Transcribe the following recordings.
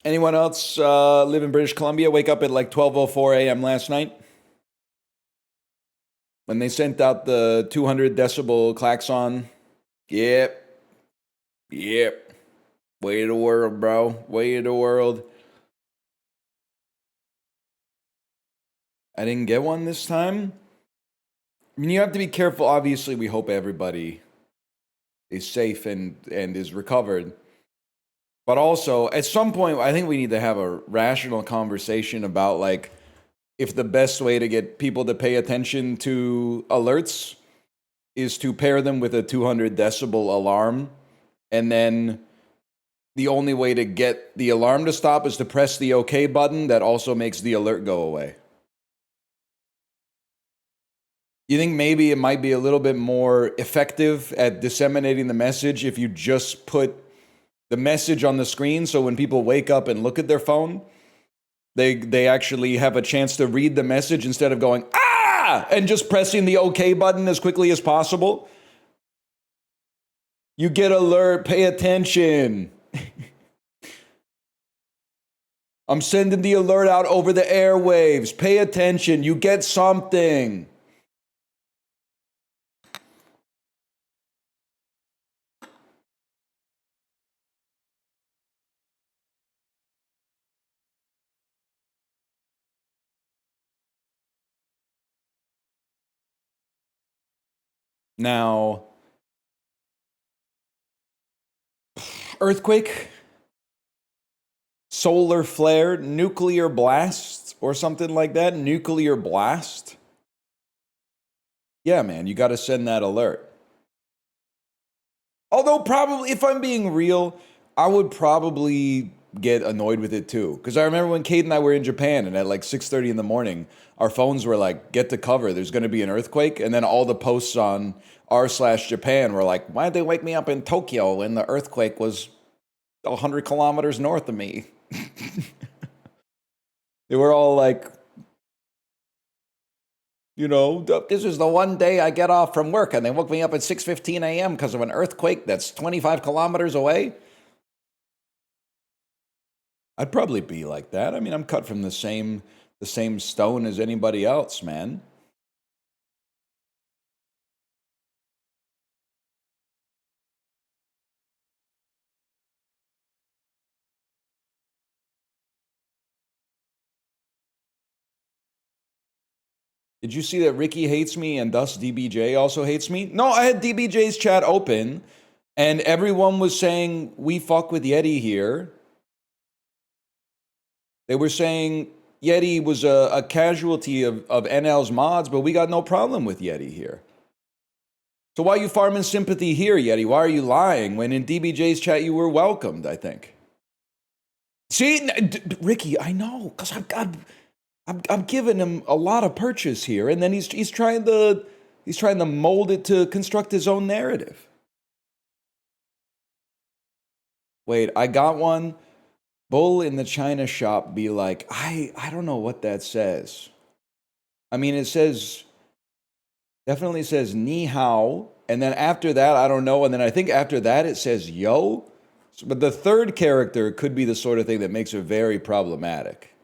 Anyone else live in British Columbia? Wake up at like 12:04 a.m. last night when they sent out the 200 decibel klaxon. Yep, yep. Way of the world, bro. Way of the world. I didn't get one this time. I mean, you have to be careful. Obviously, we hope everybody is safe and is recovered. But also, at some point, I think we need to have a rational conversation about like if the best way to get people to pay attention to alerts is to pair them with a 200 decibel alarm, and then the only way to get the alarm to stop is to press the OK button that also makes the alert go away. You think maybe it might be a little bit more effective at disseminating the message if you just put the message on the screen so when people wake up and look at their phone, they actually have a chance to read the message instead of going, ah, and just pressing the OK button as quickly as possible? You get alert, pay attention. I'm sending the alert out over the airwaves. Pay attention. You get something. Now, earthquake, solar flare, nuclear blast, or something like that. Nuclear blast. Yeah, man, you got to send that alert. Although probably, if I'm being real, I would probably get annoyed with it too. Because I remember when Kate and I were in Japan, and at like 6:30 in the morning, our phones were like, "Get to cover. There's going to be an earthquake." And then all the posts on r/Japan were like, "Why'd they wake me up in Tokyo when the earthquake was 100 kilometers north of me?" They were all like, this is the one day I get off from work, and they woke me up at 6:15 a.m. because of an earthquake that's 25 kilometers away. I'd probably be like that. I mean, I'm cut from the same stone as anybody else, man. Did you see that Ricky hates me and thus DBJ also hates me? No, I had DBJ's chat open, and everyone was saying, we fuck with Yeti here. They were saying Yeti was a casualty of NL's mods, but we got no problem with Yeti here. So why are you farming sympathy here, Yeti? Why are you lying when in DBJ's chat you were welcomed, I think? See, Ricky, I know, because I'm giving him a lot of purchase here, and then he's trying to mold it to construct his own narrative. Wait, I got one. Bull in the China shop be like, I don't know what that says. I mean, it definitely says ni hao, and then after that, I don't know, and then I think after that it says yo. But the third character could be the sort of thing that makes it very problematic.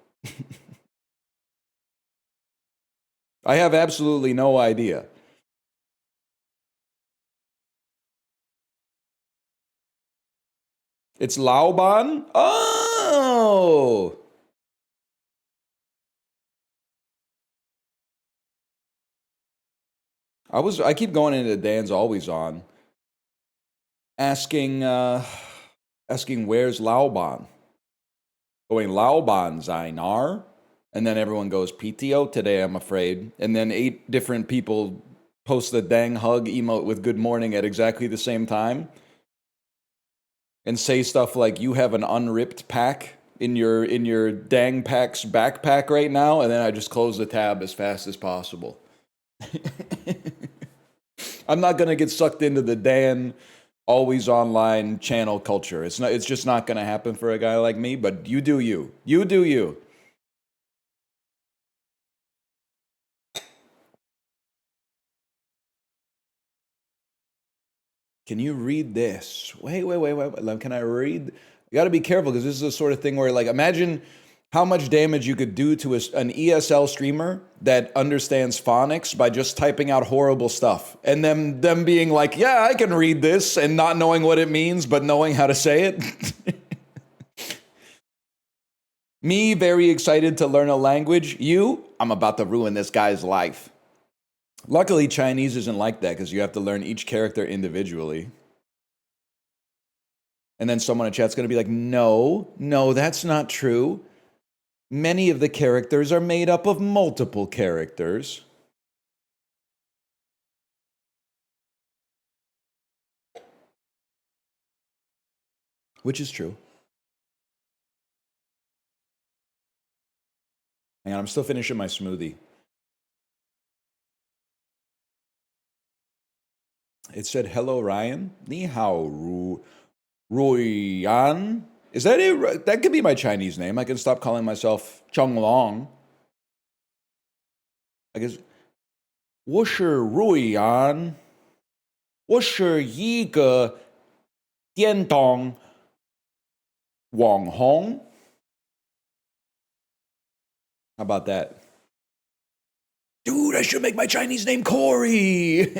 I have absolutely no idea. It's Laoban? Oh! I keep going into Dan's Always On, asking where's Laoban? Going Laoban Zainar? And then everyone goes PTO today, I'm afraid. And then 8 different people post the dang hug emote with good morning at exactly the same time. And say stuff like, you have an unripped pack in your dang pack's backpack right now. And then I just close the tab as fast as possible. I'm not gonna get sucked into the Dan always online channel culture. It's just not gonna happen for a guy like me, but you do you. You do you. Can you read this? Wait. Can I read? You got to be careful because this is the sort of thing where, like, imagine how much damage you could do to an ESL streamer that understands phonics by just typing out horrible stuff. And them being like, yeah, I can read this, and not knowing what it means, but knowing how to say it. Me, very excited to learn a language. You, I'm about to ruin this guy's life. Luckily, Chinese isn't like that because you have to learn each character individually. And then someone in chat's going to be like, no, that's not true. Many of the characters are made up of multiple characters. Which is true. Hang on, I'm still finishing my smoothie. It said, hello, Ryan. Ni hao, Ruyan. Is that it? That could be my Chinese name. I can stop calling myself Cheng Long. I guess. 我是 Ruyan. 我是一个电动网红. How about that? Dude, I should make my Chinese name Corey.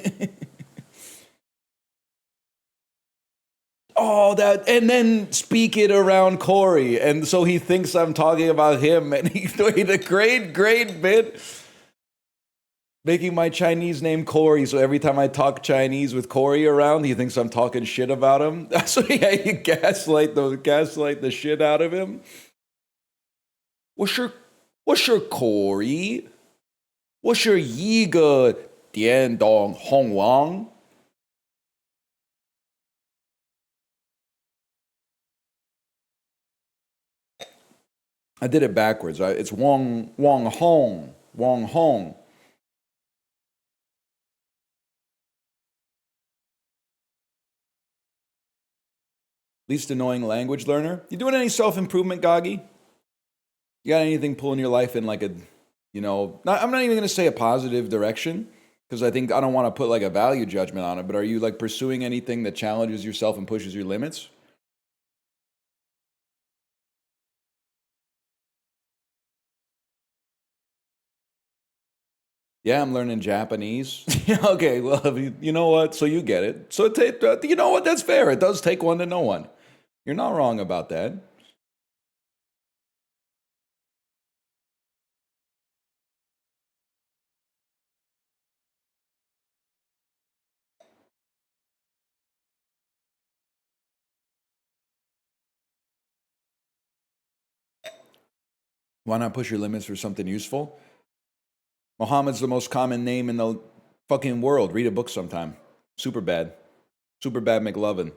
Oh, that, and then speak it around Corey. And so he thinks I'm talking about him. And he's doing a great bit. Making my Chinese name Corey. So every time I talk Chinese with Corey around, he thinks I'm talking shit about him. So yeah, you gaslight the shit out of him. 我是 Corey. 我是一个电动红王. I did it backwards. It's Wong Hong. Wong Hong. Least annoying language learner. You doing any self-improvement, Goggy? You got anything pulling your life in like a, I'm not even going to say a positive direction because I don't want to put like a value judgment on it, but are you like pursuing anything that challenges yourself and pushes your limits? Yeah, I'm learning Japanese. Okay, well, you know what? So you get it. So you know what? That's fair. It does take one to know one. You're not wrong about that. Why not push your limits for something useful? Muhammad's the most common name in the fucking world. Read a book sometime. Super bad. Super bad McLovin.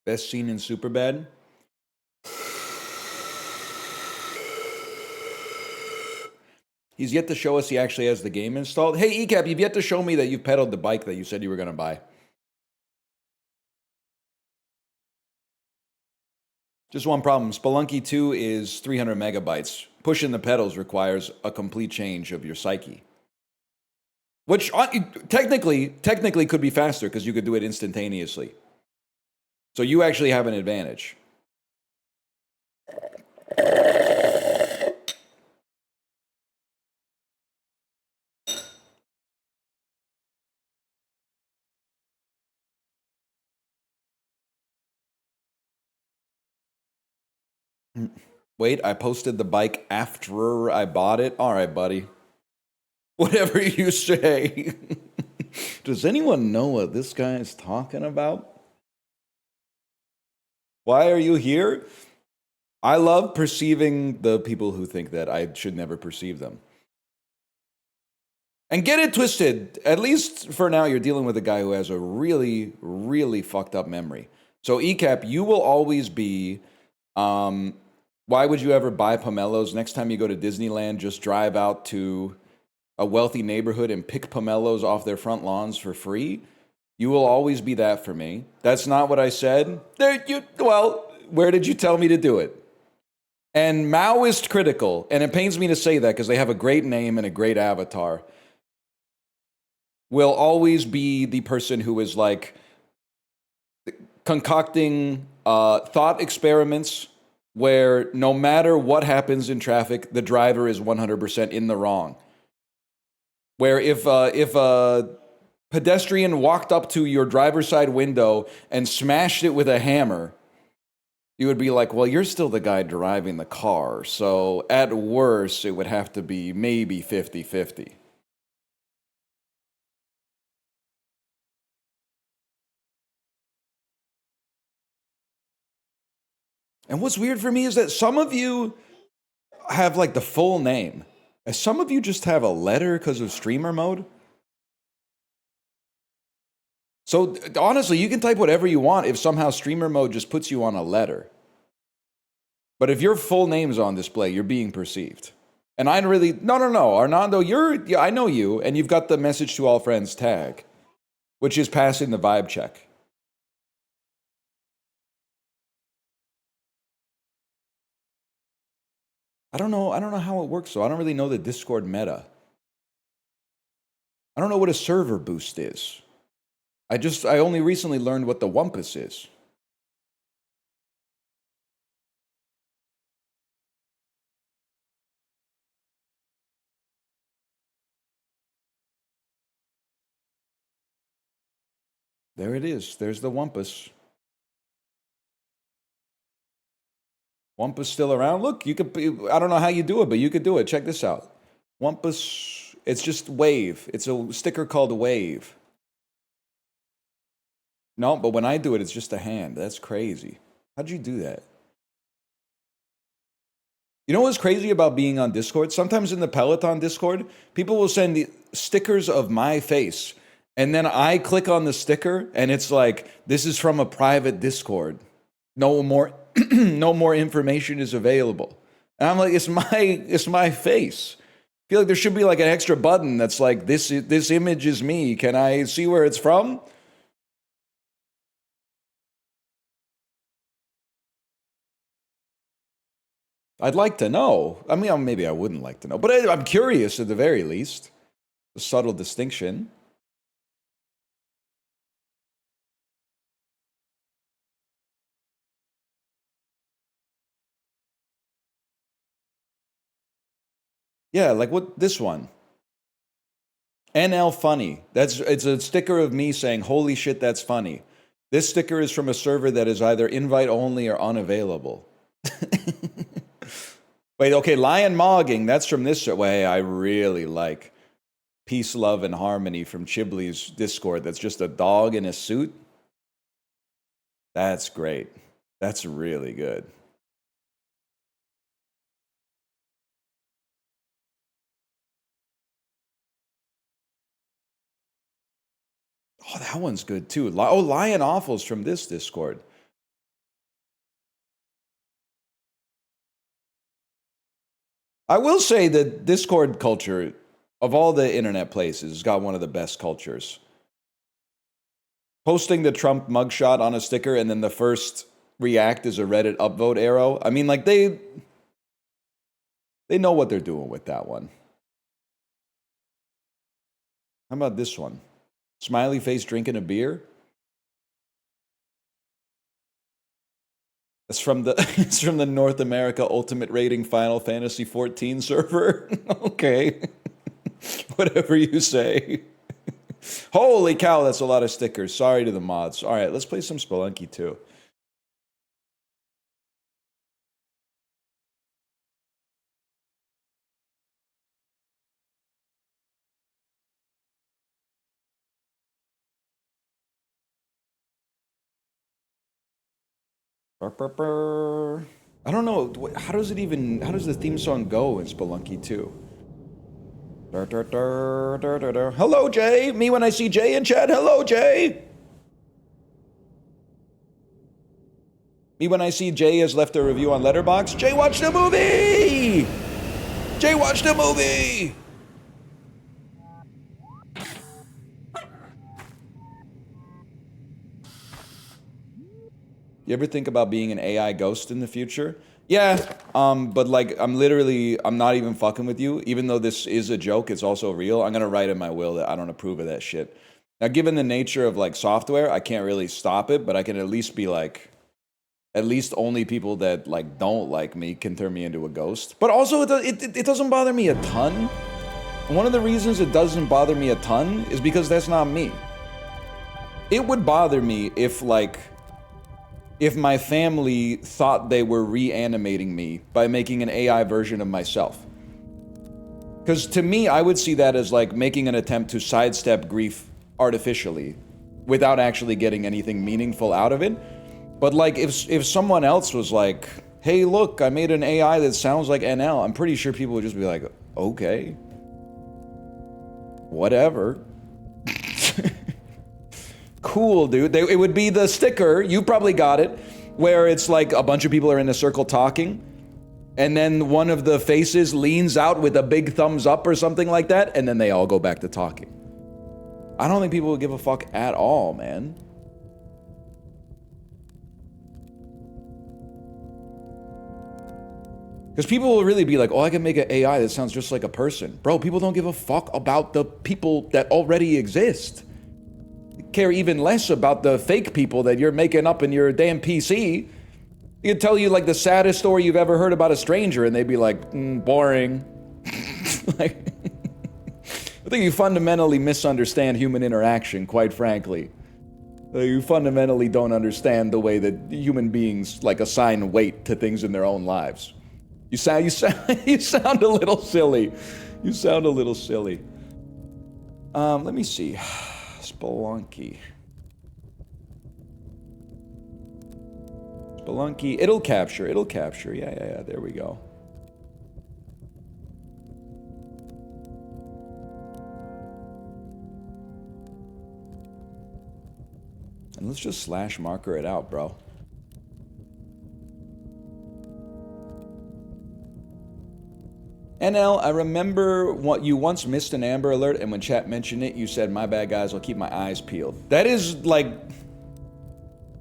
Best scene in Superbad? He's yet to show us he actually has the game installed. Hey, ECAP, you've yet to show me that you pedaled the bike that you said you were going to buy. Just one problem. Spelunky 2 is 300 megabytes. Pushing the pedals requires a complete change of your psyche. Which technically could be faster because you could do it instantaneously. So you actually have an advantage. Wait, I posted the bike after I bought it? All right, buddy. Whatever you say. Does anyone know what this guy is talking about? Why are you here? I love perceiving the people who think that I should never perceive them. And get it twisted. At least for now, you're dealing with a guy who has a really, really fucked up memory. So, ECAP, you will always be... why would you ever buy pomelos? Next time you go to Disneyland, just drive out to a wealthy neighborhood and pick pomelos off their front lawns for free. You will always be that for me. That's not what I said. Well, where did you tell me to do it? And Maoist critical, and it pains me to say that because they have a great name and a great avatar, will always be the person who is like concocting thought experiments where no matter what happens in traffic, the driver is 100% in the wrong. Where if a pedestrian walked up to your driver's side window and smashed it with a hammer, you would be like, well, you're still the guy driving the car, so at worst, it would have to be maybe 50-50. And what's weird for me is that some of you have like the full name, and some of you just have a letter because of streamer mode. So honestly, you can type whatever you want if somehow streamer mode just puts you on a letter. But if your full name's on display, you're being perceived. And I really, no, Arnando, I know you, and you've got the message to all friends tag, which is passing the vibe check. I don't know how it works, so I don't really know the Discord meta. I don't know what a server boost is. I only recently learned what the Wumpus is. There it is. There's the Wumpus. Wumpus still around? Look, you could. I don't know how you do it, but you could do it. Check this out. Wumpus. It's just Wave. It's a sticker called Wave. No, but when I do it, it's just a hand. That's crazy. How'd you do that? You know what's crazy about being on Discord? Sometimes in the Peloton Discord, people will send stickers of my face. And then I click on the sticker, and it's like, this is from a private Discord. No more no more information is available. And I'm like, it's my face. I feel like there should be like an extra button that's like, this image is me. Can I see where it's from? I'd like to know. I mean, maybe I wouldn't like to know, but I'm curious at the very least. A subtle distinction. Yeah, like what this one. NL funny. It's a sticker of me saying, holy shit, that's funny. This sticker is from a server that is either invite only or unavailable. Wait, okay, Lion Mogging, that's from this way. I really like Peace, Love, and Harmony from Chibley's Discord. That's just a dog in a suit. That's great. That's really good. Oh, that one's good too. Oh, Lion Awful's from this Discord. I will say that Discord culture, of all the internet places, has got one of the best cultures. Posting the Trump mugshot on a sticker and then the first react is a Reddit upvote arrow. I mean, like, they know what they're doing with that one. How about this one? Smiley face drinking a beer? It's from the North America Ultimate Rating Final Fantasy 14 server. Okay. Whatever you say. Holy cow, that's a lot of stickers. Sorry to the mods. All right, let's play some Spelunky too. I don't know. How does the theme song go in Spelunky 2? Hello, Jay. Me when I see Jay in chat. Hello, Jay. Me when I see Jay has left a review on Letterboxd. Jay watched the movie. Jay watched the movie. You ever think about being an AI ghost in the future? Yeah, but like, I'm not even fucking with you. Even though this is a joke, it's also real. I'm gonna write in my will that I don't approve of that shit. Now, given the nature of like software, I can't really stop it, but I can at least be like, at least only people that like don't like me can turn me into a ghost. But also, it doesn't bother me a ton. And one of the reasons it doesn't bother me a ton is because that's not me. It would bother me if my family thought they were reanimating me by making an AI version of myself. Because to me, I would see that as like making an attempt to sidestep grief artificially without actually getting anything meaningful out of it. But like if someone else was like, hey, look, I made an AI that sounds like NL, I'm pretty sure people would just be like, okay, whatever. Cool, dude. It would be the sticker, you probably got it, where it's like a bunch of people are in a circle talking, and then one of the faces leans out with a big thumbs up or something like that, and then they all go back to talking. I don't think people would give a fuck at all, man. Because people will really be like, oh, I can make an AI that sounds just like a person. Bro, people don't give a fuck about the people that already exist. Care even less about the fake people that you're making up in your damn PC. You could tell you like the saddest story you've ever heard about a stranger, and they'd be like, boring. Like, I think you fundamentally misunderstand human interaction, quite frankly. You fundamentally don't understand the way that human beings like assign weight to things in their own lives. You sound a little silly. You sound a little silly. Let me see. Spelunky. Spelunky. It'll capture. Yeah. There we go. And let's just slash marker it out, bro. NL, I remember what you once missed an Amber Alert, and when chat mentioned it, you said, my bad guys, I'll keep my eyes peeled. That is like,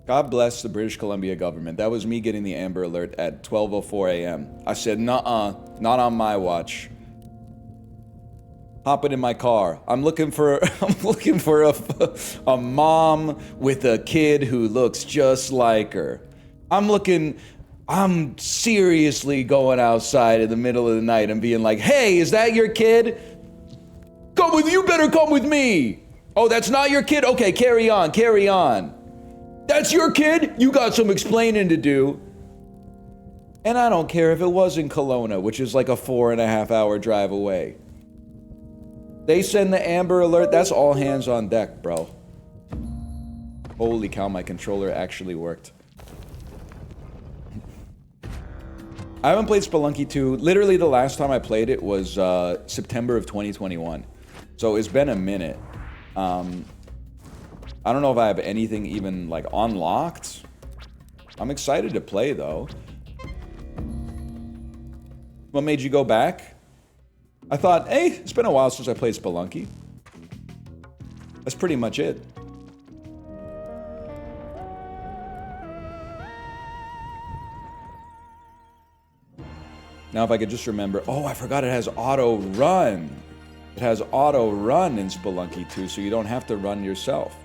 God bless the British Columbia government. That was me getting the Amber Alert at 12:04 a.m. I said, nuh-uh, not on my watch. Hopping in my car. I'm looking for a mom with a kid who looks just like her. I'm seriously going outside in the middle of the night and being like, hey, is that your kid? You better come with me. Oh, that's not your kid? Okay, carry on. That's your kid? You got some explaining to do. And I don't care if it was in Kelowna, which is like a 4.5 hour drive away. They send the Amber Alert, that's all hands on deck, bro. Holy cow, my controller actually worked. I haven't played Spelunky 2. Literally the last time I played it was September of 2021. So it's been a minute. I don't know if I have anything even like unlocked. I'm excited to play though. What made you go back? I thought, hey, it's been a while since I played Spelunky. That's pretty much it. Now if I could just remember, oh, I forgot it has auto run. It has auto run in Spelunky 2, so you don't have to run yourself.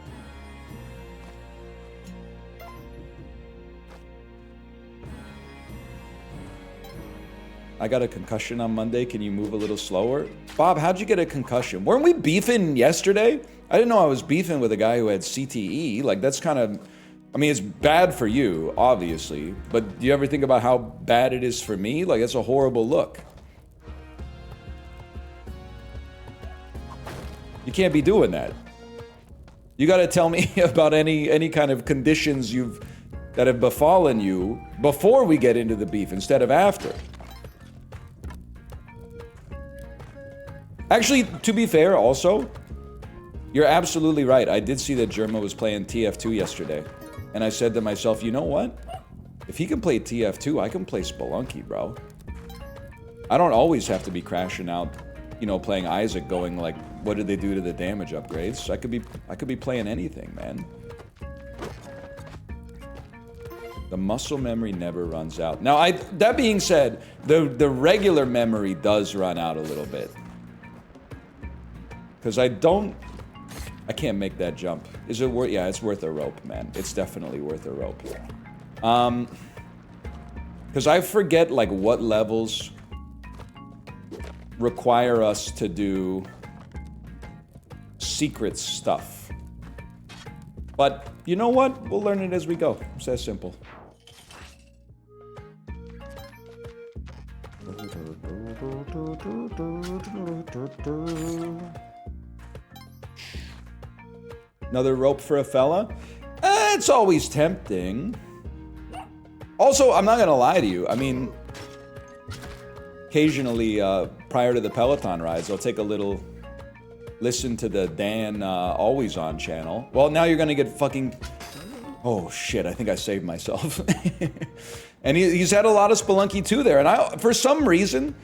I got a concussion on Monday. Can you move a little slower? Bob, how'd you get a concussion? Weren't we beefing yesterday? I didn't know I was beefing with a guy who had CTE. Like, that's kind of... I mean, it's bad for you, obviously. But do you ever think about how bad it is for me? Like, it's a horrible look. You can't be doing that. You got to tell me about any kind of conditions that have befallen you before we get into the beef instead of after. Actually, to be fair, also, you're absolutely right. I did see that Germa was playing TF2 yesterday. And I said to myself, you know what? If he can play TF2, I can play Spelunky, bro. I don't always have to be crashing out, you know, playing Isaac going like, what did they do to the damage upgrades? I could be playing anything, man. The muscle memory never runs out. Now, that being said, the regular memory does run out a little bit. Because I can't make that jump. Is it worth? Yeah, it's worth a rope, man. It's definitely worth a rope. Because I forget, like, what levels require us to do secret stuff. But, you know what? We'll learn it as we go. It's that simple. Another rope for a fella? It's always tempting. Also, I'm not gonna lie to you. I mean, occasionally, prior to the Peloton rides, I'll take a little listen to the Dan Always On channel. Well, now you're gonna get fucking... Oh shit, I think I saved myself. And he's had a lot of Spelunky 2 there, and for some reason...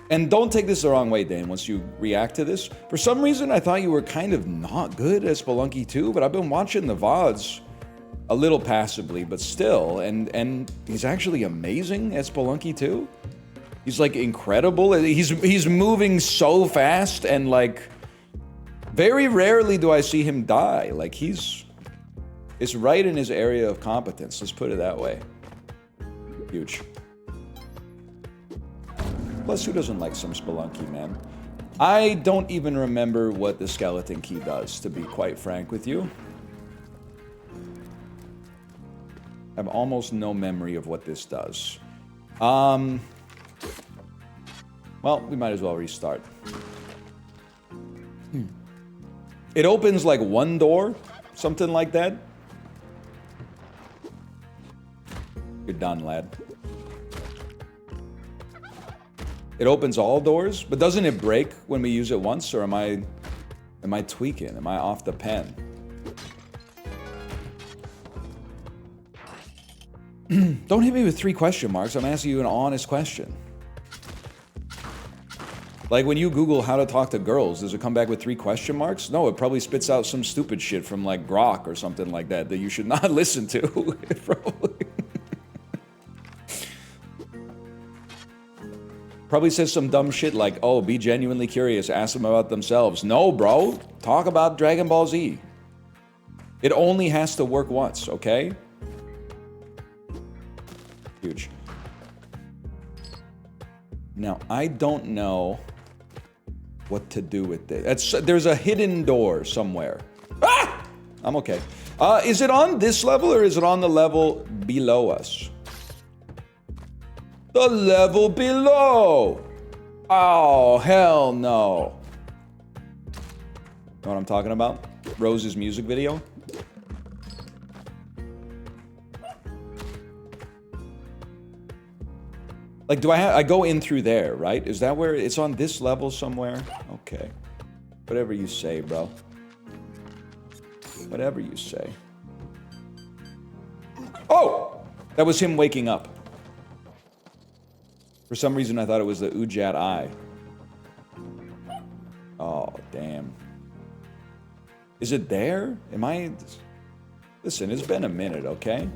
And don't take this the wrong way, Dan, once you react to this. For some reason, I thought you were kind of not good at Spelunky 2, but I've been watching the VODs a little passively, but still, and he's actually amazing at Spelunky 2. He's, like, incredible. He's moving so fast, and, like, very rarely do I see him die. Like, it's right in his area of competence, let's put it that way. Huge. Plus, who doesn't like some Spelunky, man? I don't even remember what the skeleton key does, to be quite frank with you. I have almost no memory of what this does. Well, we might as well restart. It opens like one door, something like that. You're done, lad. It opens all doors, but doesn't it break when we use it once, or am I tweaking? Am I off the pen? Don't hit me with 3 question marks. I'm asking you an honest question. Like when you Google how to talk to girls, does it come back with 3 question marks? No, it probably spits out some stupid shit from like Grok or something like that you should not listen to. It probably says some dumb shit like, oh, be genuinely curious, ask them about themselves. No, bro. Talk about Dragon Ball Z. It only has to work once, okay? Huge. Now, I don't know what to do with this. There's a hidden door somewhere. Ah! I'm okay. Is it on this level or is it on the level below us? The level below! Oh, hell no. Know what I'm talking about? Rose's music video? Like, I go in through there, right? Is that where it's on this level somewhere? Okay. Whatever you say, bro. Whatever you say. Oh! That was him waking up. For some reason, I thought it was the Ujat Eye. Oh, damn. Is it there? Am I... Listen, it's been a minute, okay?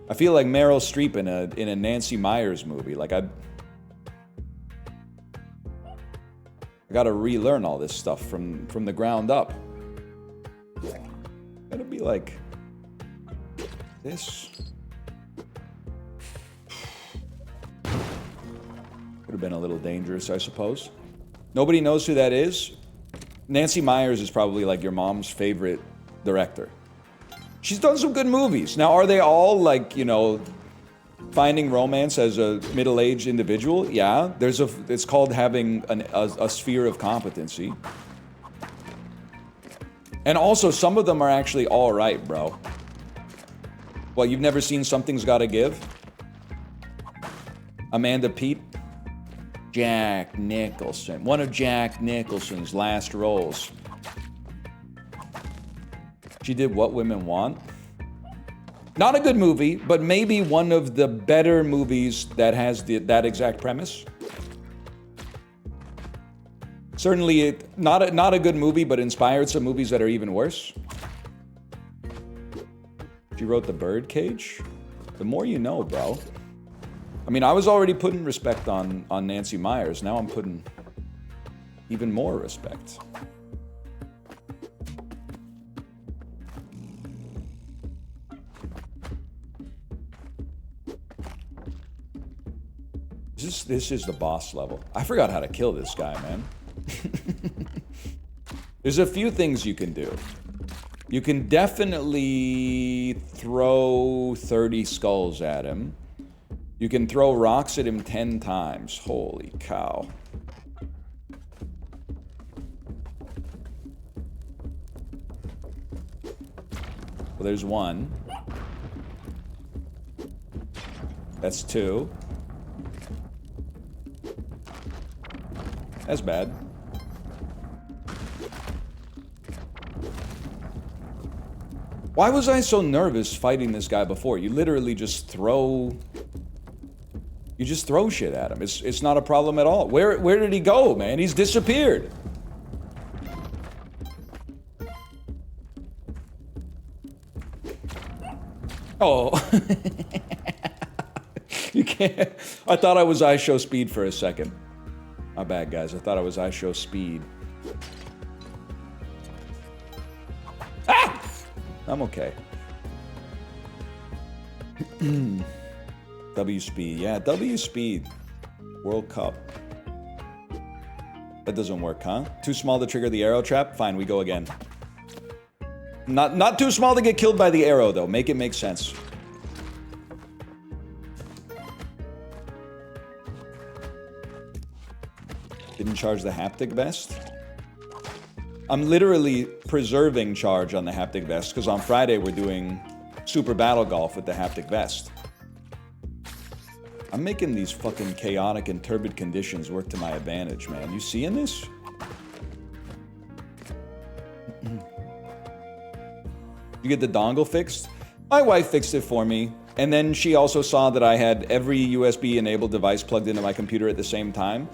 I feel like Meryl Streep in a Nancy Meyers movie. Like, I gotta relearn all this stuff from the ground up. Gotta be like... this... Would have been a little dangerous, I suppose. Nobody knows who that is. Nancy Meyers is probably like your mom's favorite director. She's done some good movies. Now, are they all like, you know, finding romance as a middle-aged individual? Yeah. It's called having a sphere of competency. And also, some of them are actually all right, bro. Well, you've never seen Something's Gotta Give? Amanda Peet? Jack Nicholson. One of Jack Nicholson's last roles. She did What Women Want. Not a good movie, but maybe one of the better movies that has that exact premise. Certainly not a good movie, but inspired some movies that are even worse. She wrote the bird cage. The more you know, bro. I mean, I was already putting respect on Nancy Myers. Now I'm putting even more respect. This is the boss level. I forgot how to kill this guy, man. There's a few things you can do. You can definitely throw 30 skulls at him. You can throw rocks at him 10 times. Holy cow. Well, there's one. That's two. That's bad. Why was I so nervous fighting this guy before? You literally just throw... You just throw shit at him. It's not a problem at all. Where did he go, man? He's disappeared. Oh. You can't... I thought I was iShow Speed for a second. My bad, guys. I thought I was iShow Speed. Ah! I'm okay. W Speed. Yeah, W Speed. World Cup. That doesn't work, huh? Too small to trigger the arrow trap? Fine, we go again. Not too small to get killed by the arrow, though. Make it make sense. Didn't charge the haptic vest? I'm literally preserving charge on the haptic vest because on Friday we're doing Super Battle Golf with the haptic vest. I'm making these fucking chaotic and turbid conditions work to my advantage, man. You seeing this? You get the dongle fixed? My wife fixed it for me. And then she also saw that I had every USB-enabled device plugged into my computer at the same time.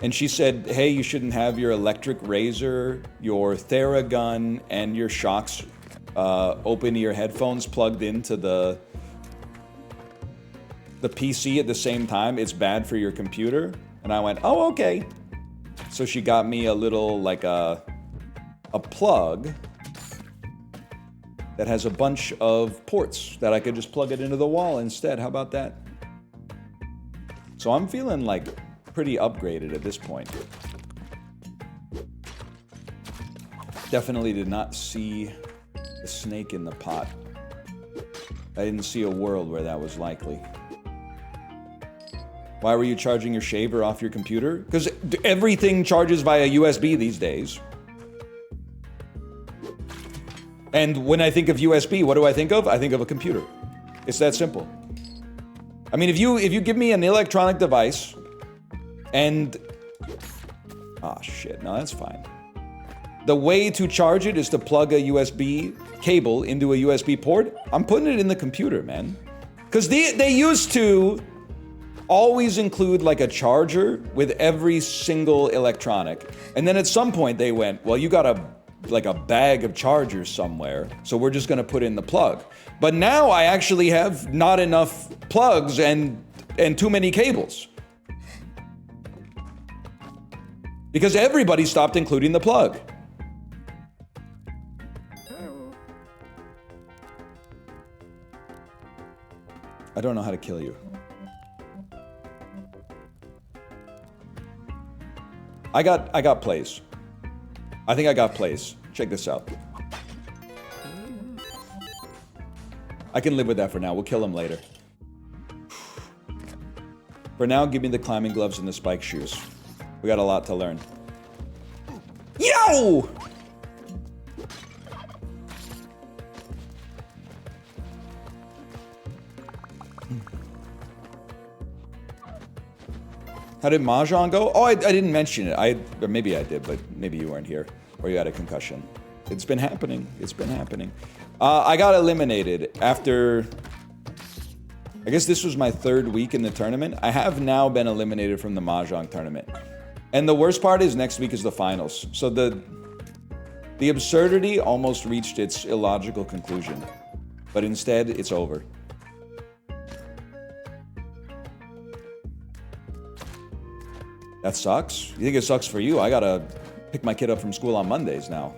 And she said, hey, you shouldn't have your electric razor, your Theragun, and your shocks open ear headphones plugged into the PC at the same time. It's bad for your computer. And I went, oh, okay. So she got me a little, like a plug that has a bunch of ports that I could just plug it into the wall instead. How about that? So I'm feeling like pretty upgraded at this point. Definitely did not see the snake in the pot. I didn't see a world where that was likely. Why were you charging your shaver off your computer? Because everything charges via USB these days. And when I think of USB, what do I think of? I think of a computer. It's that simple. I mean, if you give me an electronic device and... Ah, shit. No, that's fine. The way to charge it is to plug a USB cable into a USB port. I'm putting it in the computer, man. Because they used to always include like a charger with every single electronic. And then at some point they went, well, you got a bag of chargers somewhere, so we're just gonna put in the plug. But now I actually have not enough plugs and too many cables. Because everybody stopped including the plug. I don't know how to kill you. I got plays. I think I got plays. Check this out. I can live with that for now. We'll kill him later. For now, give me the climbing gloves and the spike shoes. We got a lot to learn. Yo! How did Mahjong go? Oh, I didn't mention it. Or maybe I did, but maybe you weren't here. Or you had a concussion. It's been happening. It's been happening. I got eliminated after... I guess this was my third week in the tournament. I have now been eliminated from the Mahjong tournament. And the worst part is next week is the finals. So the absurdity almost reached its illogical conclusion. But instead, it's over. That sucks? You think it sucks for you? I gotta pick my kid up from school on Mondays now.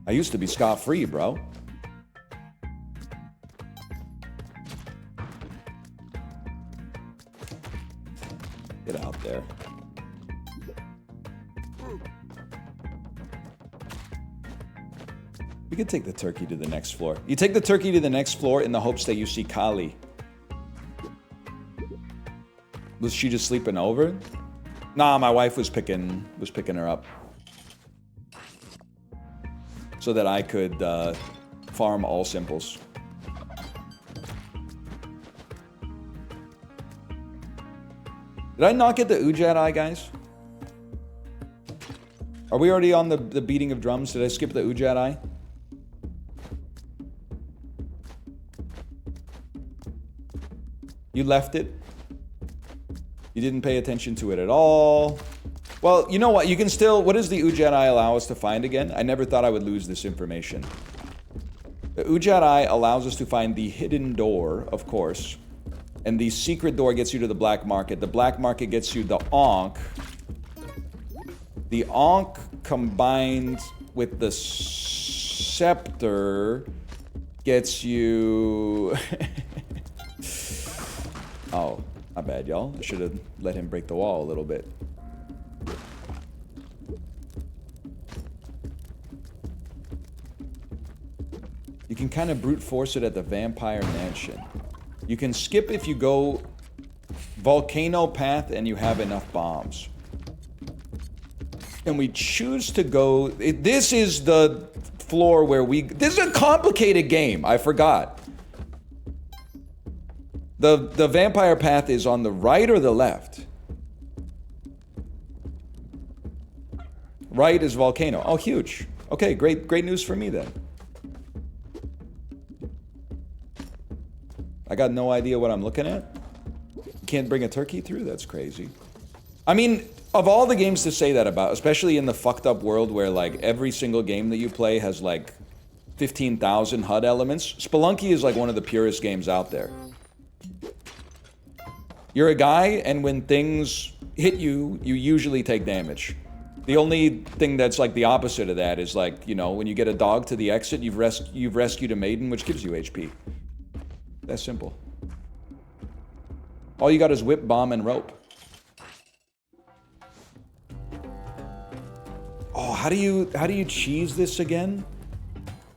I used to be scot-free, bro. Get out there. We could take the turkey to the next floor. You take the turkey to the next floor in the hopes that you see Kali. Was she just sleeping over? Nah, my wife was picking her up. So that I could farm all simples. Did I not get the Ujat Eye, guys? Are we already on the beating of drums? Did I skip the Ujat Eye? You left it? You didn't pay attention to it at all? Well, you know what? You can still... What does the Ujat Eye allow us to find again? I never thought I would lose this information. The Ujat Eye allows us to find the hidden door, of course. And the secret door gets you to the black market. The black market gets you the Ankh. The Ankh combined with the Scepter gets you... Oh, my bad, y'all. I should have let him break the wall a little bit. You can kind of brute force it at the Vampire Mansion. You can skip if you go Volcano Path and you have enough bombs. And we choose to go... This is the floor where we... This is a complicated game. I forgot. The Vampire Path is on the right or the left? Right is Volcano. Oh, huge. Okay, great news for me then. I got no idea what I'm looking at. Can't bring a turkey through? That's crazy. I mean, of all the games to say that about, especially in the fucked up world where like every single game that you play has like 15,000 HUD elements, Spelunky is like one of the purest games out there. You're a guy, and when things hit you, you usually take damage. The only thing that's like the opposite of that is like, you know, when you get a dog to the exit, you've rescued a maiden, which gives you HP. That's simple. All you got is whip, bomb, and rope. Oh, how do you cheese this again?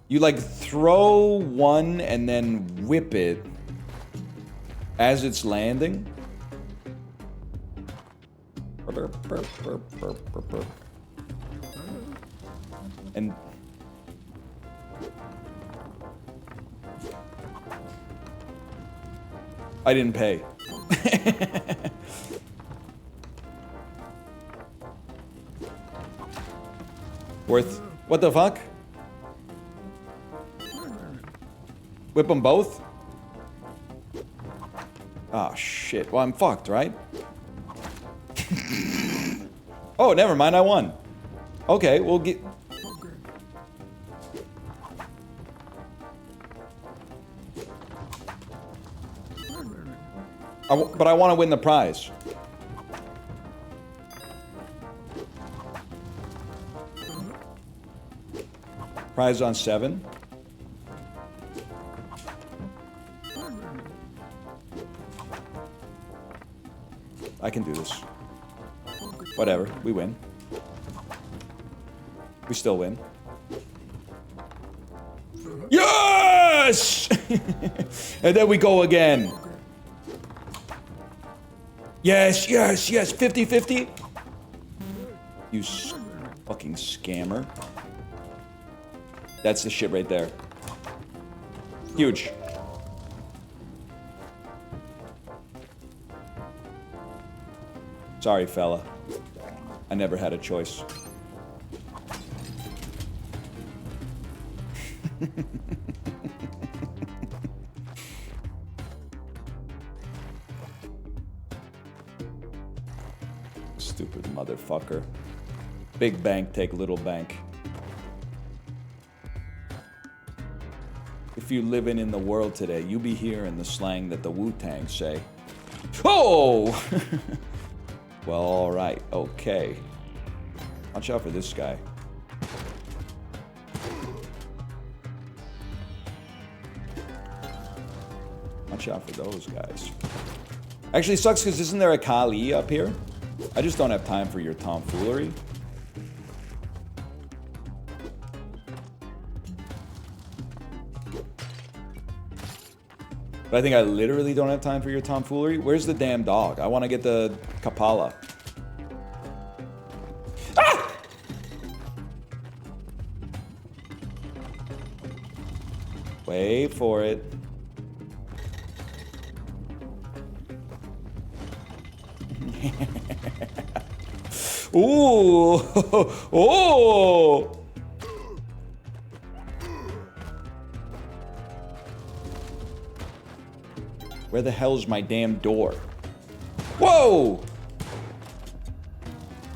You like throw one and then whip it as it's landing. And I didn't pay. Worth... What the fuck? Whip them both? Oh, shit. Well, I'm fucked, right? Oh, never mind. I won. Okay, we'll get... But I want to win the prize. Prize on 7. I can do this. Whatever, we win. We still win. Yes! And then we go again. Yes, yes, yes. 50-50. You fucking scammer. That's the shit right there. Huge. Sorry, fella. I never had a choice. Stupid motherfucker. Big bank, take little bank. If you living in the world today, you be hearing the slang that the Wu-Tang say. Oh! Well, alright, okay. Watch out for this guy. Watch out for those guys. Actually, it sucks because isn't there a Kali up here? I just don't have time for your tomfoolery. But I think I literally don't have time for your tomfoolery. Where's the damn dog? I want to get the Kapala. Ah! Wait for it. Ooh! Oh! Where the hell's my damn door? Whoa!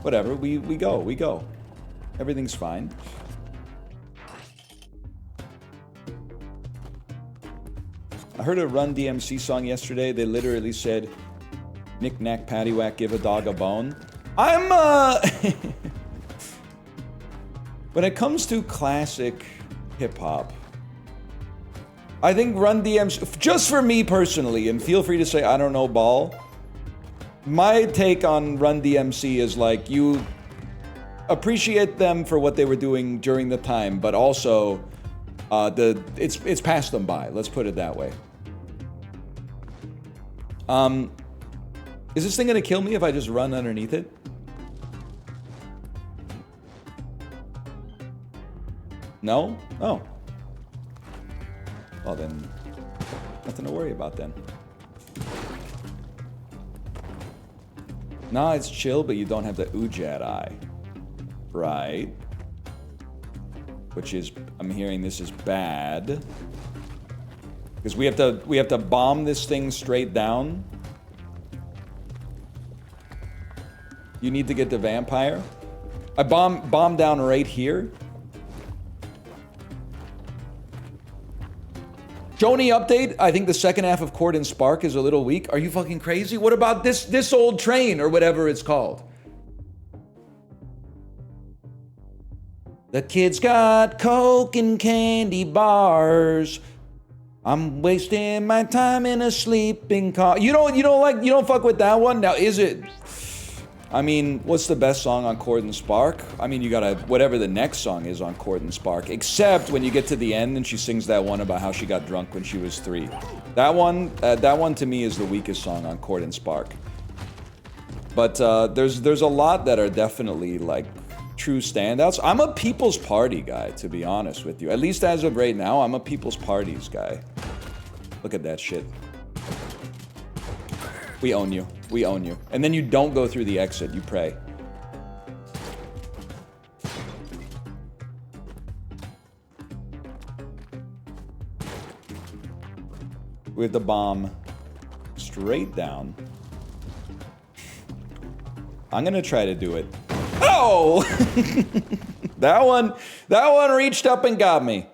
Whatever, we go. Everything's fine. I heard a Run DMC song yesterday. They literally said, "Knick knack paddywhack, give a dog a bone." I'm when it comes to classic hip hop, I think Run DMC, just for me personally, and feel free to say I don't know ball. My take on Run DMC is like, you appreciate them for what they were doing during the time, but also it's passed them by. Let's put it that way. Is this thing gonna kill me if I just run underneath it? No? Oh. Well then, nothing to worry about then. Nah, it's chill, but you don't have the Ujat eye. Right. Which is, I'm hearing this is bad. Because we have to bomb this thing straight down. You need to get the vampire. I bomb down right here. Joni update, I think the second half of Cord and Spark is a little weak. Are you fucking crazy? What about this old train or whatever it's called? The kids got Coke and candy bars. I'm wasting my time in a sleeping car. You don't fuck with that one? Now is it? I mean, what's the best song on Cord and Spark? I mean, you gotta, whatever the next song is on Cord and Spark, except when you get to the end and she sings that one about how she got drunk when she was 3. That one to me is the weakest song on Cord and Spark. But there's a lot that are definitely like true standouts. I'm a People's Party guy, to be honest with you. At least as of right now, I'm a People's Parties guy. Look at that shit. We own you. We own you. And then you don't go through the exit. You pray. With the bomb straight down. I'm gonna try to do it. Oh! That one reached up and got me.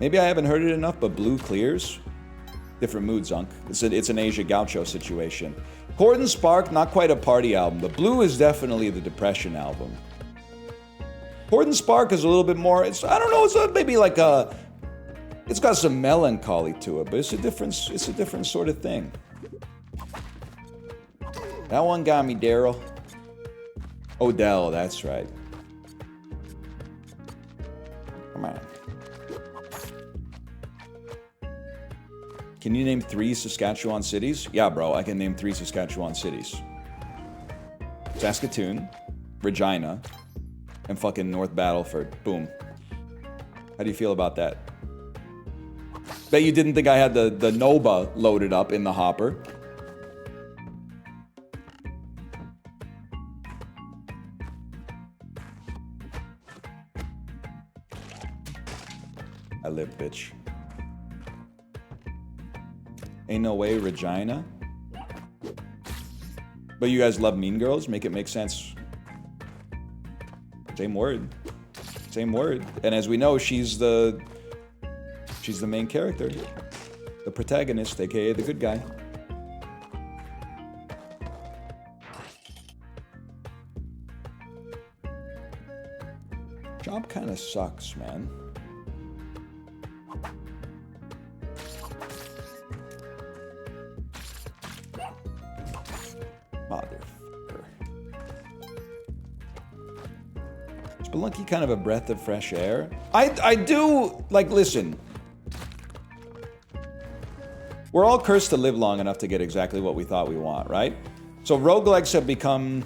Maybe I haven't heard it enough, but blue clears. Different mood, Zunk. It's an Asia Gaucho situation. Cord and Spark, not quite a party album. The Blue is definitely the depression album. Cord and Spark is a little bit more, I don't know, it's maybe like a, it's got some melancholy to it, but it's a different sort of thing. That one got me, Daryl. Odell, that's right. Come on. Can you name 3 Saskatchewan cities? Yeah, bro, I can name 3 Saskatchewan cities. Saskatoon, Regina, and fucking North Battleford. Boom. How do you feel about that? Bet you didn't think I had the Nova loaded up in the hopper. I live, bitch. Ain't no way, Regina. But you guys love Mean Girls? Make it make sense. Same word. Same word. And as we know, she's the main character. The protagonist, aka the good guy. Job kind of sucks, man. Motherfucker. Spelunky kind of a breath of fresh air. I do, like, listen. We're all cursed to live long enough to get exactly what we thought we want, right? So roguelikes have become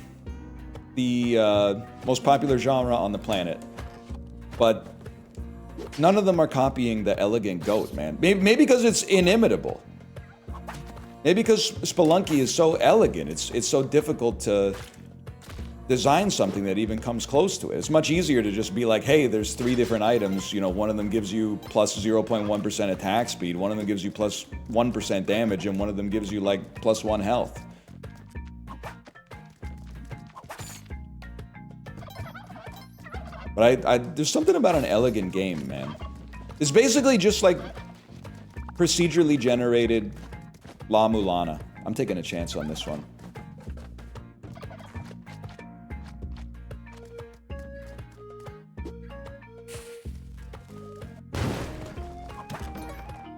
the most popular genre on the planet. But none of them are copying the elegant goat, man. Maybe because it's inimitable. Maybe because Spelunky is so elegant. It's so difficult to design something that even comes close to it. It's much easier to just be like, hey, there's 3 different items. You know, one of them gives you plus 0.1% attack speed. One of them gives you plus 1% damage. And one of them gives you like plus 1 health. But there's something about an elegant game, man. It's basically just like procedurally generated La Mulana. I'm taking a chance on this one.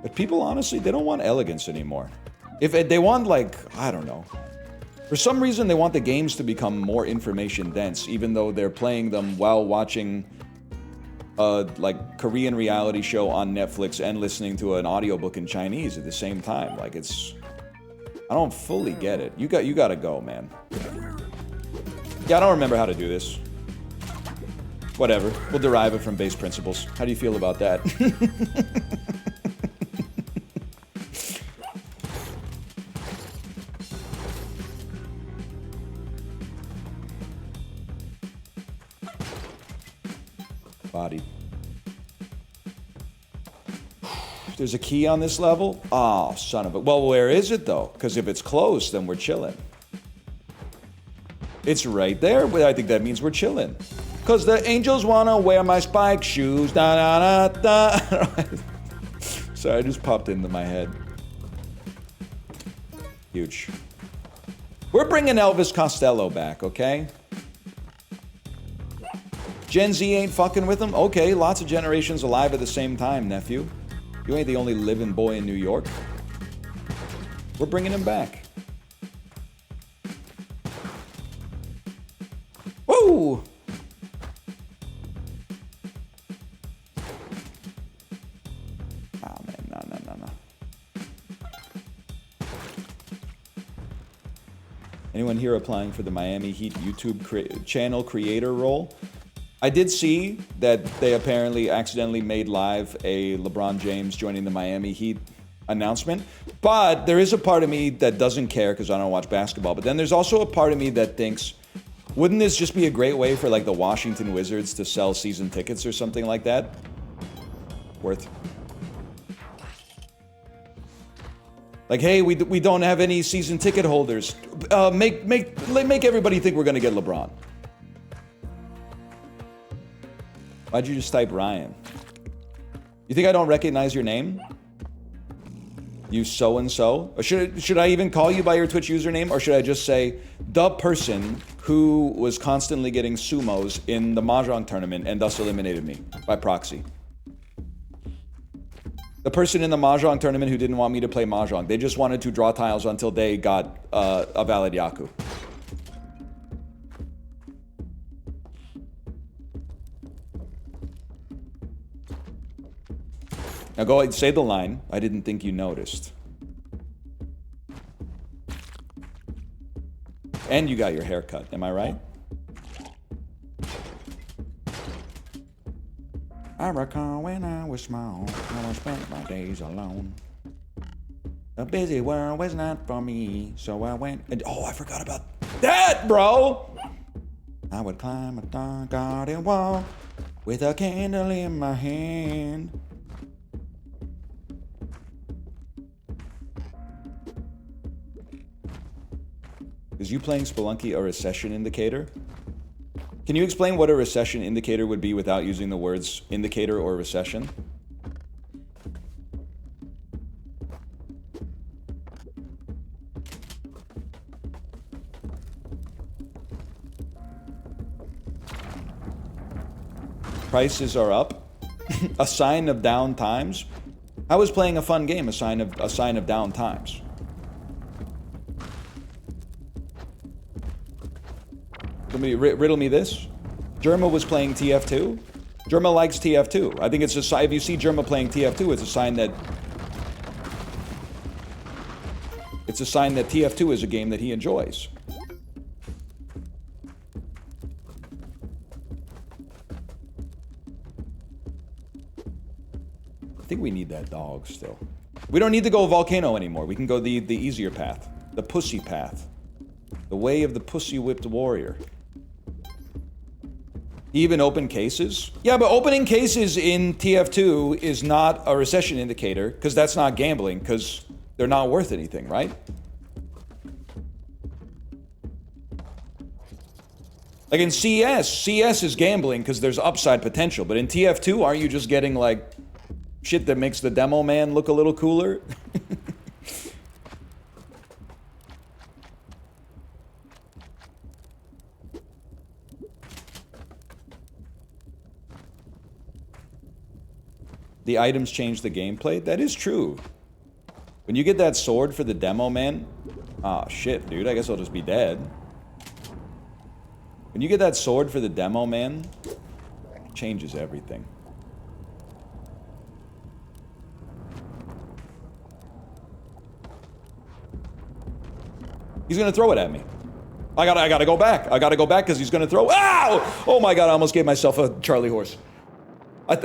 But people, honestly, they don't want elegance anymore. If they want, like, I don't know. For some reason, they want the games to become more information dense, even though they're playing them while watching a, like, Korean reality show on Netflix and listening to an audiobook in Chinese at the same time. Like, it's... I don't fully get it. You gotta go, man. Yeah, I don't remember how to do this. Whatever. We'll derive it from base principles. How do you feel about that? Body. There's a key on this level? Oh, son of a... Well, where is it, though? Because if it's close, then we're chilling. It's right there, but I think that means we're chilling. Because the angels want to wear my spike shoes. Da, da, da, da. Sorry, I just popped into my head. Huge. We're bringing Elvis Costello back, okay? Gen Z ain't fucking with him? Okay, lots of generations alive at the same time, nephew. You ain't the only living boy in New York. We're bringing him back. Woo! Oh, man, no. Anyone here applying for the Miami Heat YouTube channel creator role? I did see that they apparently accidentally made live a LeBron James joining the Miami Heat announcement. But there is a part of me that doesn't care because I don't watch basketball. But then there's also a part of me that thinks, wouldn't this just be a great way for like the Washington Wizards to sell season tickets or something like that? Worth. Like, hey, we don't have any season ticket holders. Make everybody think we're gonna get LeBron. Why'd you just type Ryan? You think I don't recognize your name? You so-and-so? Or should I even call you by your Twitch username? Or should I just say, the person who was constantly getting sumos in the Mahjong tournament and thus eliminated me by proxy? The person in the Mahjong tournament who didn't want me to play Mahjong. They just wanted to draw tiles until they got a valid Yaku. Now go ahead, say the line. I didn't think you noticed. And you got your hair cut, am I right? I recall when I was small, I spent my days alone. The busy world was not for me, so I went and... Oh, I forgot about that, bro! I would climb a garden wall with a candle in my hand. Is you playing Spelunky a recession indicator? Can you explain what a recession indicator would be without using the words indicator or recession? Prices are up. A sign of down times. How is playing a fun game a sign of down times? Somebody riddle me this. Germa was playing TF2. Germa likes TF2. I think it's a sign. If you see Germa playing TF2, it's a sign that TF2 is a game that he enjoys. I think we need that dog still. We don't need to go volcano anymore. We can go the easier path. The pussy path. The way of the pussy-whipped warrior. Even open cases? Yeah, but opening cases in TF2 is not a recession indicator, because that's not gambling, because they're not worth anything, right? Like in CS is gambling because there's upside potential, but in TF2, aren't you just getting like shit that makes the demo man look a little cooler? The items change the gameplay? That is true. When you get that sword for the demo man... Ah, shit, dude. I guess I'll just be dead. When you get that sword for the demo man, it changes everything. He's gonna throw it at me. I gotta go back. I gotta go back because he's gonna throw... Ow! Oh my god, I almost gave myself a Charlie horse.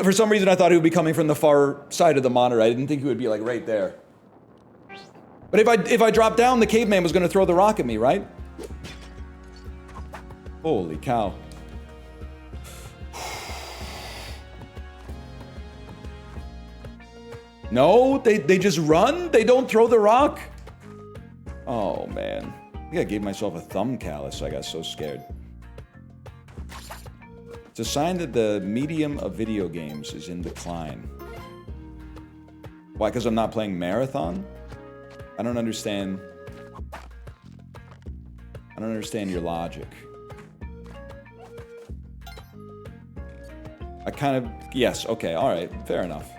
For some reason, I thought he would be coming from the far side of the monitor. I didn't think he would be, like, right there. But if I dropped down, the caveman was going to throw the rock at me, right? Holy cow. No? They just run? They don't throw the rock? Oh, man. I think I gave myself a thumb callus. I got so scared. It's a sign that the medium of video games is in decline. Why? Because I'm not playing Marathon? I don't understand. I don't understand your logic. I kind of... Yes, okay, alright, fair enough.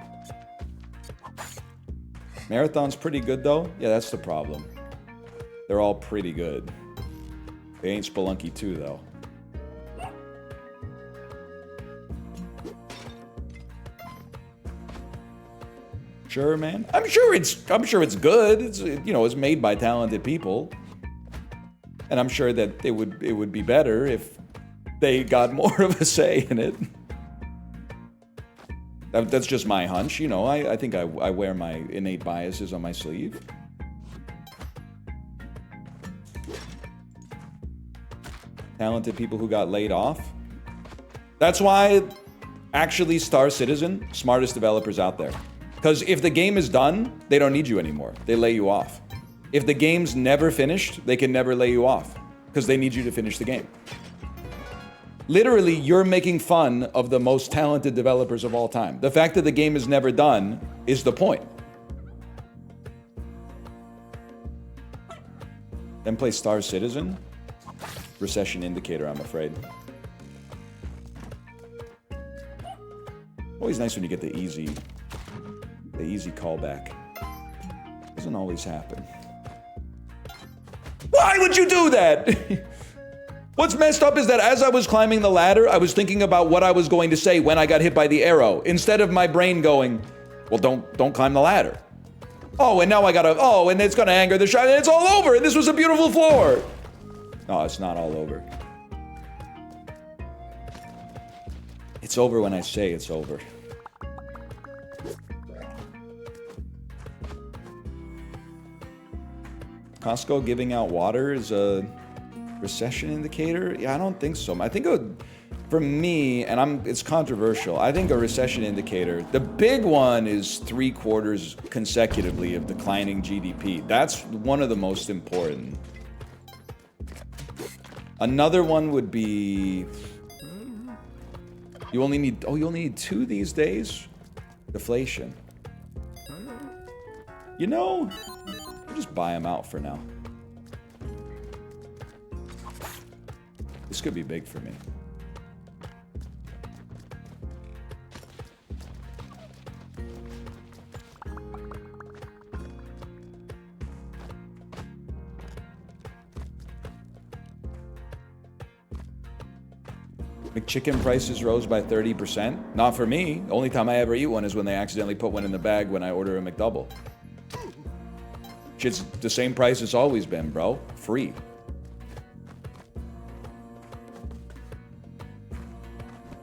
Marathon's pretty good, though? Yeah, that's the problem. They're all pretty good. They ain't Spelunky 2, though. Sure, man. I'm sure it's good. It's, you know, it's made by talented people. And I'm sure that it would be better if they got more of a say in it. That's just my hunch, you know. I think I wear my innate biases on my sleeve. Talented people who got laid off. That's why, actually, Star Citizen, smartest developers out there. Because if the game is done, they don't need you anymore. They lay you off. If the game's never finished, they can never lay you off. Because they need you to finish the game. Literally, you're making fun of the most talented developers of all time. The fact that the game is never done is the point. Then play Star Citizen. Recession indicator, I'm afraid. Always nice when you get the easy callback. Doesn't always happen. Why would you do that? What's messed up is that as I was climbing the ladder, I was thinking about what I was going to say when I got hit by the arrow, instead of my brain going, well, don't climb the ladder. Oh, and now I gotta, oh, and it's gonna anger the shot, and it's all over, and this was a beautiful floor. No, it's not all over. It's over when I say it's over. Costco giving out water is a recession indicator? Yeah, I don't think so. I think for me, and it's controversial, I think a recession indicator, the big one is 3 quarters consecutively of declining GDP. That's one of the most important. Another one would be You only need... Oh, you only need 2 these days? Deflation. You know, I'll just buy them out for now. This could be big for me. McChicken prices rose by 30%. Not for me. The only time I ever eat one is when they accidentally put one in the bag when I order a McDouble. Shit's the same price it's always been, bro. Free.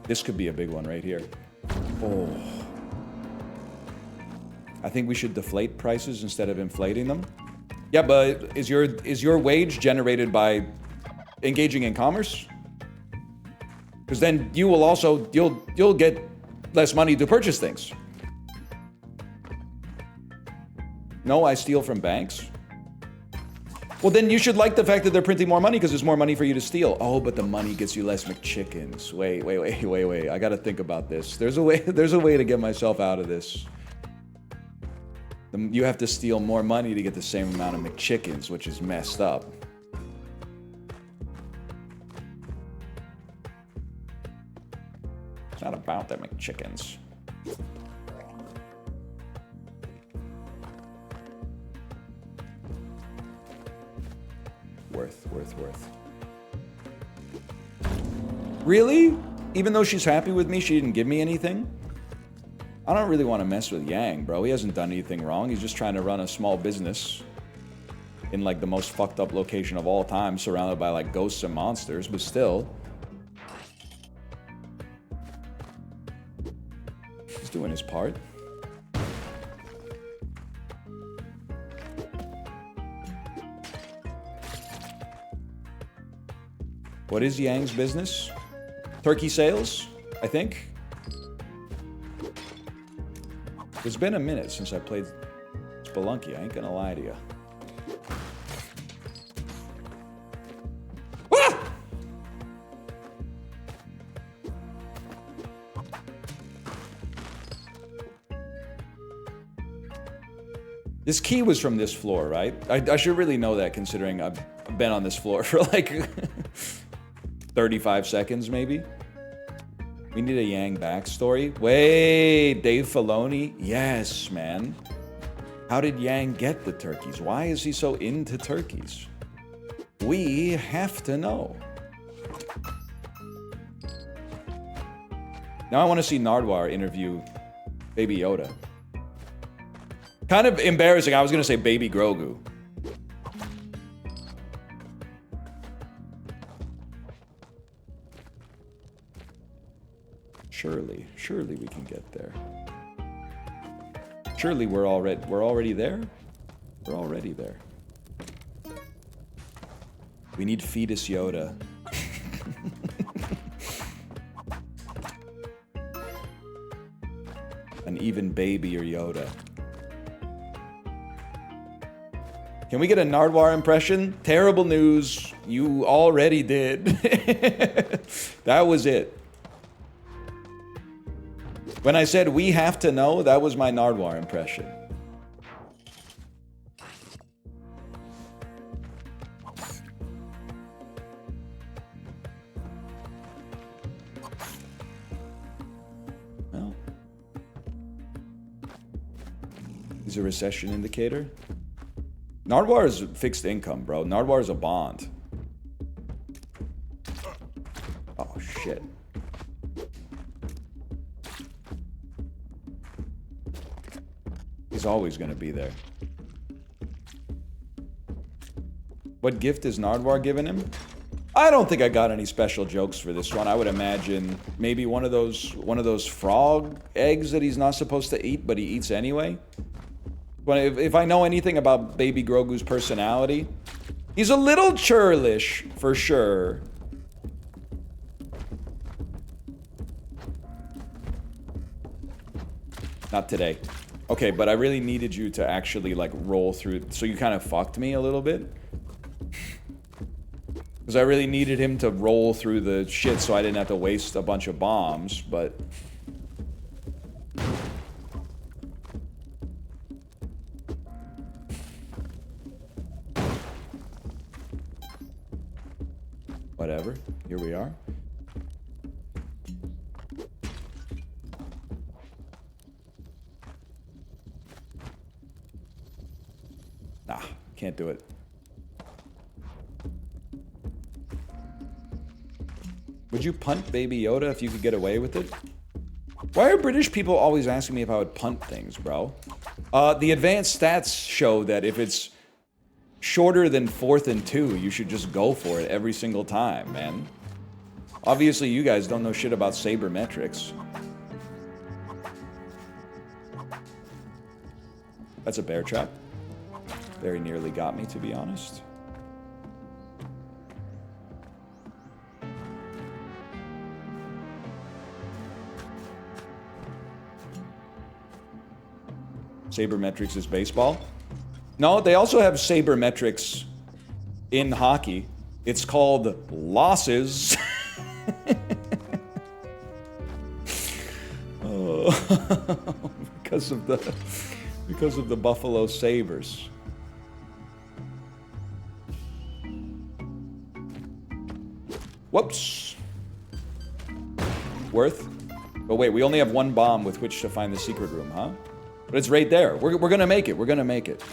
This could be a big one right here. Oh. I think we should deflate prices instead of inflating them. Yeah, but is your wage generated by engaging in commerce? Because then you will also, you'll get less money to purchase things. No, I steal from banks. Well, then you should like the fact that they're printing more money because there's more money for you to steal. Oh, but the money gets you less McChickens. Wait. I got to think about this. There's a way to get myself out of this. You have to steal more money to get the same amount of McChickens, which is messed up. It's not about the McChickens. Worth. Really? Even though she's happy with me, she didn't give me anything? I don't really want to mess with Yang, bro. He hasn't done anything wrong. He's just trying to run a small business in, like, the most fucked up location of all time, surrounded by, like, ghosts and monsters, but still. He's doing his part. What is Yang's business? Turkey sales, I think. It's been a minute since I played Spelunky, I ain't gonna lie to you. Ah! This key was from this floor, right? I should really know that, considering I've been on this floor for like 35 seconds, maybe. We need a Yang backstory. Wait, Dave Filoni? Yes, man. How did Yang get the turkeys? Why is he so into turkeys? We have to know. Now I want to see Nardwuar interview Baby Yoda. Kind of embarrassing. I was going to say Baby Grogu. Surely we can get there. Surely we're already there? We're already there. We need fetus Yoda. An even baby or Yoda. Can we get a Nardwuar impression? Terrible news. You already did. That was it. When I said we have to know, that was my Nardwuar impression. Well, he's a recession indicator. Nardwuar is fixed income, bro. Nardwuar is a bond. Oh, shit. He's always going to be there. What gift is Nardwuar giving him? I don't think I got any special jokes for this one. I would imagine maybe one of those frog eggs that he's not supposed to eat, but he eats anyway. But if I know anything about Baby Grogu's personality, he's a little churlish, for sure. Not today. Okay, but I really needed you to actually, like, roll through, so you kind of fucked me a little bit. Because I really needed him to roll through the shit so I didn't have to waste a bunch of bombs, but... Whatever. Here we are. Nah, can't do it. Would you punt Baby Yoda if you could get away with it? Why are British people always asking me if I would punt things, bro? The advanced stats show that if it's shorter than 4th and 2, you should just go for it every single time, man. Obviously, you guys don't know shit about sabermetrics. That's a bear trap. Very nearly got me, to be honest. Sabermetrics is baseball? No, they also have sabermetrics in hockey. It's called losses. Oh, because of the Buffalo Sabres. Whoops. Worth? Oh wait, we only have one bomb with which to find the secret room, huh? But it's right there. We're gonna make it. We're gonna make it.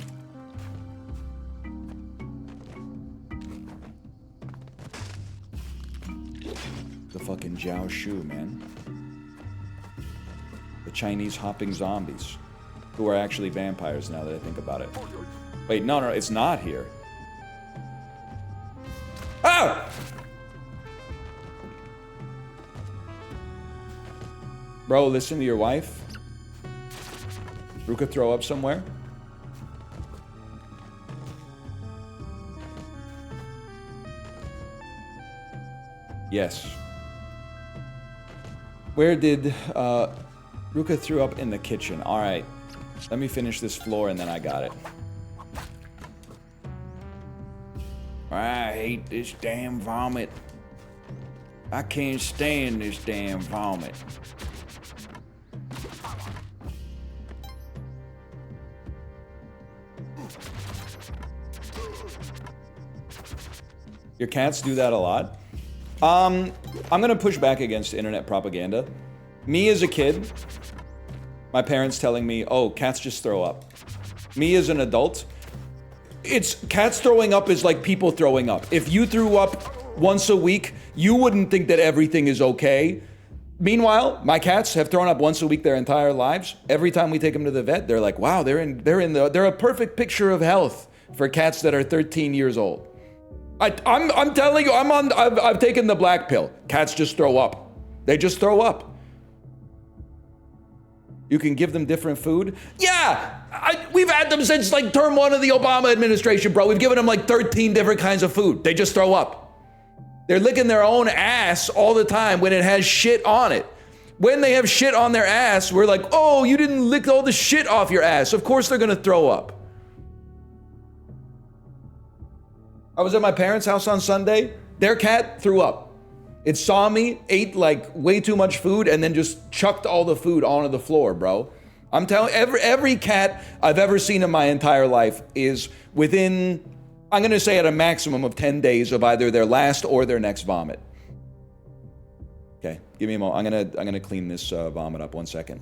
The fucking Jiao Shu, man. The Chinese hopping zombies. Who are actually vampires now that I think about it. Wait, no, it's not here. Ah! Bro, listen to your wife. Ruka throw up somewhere? Yes. Where did, Ruka threw up in the kitchen. Alright. Let me finish this floor and then I got it. I hate this damn vomit. I can't stand this damn vomit. Your cats do that a lot? I'm gonna push back against internet propaganda. Me as a kid, my parents telling me, oh, cats just throw up. Me as an adult, cats throwing up is like people throwing up. If you threw up once a week, you wouldn't think that everything is okay. Meanwhile, my cats have thrown up once a week their entire lives. Every time we take them to the vet, they're like, wow, they're a perfect picture of health for cats that are 13 years old. I'm telling you, I've taken the black pill. Cats just throw up. They just throw up. You can give them different food. Yeah, we've had them since like term 1 of the Obama administration, bro. We've given them like 13 different kinds of food. They just throw up. They're licking their own ass all the time when it has shit on it. When they have shit on their ass, we're like, oh, you didn't lick all the shit off your ass. Of course they're gonna throw up. I was at my parents' house on Sunday. Their cat threw up. It saw me, ate like way too much food, and then just chucked all the food onto the floor, bro. I'm telling every cat I've ever seen in my entire life is within, I'm gonna say at a maximum of 10 days of either their last or their next vomit. Okay, give me a moment. I'm gonna clean this vomit up 1 second.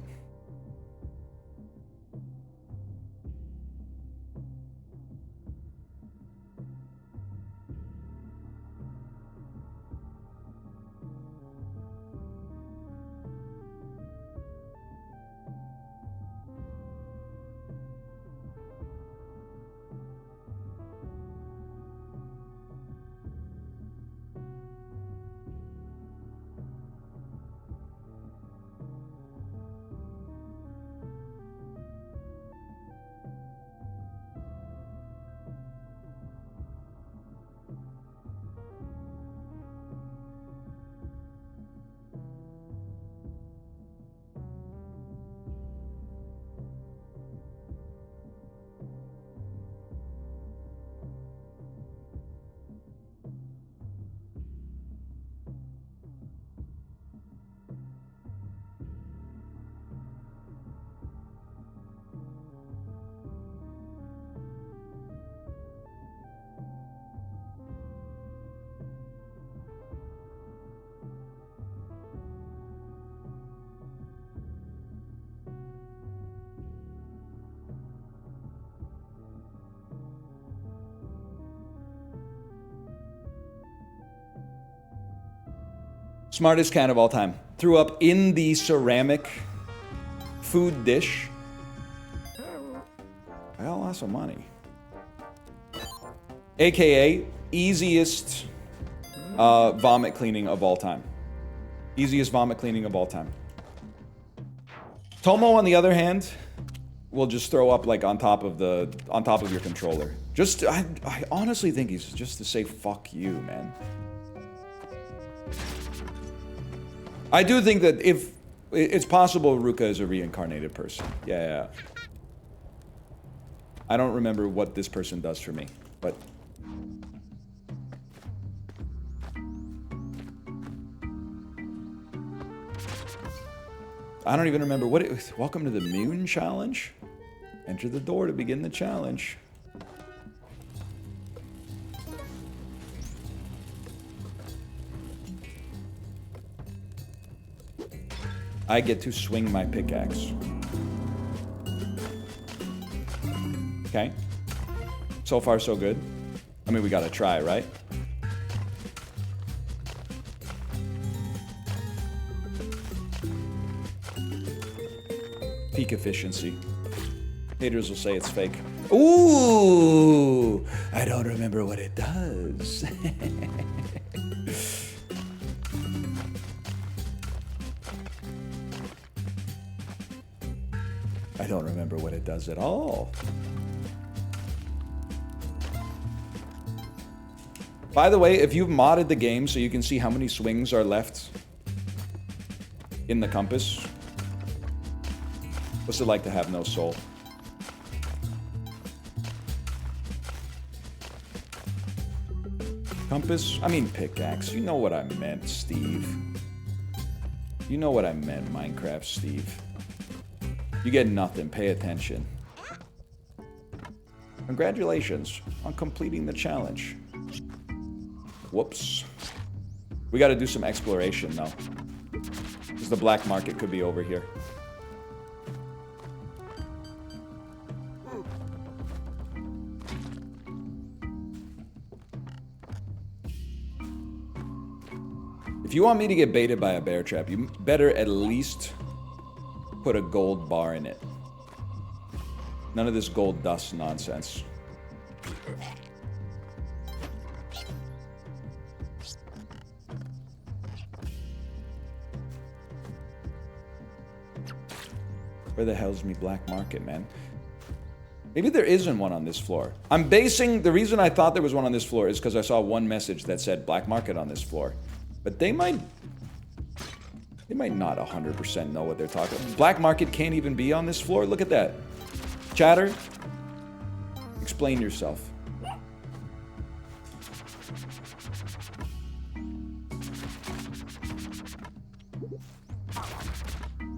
Smartest cat of all time. Threw up in the ceramic food dish. I got lots of money. AKA easiest vomit cleaning of all time. Easiest vomit cleaning of all time. Tomo, on the other hand, will just throw up like on top of your controller. Just I honestly think he's just to say fuck you, man. I do think that if it's possible Ruka is a reincarnated person. Yeah. I don't remember what this person does for me, but I don't even remember what it was. Welcome to the Moon Challenge. Enter the door to begin the challenge. I get to swing my pickaxe. Okay. So far, so good. I mean, we gotta try, right? Peak efficiency. Haters will say it's fake. Ooh! I don't remember what it does. I don't remember what it does at all. By the way, if you've modded the game so you can see how many swings are left in the compass, what's it like to have no soul? Compass? I mean pickaxe. You know what I meant, Steve. You know what I meant, Minecraft Steve. You get nothing. Pay attention. Congratulations on completing the challenge. Whoops. We got to do some exploration, though. Because the black market could be over here. If you want me to get baited by a bear trap, you better at least put a gold bar in it. None of this gold dust nonsense. Where the hell's me black market, man? Maybe there isn't one on this floor. I'm basing... The reason I thought there was one on this floor is because I saw one message that said black market on this floor. But they might not 100% know what they're talking about. Black market can't even be on this floor? Look at that. Chatter, explain yourself.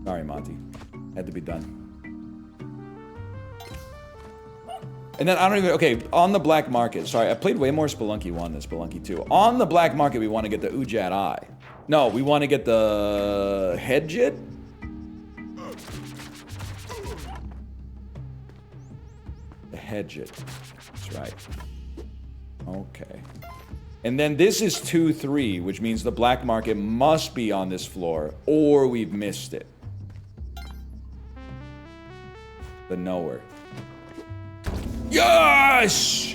Sorry, Monty. Had to be done. And then I don't even... Okay, on the black market. Sorry, I played way more Spelunky 1 than Spelunky 2. On the black market, we want to get the Ujat Eye. No, we want to get the... Hedgit? The Hedgit. That's right. Okay. And then this is 2-3, which means the black market must be on this floor, or we've missed it. The knower. Yes!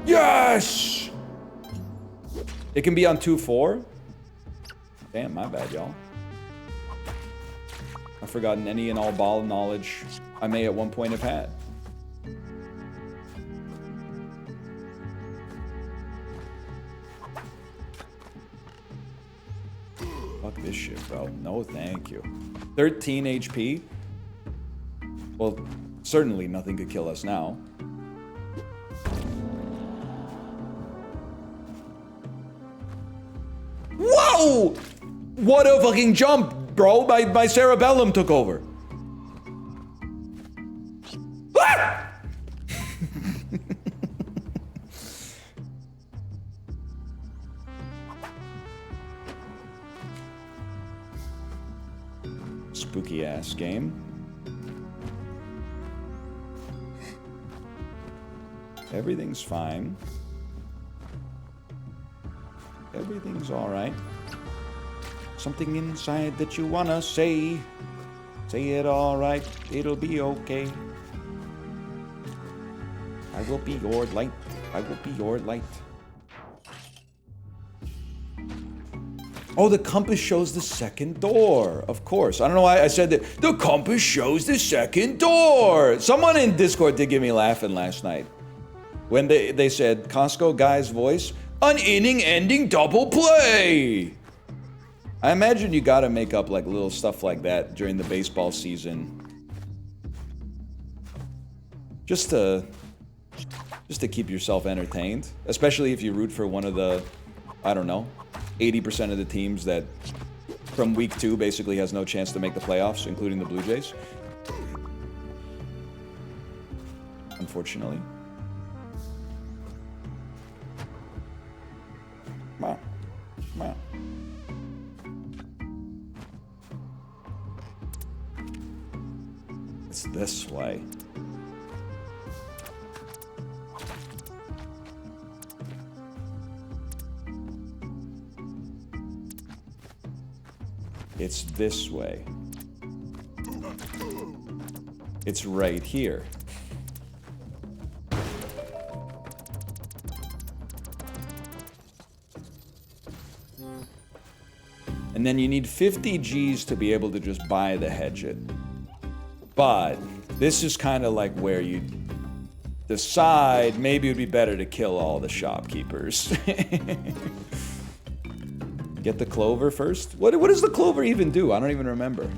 Yes! It can be on 2-4? Damn, my bad, y'all. I've forgotten any and all ball knowledge I may at one point have had. Fuck this shit, bro. No, thank you. 13 HP? Well, certainly nothing could kill us now. Whoa! What a fucking jump, bro. My cerebellum took over. Ah! Spooky ass game. Everything's fine. Everything's all right. Something inside that you wanna say. Say it all right. It'll be okay. I will be your light. I will be your light. Oh, the compass shows the second door. Of course. I don't know why I said that. The compass shows the second door. Someone in Discord did get me laughing last night. When they said, Costco guy's voice, an inning-ending double play. I imagine you gotta make up like little stuff like that during the baseball season. Just to keep yourself entertained. Especially if you root for one of the, I don't know, 80% of the teams that from week 2 basically has no chance to make the playoffs, including the Blue Jays. Unfortunately. Wow. Wow. It's this way. It's this way. It's right here. And then you need 50 G's to be able to just buy the Hedget. But this is kind of like where you decide maybe it would be better to kill all the shopkeepers. Get the clover first? What does the clover even do? I don't even remember.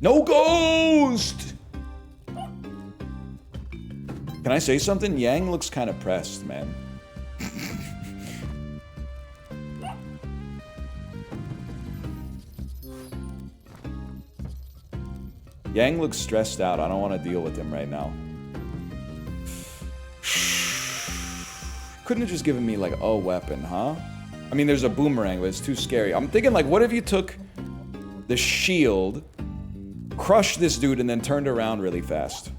No ghost! Can I say something? Yang looks kind of pressed, man. Yang looks stressed out. I don't want to deal with him right now. Couldn't have just given me, like, a weapon, huh? I mean, there's a boomerang, but it's too scary. I'm thinking, like, what if you took the shield, crushed this dude, and then turned around really fast?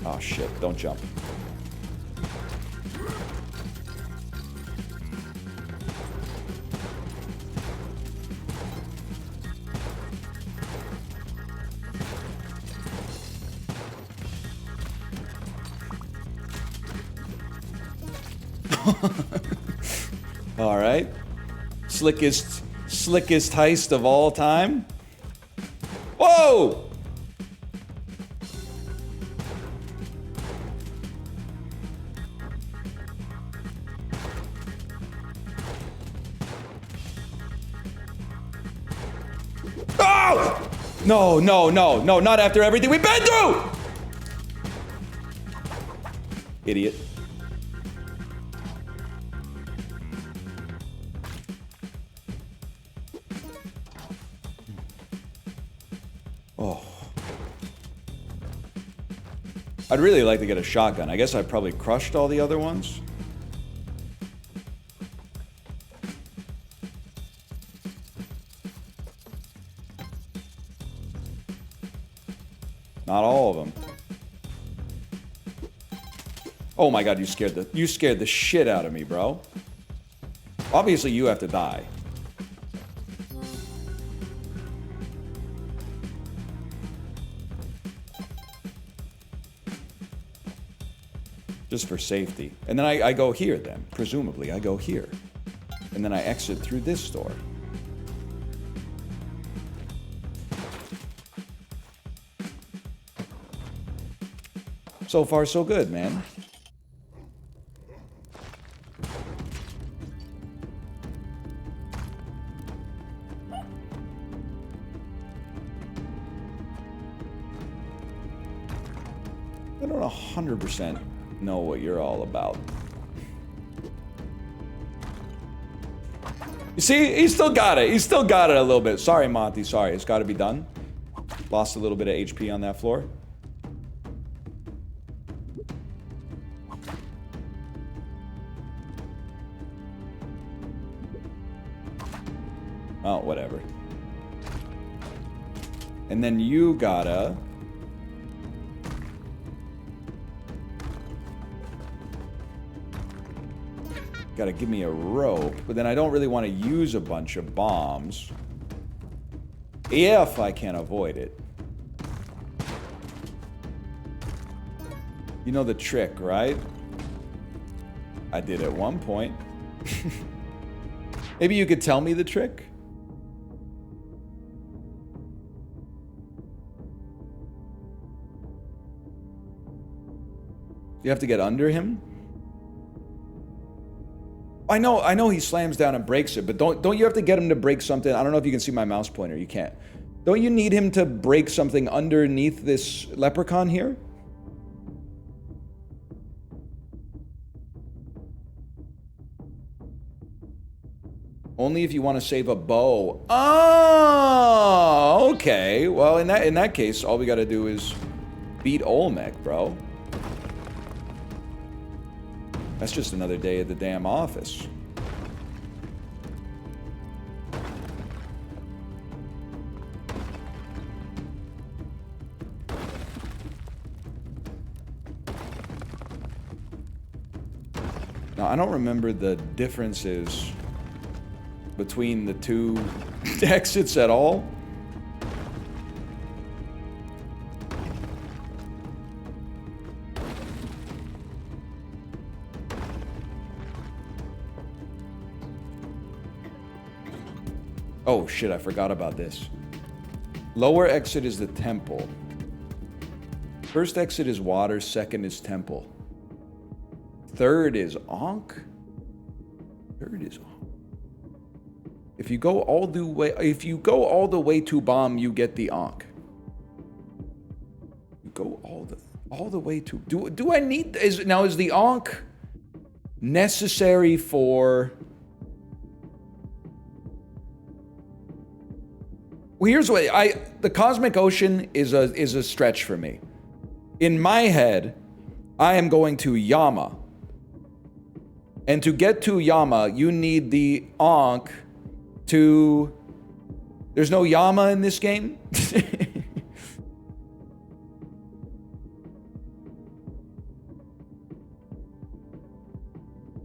Oh, shit. Don't jump. All right. Slickest heist of all time. Whoa! Oh! No, not after everything we've been through! Idiot. Oh. I'd really like to get a shotgun. I guess I probably crushed all the other ones. Not all of them. Oh my god, you scared the shit out of me, bro. Obviously you have to die. Just for safety. And then I go here then. Presumably I go here. And then I exit through this door. So far, so good, man. I don't 100% know what you're all about. You see, he still got it. He still got it a little bit. Sorry, Monty. Sorry. It's got to be done. Lost a little bit of HP on that floor. Oh, whatever. And then you gotta... Gotta give me a rope, but then I don't really want to use a bunch of bombs. If I can avoid it. You know the trick, right? I did at one point. Maybe you could tell me the trick? You have to get under him? I know he slams down and breaks it, but don't you have to get him to break something? I don't know if you can see my mouse pointer. You can't. Don't you need him to break something underneath this leprechaun here? Only if you want to save a bow. Oh, okay. Well, in that case, all we got to do is beat Olmec, bro. That's just another day at the damn office. Now, I don't remember the differences between the two exits at all. Oh shit, I forgot about this. Lower exit is the temple. First exit is water, second is temple. Third is Ankh? Third is Ankh. If you go all the way to bomb, you get the Ankh. You go all the way to... Do I need... Is the Ankh necessary for... Well, here's what the Cosmic Ocean is a stretch for me. In my head, I am going to Yama. And to get to Yama, you need the Ankh to... There's no Yama in this game?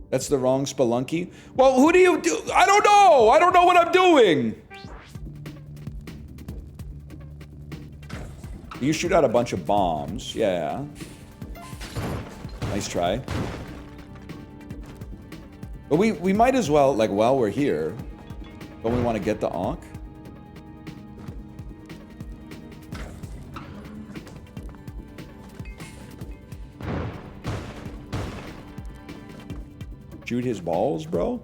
That's the wrong Spelunky? Well, who do you do? I don't know! I don't know what I'm doing! You shoot out a bunch of bombs. Yeah. Nice try. But we might as well, like, while we're here, don't we want to get the Ankh? Shoot his balls, bro?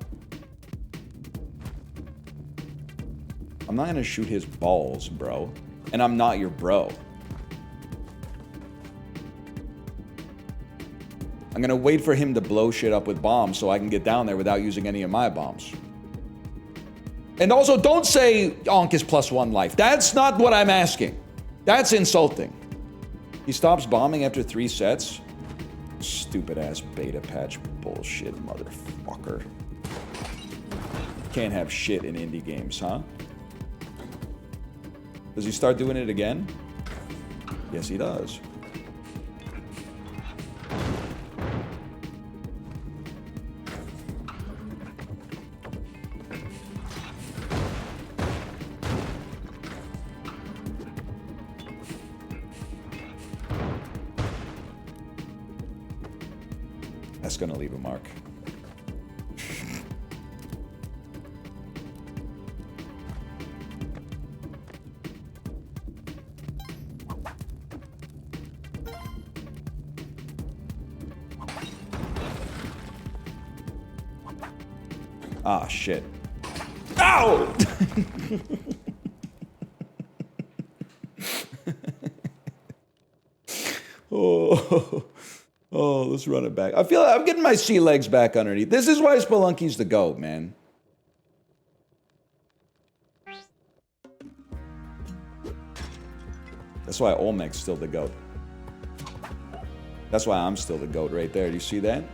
I'm not gonna shoot his balls, bro. And I'm not your bro. I'm gonna wait for him to blow shit up with bombs so I can get down there without using any of my bombs. And also, don't say Ankh is +1 life. That's not what I'm asking. That's insulting. He stops bombing after 3 sets? Stupid ass beta patch bullshit, motherfucker. Can't have shit in indie games, huh? Does he start doing it again? Yes, he does. That's gonna leave a mark. Ah, shit. Ow! Oh, let's run it back. I feel like I'm getting my sea legs back underneath. This is why Spelunky's the GOAT, man. That's why Olmec's still the GOAT. That's why I'm still the GOAT right there. Do you see that?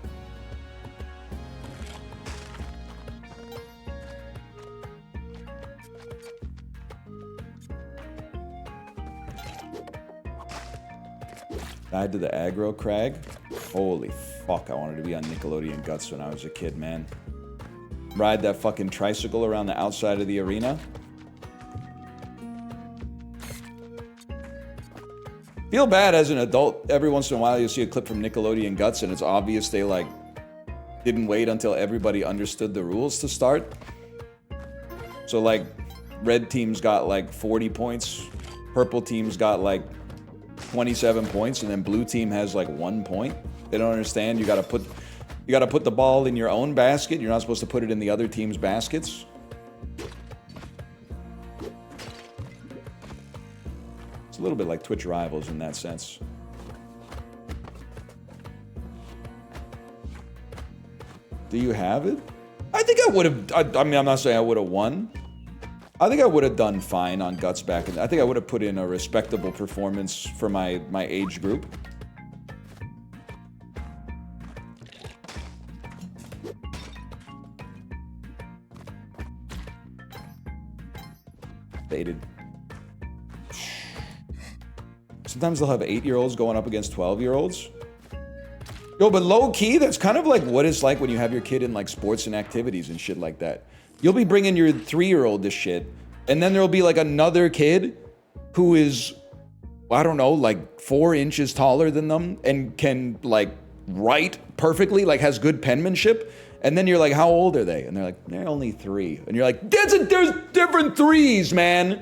Tied to the aggro crag. Holy fuck, I wanted to be on Nickelodeon Guts when I was a kid, man. Ride that fucking tricycle around the outside of the arena. Feel bad as an adult. Every once in a while you'll see a clip from Nickelodeon Guts and it's obvious they like didn't wait until everybody understood the rules to start. So like red team's got like 40 points, purple team's got like 27 points, and then blue team has like 1 point. They don't understand you gotta put the ball in your own basket. You're not supposed to put it in the other team's baskets. It's a little bit like Twitch rivals in that sense. Do you have it? I think I would have. I mean, I'm not saying I would have won. I think I would have done fine on Guts back. I think I would have put in a respectable performance for my age group. Baited. Sometimes they'll have 8-year-olds going up against 12-year-olds. Yo, but low-key, that's kind of like what it's like when you have your kid in like sports and activities and shit like that. You'll be bringing your 3-year-old this shit, and then there'll be like another kid who is, I don't know, like 4 inches taller than them and can like write perfectly, like has good penmanship. And then you're like, how old are they? And they're like, they're only 3. And you're like, there's different 3s, man.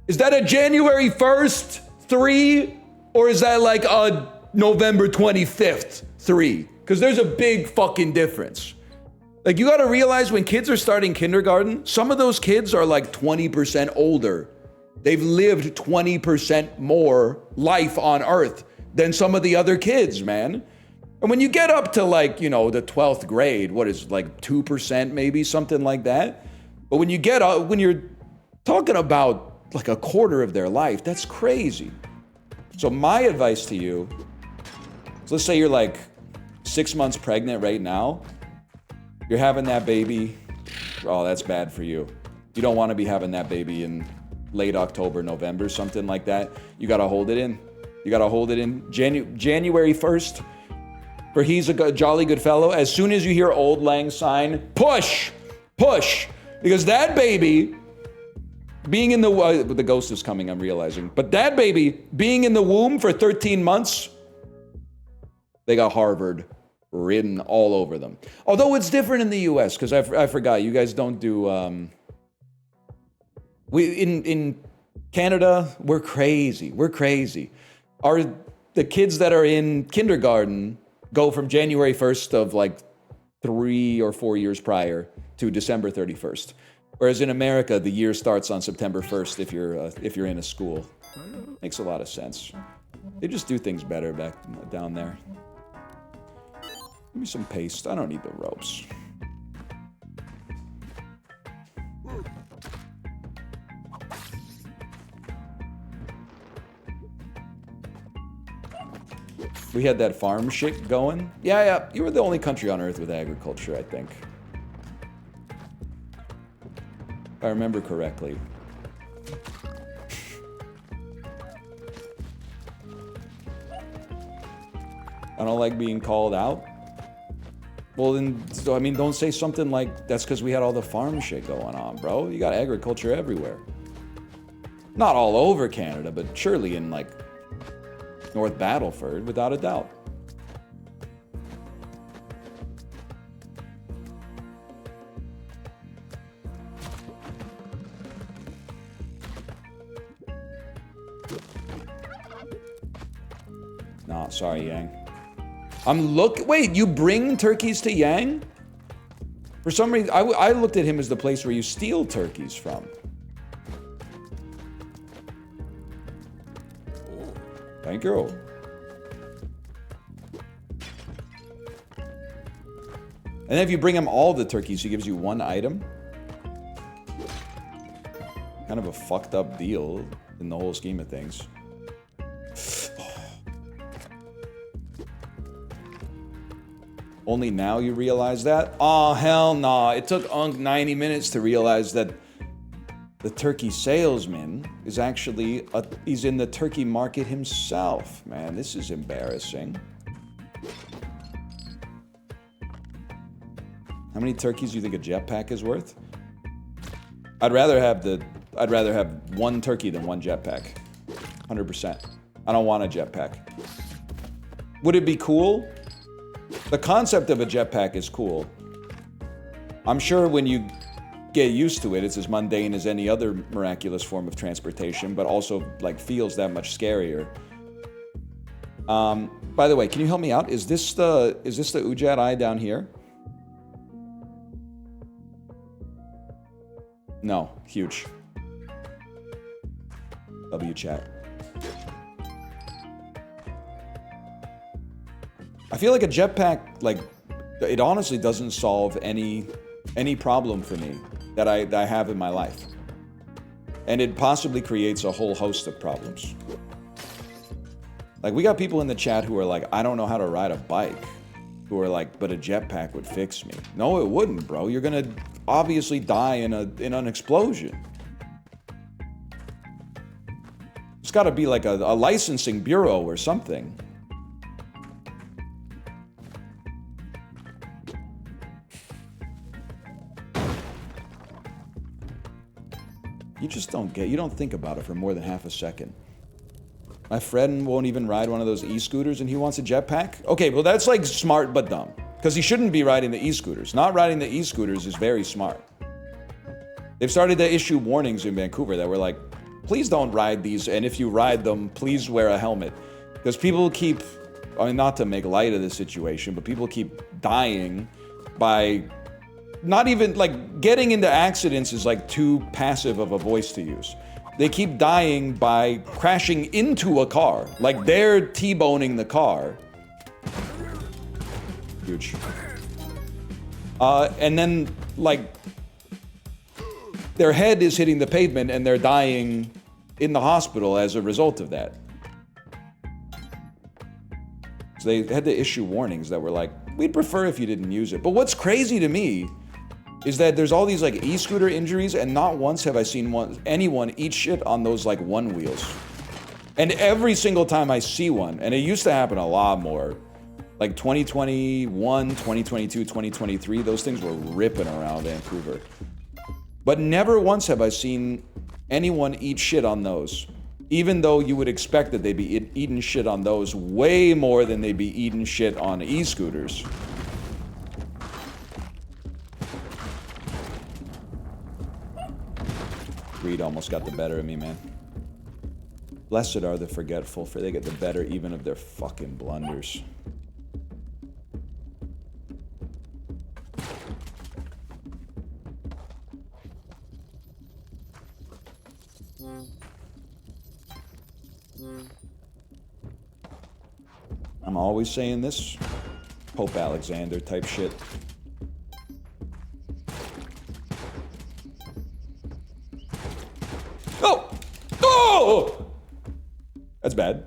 Is that a January 1st 3? Or is that like a November 25th 3? Because there's a big fucking difference. Like, you gotta realize when kids are starting kindergarten, some of those kids are like 20% older. They've lived 20% more life on Earth than some of the other kids, man. And when you get up to like, you know, the 12th grade, what is it, like 2% maybe, something like that? But when you get up, when you're talking about like a quarter of their life, that's crazy. So my advice to you, so let's say you're like 6 months pregnant right now. You're having that baby. Oh, that's bad for you. You don't want to be having that baby in late October, November, something like that. You got to hold it in. You got to hold it in January 1st. For he's a jolly good fellow. As soon as you hear Old Lang Syne, push, push. Because that baby being in the ghost is coming, I'm realizing. But that baby being in the womb for 13 months, they got Harvard written all over them. Although it's different in the US, because I forgot, you guys don't do, in Canada, we're crazy. We're crazy. The kids that are in kindergarten go from January 1st of like 3 or 4 years prior to December 31st. Whereas in America, the year starts on September 1st if you're in a school. Makes a lot of sense. They just do things better back down there. Give me some paste. I don't need the ropes. We had that farm shit going. Yeah. You were the only country on Earth with agriculture, I think. If I remember correctly. I don't like being called out. Well, then, so, I mean, don't say something like, that's because we had all the farm shit going on, bro. You got agriculture everywhere. Not all over Canada, but surely in, like, North Battleford, without a doubt. Nah, sorry, Yang. Wait, you bring turkeys to Yang? For some reason, I looked at him as the place where you steal turkeys from. Thank you. And then if you bring him all the turkeys, he gives you 1 item. Kind of a fucked up deal in the whole scheme of things. Only now you realize that? Oh, hell nah. It took Unk 90 minutes to realize that The turkey salesman is actually, he's in the turkey market himself. Man, this is embarrassing. How many turkeys do you think a jetpack is worth? I'd rather have one turkey than one jetpack. 100%. I don't want a jetpack. Would it be cool? The concept of a jetpack is cool. I'm sure when you get used to it, it's as mundane as any other miraculous form of transportation, but also like feels that much scarier. By the way, can you help me out? Is this the Ujat Eye down here? No, huge. W chat. I feel like a jetpack, like, it honestly doesn't solve any problem for me that I have in my life. And it possibly creates a whole host of problems. Like, we got people in the chat who are like, I don't know how to ride a bike. Who are like, but a jetpack would fix me. No, it wouldn't, bro. You're gonna obviously die in an explosion. It's gotta be like a licensing bureau or something. You just don't think about it for more than half a second. My friend won't even ride one of those e-scooters and he wants a jetpack? Okay, well that's like smart but dumb. Because he shouldn't be riding the e-scooters. Not riding the e-scooters is very smart. They've started to issue warnings in Vancouver that were like, please don't ride these, and if you ride them, please wear a helmet. Because people keep, I mean, not to make light of the situation, but people keep dying by not even, like, getting into accidents is like too passive of a voice to use. They keep dying by crashing into a car. Like, they're T-boning the car. Huge. And then, like, their head is hitting the pavement and they're dying in the hospital as a result of that. So they had to issue warnings that were like, we'd prefer if you didn't use it. But what's crazy to me is that there's all these like e-scooter injuries and not once have I seen anyone eat shit on those like one wheels. And every single time I see one, and it used to happen a lot more, like 2021, 2022, 2023, those things were ripping around Vancouver. But never once have I seen anyone eat shit on those. Even though you would expect that they'd be eating shit on those way more than they'd be eating shit on e-scooters. Greed almost got the better of me, man. Blessed are the forgetful, for they get the better even of their fucking blunders. I'm always saying this. Pope Alexander type shit. Oh! Oh! That's bad.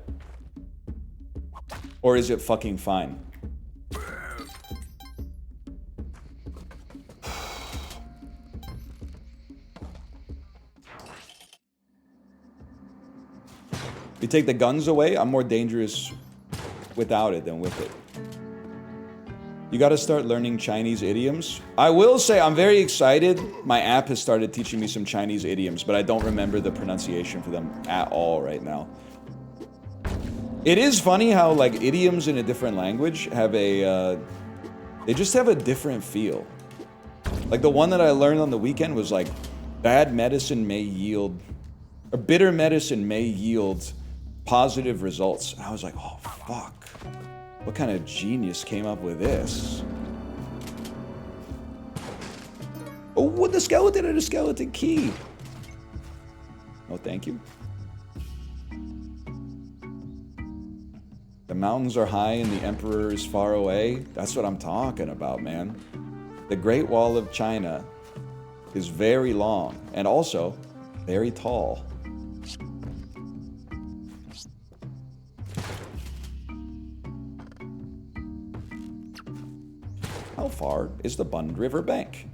Or is it fucking fine? You take the guns away, I'm more dangerous without it than with it. You gotta start learning Chinese idioms. I will say I'm very excited. My app has started teaching me some Chinese idioms, but I don't remember the pronunciation for them at all right now. It is funny how like idioms in a different language have a, they just have a different feel. Like the one that I learned on the weekend was like, bad medicine may yield, or bitter medicine may yield positive results. And I was like, oh fuck. What kind of genius came up with this? Oh, what the skeleton and a skeleton key. No, thank you. The mountains are high and the emperor is far away. That's what I'm talking about, man. The Great Wall of China is very long and also very tall. How far is the Bund River bank?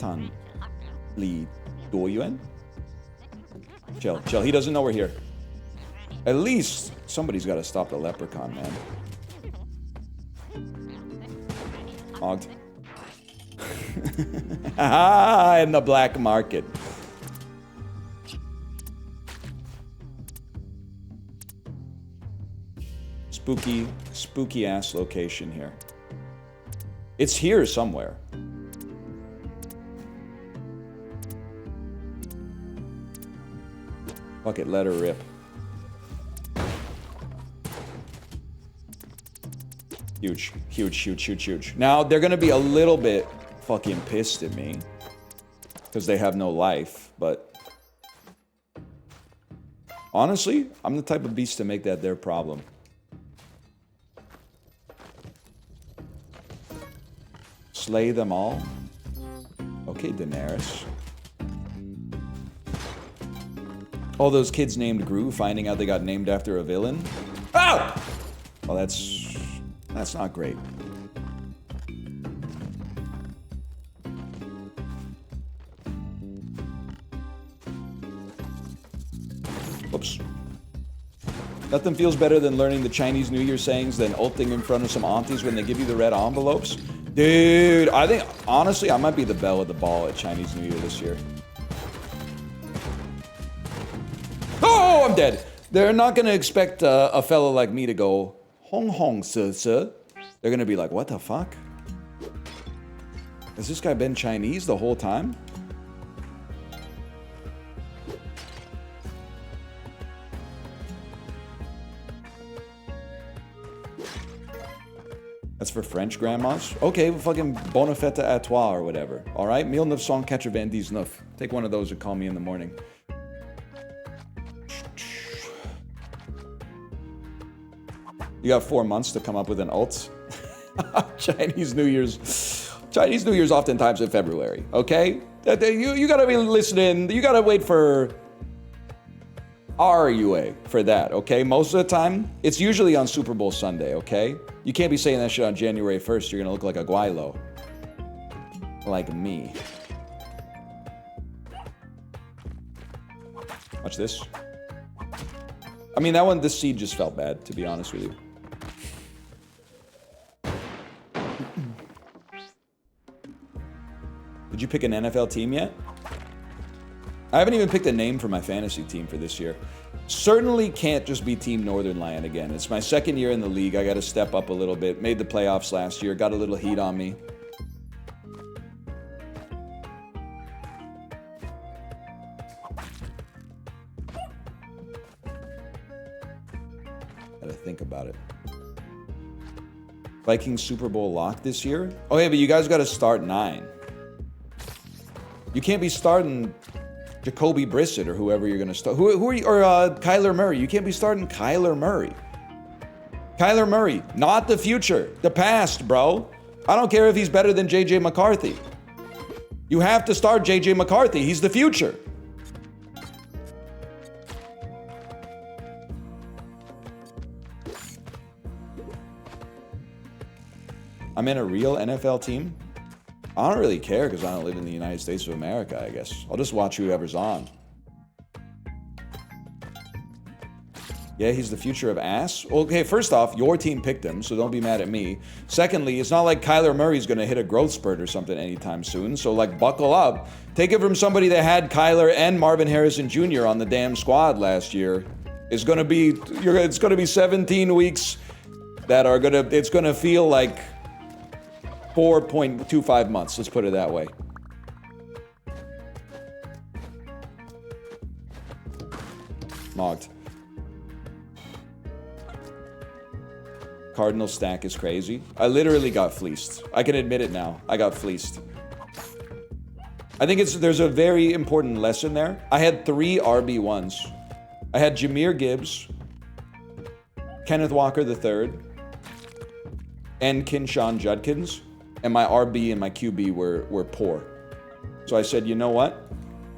Leprechaun Li Doyuan? Chill, chill. He doesn't know we're here. At least somebody's got to stop the leprechaun, man. Hogged. In the black market. Spooky ass location here. It's here somewhere. Fuck it, let her rip. Huge, huge, huge, huge, huge. Now, they're gonna be a little bit fucking pissed at me. Because they have no life, but... honestly, I'm the type of beast to make that their problem. Slay them all? Okay, Daenerys. All those kids named Gru, finding out they got named after a villain? Oh! Well, that's not great. Whoops. Nothing feels better than learning the Chinese New Year sayings than ulting in front of some aunties when they give you the red envelopes. Dude, I think, honestly, I might be the belle of the ball at Chinese New Year this year. Oh, I'm dead. They're not going to expect a fella like me to go, Hong Hong, sir. They're going to be like, what the fuck? Has this guy been Chinese the whole time? That's for French grandmas? Okay, fucking bonne fête à toi or whatever. Alright? 1999. Take one of those and call me in the morning. You got 4 months to come up with an ult. Chinese New Year's oftentimes in February, okay? You gotta be listening. You gotta wait for RUA for that, okay? Most of the time, it's usually on Super Bowl Sunday, okay? You can't be saying that shit on January 1st. You're gonna look like a guaylo. Like me. Watch this. I mean, that one, this seed just felt bad, to be honest with you. Did you pick an NFL team yet? I haven't even picked a name for my fantasy team for this year. Certainly can't just be Team Northern Lion again. It's my second year in the league. I got to step up a little bit. Made the playoffs last year. Got a little heat on me. Gotta think about it. Vikings Super Bowl lock this year? Oh yeah, but you guys got to start 9. You can't be starting Jacoby Brissett or whoever you're going to start. Who are you? Or Kyler Murray. You can't be starting Kyler Murray. Kyler Murray, not the future. The past, bro. I don't care if he's better than J.J. McCarthy. You have to start J.J. McCarthy. He's the future. I'm in a real NFL team. I don't really care because I don't live in the United States of America, I guess. I'll just watch whoever's on. Yeah, he's the future of ass. Okay, first off, your team picked him, so don't be mad at me. Secondly, it's not like Kyler Murray's going to hit a growth spurt or something anytime soon, so like buckle up. Take it from somebody that had Kyler and Marvin Harrison Jr. on the damn squad last year. It's going to be 17 weeks that are going to, it's going to feel like 4.25 months, let's put it that way. Mogged. Cardinal stack is crazy. I literally got fleeced. I can admit it now. I got fleeced. I think there's a very important lesson there. I had 3 RB1s. I had Jahmyr Gibbs, Kenneth Walker III, and Kinshawn Judkins. And my RB and my QB were poor. So I said, you know what?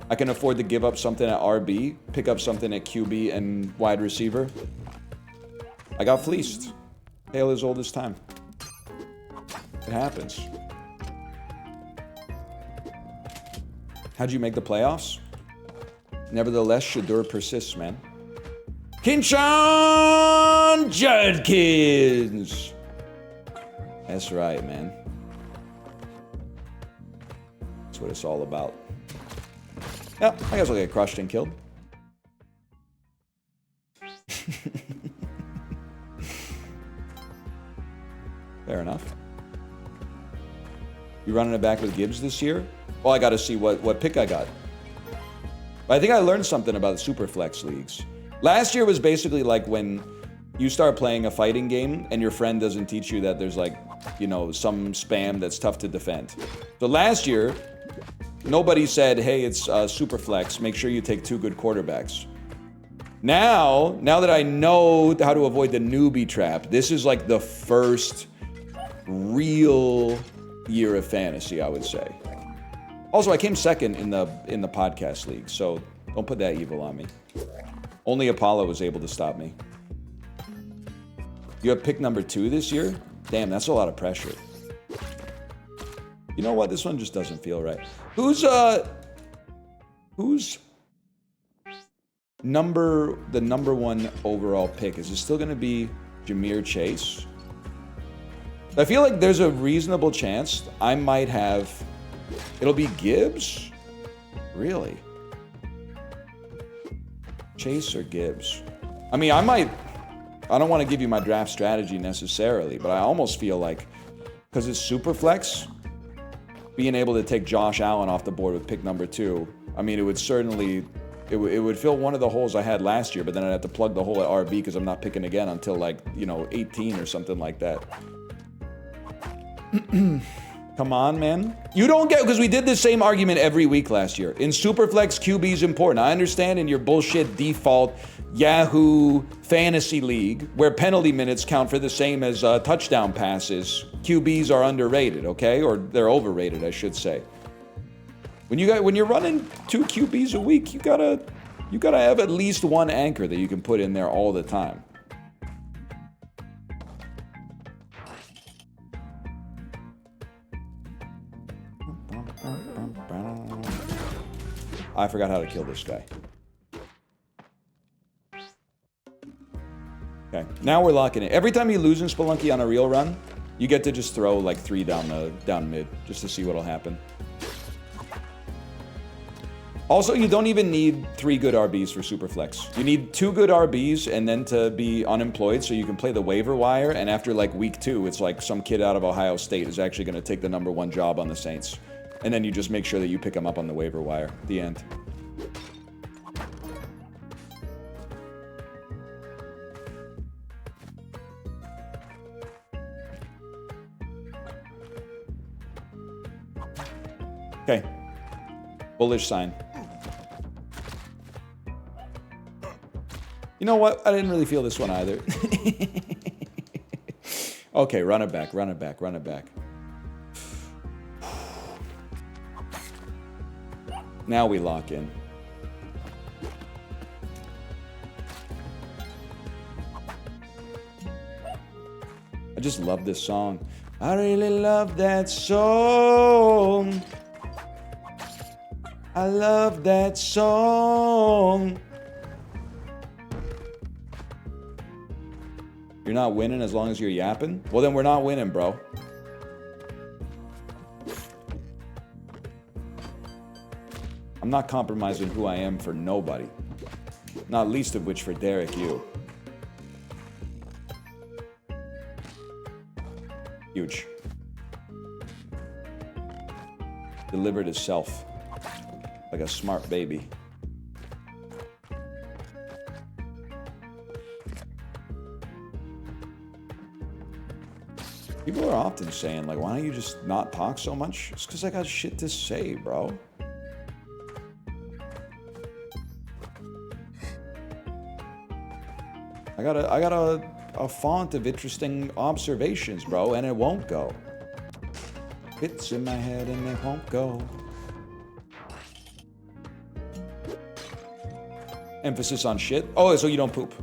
I can afford to give up something at RB, pick up something at QB and wide receiver. I got fleeced. Tale as old as time. It happens. How'd you make the playoffs? Nevertheless, Shadur persists, man. Kinchan Judkins. That's right, man. That's what it's all about. Yep, I guess I'll get crushed and killed. Fair enough. You running it back with Gibbs this year? Well, I got to see what pick I got. But I think I learned something about the Superflex leagues. Last year was basically like when you start playing a fighting game and your friend doesn't teach you that there's like, you know, some spam that's tough to defend. So last year, nobody said, hey, it's Superflex, make sure you take 2 good quarterbacks. Now that I know how to avoid the newbie trap, this is like the first real year of fantasy, I would say. Also, I came second in the podcast league, so don't put that evil on me. Only Apollo was able to stop me. You have pick number 2 this year? Damn, that's a lot of pressure. You know what? This one just doesn't feel right. Who's the number 1 overall pick? Is it still going to be Ja'Marr Chase? I feel like there's a reasonable chance I might have... It'll be Gibbs? Really? Chase or Gibbs? I mean, I don't want to give you my draft strategy necessarily, but I almost feel like, because it's super flex, being able to take Josh Allen off the board with pick number 2, I mean, it would certainly, it would fill one of the holes I had last year, but then I'd have to plug the hole at RB because I'm not picking again until like, 18 or something like that. Come on, man. You don't get, because we did the same argument every week last year. In Superflex, QB is important. I understand in your bullshit default Yahoo fantasy league, where penalty minutes count for the same as touchdown passes, QBs are underrated, okay? Or they're overrated, I should say. When you're running 2 QBs a week, you gotta have at least one anchor that you can put in there all the time. I forgot how to kill this guy. Okay, now we're locking it. Every time you lose in Spelunky on a real run, you get to just throw like 3 down mid, just to see what'll happen. Also, you don't even need 3 good RBs for Superflex. You need 2 good RBs and then to be unemployed so you can play the waiver wire, and after like week 2, it's like some kid out of Ohio State is actually going to take the number 1 job on the Saints. And then you just make sure that you pick him up on the waiver wire. The end. Okay. Bullish sign. You know what? I didn't really feel this one either. Okay, run it back, run it back, run it back. Now we lock in. I just love this song. I really love that song. I love that song. You're not winning as long as you're yapping? Well, then we're not winning, bro. I'm not compromising who I am for nobody. Not least of which for Derek, you. Huge. Delivered his self. Like a smart baby. People are often saying, like, why don't you just not talk so much? It's because I got shit to say, bro. I got a font of interesting observations, bro, and it won't go. It's in my head and it won't go. Emphasis on shit. Oh, so you don't poop.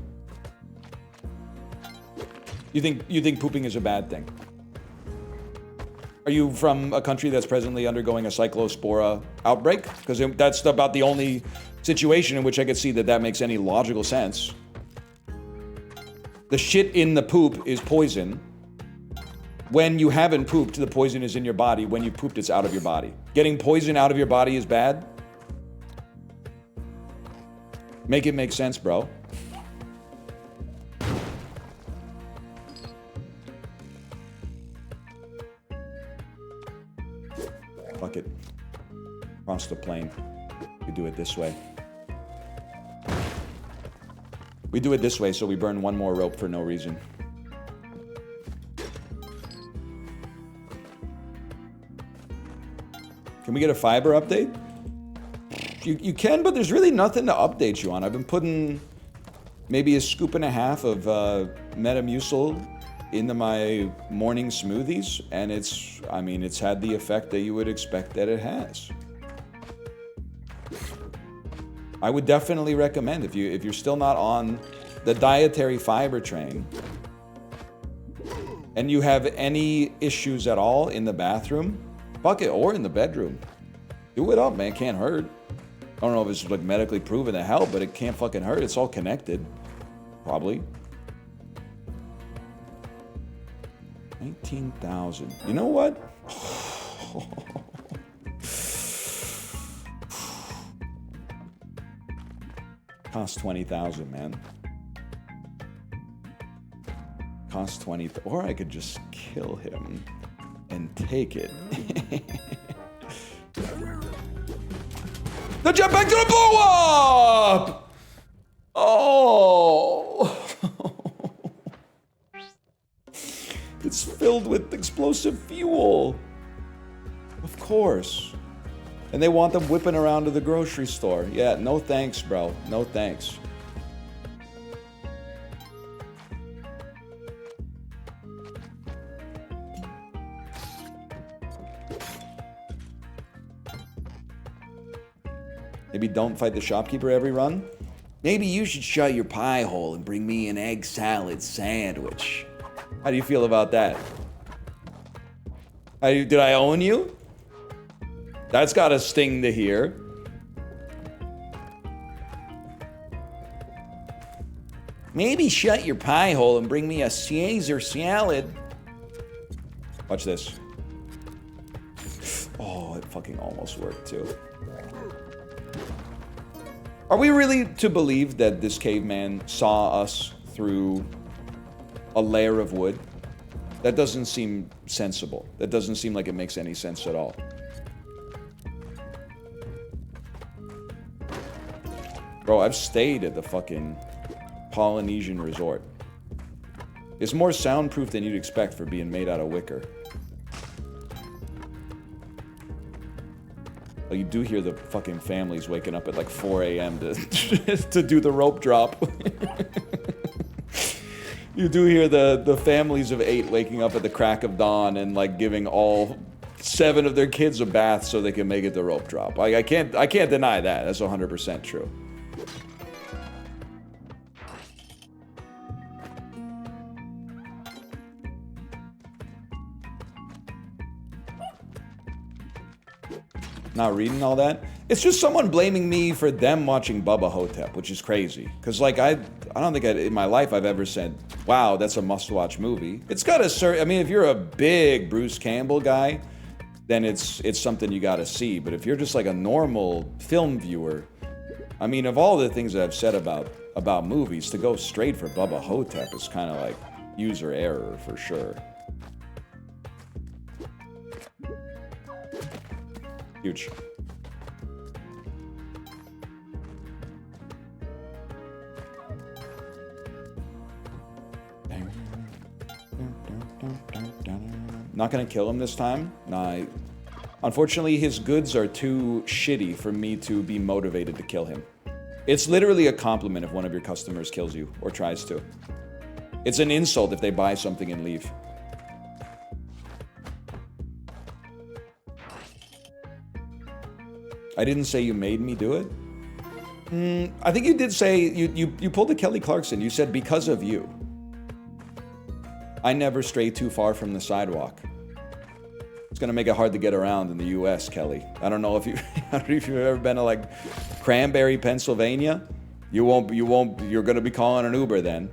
You think pooping is a bad thing? Are you from a country that's presently undergoing a cyclospora outbreak? Because that's about the only situation in which I could see that makes any logical sense. The shit in the poop is poison. When you haven't pooped, the poison is in your body. When you pooped, it's out of your body. Getting poison out of your body is bad? Make it make sense, bro. Fuck it. Cross the plane. We do it this way. We do it this way, so we burn one more rope for no reason. Can we get a fiber update? You can, but there's really nothing to update you on. I've been putting maybe a scoop and a half of Metamucil into my morning smoothies, and it's had the effect that you would expect that it has. I would definitely recommend if you're still not on the dietary fiber train and you have any issues at all in the bathroom, fuck it, or in the bedroom. Do it up, man. Can't hurt. I don't know if it's like medically proven to help, but it can't fucking hurt. It's all connected. Probably. 19,000. You know what? Cost 20,000, man. Cost 20, or I could just kill him and take it. The jetpack gonna blow up! Oh! It's filled with explosive fuel. Of course. And they want them whipping around to the grocery store. Yeah, no thanks, bro. No thanks. Maybe don't fight the shopkeeper every run. Maybe you should shut your pie hole and bring me an egg salad sandwich. How do you feel about that? Did I own you? That's got a sting to hear. Maybe shut your pie hole and bring me a Caesar salad. Watch this. Oh, it fucking almost worked too. Are we really to believe that this caveman saw us through a layer of wood? That doesn't seem sensible. That doesn't seem like it makes any sense at all. Bro, I've stayed at the fucking Polynesian resort. It's more soundproof than you'd expect for being made out of wicker. Like, you do hear the fucking families waking up at like 4 a.m. to do the rope drop. You do hear the families of 8 waking up at the crack of dawn and like giving all 7 of their kids a bath so they can make it the rope drop. Like, I can't deny that. That's 100% true. Not reading all that. It's just someone blaming me for them watching Bubba Hotep, which is crazy. Because, like, I don't think in my life I've ever said, wow, that's a must-watch movie. It's got a certain... I mean, if you're a big Bruce Campbell guy, then it's something you gotta see. But if you're just, like, a normal film viewer, I mean, of all the things that I've said about movies, to go straight for Bubba Hotep is kind of like user error for sure. Huge. Not gonna kill him this time? Nah. Unfortunately, his goods are too shitty for me to be motivated to kill him. It's literally a compliment if one of your customers kills you, or tries to. It's an insult if they buy something and leave. I didn't say you made me do it. I think you did say, you pulled a Kelly Clarkson. You said, because of you. I never stray too far from the sidewalk. It's gonna make it hard to get around in the U.S., Kelly. I don't know if you, I don't know if you've ever been to like Cranberry, Pennsylvania. You won't. You're gonna be calling an Uber then.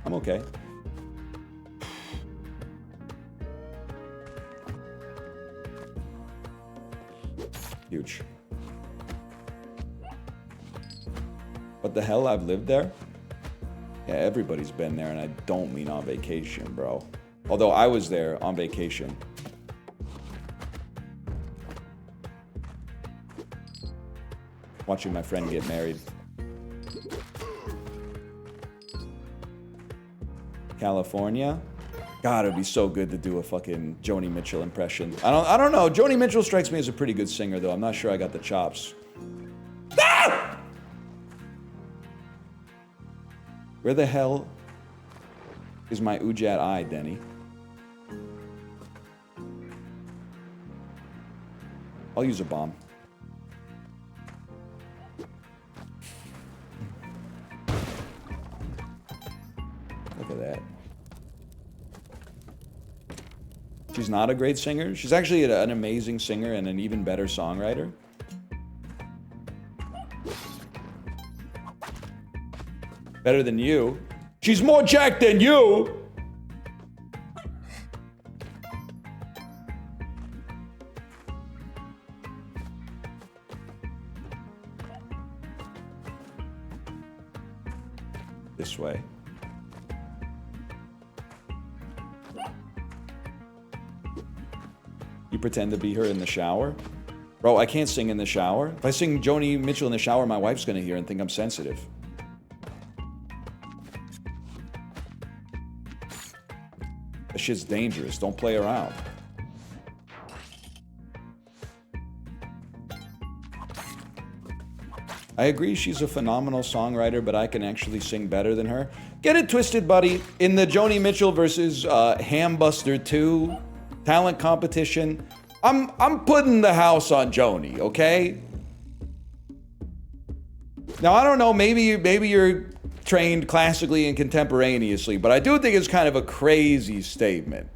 I'm okay. Huge. What the hell? I've lived there? Yeah, everybody's been there, and I don't mean on vacation, bro. Although I was there on vacation. Watching my friend get married. California? God, it'd be so good to do a fucking Joni Mitchell impression. I don't know. Joni Mitchell strikes me as a pretty good singer, though. I'm not sure I got the chops. Ah! Where the hell is my Ujat eye, Denny? I'll use a bomb. Look at that. She's not a great singer. She's actually an amazing singer and an even better songwriter. Better than you. She's more jacked than you! This way. You pretend to be her in the shower? Bro, I can't sing in the shower. If I sing Joni Mitchell in the shower, my wife's gonna hear and think I'm sensitive. That shit's dangerous. Don't play around. I agree she's a phenomenal songwriter, but I can actually sing better than her. Get it twisted, buddy. In the Joni Mitchell versus Hambuster 2 talent competition, I'm putting the house on Joni, okay? Now, I don't know, maybe you're trained classically and contemporaneously, but I do think it's kind of a crazy statement.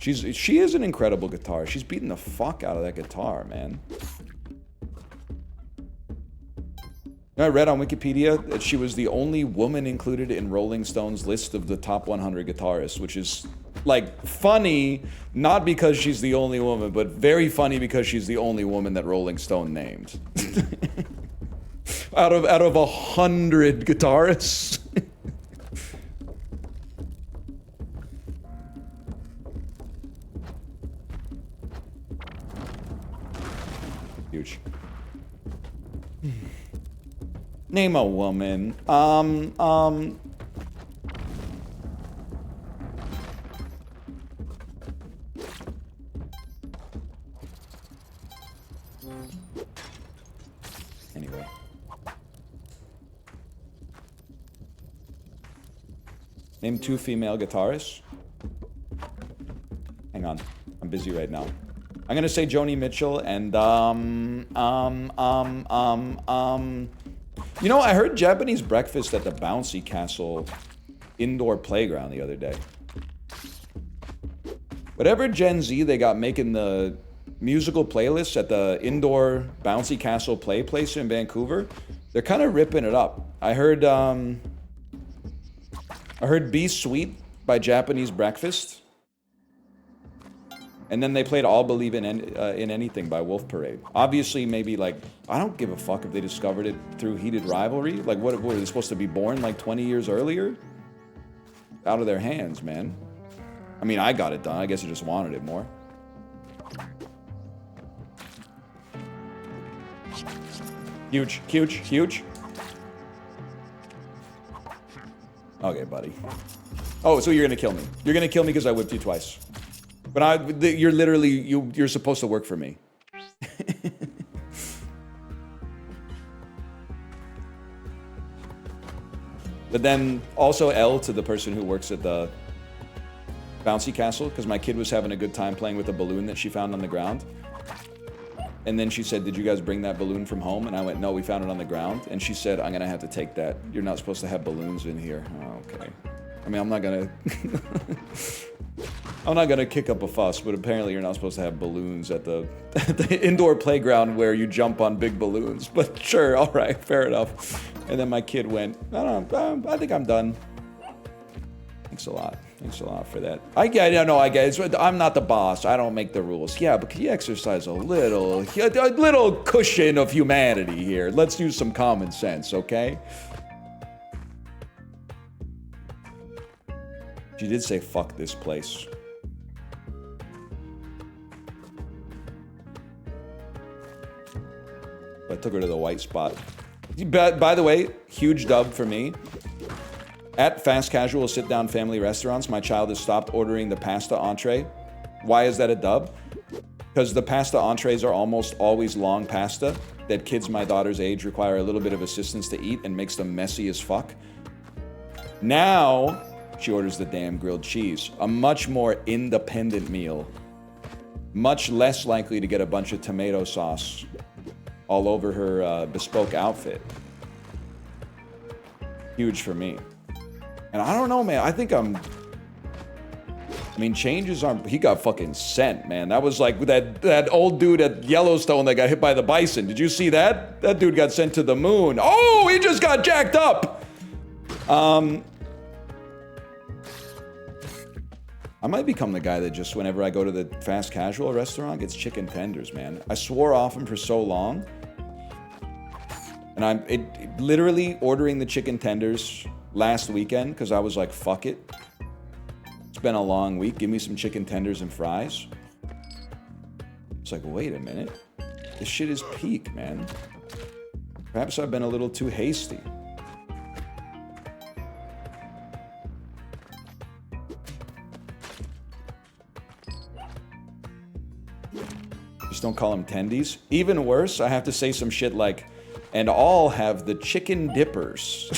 She is an incredible guitarist. She's beating the fuck out of that guitar, man. I read on Wikipedia that she was the only woman included in Rolling Stone's list of the top 100 guitarists, which is, like, funny, not because she's the only woman, but very funny because she's the only woman that Rolling Stone named. out of 100 guitarists. Huge. Name a woman. Anyway. Name 2 female guitarists. Hang on. I'm busy right now. I'm gonna say Joni Mitchell and you know, I heard Japanese breakfast at the Bouncy Castle indoor playground the other day. Whatever Gen Z they got making the musical playlists at the indoor Bouncy Castle play place in Vancouver, they're kind of ripping it up. I heard Be Sweet by Japanese Breakfast. And then they played All Believe in Anything by Wolf Parade. Obviously, maybe, like, I don't give a fuck if they discovered it through heated rivalry. Like, what were they supposed to be born, like, 20 years earlier? Out of their hands, man. I mean, I got it done. I guess I just wanted it more. Huge, huge, huge. Okay, buddy. Oh, so you're gonna kill me. You're gonna kill me because I whipped you twice. But you're literally, you're supposed to work for me. But then also L to the person who works at the Bouncy Castle, because my kid was having a good time playing with a balloon that she found on the ground. And then she said, did you guys bring that balloon from home? And I went, no, we found it on the ground. And she said, I'm gonna have to take that. You're not supposed to have balloons in here. Oh, okay. I mean, I'm not gonna... I'm not gonna kick up a fuss, but apparently you're not supposed to have balloons at the, the indoor playground where you jump on big balloons. But sure, all right, fair enough. And then my kid went, I don't know, I think I'm done. Thanks a lot. Thanks a lot for that. I get it. I'm not the boss. I don't make the rules. Yeah, but can you exercise a little cushion of humanity here? Let's use some common sense, okay? She did say, fuck this place. I took her to the white spot. By the way, huge dub for me. At fast casual sit-down family restaurants, my child has stopped ordering the pasta entree. Why is that a dub? Because the pasta entrees are almost always long pasta that kids my daughter's age require a little bit of assistance to eat and makes them messy as fuck. Now, she orders the damn grilled cheese. A much more independent meal. Much less likely to get a bunch of tomato sauce all over her bespoke outfit. Huge for me. And I don't know, man. I think I mean, changes aren't... He got fucking sent, man. That was like that old dude at Yellowstone that got hit by the bison. Did you see that? That dude got sent to the moon. Oh, he just got jacked up! I might become the guy that just, whenever I go to the fast casual restaurant, gets chicken tenders, man. I swore off them for so long. And I'm literally ordering the chicken tenders last weekend because I was like, fuck it. It's been a long week. Give me some chicken tenders and fries. It's like, wait a minute. This shit is peak, man. Perhaps I've been a little too hasty. Just don't call them tendies. Even worse, I have to say some shit like, and all have the chicken dippers.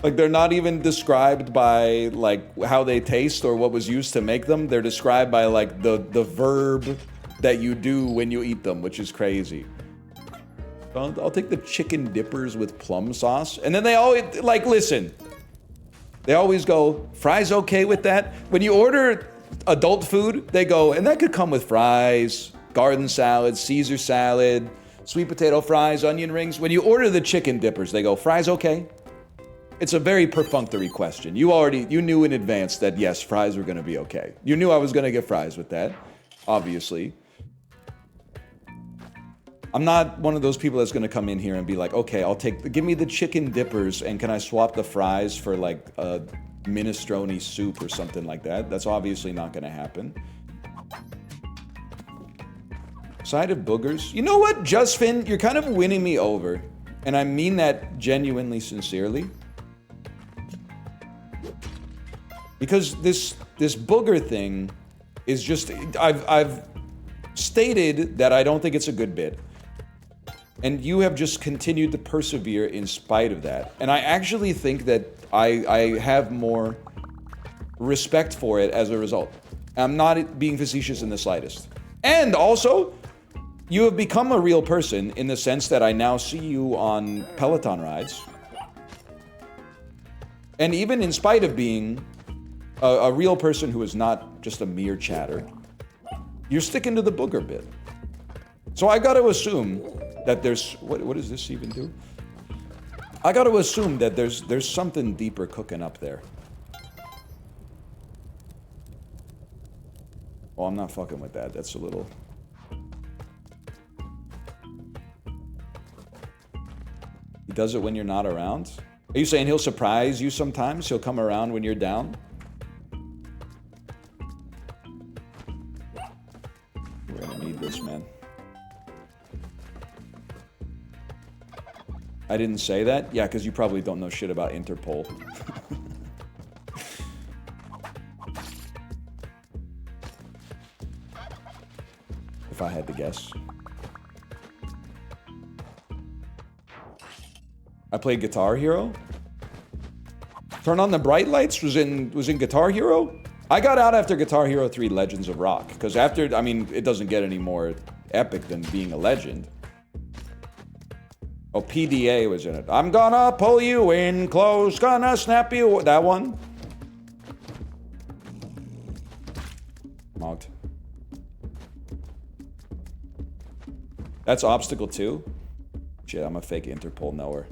Like, they're not even described by, like, how they taste or what was used to make them. They're described by, like, the verb that you do when you eat them, which is crazy. I'll take the chicken dippers with plum sauce. And then they always, like, listen. They always go, fries okay with that? When you order adult food, they go, and that could come with fries, garden salad, Caesar salad, sweet potato fries, onion rings. When you order the chicken dippers, they go, fries okay? It's a very perfunctory question. You knew in advance that yes, fries were gonna be okay. You knew I was gonna get fries with that, obviously. I'm not one of those people that's gonna come in here and be like, okay, give me the chicken dippers and can I swap the fries for like a minestrone soup or something like that? That's obviously not gonna happen. Side of boogers. You know what, Justfin, you're kind of winning me over. And I mean that genuinely, sincerely. Because this booger thing is just... I've stated that I don't think it's a good bit. And you have just continued to persevere in spite of that. And I actually think that I have more respect for it as a result. I'm not being facetious in the slightest. And also, you have become a real person in the sense that I now see you on Peloton rides. And even in spite of being a real person who is not just a mere chatter, you're sticking to the booger bit. So I got to assume that there's... What does this even do? I got to assume that there's something deeper cooking up there. Oh, I'm not fucking with that. That's a little... He does it when you're not around? Are you saying he'll surprise you sometimes? He'll come around when you're down? We're gonna need this, man. I didn't say that? Yeah, because you probably don't know shit about Interpol. If I had to guess. I played Guitar Hero. Turn on the bright lights was in Guitar Hero. I got out after Guitar Hero 3 Legends of Rock because after, I mean, it doesn't get any more epic than being a legend. Oh, PDA was in it. I'm gonna pull you in close, gonna snap you. That one. That's obstacle 2? Shit, I'm a fake Interpol knower.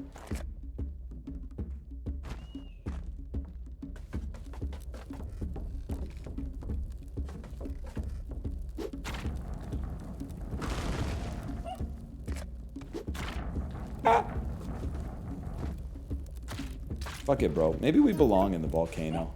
Fuck it, bro. Maybe we belong in the volcano.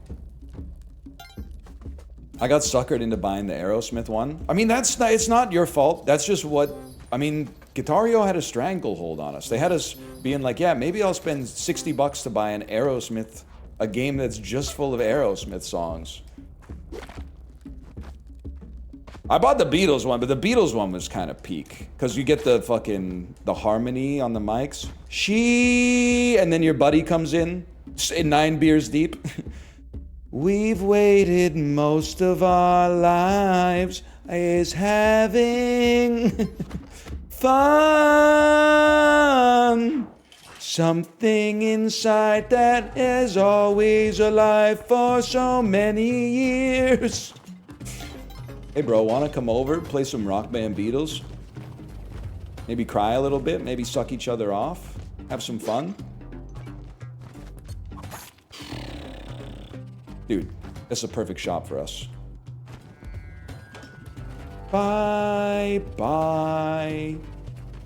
I got suckered into buying the Aerosmith one. I mean, it's not your fault. That's just what... I mean, Guitar Hero had a stranglehold on us. They had us being like, yeah, maybe I'll spend $60 to buy an Aerosmith... a game that's just full of Aerosmith songs. I bought the Beatles one, but the Beatles one was kind of peak. Because you get the fucking... the harmony on the mics. She... and then your buddy comes in 9 beers deep. We've waited most of our lives is having fun. Something inside that is always alive for so many years. Hey bro, wanna come over, play some Rock Band Beatles? Maybe cry a little bit, maybe suck each other off, have some fun? Dude, that's a perfect shot for us. Bye, bye.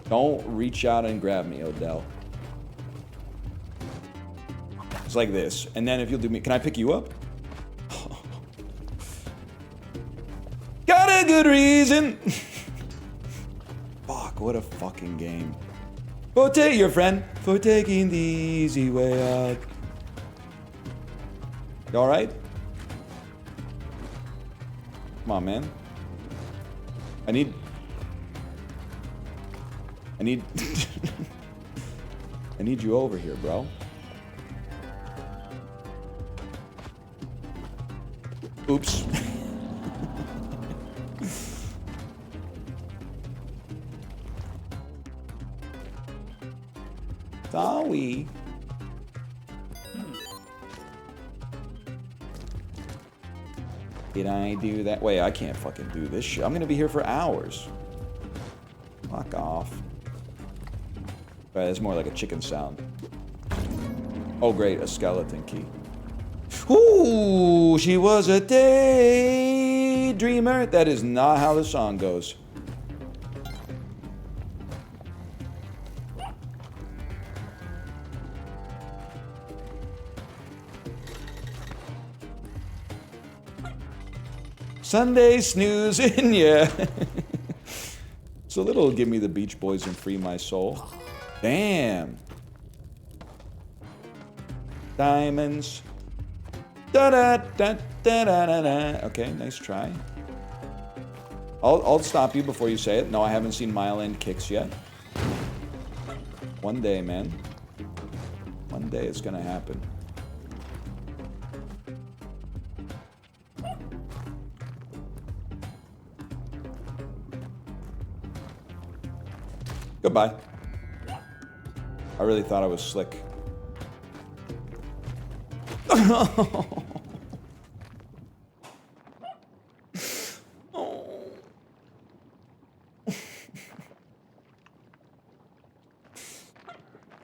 Don't reach out and grab me, Odell. It's like this. And then if you'll do me, can I pick you up? Got a good reason. Fuck, what a fucking game. For take your friend for taking the easy way out. You alright? Come on, man. I need I need you over here, bro. Oops. Sorry. Did I do that? Wait, I can't fucking do this shit. I'm gonna be here for hours. Fuck off. Right, that's more like a chicken sound. Oh great, a skeleton key. Ooh, she was a daydreamer. That is not how the song goes. Sunday snoozing, yeah. So little give me the Beach Boys and free my soul. Damn. Diamonds. Da da da da da da da. Okay, nice try. I'll stop you before you say it. No, I haven't seen Mile End Kicks yet. One day, man. One day it's gonna happen. Goodbye. I really thought I was slick. Oh.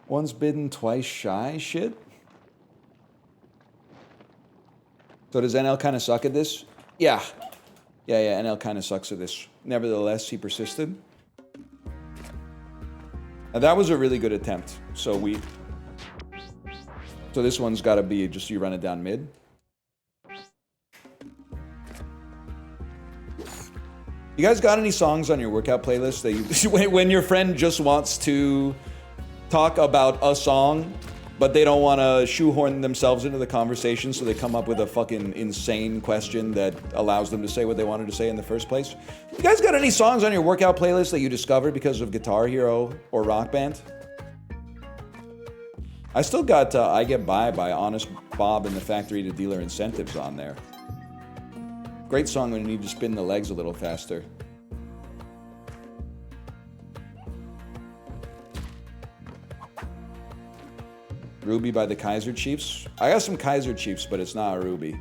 Once bitten, twice shy shit? So does NL kind of suck at this? Yeah. Yeah, NL kind of sucks at this. Nevertheless, he persisted. Now that was a really good attempt. So this one's got to be just you run it down mid. You guys got any songs on your workout playlist that you when your friend just wants to talk about a song, but they don't want to shoehorn themselves into the conversation, so they come up with a fucking insane question that allows them to say what they wanted to say in the first place? You guys got any songs on your workout playlist that you discovered because of Guitar Hero or Rock Band? I still got I Get By Honest Bob and the Factory to Dealer Incentives on there. Great song when you need to spin the legs a little faster. Ruby by the Kaiser Chiefs. I got some Kaiser Chiefs, but it's not a Ruby.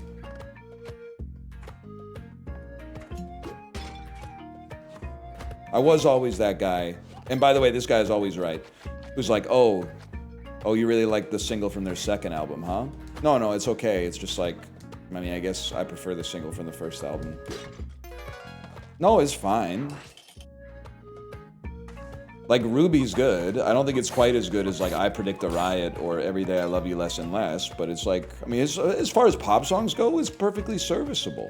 I was always that guy And by the way, this guy is always right. Who's like, oh, you really like the single from their second album, huh? No, it's okay. It's just like, I mean, I guess I prefer the single from the first album. No, it's fine. Like, Ruby's good. I don't think it's quite as good as, like, I Predict a Riot or Every Day I Love You Less and Less, but it's like, I mean, as far as pop songs go, it's perfectly serviceable.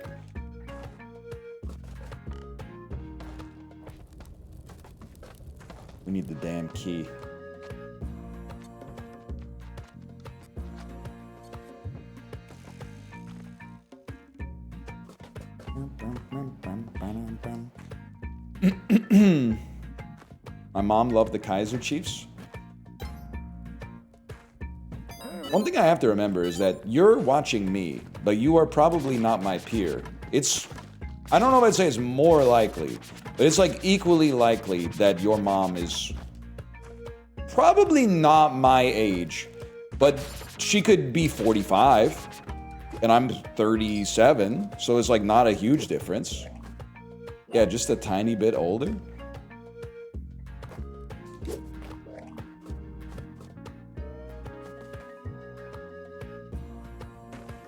We need the damn key. My mom loved the Kaiser Chiefs. One thing I have to remember is that you're watching me, but you are probably not my peer. I don't know if I'd say it's more likely, but it's like equally likely that your mom is probably not my age, but she could be 45 and I'm 37, so it's like not a huge difference. Yeah, just a tiny bit older.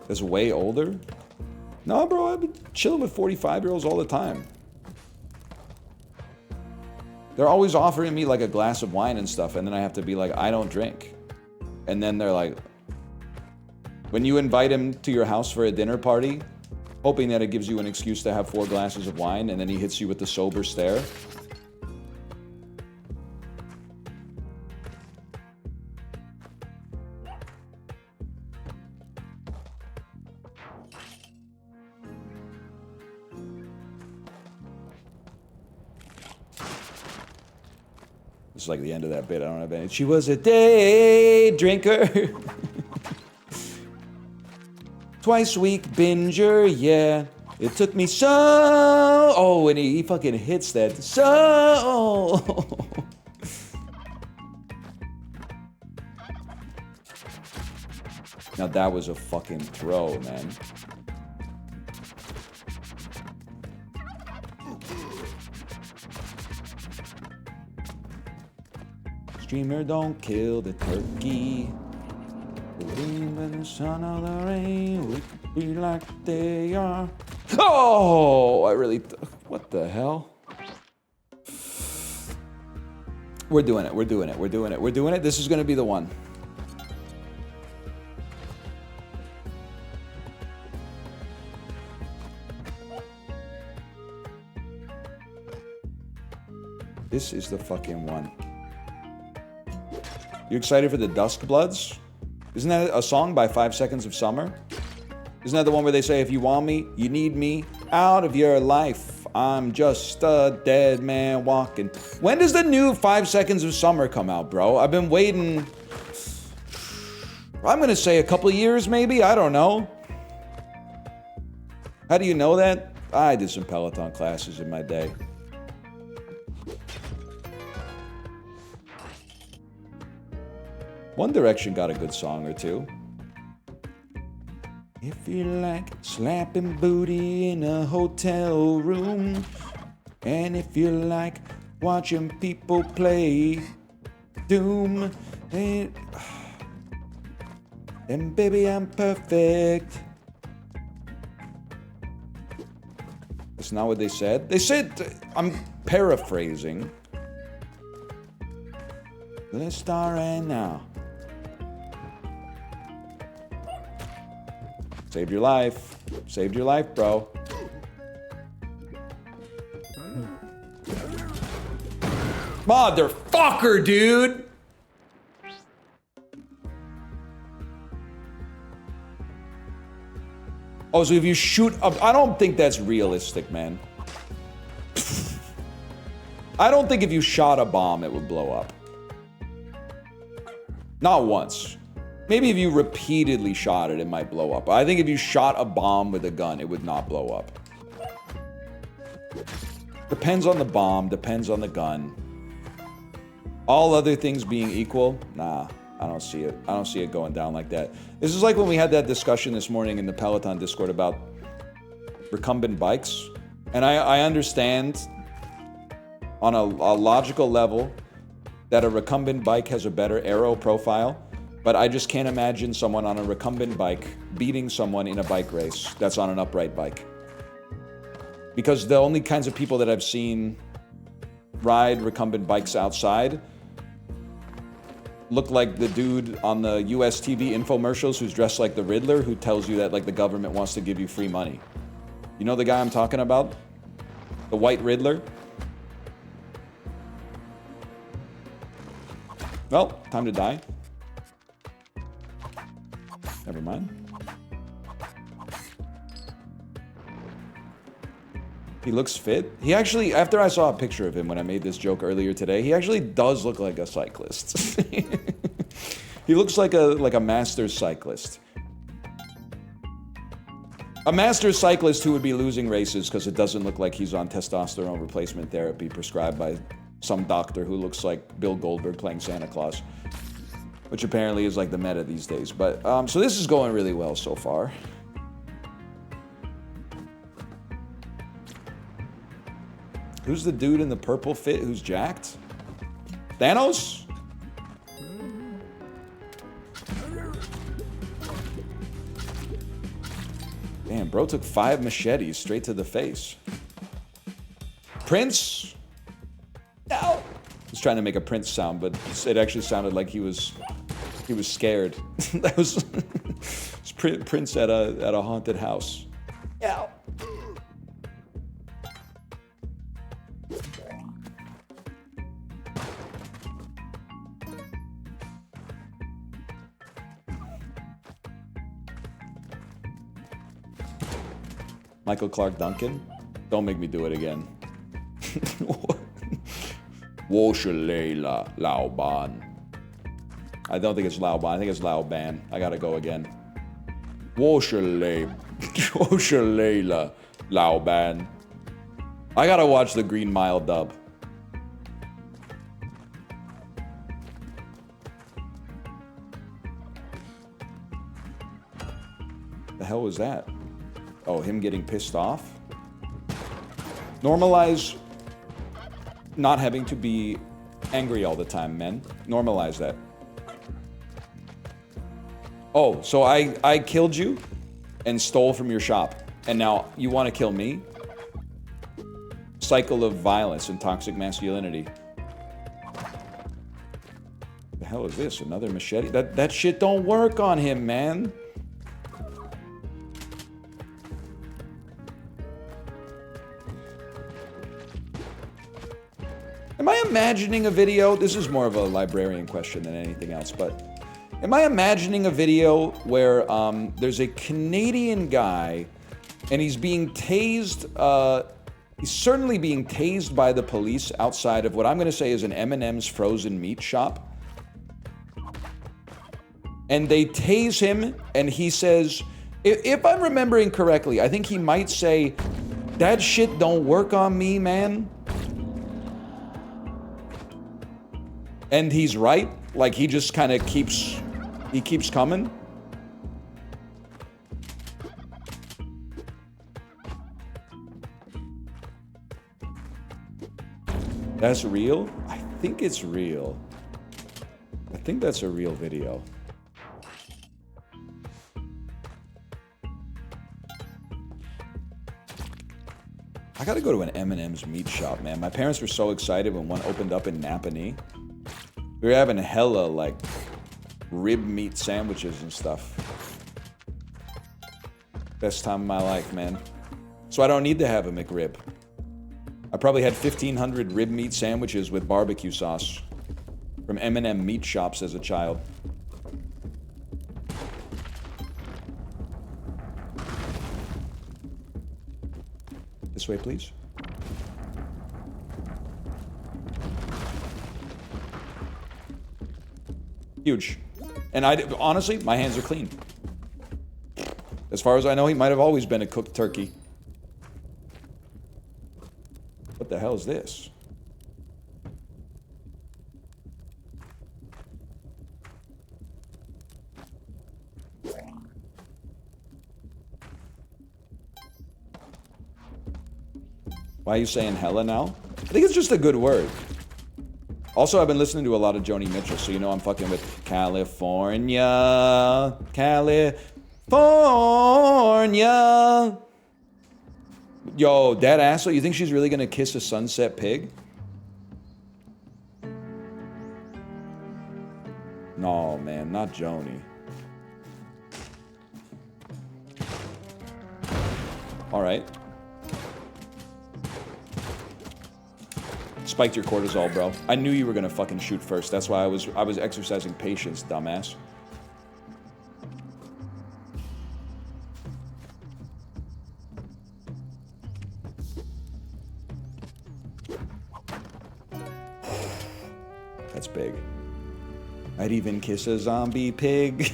That's way older? No, bro, I've been chilling with 45-year-olds all the time. They're always offering me like a glass of wine and stuff, and then I have to be like, I don't drink. And then they're like, when you invite him to your house for a dinner party, hoping that it gives you an excuse to have 4 glasses of wine, and then he hits you with the sober stare. It's like the end of that bit. I don't have any. She was a day drinker. Twice week binger, yeah. It took me so... Oh, and he fucking hits that. So... Now that was a fucking throw, man. Streamer, don't kill the turkey. Believe in the sun or the rain, we could be like they are. Oh, I really... What the hell? We're doing it, we're doing it, we're doing it, we're doing it. This is gonna be the one. This is the fucking one. You excited for the Dusk Bloods? Isn't that a song by 5 Seconds of Summer? Isn't that the one where they say, if you want me, you need me out of your life. I'm just a dead man walking. When does the new 5 Seconds of Summer come out, bro? I've been waiting. I'm gonna say a couple years, maybe? I don't know. How do you know that? I did some Peloton classes in my day. One Direction got a good song or two. If you like slapping booty in a hotel room, and if you like watching people play Doom, then baby, I'm perfect. That's not what they said. They said, I'm paraphrasing. Let's start right now. Saved your life. Saved your life, bro. Motherfucker, dude! Oh, so if you shoot up... I don't think that's realistic, man. I don't think if you shot a bomb, it would blow up. Not once. Maybe if you repeatedly shot it, it might blow up. I think if you shot a bomb with a gun, it would not blow up. Depends on the bomb, depends on the gun. All other things being equal, nah, I don't see it. I don't see it going down like that. This is like when we had that discussion this morning in the Peloton Discord about recumbent bikes. And I understand on a logical level that a recumbent bike has a better aero profile, but I just can't imagine someone on a recumbent bike beating someone in a bike race that's on an upright bike. Because the only kinds of people that I've seen ride recumbent bikes outside look like the dude on the US TV infomercials who's dressed like the Riddler, who tells you that like the government wants to give you free money. You know the guy I'm talking about? The white Riddler? Well, time to die. Never mind. He looks fit. He actually, after I saw a picture of him when I made this joke earlier today, he actually does look like a cyclist. He looks like a master cyclist. A master cyclist who would be losing races because it doesn't look like he's on testosterone replacement therapy prescribed by some doctor who looks like Bill Goldberg playing Santa Claus, which apparently is like the meta these days. But so this is going really well so far. Who's the dude in the purple fit who's jacked? Thanos? Damn, bro took 5 machetes straight to the face. Prince? No! I was trying to make a Prince sound, but it actually sounded like he was scared. That was Prince at a haunted house. Yeah. Michael Clark Duncan? Don't make me do it again. Woshalela Laoban. I don't think it's Laoban. I think it's Laoban. I gotta go again. Woshalela Laoban. I gotta watch the Green Mile dub. The hell was that? Oh, him getting pissed off? Normalize not having to be angry all the time, men. Normalize that. Oh, so I killed you and stole from your shop, and now you want to kill me? Cycle of violence and toxic masculinity. The hell is this? Another machete? That shit don't work on him, man. Am I imagining a video? This is more of a librarian question than anything else, but am I imagining a video where there's a Canadian guy and he's being tased, he's certainly being tased by the police outside of what I'm going to say is an M&M's frozen meat shop. And they tase him and he says, if I'm remembering correctly, I think he might say, that shit don't work on me, man. And he's right. Like, he just kind of keeps coming. That's real? I think it's real. I think that's a real video. I gotta go to an M&M's meat shop, man. My parents were so excited when one opened up in Napanee. We were having hella, like, rib meat sandwiches and stuff. Best time of my life, man. So I don't need to have a McRib. I probably had 1,500 rib meat sandwiches with barbecue sauce from M&M meat shops as a child. This way, please. Huge. And honestly, my hands are clean. As far as I know, he might have always been a cooked turkey. What the hell is this? Why are you saying hella now? I think it's just a good word. Also, I've been listening to a lot of Joni Mitchell, so you know I'm fucking with California. California. Yo, that asshole, you think she's really gonna kiss a sunset pig? No, man, not Joni. All right. Spiked your cortisol, bro. I knew you were gonna fucking shoot first. That's why I was exercising patience, dumbass. That's big. I'd even kiss a zombie pig.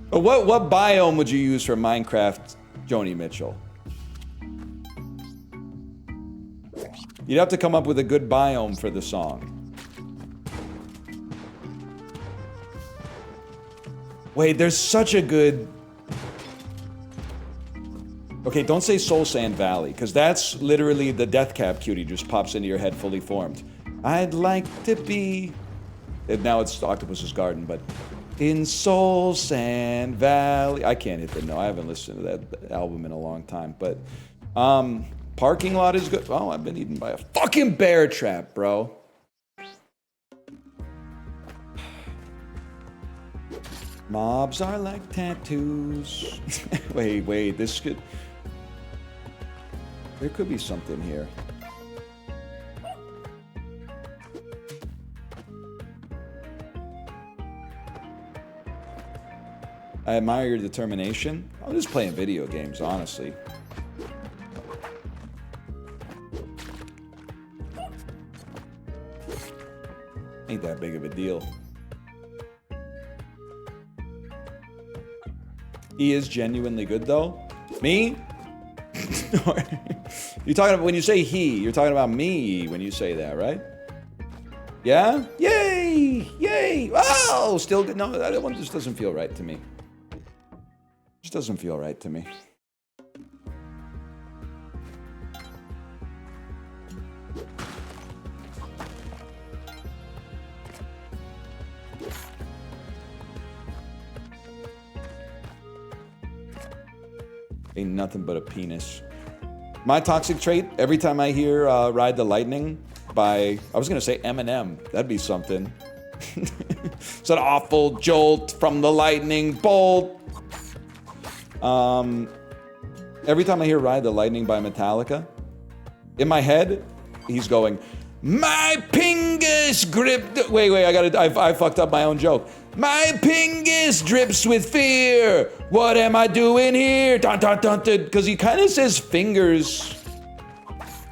What biome would you use for Minecraft, Joni Mitchell? You'd have to come up with a good biome for the song. Wait, there's such a good... Okay, don't say Soul Sand Valley, because that's literally the Death Cab cutie just pops into your head fully formed. I'd like to be... Now it's Octopus's Garden, but... In Soul Sand Valley... I can't hit the note. I haven't listened to that album in a long time, but... Parking Lot is good. Oh, I've been eaten by a fucking bear trap, bro. Mobs are like tattoos. wait, this could... There could be something here. I admire your determination. I'm just playing video games, honestly. Ain't that big of a deal. He is genuinely good, though. Me? You're talking about, when you say he, you're talking about me when you say that, right? Yeah? Yay! Yay! Oh, still good. No, that one just doesn't feel right to me. Just doesn't feel right to me. Ain't nothing but a penis. My toxic trait, every time I hear Ride the Lightning by, I was gonna say Eminem, that'd be something. It's an awful jolt from the lightning bolt. Every time I hear Ride the Lightning by Metallica, in my head, he's going, my pingus gripped. Wait, I fucked up my own joke. My pingus drips with fear. What am I doing here? Dun, dun, dun, dun. Because he kind of says fingers.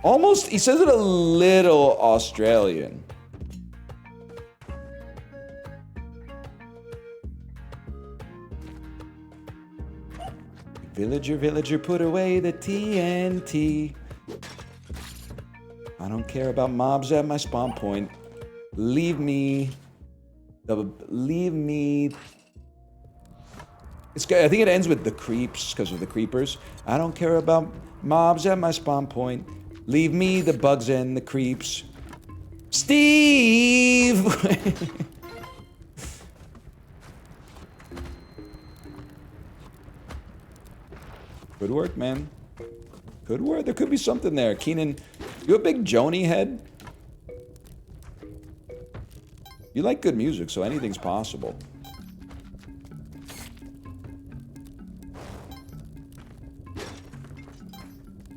Almost, he says it a little Australian. Villager, villager, put away the TNT. I don't care about mobs at my spawn point. Leave me. Leave me. It's, I think it ends with the creeps because of the creepers. I don't care about mobs at my spawn point. Leave me the bugs and the creeps. Steve! Good work, man. Good work. There could be something there. Keenan, you a big Joni head? You like good music, so anything's possible.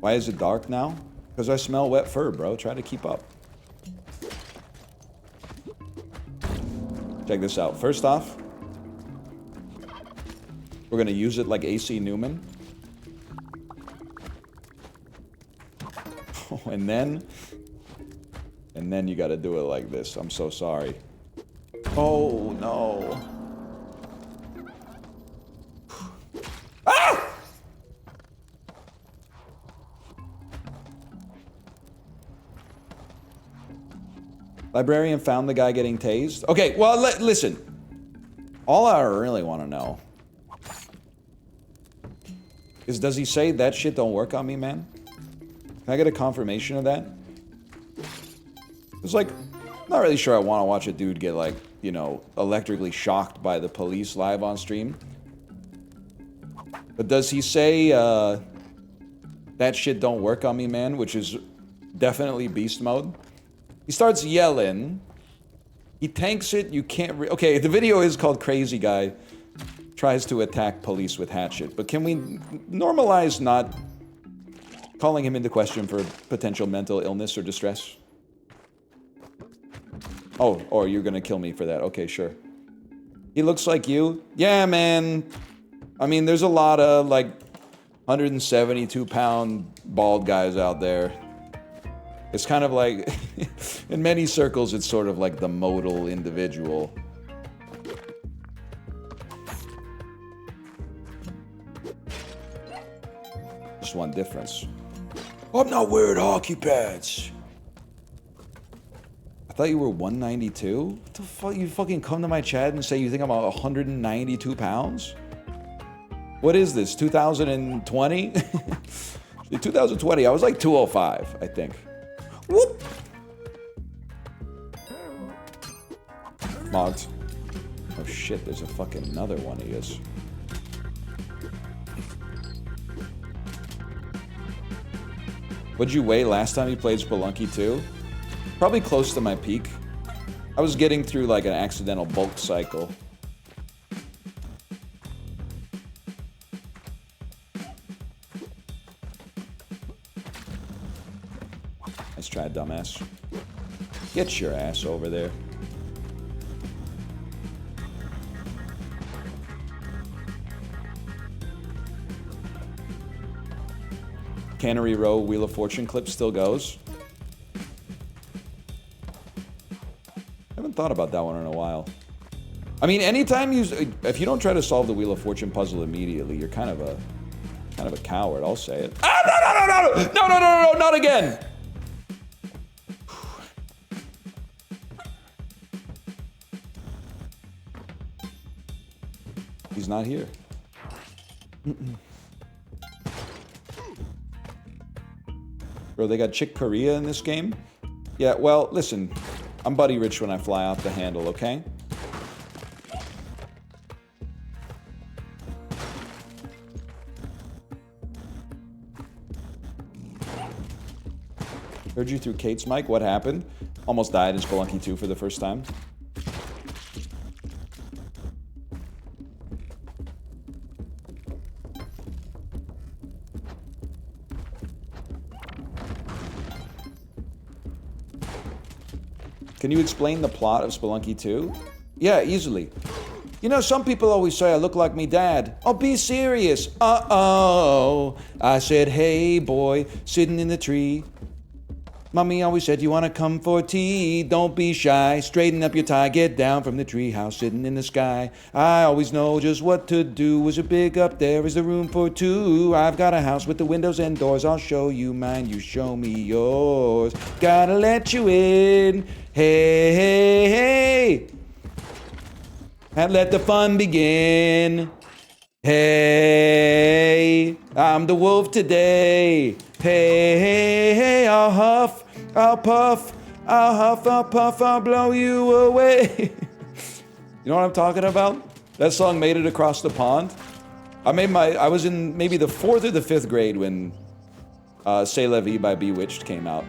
Why is it dark now? Because I smell wet fur, bro. Try to keep up. Check this out. First off, we're gonna use it like AC Newman. And then you gotta do it like this. I'm so sorry. Oh, no. Ah! Librarian found the guy getting tased. Okay, well, listen. All I really want to know is, does he say that shit don't work on me, man? Can I get a confirmation of that? It's like, not really sure I want to watch a dude get, like, you know, electrically shocked by the police live on stream. But does he say, that shit don't work on me, man? Which is definitely beast mode. He starts yelling. He tanks it, you can't okay, the video is called Crazy Guy Tries to Attack Police with Hatchet. But can we normalize not calling him into question for potential mental illness or distress? Oh, or you're gonna kill me for that. Okay, sure. He looks like you? Yeah, man. I mean, there's a lot of, like, 172-pound bald guys out there. It's kind of like, in many circles, it's sort of like the modal individual. Just one difference. I'm not wearing hockey pads. I thought you were 192? What the fuck? You fucking come to my chat and say you think I'm 192 pounds? What is this, 2020? 2020, I was like 205, I think. Whoop! Mods. Oh shit, there's a fucking another one he is. What'd you weigh last time you played Spelunky 2? Probably close to my peak. I was getting through like an accidental bulk cycle. Nice try, dumbass. Get your ass over there. Cannery Row Wheel of Fortune clip still goes. Haven't thought about that one in a while. I mean, anytime if you don't try to solve the Wheel of Fortune puzzle immediately, you're kind of a coward. I'll say it. Ah, no, not again. He's not here. Bro, they got Chick Corea in this game? Yeah, well, listen. I'm Buddy Rich when I fly off the handle, okay? Heard you through Kate's mic. What happened? Almost died in Spelunky 2 for the first time. Can you explain the plot of Spelunky 2? Yeah, easily. You know, some people always say I look like me dad. Oh, be serious. Uh-oh. I said, hey, boy, sitting in the tree. Mommy always said, you want to come for tea? Don't be shy. Straighten up your tie. Get down from the treehouse sitting in the sky. I always know just what to do. Was it big up there? Is there room for two? I've got a house with the windows and doors. I'll show you mine. You show me yours. Gotta let you in. Hey, hey, hey. And let the fun begin. Hey, I'm the wolf today. Hey, hey, hey, I'll huff, I'll puff, I'll huff, I'll puff, I'll blow you away. You know what I'm talking about? That song made it across the pond. I was in maybe the 4th or the 5th grade when C'est La Vie by Bewitched came out.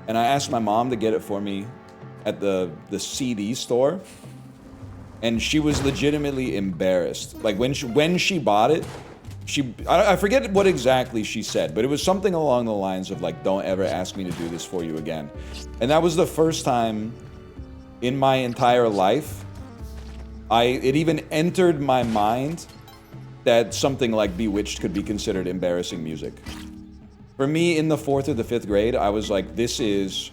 And I asked my mom to get it for me at the CD store. And she was legitimately embarrassed. Like, when she bought it, I forget what exactly she said, but it was something along the lines of, like, don't ever ask me to do this for you again. And that was the first time in my entire life it even entered my mind that something like Bewitched could be considered embarrassing music. For me, in the 4th or the 5th grade, I was like, this is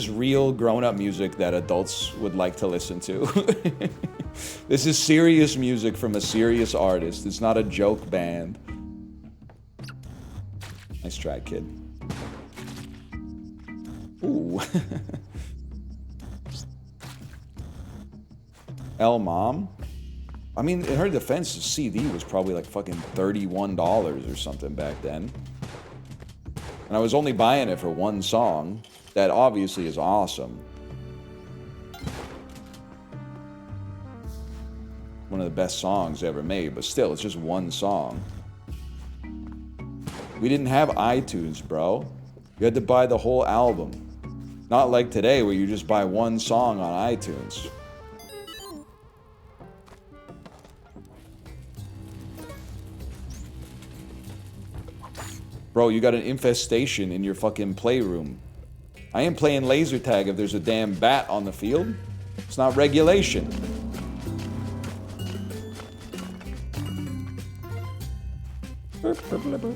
real grown-up music that adults would like to listen to. This is serious music from a serious artist. It's not a joke band. Nice try, kid. Ooh. L Mom? I mean, in her defense, the CD was probably like fucking $31 or something back then. And I was only buying it for one song. That obviously is awesome. One of the best songs ever made, but still, it's just one song. We didn't have iTunes, bro. You had to buy the whole album. Not like today where you just buy one song on iTunes. Bro, you got an infestation in your fucking playroom. I ain't playing laser tag if there's a damn bat on the field. It's not regulation. Burp, burp, burp, burp.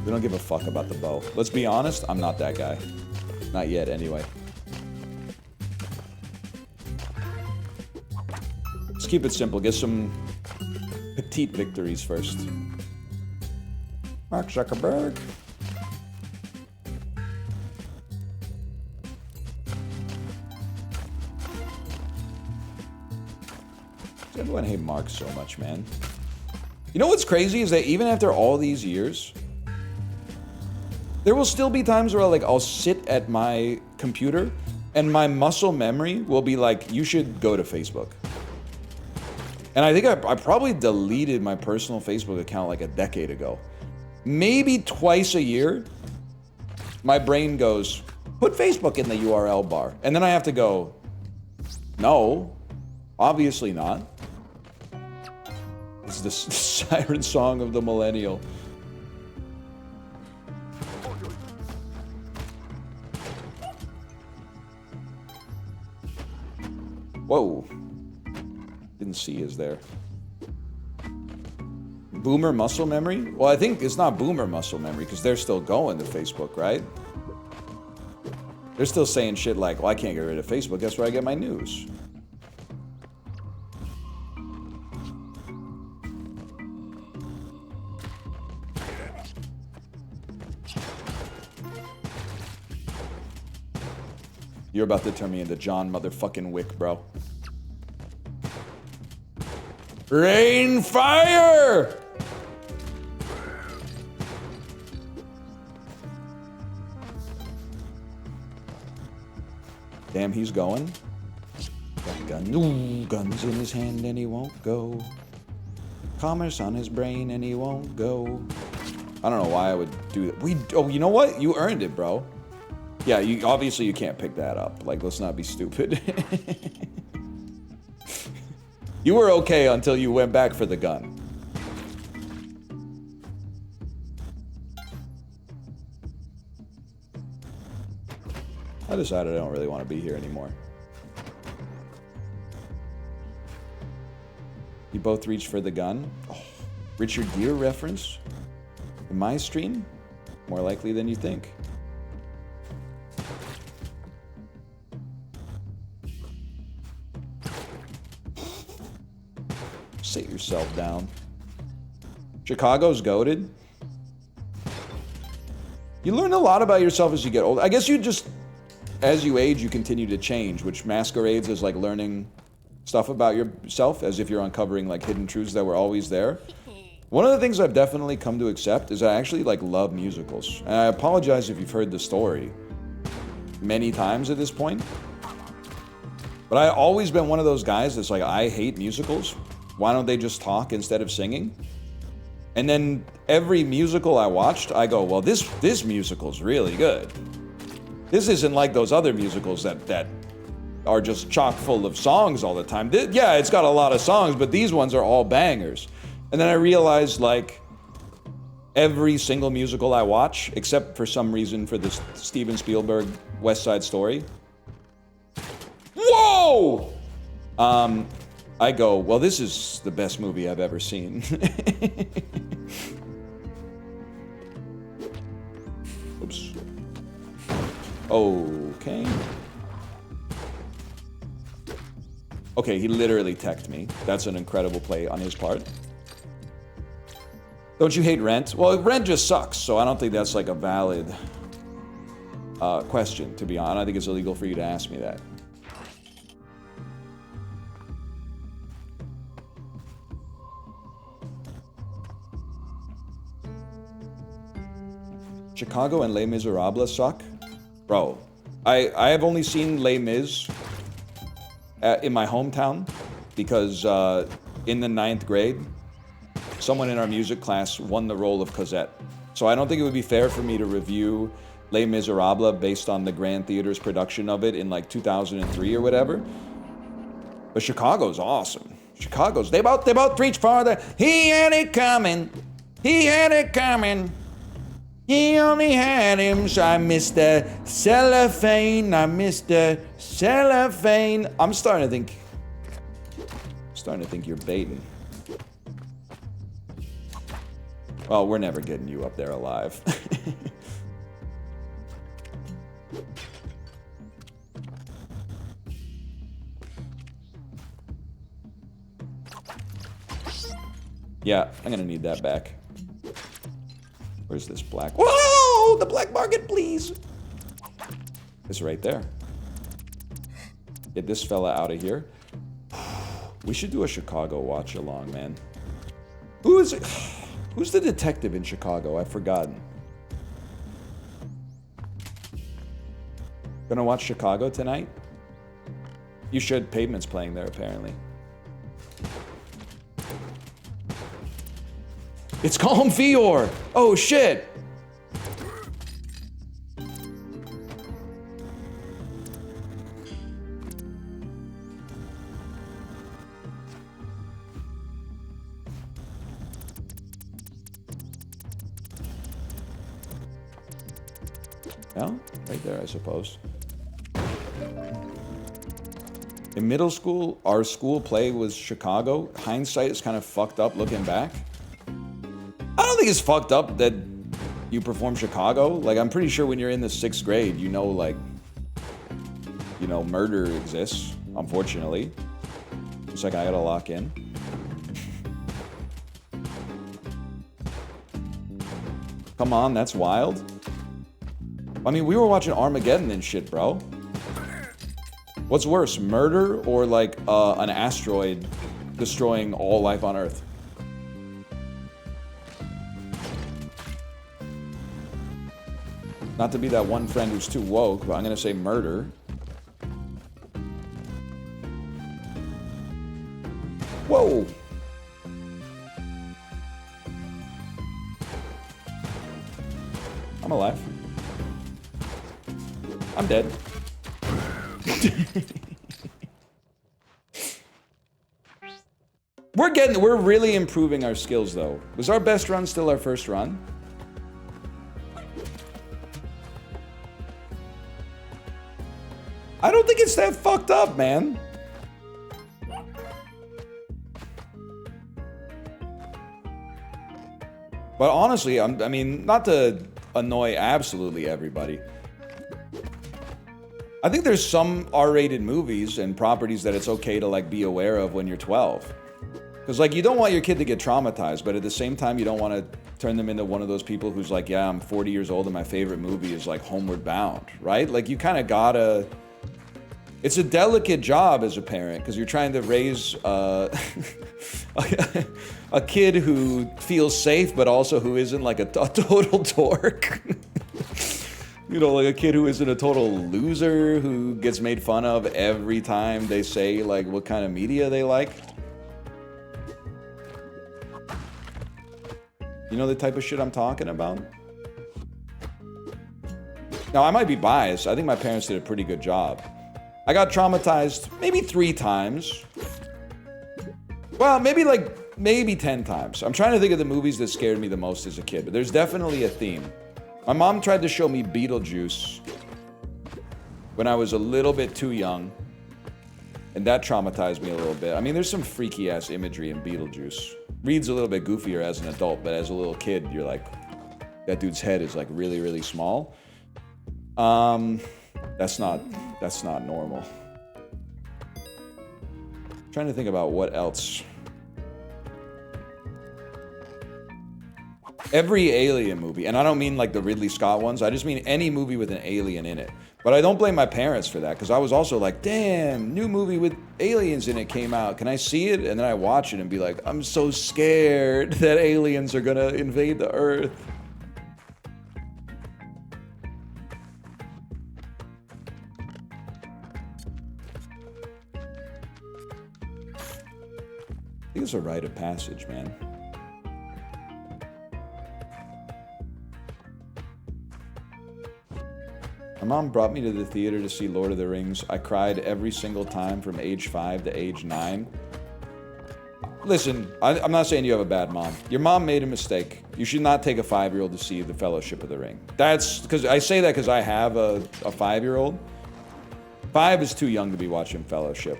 We don't give a fuck about the bow. Let's be honest, I'm not that guy. Not yet, anyway. Let's keep it simple. Get some petite victories first. Mark Zuckerberg. Does everyone hate Mark so much, man? You know what's crazy is that even after all these years, there will still be times where I'll sit at my computer and my muscle memory will be like, you should go to Facebook. And I think I probably deleted my personal Facebook account like a decade ago. Maybe twice a year, my brain goes, put Facebook in the URL bar. And then I have to go, no, obviously not. It's the siren song of the millennial. Whoa. Didn't see is there. Boomer muscle memory? Well, I think it's not boomer muscle memory because they're still going to Facebook, right? They're still saying shit like, well, I can't get rid of Facebook. That's where I get my news. You're about to turn me into John motherfucking Wick, bro. Rain fire! Damn, he's going. Got gun. Ooh, guns in his hand and he won't go. Commerce on his brain and he won't go. I don't know why I would do that. Oh, you know what? You earned it, bro. Yeah, obviously you can't pick that up. Like, let's not be stupid. You were okay until you went back for the gun. I decided I don't really want to be here anymore. You both reached for the gun? Oh, Richard Gere reference? In my stream? More likely than you think. Sit yourself down. Chicago's goated. You learn a lot about yourself as you get older. I guess you just, as you age, you continue to change, which masquerades as like learning stuff about yourself, as if you're uncovering like hidden truths that were always there. One of the things I've definitely come to accept is I actually like love musicals. And I apologize if you've heard the story many times at this point. But I've always been one of those guys that's like, I hate musicals. Why don't they just talk instead of singing? And then every musical I watched, I go, well, this musical's really good. This isn't like those other musicals that are just chock full of songs all the time. Yeah, it's got a lot of songs, but these ones are all bangers. And then I realized, like, every single musical I watch, except for some reason for this Steven Spielberg West Side Story. Whoa! I go, well, this is the best movie I've ever seen. Oops. Okay. Okay, he literally teched me. That's an incredible play on his part. Don't you hate Rent? Well, Rent just sucks, so I don't think that's like a valid question, to be honest. I think it's illegal for you to ask me that. Chicago and Les Miserables suck? Bro, I have only seen Les Mis in my hometown because in the 9th grade, someone in our music class won the role of Cosette. So I don't think it would be fair for me to review Les Miserables based on the Grand Theater's production of it in like 2003 or whatever. But Chicago's awesome. Chicago's, they both reach farther. He had it coming. He had it coming. He only had him, so I missed the cellophane. I missed the cellophane. I'm starting to think you're baiting. Well, we're never getting you up there alive. Yeah, I'm gonna need that back. Where's this black? Whoa! The black market, please! It's right there. Get this fella out of here. We should do a Chicago watch along, man. Who is it? Who's the detective in Chicago? I've forgotten. Gonna watch Chicago tonight? You should. Pavement's playing there, apparently. It's Calm Fior! Oh, shit! Well, right there, I suppose. In middle school, our school play was Chicago. Hindsight is kind of fucked up looking back. I don't think it's fucked up that you perform Chicago. Like, I'm pretty sure when you're in the 6th grade, you know, like, you know, murder exists, unfortunately. It's like, I gotta lock in. Come on, that's wild. I mean, we were watching Armageddon and shit, bro. What's worse, murder or like an asteroid destroying all life on Earth? Not to be that one friend who's too woke, but I'm gonna say murder. Whoa! I'm alive. I'm dead. We're really improving our skills though. Was our best run still our first run? I don't think it's that fucked up, man. But honestly, I mean, not to annoy absolutely everybody. I think there's some R-rated movies and properties that it's okay to like be aware of when you're 12. Because like you don't want your kid to get traumatized, but at the same time you don't want to turn them into one of those people who's like, yeah, I'm 40 years old and my favorite movie is like Homeward Bound, right? Like you kind of gotta... It's a delicate job as a parent because you're trying to raise a kid who feels safe but also who isn't like a total dork. You know, like a kid who isn't a total loser who gets made fun of every time they say like what kind of media they like. You know the type of shit I'm talking about? Now, I might be biased. I think my parents did a pretty good job. I got traumatized maybe 3 times. Well, maybe 10 times. I'm trying to think of the movies that scared me the most as a kid, but there's definitely a theme. My mom tried to show me Beetlejuice when I was a little bit too young, and that traumatized me a little bit. I mean, there's some freaky-ass imagery in Beetlejuice. Reed's a little bit goofier as an adult, but as a little kid, you're like, that dude's head is like really, really small. That's not normal. I'm trying to think about what else. Every Alien movie, and I don't mean like the Ridley Scott ones, I just mean any movie with an alien in it. But I don't blame my parents for that, because I was also like, damn, new movie with aliens in it came out. Can I see it? And then I watch it and be like, I'm so scared that aliens are gonna invade the Earth. think it's a rite of passage, man. My mom brought me to the theater to see Lord of the Rings. I cried every single time from age 5 to age 9. Listen, I'm not saying you have a bad mom. Your mom made a mistake. You should not take a 5-year-old to see The Fellowship of the Ring. That's because I say that because I have a 5-year-old. 5 is too young to be watching Fellowship.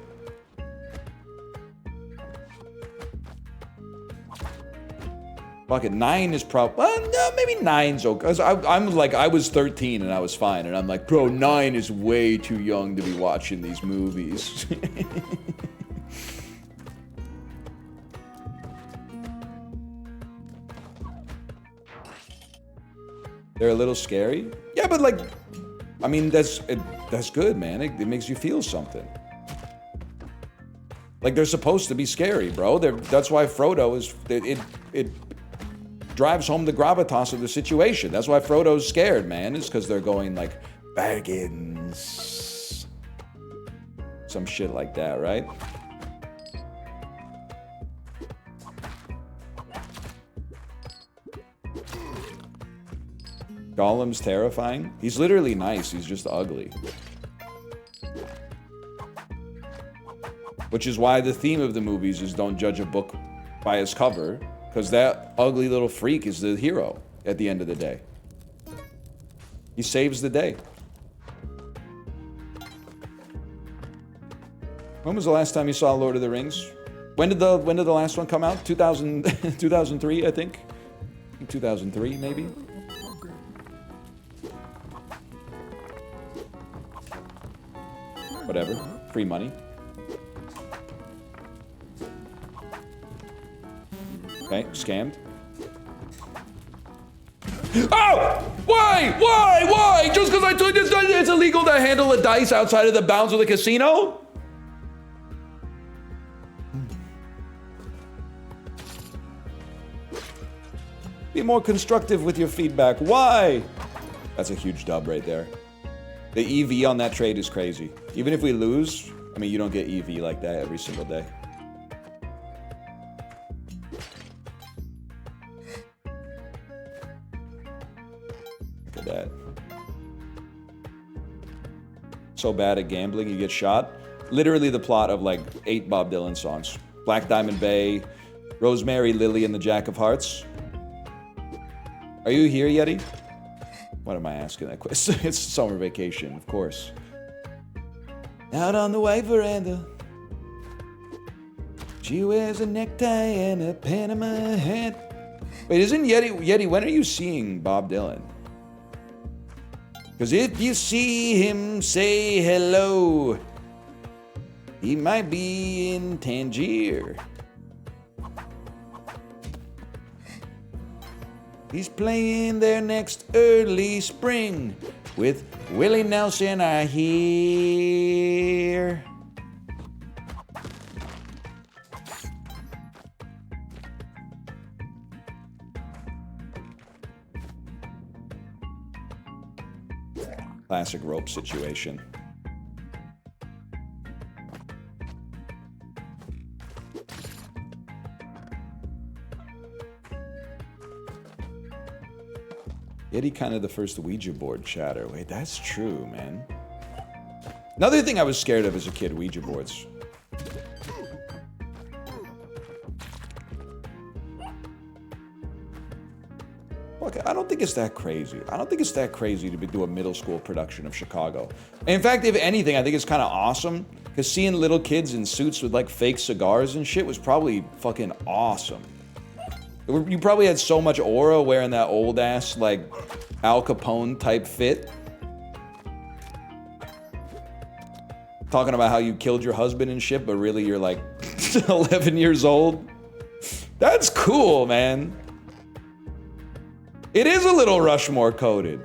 Fuck it, 9 is probably, well, no, maybe 9's okay. Cause I'm like, I was 13 and I was fine. And I'm like, bro, 9 is way too young to be watching these movies. They're a little scary. Yeah, but like, I mean, that's good, man. It makes you feel something. Like, they're supposed to be scary, bro. That's why Frodo is, it drives home the gravitas of the situation. That's why Frodo's scared, man. It's because they're going like, Baggins. Some shit like that, right? Gollum's terrifying. He's literally nice. He's just ugly. Which is why the theme of the movies is don't judge a book by its cover. Because that ugly little freak is the hero at the end of the day. He saves the day. When was the last time you saw Lord of the Rings? When did the last one come out? 2003, I think. 2003, maybe. Whatever. Free money. Okay, scammed. Oh! Why? Just because I told you it's illegal to handle a dice outside of the bounds of the casino? Be more constructive with your feedback. Why? That's a huge dub right there. The EV on that trade is crazy. Even if we lose, I mean, you don't get EV like that every single day. That. So bad at gambling, you get shot. Literally the plot of like 8 Bob Dylan songs. Black Diamond Bay, Rosemary, Lily, and the Jack of Hearts. Are you here, Yeti? What am I asking that question? It's summer vacation, of course. Out on the white veranda. She wears a necktie and a Panama hat. Wait, isn't Yeti, when are you seeing Bob Dylan? Because if you see him, say hello. He might be in Tangier. He's playing there next early spring with Willie Nelson, I hear. Classic rope situation. Yeti kind of the first Ouija board chatter. Wait, that's true, man. Another thing I was scared of as a kid, Ouija boards. Look, I don't think it's that crazy. I don't think it's that crazy to do a middle school production of Chicago. In fact, if anything, I think it's kind of awesome. Because seeing little kids in suits with like fake cigars and shit was probably fucking awesome. You probably had so much aura wearing that old ass like Al Capone type fit. Talking about how you killed your husband and shit, but really you're like 11 years old. That's cool, man. It is a little Rushmore coded.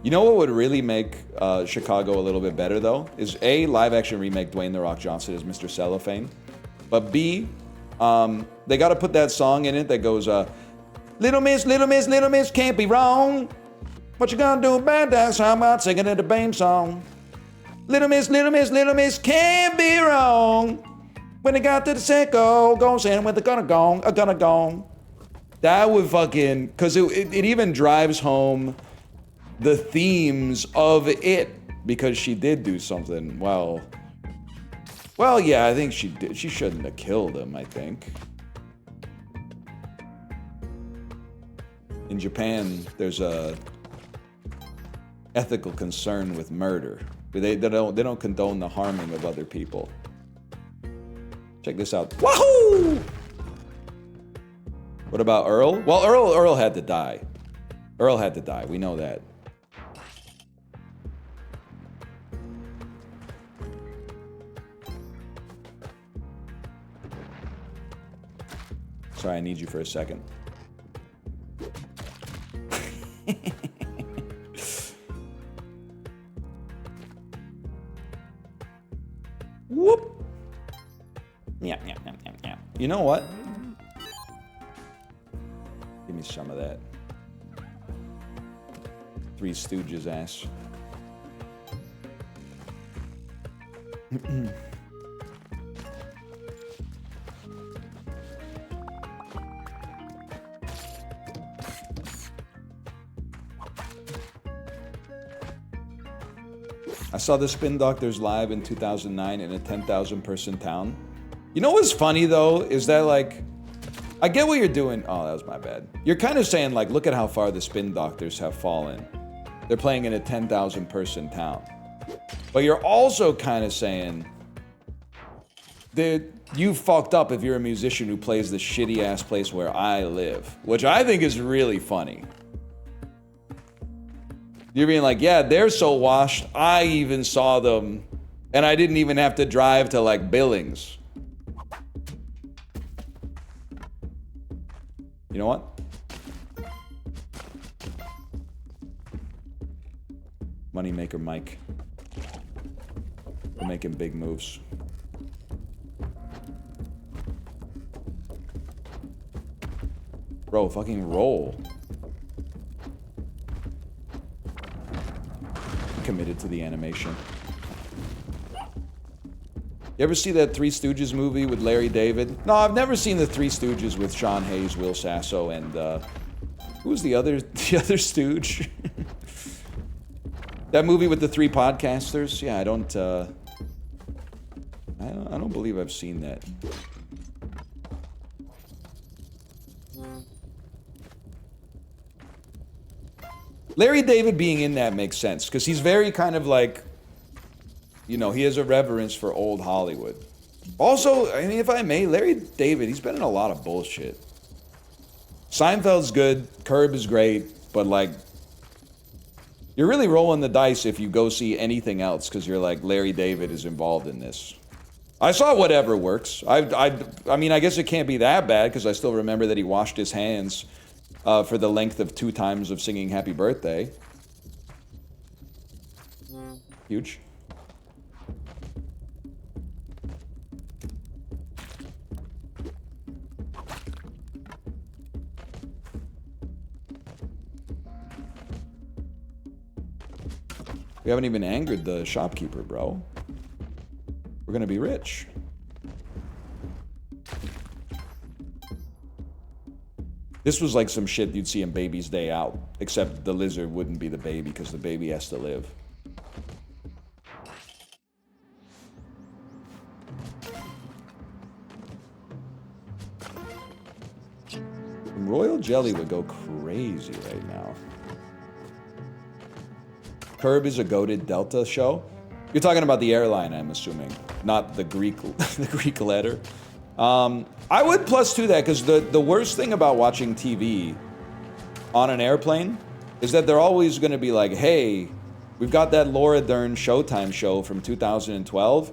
You know what would really make Chicago a little bit better though? Is A, live action remake Dwayne "The Rock" Johnson as Mr. Cellophane. But B, they gotta put that song in it that goes, Little miss, little miss, little miss, can't be wrong. What you gonna do about that? How about singing it a BAME song? Little miss, can't be wrong. When it got to the set, go, saying when they're gonna gong. That would fucking, cause it even drives home the themes of it, because she did do something, well, yeah, I think she did. She shouldn't have killed him, I think. In Japan, there's a ethical concern with murder. They don't condone the harming of other people. Check this out. Wahoo! What about Earl? Well, Earl had to die. Earl had to die. We know that. Sorry, I need you for a second. Whoop. Yeah. You know what? Give me some of that. Three Stooges ass. I saw the Spin Doctors live in 2009 in a 10,000 person town. You know what's funny though, is that like, I get what you're doing. Oh, that was my bad. You're kind of saying like, look at how far the Spin Doctors have fallen. They're playing in a 10,000 person town. But you're also kind of saying that you fucked up if you're a musician who plays the shitty ass place where I live, which I think is really funny. You're being like, yeah, they're so washed, I even saw them, and I didn't even have to drive to like Billings. You know what? Moneymaker Mike. We're making big moves. Bro, fucking roll. Committed to the animation. You ever see that Three Stooges movie with Larry David? No, I've never seen the Three Stooges with Sean Hayes, Will Sasso, and who's the other Stooge? That movie with the three podcasters? Yeah, I don't believe I've seen that. Larry David being in that makes sense, because he's very kind of like, you know, he has a reverence for old Hollywood. Also, I mean, if I may, Larry David, he's been in a lot of bullshit. Seinfeld's good, Curb is great, but like, you're really rolling the dice if you go see anything else, because you're like, Larry David is involved in this. I saw Whatever Works. I mean, I guess it can't be that bad, because I still remember that he washed his hands for the length of 2 times of singing Happy Birthday. Huge. We haven't even angered the shopkeeper, bro. We're gonna be rich. This was like some shit you'd see in Baby's Day Out, except the lizard wouldn't be the baby because the baby has to live. Royal Jelly would go crazy right now. Curb is a goated Delta show. You're talking about the airline, I'm assuming, not the Greek letter. I would +2 that, because the worst thing about watching TV on an airplane is that they're always going to be like, hey, we've got that Laura Dern Showtime show from 2012.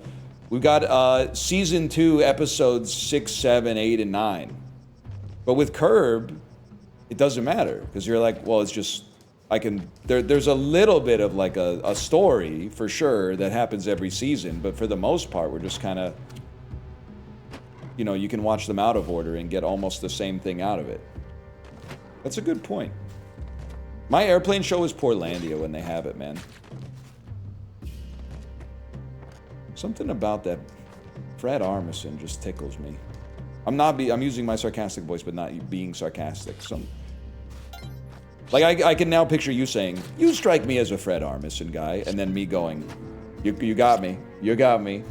We've got season 2, episodes 6, 7, 8, and 9. But with Curb, it doesn't matter, because you're like, well, it's just, there's a little bit of like a story for sure that happens every season, but for the most part, we're just kind of, you know, you can watch them out of order and get almost the same thing out of it. That's a good point. My airplane show is Portlandia when they have it, man. Something about that Fred Armisen just tickles me. I'm using my sarcastic voice, but not being sarcastic. Like, I can now picture you saying, you strike me as a Fred Armisen guy, and then me going, you got me. You got me.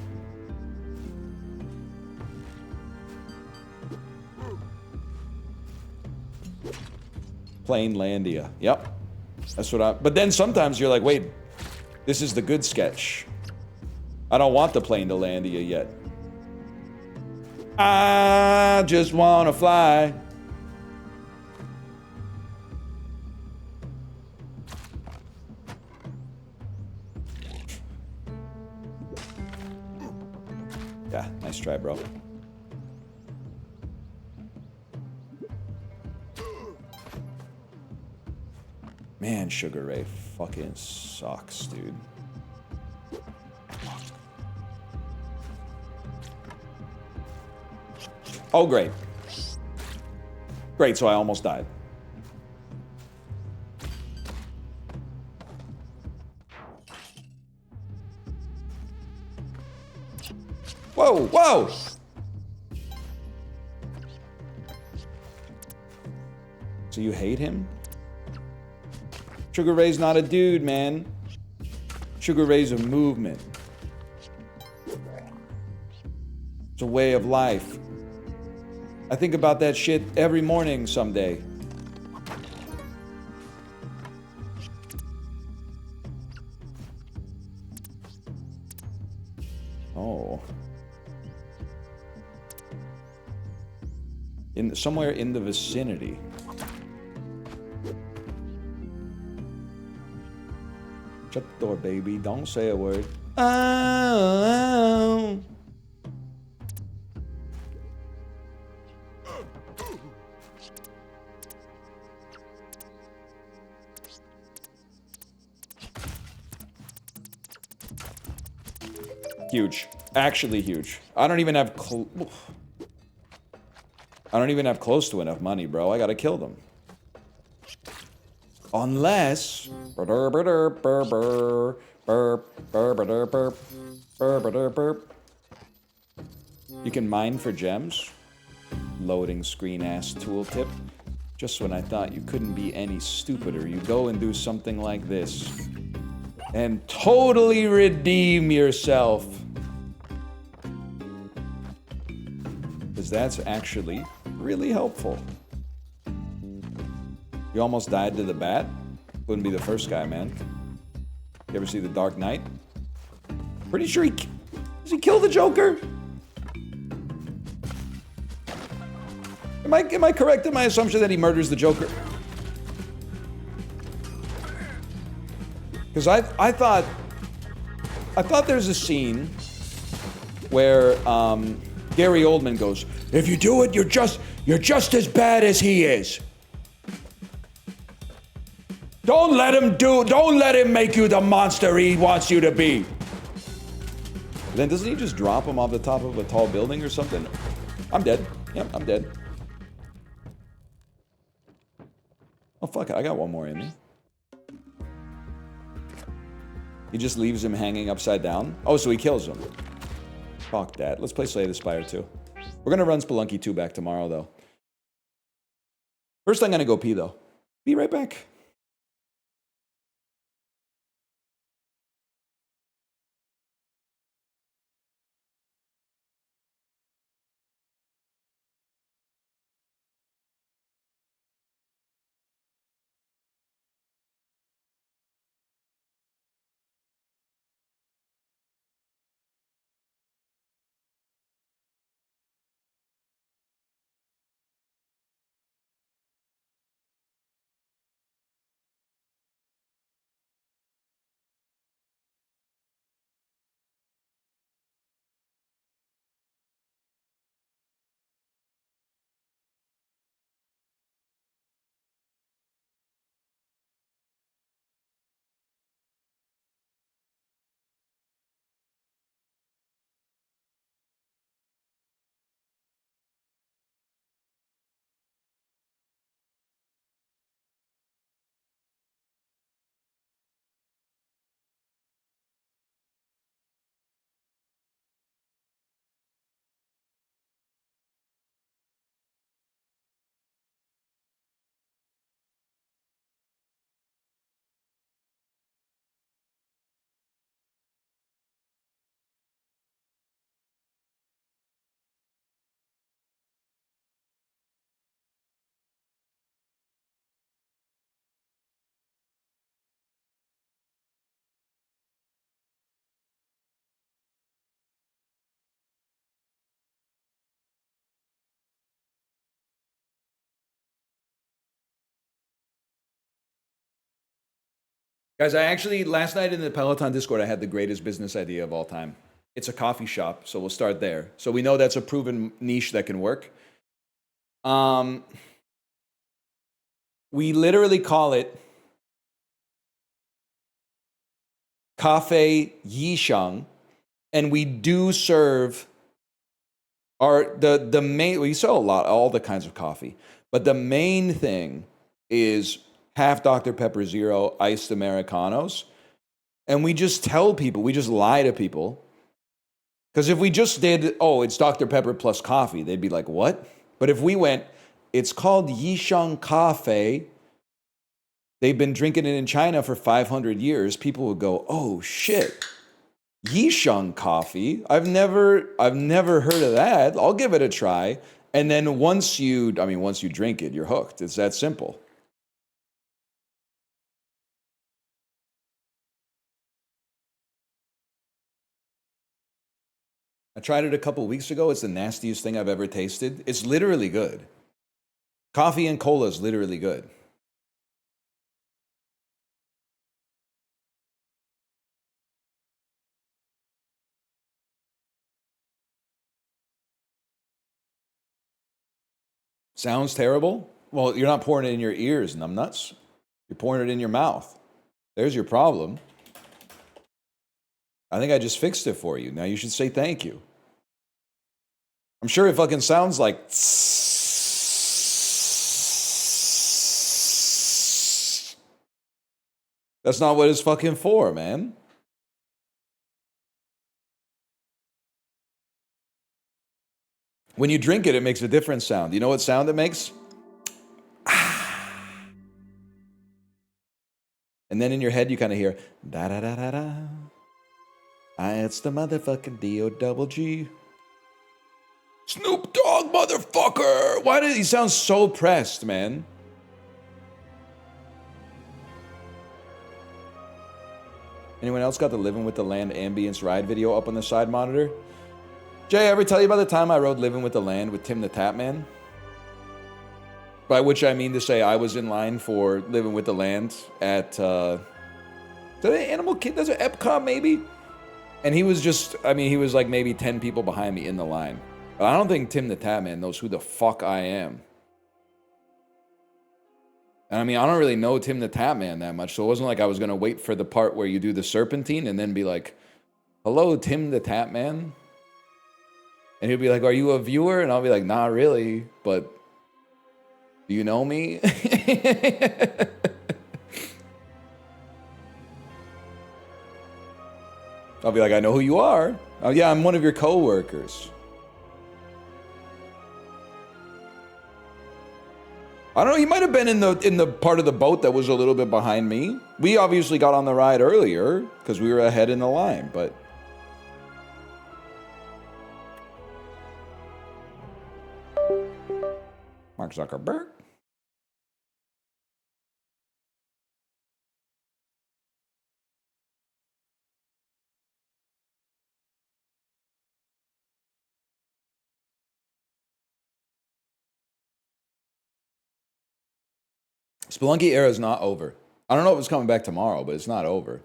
Plainlandia. Yep. That's what but then sometimes you're like, wait, this is the good sketch. I don't want the plane to Landia yet. I just wanna fly. Yeah, nice try, bro. Man, Sugar Ray fucking sucks, dude. Oh, great. Great, so I almost died. Whoa, whoa! So you hate him? Sugar Ray's not a dude, man. Sugar Ray's a movement. It's a way of life. I think about that shit every morning someday. Oh. Somewhere in the vicinity. Shut the door, baby. Don't say a word. Oh. Huge. Actually huge. I don't even have close to enough money, bro. I gotta kill them. Unless you can mine for gems. Loading screen ass tooltip. Just when I thought you couldn't be any stupider, you go and do something like this. And totally redeem yourself. Because that's actually really helpful. You almost died to the bat? Wouldn't be the first guy, man. You ever see The Dark Knight? Pretty sure does he kill the Joker? Am I correct in my assumption that he murders the Joker? Because I thought there's a scene where Gary Oldman goes, "If you do it, you're just as bad as he is. Don't let him make you the monster he wants you to be." Then doesn't he just drop him off the top of a tall building or something? I'm dead. Yep, I'm dead. Oh fuck it, I got one more in me. He just leaves him hanging upside down? Oh, so he kills him. Fuck that. Let's play Slay the Spire 2. We're gonna run Spelunky 2 back tomorrow, though. First, I'm gonna go pee, though. Be right back. Guys, I actually, last night in the Peloton Discord, I had the greatest business idea of all time. It's a coffee shop, so we'll start there. So we know that's a proven niche that can work. We literally call it Cafe Yishang, and we do serve the main. We sell all the kinds of coffee, but the main thing is half Dr. Pepper Zero iced Americanos. And we just tell people, we just lie to people. Because if we just did, oh, it's Dr. Pepper plus coffee, they'd be like, what? But if we went, it's called Yishang Cafe. They've been drinking it in China for 500 years. People would go, oh shit, Yishang coffee. I've never heard of that. I'll give it a try. And then once you drink it, you're hooked. It's that simple. I tried it a couple weeks ago. It's the nastiest thing I've ever tasted. It's literally good. Coffee and cola is literally good. Sounds terrible? Well, you're not pouring it in your ears, numbnuts. You're pouring it in your mouth. There's your problem. I think I just fixed it for you. Now you should say thank you. I'm sure it fucking sounds like... That's not what it's fucking for, man. When you drink it, it makes a different sound. You know what sound it makes? And then in your head, you kind of hear da da da da da. It's the motherfucking D-O-double-G. Snoop Dogg, motherfucker! Why did he sound so pressed, man? Anyone else got the Living with the Land ambience ride video up on the side monitor? Jay, I ever tell you about the time I rode Living with the Land with Tim the Tapman? By which I mean to say I was in line for Living with the Land at, is that an Animal Kid? That's an Epcot, maybe? And he was just, he was like maybe 10 people behind me in the line. But I don't think Tim the Tapman knows who the fuck I am. And I don't really know Tim the Tapman that much, so it wasn't like I was going to wait for the part where you do the serpentine and then be like, hello, Tim the Tapman? And he'll be like, are you a viewer? And I'll be like, not really, but do you know me? I'll be like, I know who you are. Oh yeah, I'm one of your co-workers. I don't know, he might have been in the part of the boat that was a little bit behind me. We obviously got on the ride earlier because we were ahead in the line, but Mark Zuckerberg. Spelunky era is not over. I don't know if it's coming back tomorrow, but it's not over.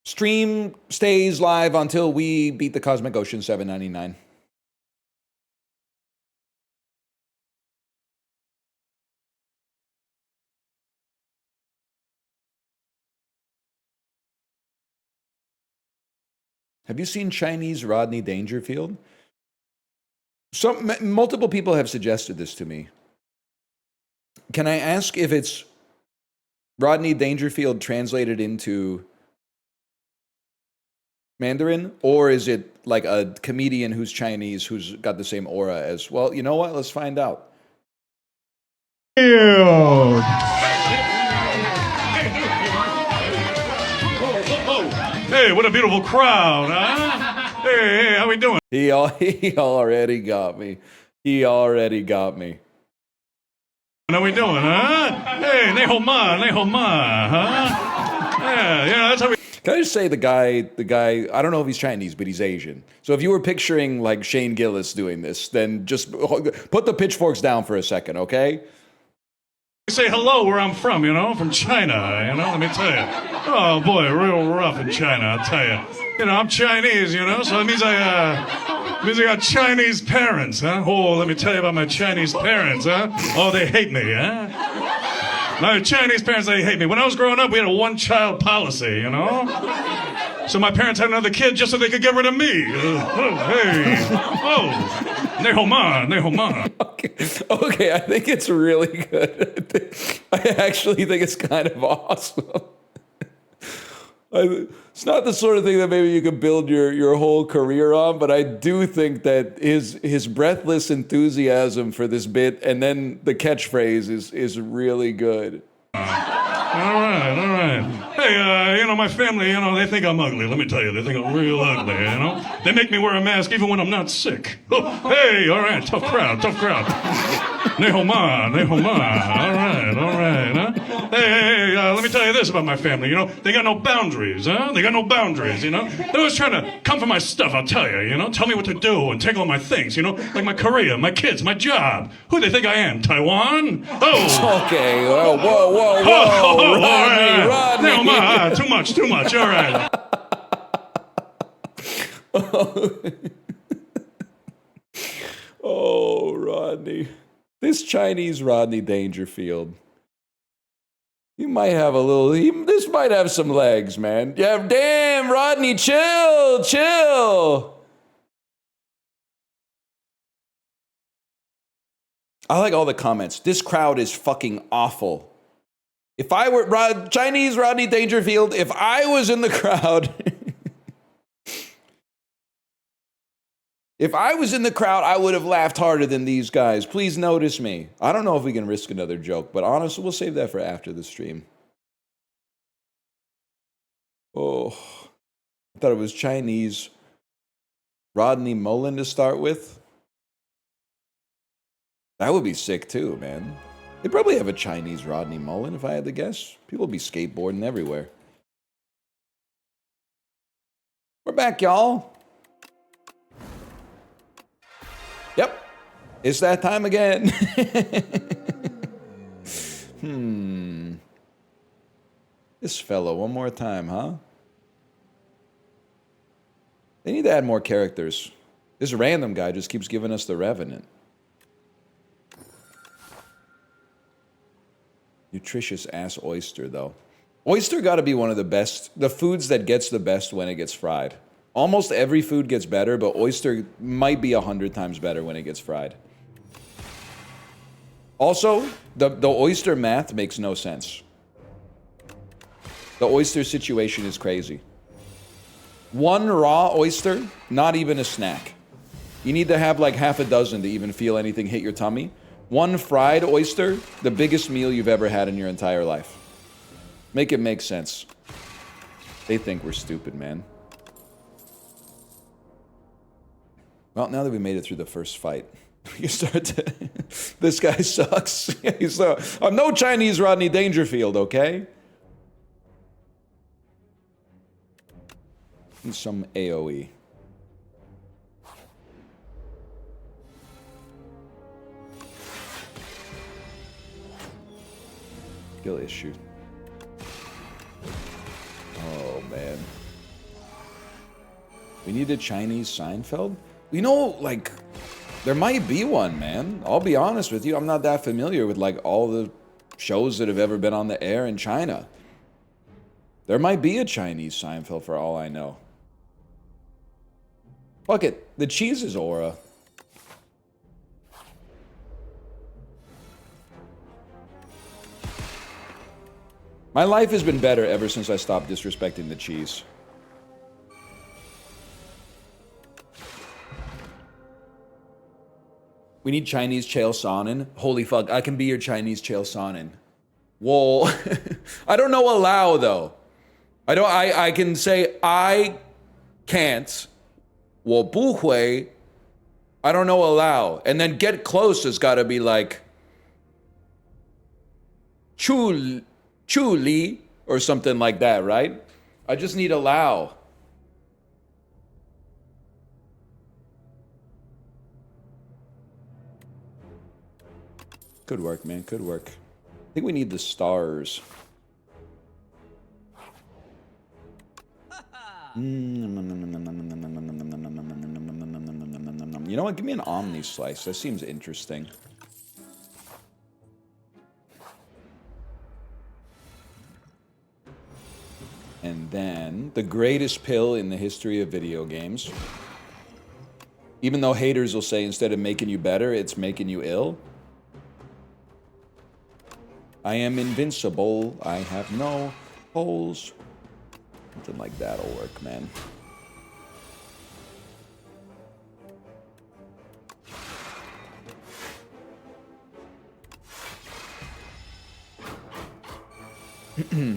Stream stays live until we beat the Cosmic Ocean 799. Have you seen Chinese Rodney Dangerfield? Multiple people have suggested this to me. Can I ask if it's Rodney Dangerfield translated into Mandarin, or is it like a comedian who's Chinese who's got the same aura as, well, you know what? Let's find out. Hey, what a beautiful crowd, huh? Hey, how we doing? He already got me. He already got me. How we doing, huh? Hey, ne hou ma, huh? Yeah, that's how we... Can I just say the guy, I don't know if he's Chinese, but he's Asian. So if you were picturing like Shane Gillis doing this, then just put the pitchforks down for a second, okay? say hello where I'm from, you know, from China, you know, let me tell you. Oh boy, real rough in China, I'll tell you. You know, I'm Chinese, you know, so it means I got Chinese parents, huh? Oh, let me tell you about my Chinese parents, huh? Oh, they hate me, huh? My Chinese parents, they hate me. When I was growing up, we had a one-child policy, you know? So my parents had another kid just so they could get rid of me. Ne hao ma. Okay, I think it's really good. I actually think it's kind of awesome. It's not the sort of thing that maybe you could build your whole career on, but I do think that his breathless enthusiasm for this bit and then the catchphrase is really good. All right. Hey, you know, my family, you know, they think I'm ugly. Let me tell you, they think I'm real ugly, you know? They make me wear a mask even when I'm not sick. Oh, hey, all right, tough crowd. Ne hao ma. All right, huh? Hey, let me tell you this about my family, you know? They got no boundaries, huh? They got no boundaries, you know? They're always trying to come for my stuff, I'll tell you, you know? Tell me what to do and take all my things, you know? Like my career, my kids, my job. Who do they think I am, Taiwan? Oh! Okay, whoa. Rodney. Ne hao ma. Too much, all right. Oh, Rodney. This Chinese Rodney Dangerfield. You might have a little. This might have some legs, man. Yeah, damn, Rodney, chill. I like all the comments. This crowd is fucking awful. If I were Chinese Rodney Dangerfield, if I was in the crowd. If I was in the crowd, I would have laughed harder than these guys. Please notice me. I don't know if we can risk another joke, but honestly, we'll save that for after the stream. Oh, I thought it was Chinese Rodney Mullen to start with. That would be sick too, man. They probably have a Chinese Rodney Mullen, if I had to guess. People be skateboarding everywhere. We're back, y'all. Yep. It's that time again. This fellow, one more time, huh? They need to add more characters. This random guy just keeps giving us the Revenant. Nutritious ass oyster, though. Oyster got to be one of the best, the foods that gets the best when it gets fried. Almost every food gets better, but oyster might be 100 times better when it gets fried. Also, the oyster math makes no sense. The oyster situation is crazy. One raw oyster, not even a snack. You need to have like half a dozen to even feel anything hit your tummy. One fried oyster, the biggest meal you've ever had in your entire life. Make it make sense. They think we're stupid, man. Well, now that we made it through the first fight, we can start to... This guy sucks. I'm no Chinese Rodney Dangerfield, okay? And some AoE. Skill issue. Oh, man. We need a Chinese Seinfeld? You know, like, there might be one, man. I'll be honest with you. I'm not that familiar with, like, all the shows that have ever been on the air in China. There might be a Chinese Seinfeld for all I know. Fuck it. The cheese is aura. My life has been better ever since I stopped disrespecting the cheese. We need Chinese Chael Sonnen. Holy fuck, I can be your Chinese Chael Sonnen. Whoa. I don't know allow, though. I can say I can't. 我不会. I don't know allow. And then get close has got to be like 处理 or something like that, right? I just need allow. Good work, man. Good work. think we need the stars. You know what? Give me an Omni Slice. That seems interesting. And then the greatest pill in the history of video games. Even though haters will say instead of making you better, it's making you ill. I am invincible. I have no holes. Something like that'll work, man.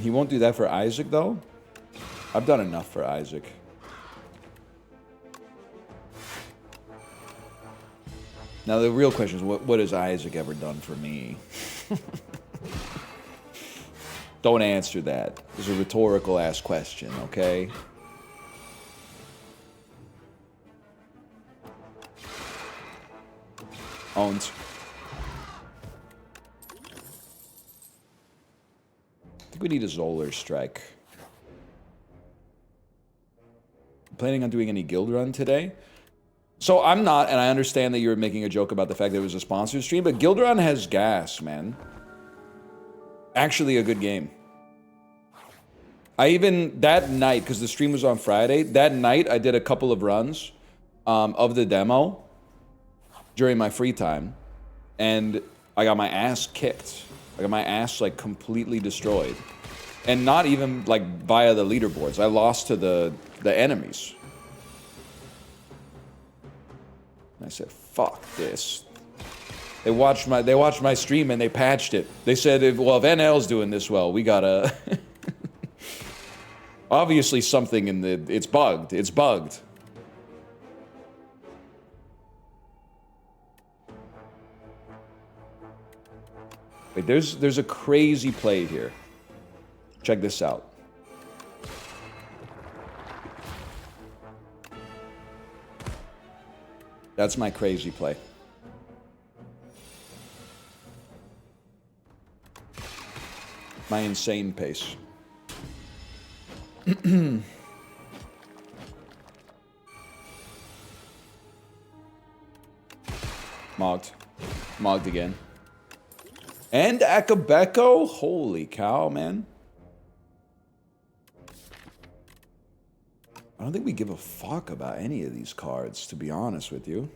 He won't do that for Isaac, though? I've done enough for Isaac. Now, the real question is, what has Isaac ever done for me? Don't answer that. It's a rhetorical-ass question, okay? Owns. I think we need a Zolar Strike. Planning on doing any guild run today? So I'm not, and I understand that you were making a joke about the fact that it was a sponsored stream, but guild run has gas, man. Actually a good game. I even, that night, because the stream was on Friday, that night I did a couple of runs of the demo during my free time, and I got my ass kicked. I got my ass, like, completely destroyed. And not even, like, via the leaderboards. I lost to the enemies. And I said, fuck this. They watched my stream and they patched it. They said, well, if NL's doing this well, we gotta... Obviously something in the... It's bugged. It's bugged. Wait, there's a crazy play here. Check this out. That's my crazy play. My insane pace. Mogged. Mogged again. And Akabeko? Holy cow, man. I don't think we give a fuck about any of these cards, to be honest with you.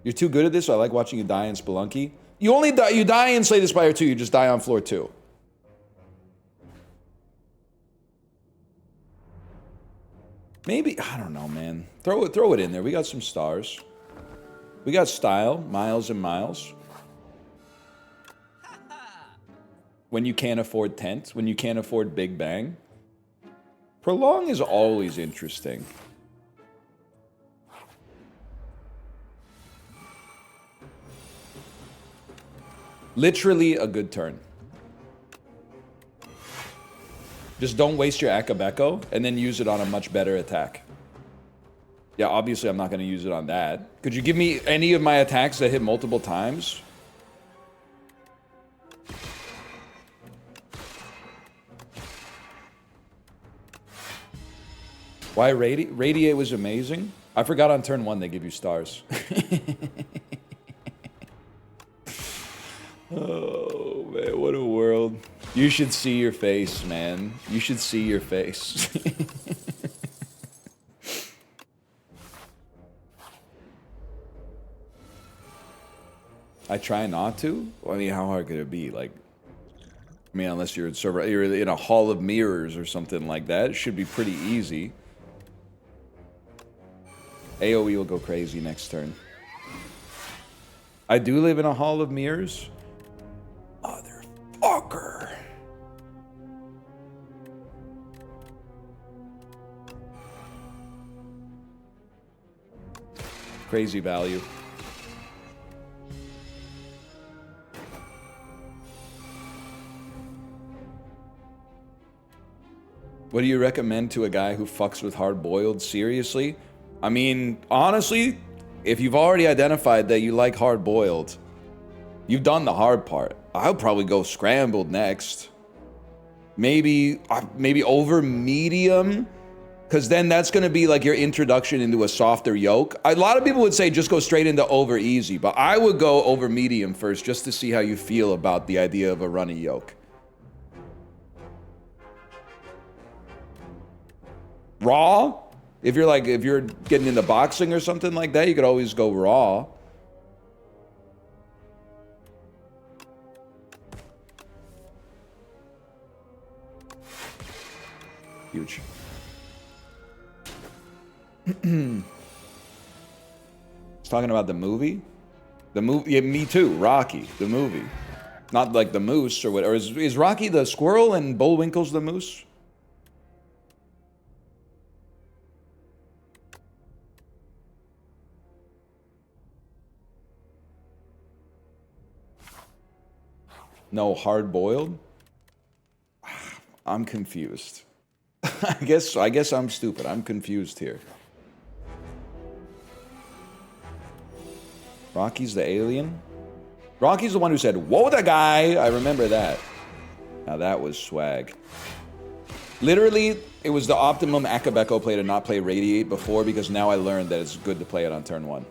You're too good at this, so I like watching you die in Spelunky. You only die, you die in Slay the Spire 2, you just die on floor 2. Maybe, I don't know, man. Throw it in there. We got some stars. We got style, miles and miles. When you can't afford Tent, when you can't afford Big Bang. Prolong is always interesting. Literally a good turn. Just don't waste your Akabeko and then use it on a much better attack. Yeah, obviously I'm not going to use it on that. Could you give me any of my attacks that hit multiple times? Why Radiate was amazing? I forgot on turn 1 they give you stars. Oh, man, what a world. You should see your face, man. You should see your face. I try not to? Well, I mean, how hard could it be? Like, I mean, unless you're in a hall of mirrors or something like that, it should be pretty easy. AoE will go crazy next turn. I do live in a hall of mirrors. Motherfucker. Crazy value. What do you recommend to a guy who fucks with hard-boiled? Seriously? I mean, honestly, if you've already identified that you like hard-boiled, You've done the hard part. I'll probably go scrambled next. Maybe over medium, because then that's going to be like your introduction into a softer yoke. A lot of people would say just go straight into over easy, but I would go over medium first just to see how you feel about the idea of a runny yoke. Raw? If you're getting into boxing or something like that, you could always go raw. Huge. He's talking about the movie? The movie, yeah, me too, Rocky, the movie. Not like the moose or what, or is Rocky the squirrel and Bullwinkle's the moose? No, hard-boiled? I'm confused. I guess I'm stupid. I'm confused here. Rocky's the alien? Rocky's the one who said, "Whoa, the guy!" I remember that. Now that was swag. Literally, it was the optimum Akabeko play to not play Radiate before, because now I learned that it's good to play it on turn 1.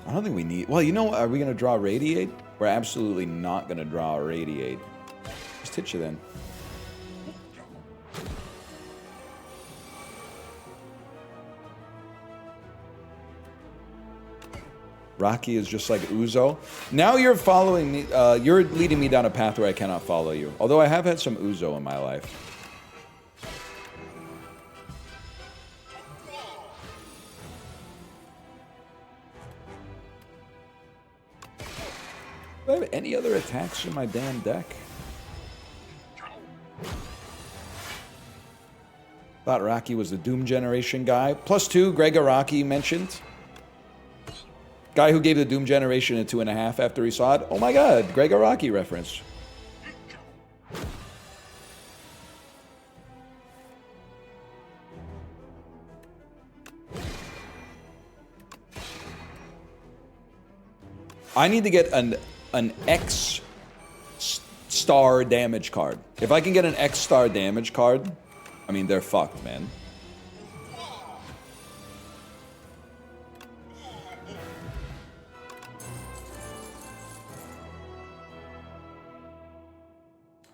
I don't think we need... Well, you know what? Are we going to draw Radiate? We're absolutely not going to draw Radiate. Just hit you then. Rocky is just like Uzo. Now you're following me... you're leading me down a path where I cannot follow you. Although I have had some Uzo in my life. Do I have any other attacks in my damn deck? Thought Rocky was the Doom Generation guy. +2, Greg Araki mentioned. Guy who gave the Doom Generation a 2.5 after he saw it. Oh my god, Greg Araki reference. I need to get an X star damage card. If I can get an X star damage card, I mean, they're fucked, man.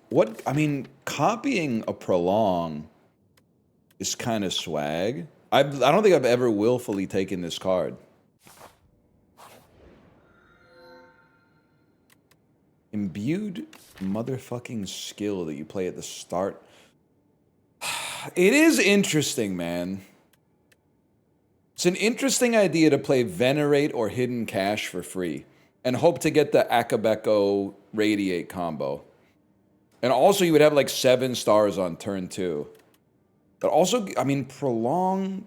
What, I mean, copying a Prolong is kind of swag. I don't think I've ever willfully taken this card. Imbued motherfucking skill that you play at the start. It is interesting, man. It's an interesting idea to play Venerate or Hidden Cache for free and hope to get the Akabeko Radiate combo. And also you would have like 7 stars on turn 2. But also, I mean, Prolong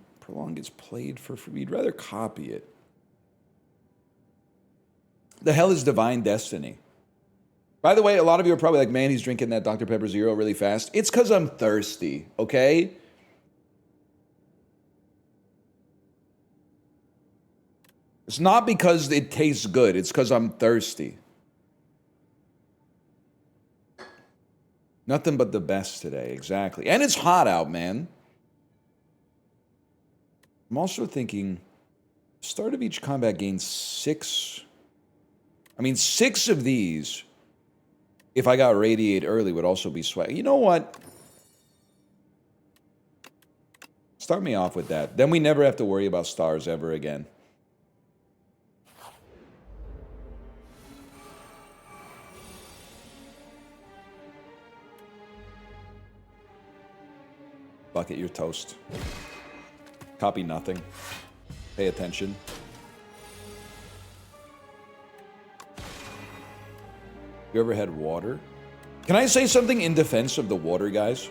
gets played for free. We'd rather copy it. The hell is Divine Destiny? By the way, a lot of you are probably like, man, he's drinking that Dr. Pepper Zero really fast. It's because I'm thirsty, okay? It's not because it tastes good. It's because I'm thirsty. Nothing but the best today, exactly. And it's hot out, man. I'm also thinking, start of each combat gains 6. I mean, 6 of these... If I got Radiate early, would also be swag. You know what? Start me off with that. Then we never have to worry about stars ever again. Bucket, you're toast. Copy nothing. Pay attention. You ever had water? Can I say something in defense of the water guys?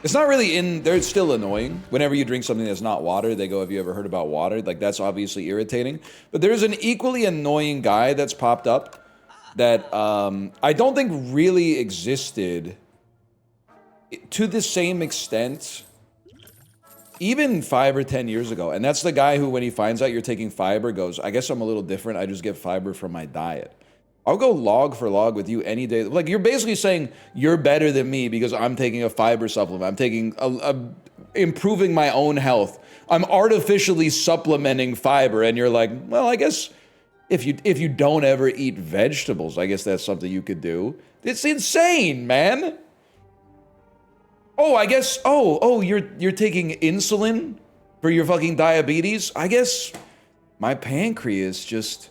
It's not really in... They're still annoying. Whenever you drink something that's not water, they go, have you ever heard about water? Like, that's obviously irritating. But there's an equally annoying guy that's popped up that I don't think really existed to the same extent even 5 or 10 years ago. And that's the guy who, when he finds out you're taking fiber, goes, I guess I'm a little different. I just get fiber from my diet. I'll go log for log with you any day. Like, you're basically saying you're better than me because I'm taking a fiber supplement. I'm taking improving my own health. I'm artificially supplementing fiber, and you're like, well, I guess if you don't ever eat vegetables, I guess that's something you could do. It's insane, man. Oh, I guess. Oh, you're taking insulin for your fucking diabetes. I guess my pancreas just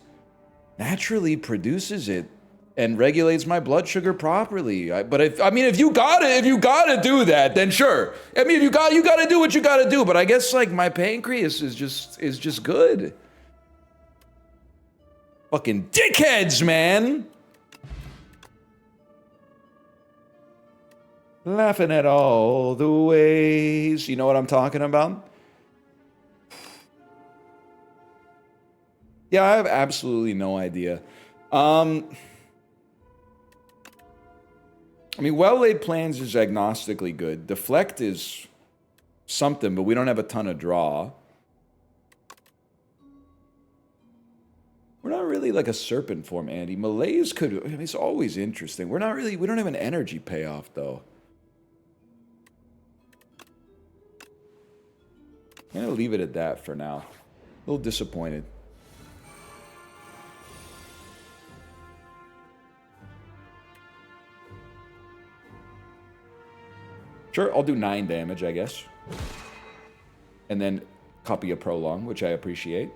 naturally produces it and regulates my blood sugar properly. But if you gotta do that, then sure. I mean, if you gotta do what you gotta do. But I guess like my pancreas is just good. Fucking dickheads, man. Laughing at all the ways. You know what I'm talking about? Yeah, I have absolutely no idea. I mean, well-laid plans is agnostically good. Deflect is something, but we don't have a ton of draw. We're not really like a serpent form, Andy. Malays could, I mean, it's always interesting. We don't have an energy payoff, though. I'm gonna leave it at that for now. A little disappointed. Sure, I'll do 9 damage, I guess. And then copy a prolong, which I appreciate.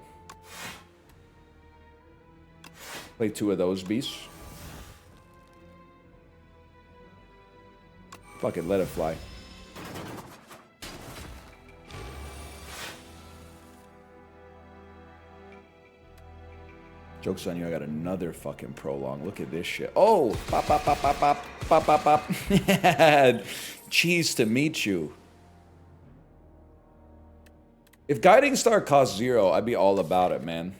Play 2 of those beasts. Fuck it, let it fly. Joke's on you, I got another fucking prolong. Look at this shit. Oh! Pop, pop, pop, pop, pop, pop, pop, pop. Cheese to meet you. If Guiding Star cost 0, I'd be all about it, man.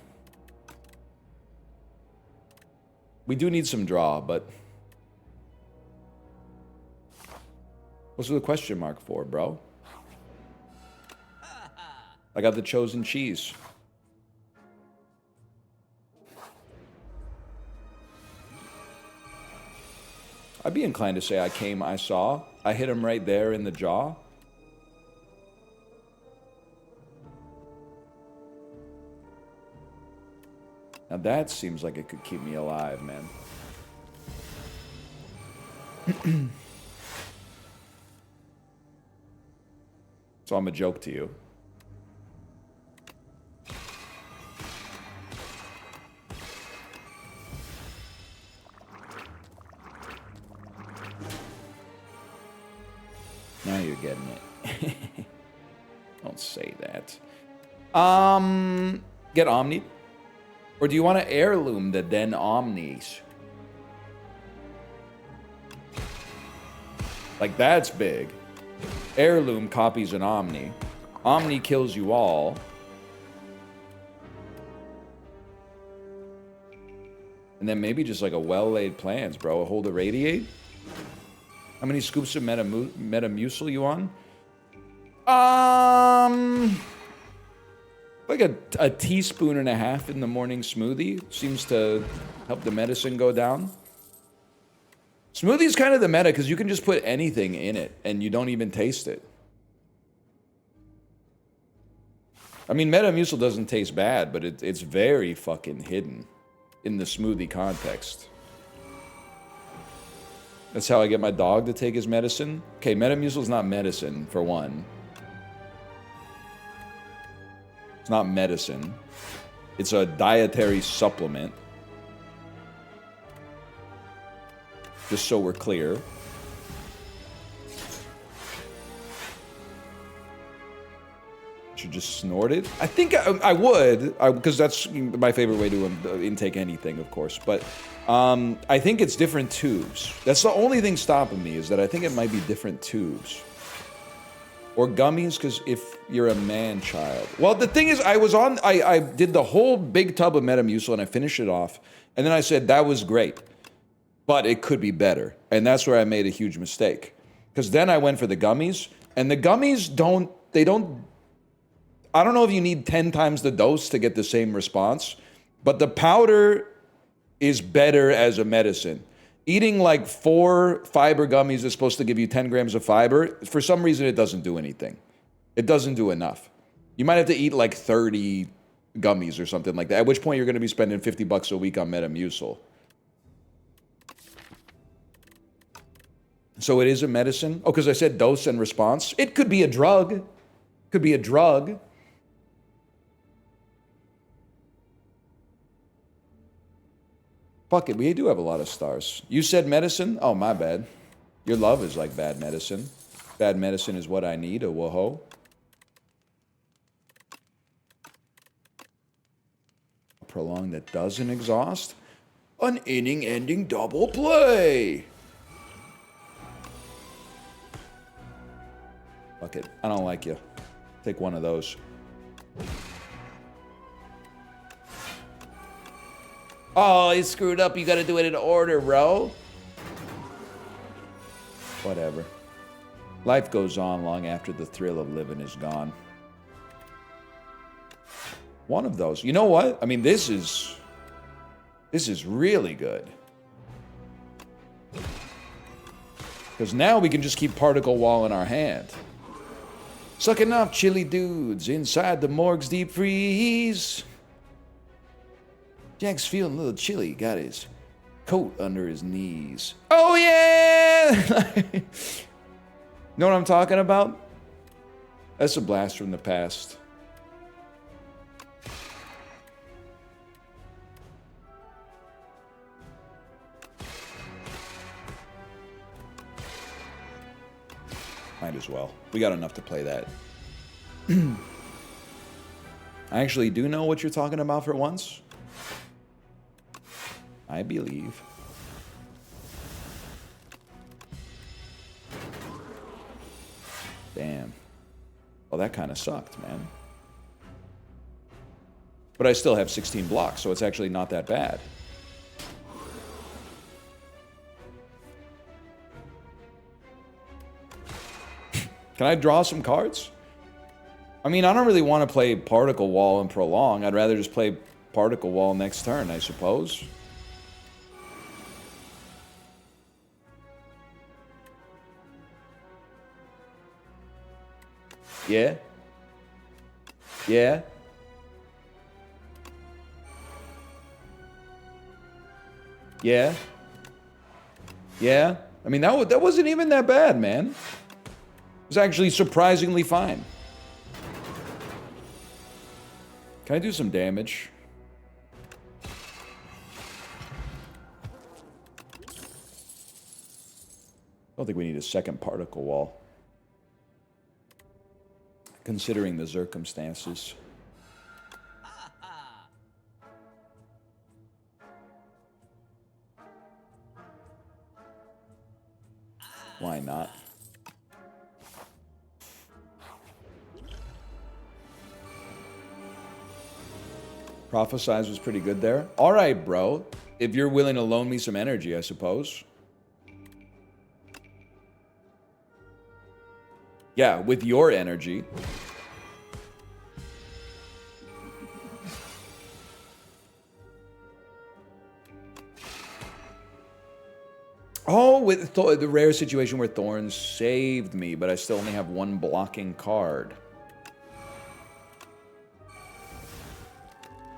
We do need some draw, but... What's the question mark for, bro? I got the chosen cheese. I'd be inclined to say I saw. I hit him right there in the jaw. Now that seems like it could keep me alive, man. So I'm a joke to you. Now you're getting it. Don't say that. Get Omni? Or do you want to heirloom the Den Omnis? Like, that's big. Heirloom copies an Omni. Omni kills you all. And then maybe just like a well-laid plans, bro. Hold a Radiate. How many scoops of Metamucil you on? Like a teaspoon and a half in the morning smoothie seems to help the medicine go down. Smoothie's kind of the meta because you can just put anything in it and you don't even taste it. I mean, Metamucil doesn't taste bad, but it's very fucking hidden in the smoothie context. That's how I get my dog to take his medicine. Okay, Metamucil's not medicine, for one. It's not medicine. It's a dietary supplement. Just so we're clear. Should just snort it? I think I would, because that's my favorite way to intake anything, of course. But I think it's different tubes. That's the only thing stopping me, is that I think it might be different tubes. Or gummies, because if you're a man-child. Well, the thing is, I did the whole big tub of Metamucil, and I finished it off. And then I said, that was great. but it could be better. And that's where I made a huge mistake. Because then I went for the gummies, and the gummies I don't know if you need 10 times the dose to get the same response, but the powder is better as a medicine. Eating like 4 fiber gummies is supposed to give you 10 grams of fiber. For some reason, it doesn't do anything. It doesn't do enough. You might have to eat like 30 gummies or something like that, at which point you're going to be spending $50 a week on Metamucil. So it is a medicine? Oh, because I said dose and response? It could be a drug. Could be a drug. Fuck it, we do have a lot of stars. You said medicine? Oh, my bad. Your love is like bad medicine. Bad medicine is what I need, a whoa-ho. Prolong that doesn't exhaust. An inning-ending double play. Fuck it, I don't like you. Take one of those. Oh, he screwed up. You gotta do it in order, bro. Whatever. Life goes on long after the thrill of living is gone. One of those. You know what? I mean, this is really good. Because now we can just keep Particle Wall in our hand. Sucking up chilly dudes inside the morgue's deep freeze. Jack's feeling a little chilly. Got his coat under his knees. Oh, yeah! Know what I'm talking about? That's a blast from the past. Might as well. We got enough to play that. I actually do know what you're talking about for once. I believe. Damn. Well, that kind of sucked, man. But I still have 16 blocks, so it's actually not that bad. Can I draw some cards? I mean, I don't really want to play Particle Wall and Prolong. I'd rather just play Particle Wall next turn, I suppose. Yeah? Yeah? Yeah? Yeah? I mean, that wasn't even that bad, man. It was actually surprisingly fine. Can I do some damage? I don't think we need a second Particle Wall, considering the circumstances. Why not? Prophesize was pretty good there. All right, bro. If you're willing to loan me some energy, I suppose. Yeah, with your energy. Oh, with the rare situation where Thorns saved me, but I still only have one blocking card.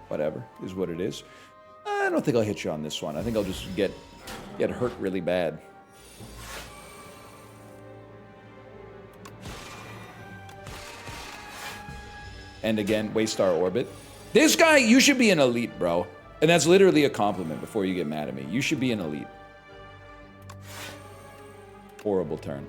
Whatever, is what it is. I don't think I'll hit you on this one. I think I'll just get hurt really bad. And again, waste our orbit. This guy, you should be an elite, bro. And that's literally a compliment before you get mad at me. You should be an elite. Horrible turn.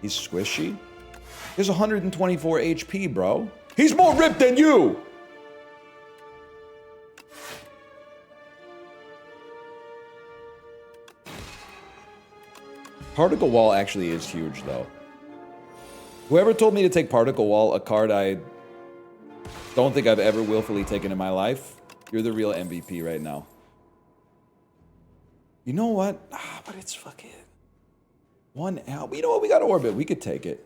He's squishy? He has 124 HP, bro. He's more ripped than you! Particle Wall actually is huge, though. Whoever told me to take Particle Wall, a card I Don't think I've ever willfully taken in my life. You're the real MVP right now. You know what? But it's fucking 1 out. You know what? We got Orbit. We could take it.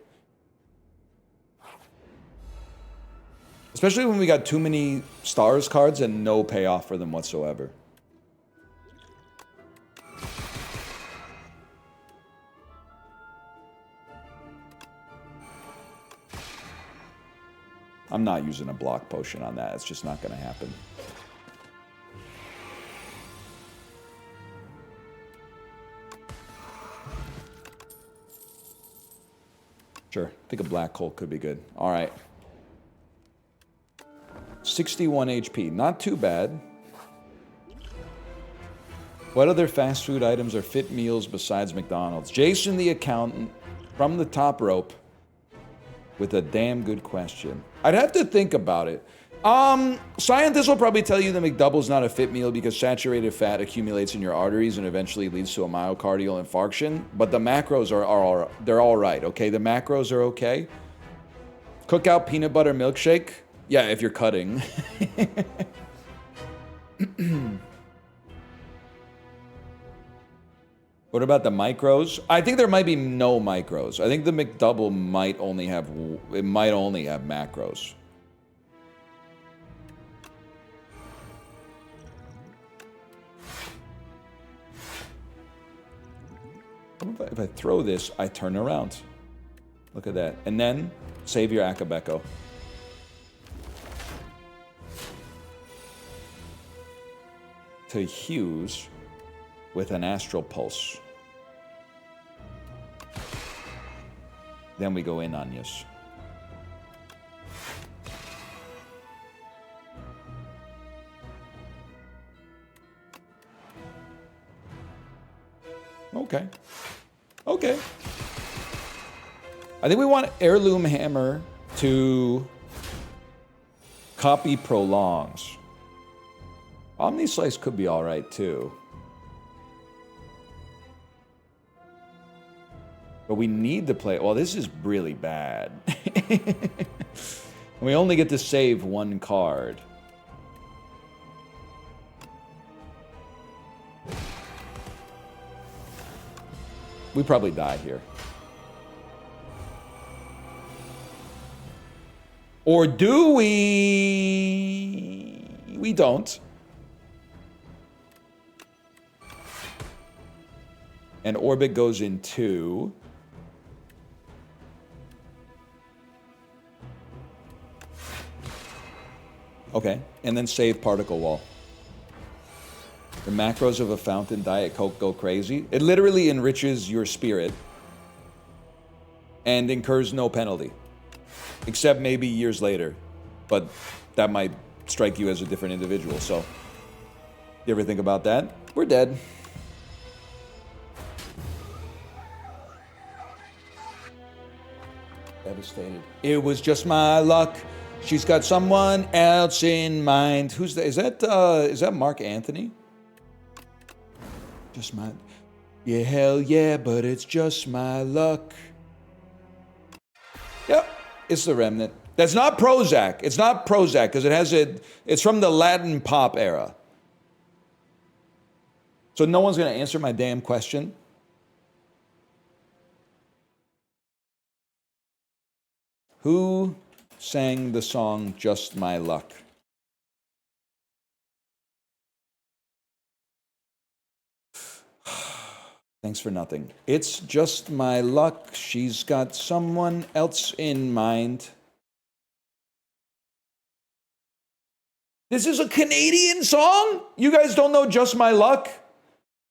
Especially when we got too many stars cards and no payoff for them whatsoever. I'm not using a block potion on that. It's just not going to happen. Sure. I think a black hole could be good. All right. 61 HP. Not too bad. What other fast food items are fit meals besides McDonald's? Jason the accountant from the top rope with a damn good question. I'd have to think about it. Scientists will probably tell you the McDouble's not a fit meal because saturated fat accumulates in your arteries and eventually leads to a myocardial infarction. But the macros are they're all right, okay? The macros are okay. Cookout peanut butter milkshake. Yeah, if you're cutting. What about the micros? I think there might be no micros. I think the McDouble might only have macros. If I throw this, I turn around. Look at that. And then save your Akabeko. To Hughes with an Astral Pulse. Then we go in on Yus. Okay. Okay. I think we want Heirloom Hammer to copy Prolongs. Omni Slice could be alright too. But we need to play... Well, this is really bad. We only get to save one card. We probably die here. Or do we? We don't. And Orbit goes in 2. Okay, and then save Particle Wall. The macros of a fountain Diet Coke go crazy. It literally enriches your spirit and incurs no penalty. Except maybe years later. But that might strike you as a different individual, so... You ever think about that? We're dead. Devastated. It was just my luck. She's got someone else in mind. Who's that? Is that Mark Anthony? Just my... Yeah, hell yeah, but it's just my luck. Yep, it's the Remnant. That's not Prozac. It's not Prozac, because it has a... It's from the Latin pop era. So no one's going to answer my damn question? Who sang the song Just My Luck? Thanks for nothing. It's just my luck. She's got someone else in mind. This is a Canadian song? You guys don't know Just My Luck?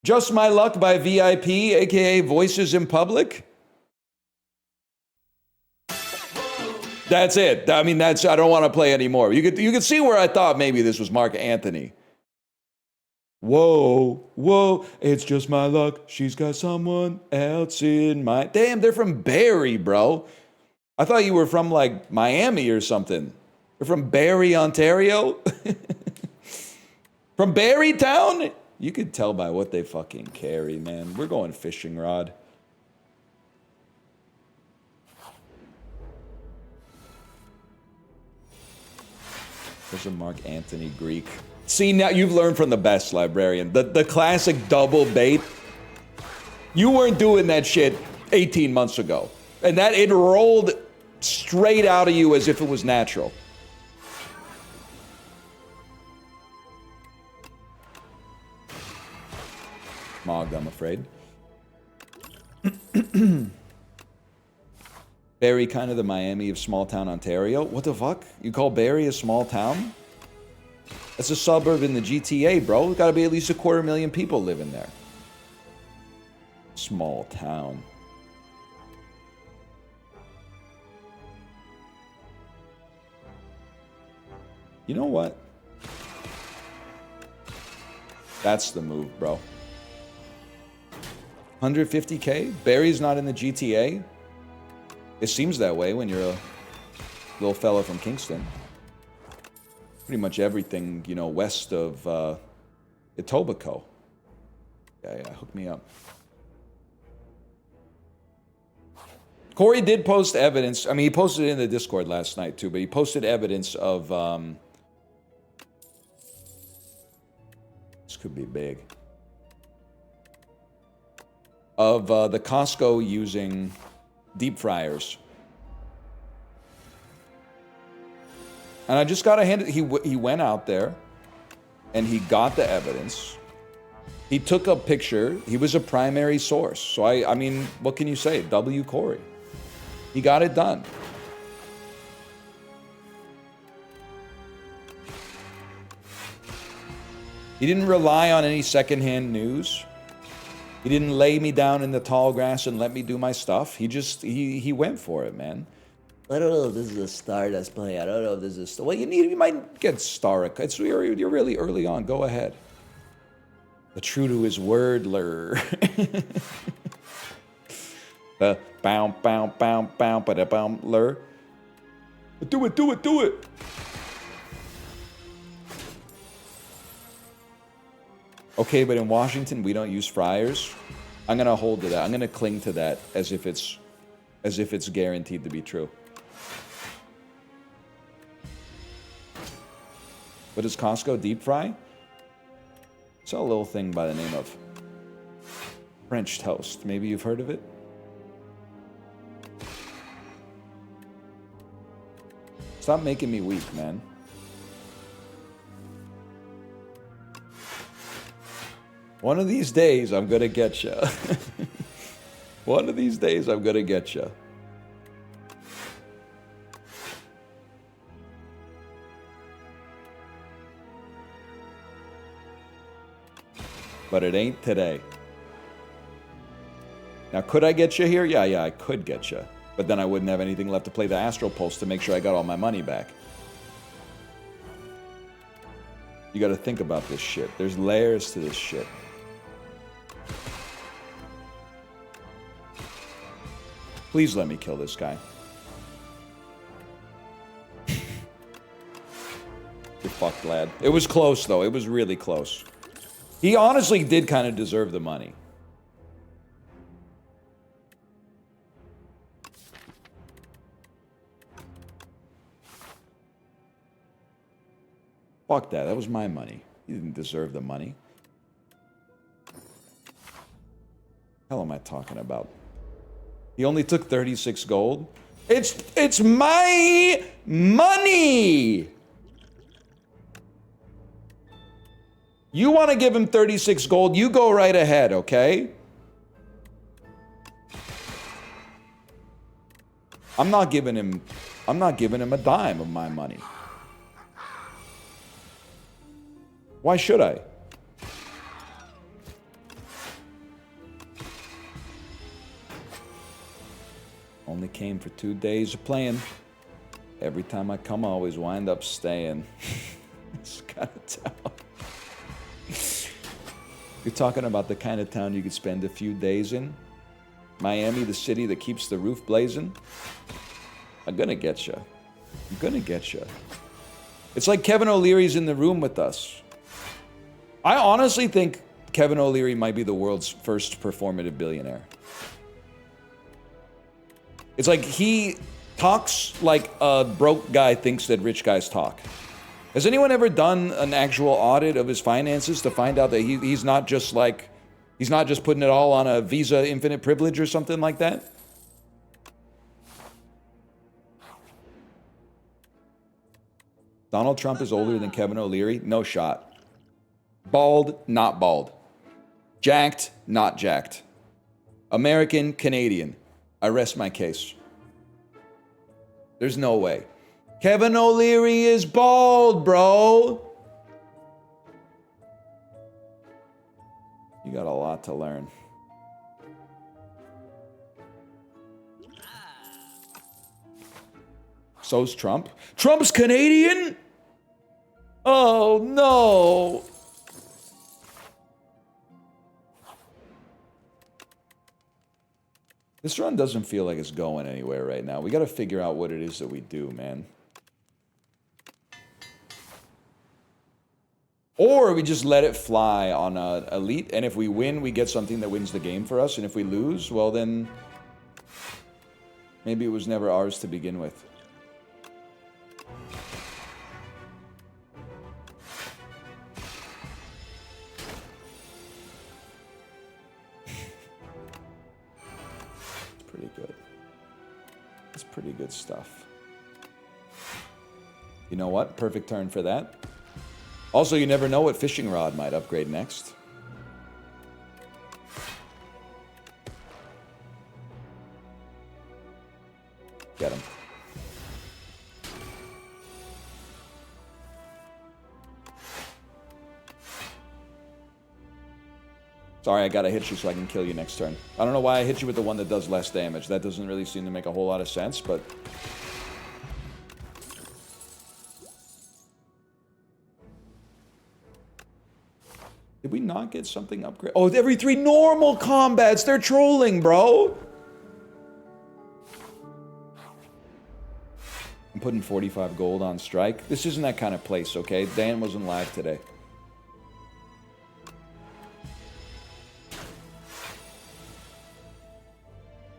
Just My Luck by VIP, aka Voices in Public? That's it. I mean, I don't want to play anymore. You could see where I thought maybe this was Mark Anthony. Whoa, whoa, it's just my luck. She's got someone else in mind. Damn, they're from Barrie, bro. I thought you were from, like, Miami or something. You're from Barrie, Ontario? From Barrie Town? You could tell by what they fucking carry, man. We're going fishing rod. There's a Mark Anthony Greek. See, now you've learned from the best, librarian. The classic double bait. You weren't doing that shit 18 months ago. And that it rolled straight out of you as if it was natural. Mogged, I'm afraid. Barrie, kind of the Miami of small town Ontario. What the fuck? You call Barrie a small town? That's a suburb in the GTA, bro. There's gotta be at least 250,000 people living there. Small town. You know what? That's the move, bro. 150K? Barrie's not in the GTA? It seems that way when you're a little fella from Kingston. Pretty much everything, you know, west of Etobicoke. Yeah, hook me up. Corey did post evidence. I mean, he posted it in the Discord last night too, but he posted evidence of... this could be big. Of the Costco using deep fryers. And I just gotta hand it, he went out there and he got the evidence. He took a picture. He was a primary source. So I mean, what can you say? W. Corey. He got it done. He didn't rely on any secondhand news. He didn't lay me down in the tall grass and let me do my stuff. He went for it, man. I don't know if this is a star that's playing. I don't know if this is a star. Well, you might get star. You're really early on. Go ahead. The true to his word lure. The bow lure. Do it. Okay, but in Washington we don't use fryers. I'm gonna hold to that. I'm gonna cling to that as if it's guaranteed to be true. What does Costco deep fry? It's a little thing by the name of French toast. Maybe you've heard of it? Stop making me weak, man. One of these days, I'm gonna get you. One of these days, I'm gonna get you. But it ain't today. Now, could I get you here? Yeah, I could get you. But then I wouldn't have anything left to play the Astral Pulse to make sure I got all my money back. You gotta think about this shit. There's layers to this shit. Please let me kill this guy. You're fucked, lad. It was close, though. It was really close. He honestly did kind of deserve the money. Fuck that. That was my money. He didn't deserve the money. Hell am I talking about? He only took 36 gold. It's my money. You want to give him 36 gold, you go right ahead, okay? I'm not giving him a dime of my money. Why should I? Only came for 2 days of playing. Every time I come, I always wind up staying. Just gotta tell. You're talking about the kind of town you could spend a few days in? Miami, the city that keeps the roof blazing? I'm gonna get you. I'm gonna get you. It's like Kevin O'Leary's in the room with us. I honestly think Kevin O'Leary might be the world's first performative billionaire. It's like he talks like a broke guy thinks that rich guys talk. Has anyone ever done an actual audit of his finances to find out that he's not just like, he's not just putting it all on a Visa Infinite Privilege or something like that? Donald Trump is older than Kevin O'Leary? No shot. Bald, not bald. Jacked, not jacked. American, Canadian. I rest my case. There's no way. Kevin O'Leary is bald, bro. You got a lot to learn. So's Trump. Trump's Canadian? Oh, no. This run doesn't feel like it's going anywhere right now. We got to figure out what it is that we do, man. Or we just let it fly on Elite, and if we win, we get something that wins the game for us, and if we lose, well then, maybe it was never ours to begin with. It's pretty good. It's pretty good stuff. You know what? Perfect turn for that. Also, you never know what fishing rod might upgrade next. Get him. Sorry, I gotta hit you so I can kill you next turn. I don't know why I hit you with the one that does less damage. That doesn't really seem to make a whole lot of sense, but... Did we not get something upgrade? Oh, every 3 normal combats! They're trolling, bro! I'm putting 45 gold on strike. This isn't that kind of place, okay? Dan wasn't live today.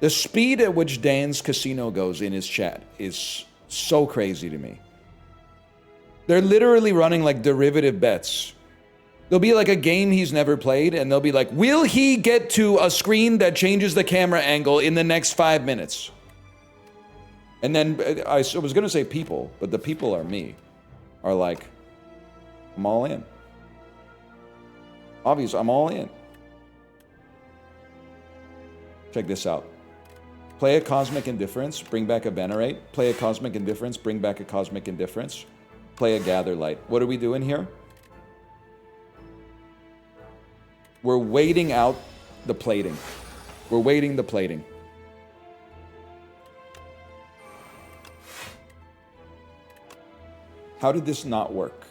The speed at which Dan's casino goes in his chat is so crazy to me. They're literally running like derivative bets. There'll be like a game he's never played, and they'll be like, will he get to a screen that changes the camera angle in the next 5 minutes? And then, I was going to say people, but the people are me. Are like, I'm all in. Obviously, I'm all in. Check this out. Play a Cosmic Indifference, bring back a Venerate. Play a Cosmic Indifference, bring back a Cosmic Indifference. Play a Gather Light. What are we doing here? We're waiting out the plating. We're waiting the plating. How did this not work?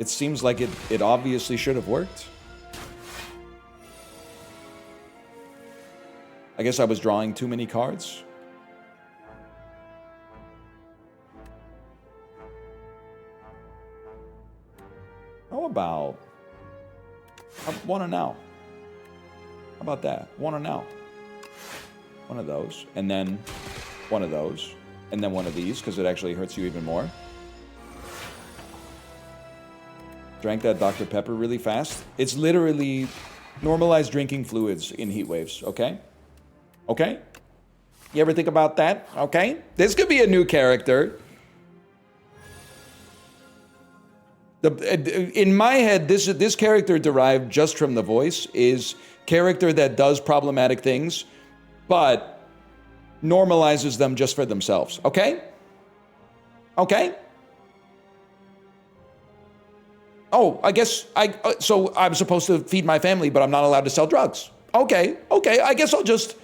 It seems like it obviously should have worked. I guess I was drawing too many cards. How about one and now? How about that? One and now. One of those, and then one of those, and then one of these, because it actually hurts you even more. Drank that Dr. Pepper really fast. It's literally normalized drinking fluids in heat waves, okay? Okay? You ever think about that? Okay? This could be a new character. In my head, this character derived just from the voice is character that does problematic things, but normalizes them just for themselves. Okay? Okay? Oh, I guess so I'm supposed to feed my family, but I'm not allowed to sell drugs. Okay. Okay. I guess I'll just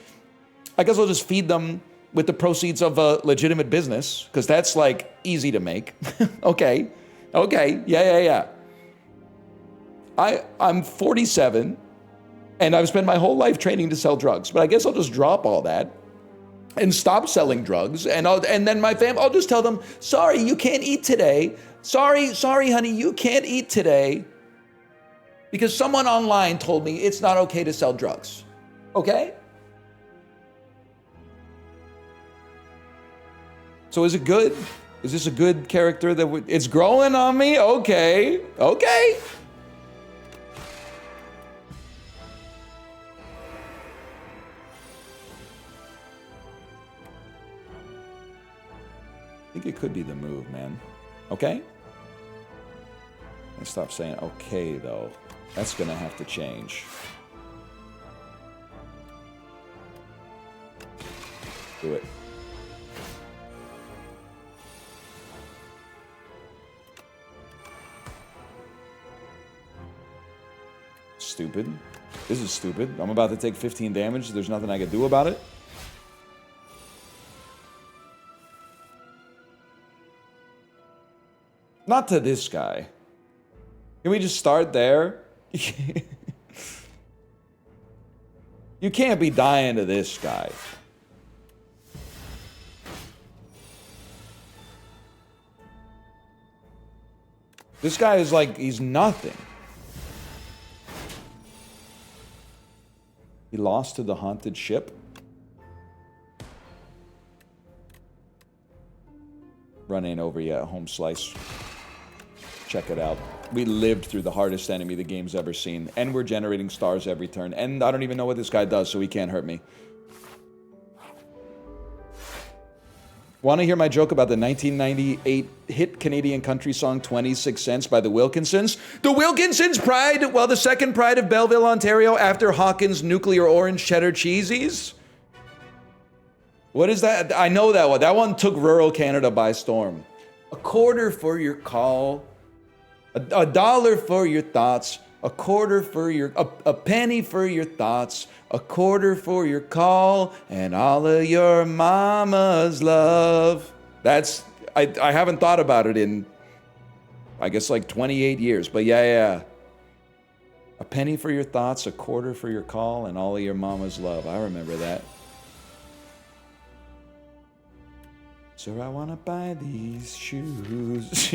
feed them with the proceeds of a legitimate business, because that's like easy to make. Okay. Okay, yeah. I'm 47, and I've spent my whole life training to sell drugs, but I guess I'll just drop all that and stop selling drugs, and then my family, I'll just tell them, sorry, you can't eat today. Sorry, honey, you can't eat today because someone online told me it's not okay to sell drugs. Okay? So is it good? Is this a good character that would... It's growing on me? Okay. Okay. I think it could be the move, man. Okay? And stop saying okay, though. That's gonna have to change. Do it. Stupid. This is stupid. I'm about to take 15 damage. There's nothing I can do about it. Not to this guy. Can we just start there? You can't be dying to this guy. This guy is like, he's nothing. He lost to the haunted ship. Run ain't over yet, home slice. Check it out. We lived through the hardest enemy the game's ever seen. And we're generating stars every turn. And I don't even know what this guy does, so he can't hurt me. Want to hear my joke about the 1998 hit Canadian country song 26 Cents by the Wilkinsons? The Wilkinsons' pride, well, the second pride of Belleville, Ontario, after Hawkins' nuclear orange cheddar cheesies? What is that? I know that one. That one took rural Canada by storm. A quarter for your call. A dollar for your thoughts. A quarter for your... A penny for your thoughts. A quarter for your call. And all of your mama's love. That's... I haven't thought about it in... I guess like 28 years. But yeah. A penny for your thoughts. A quarter for your call. And all of your mama's love. I remember that. Sir, I want to buy these shoes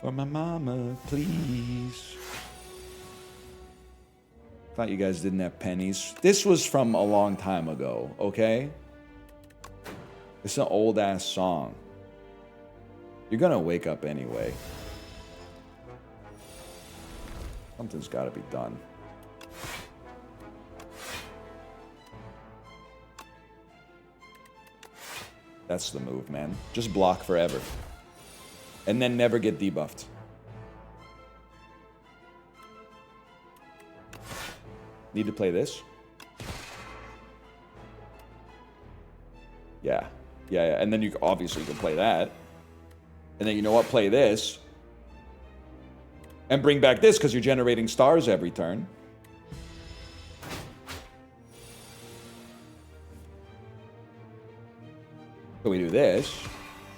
for my mama, please. Thought you guys didn't have pennies. This was from a long time ago, okay? It's an old-ass song. You're gonna wake up anyway. Something's gotta be done. That's the move, man. Just block forever. And then never get debuffed. Need to play this? Yeah. And then you obviously can play that. And then you know what? Play this. And bring back this because you're generating stars every turn. So we do this,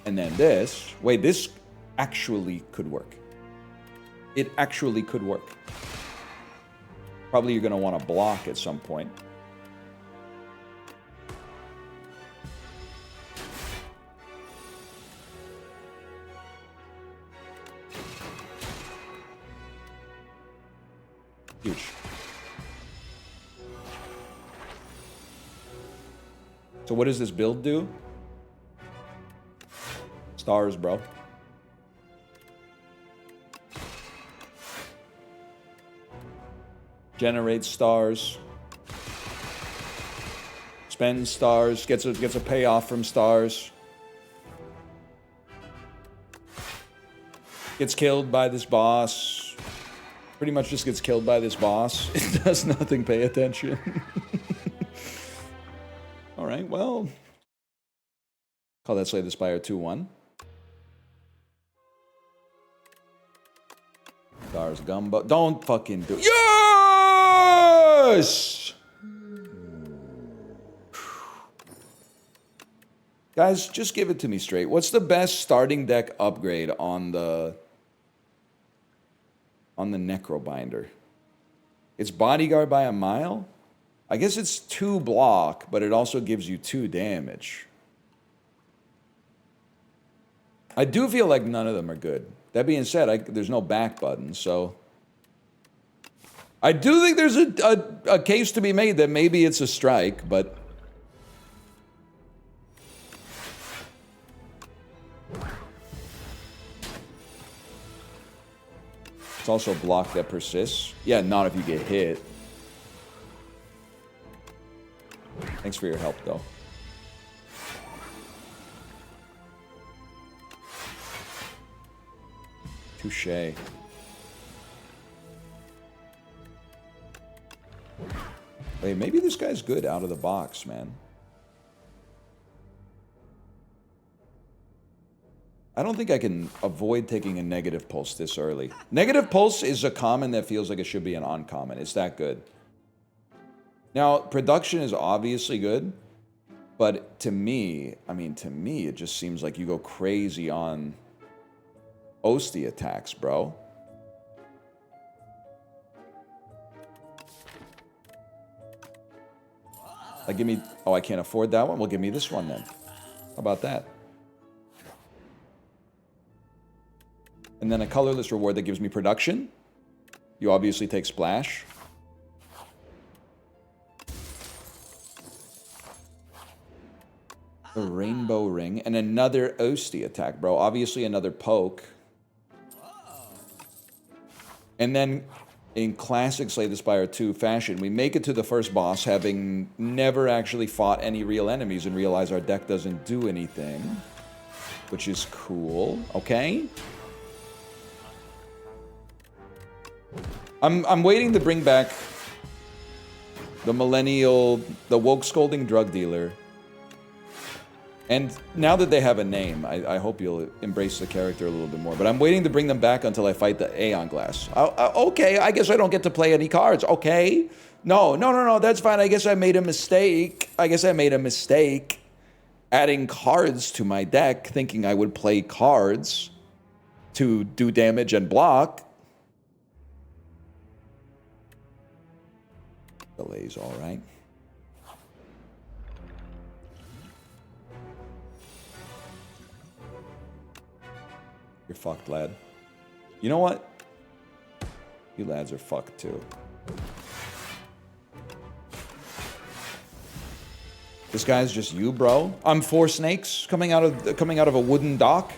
and then this. Wait, this actually could work. It actually could work. Probably you're going to want to block at some point. Huge. So what does this build do? Stars, bro. Generates stars. Spends stars. Gets a payoff from stars. Gets killed by this boss. Pretty much just gets killed by this boss. It does nothing. Pay attention. All right, well. Call that Slay the Spire 2-1. Stars Gumbo. Don't fucking do it. Yes! Guys, just give it to me straight. What's the best starting deck upgrade on the Necrobinder? It's Bodyguard by a mile? I guess it's 2 block, but it also gives you 2 damage. I do feel like none of them are good. That being said, there's no back button, so... I do think there's a case to be made that maybe it's a strike, but... It's also a block that persists. Yeah, not if you get hit. Thanks for your help, though. Touché. Wait, maybe this guy's good out of the box, man. I don't think I can avoid taking a negative pulse this early. Negative pulse is a common that feels like it should be an uncommon. It's that good. Now, production is obviously good, but to me, it just seems like you go crazy on Ostie attacks, bro. Like, give me... Oh, I can't afford that one? Well, give me this one then. How about that? And then a colorless reward that gives me production. You obviously take splash. A rainbow ring. And another Ostie attack, bro. Obviously another poke. And then, in classic Slay the Spire 2 fashion, we make it to the first boss having never actually fought any real enemies and realize our deck doesn't do anything. Which is cool. Okay? I'm waiting to bring back the millennial, the woke scolding drug dealer. And now that they have a name, I hope you'll embrace the character a little bit more. But I'm waiting to bring them back until I fight the Aeon Glass. Okay, I guess I don't get to play any cards. Okay. No, that's fine. I guess I made a mistake. Adding cards to my deck, thinking I would play cards to do damage and block. Delays, all right. You're fucked, lad. You know what? You lads are fucked too. This guy's just you, bro. I'm 4 snakes coming out of a wooden dock.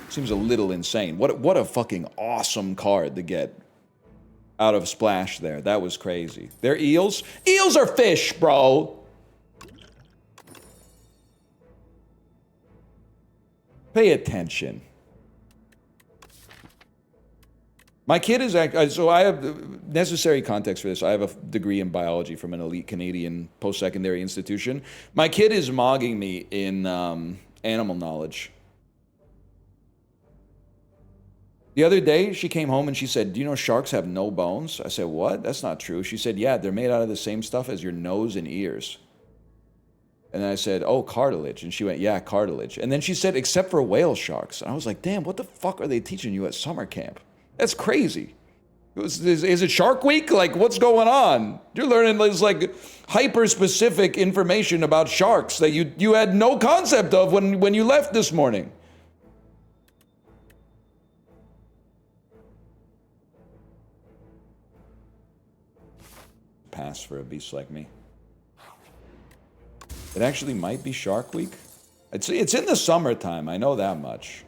Seems a little insane. What a fucking awesome card to get out of Splash there. That was crazy. They're eels? Eels are fish, bro! Pay attention. My kid is so I have necessary context for this. I have a degree in biology from an elite Canadian post-secondary institution. My kid is mogging me in animal knowledge. The other day, she came home and she said, "Do you know sharks have no bones?" I said, "What? That's not true." She said, "Yeah, they're made out of the same stuff as your nose and ears." And I said, "Oh, cartilage." And she went, "Yeah, cartilage." And then she said, "Except for whale sharks." And I was like, damn, what the fuck are they teaching you at summer camp? That's crazy. Is it Shark Week? Like, what's going on? You're learning this, like, hyper-specific information about sharks that you had no concept of when you left this morning. Pass for a beast like me. It actually might be Shark Week. It's in the summertime, I know that much.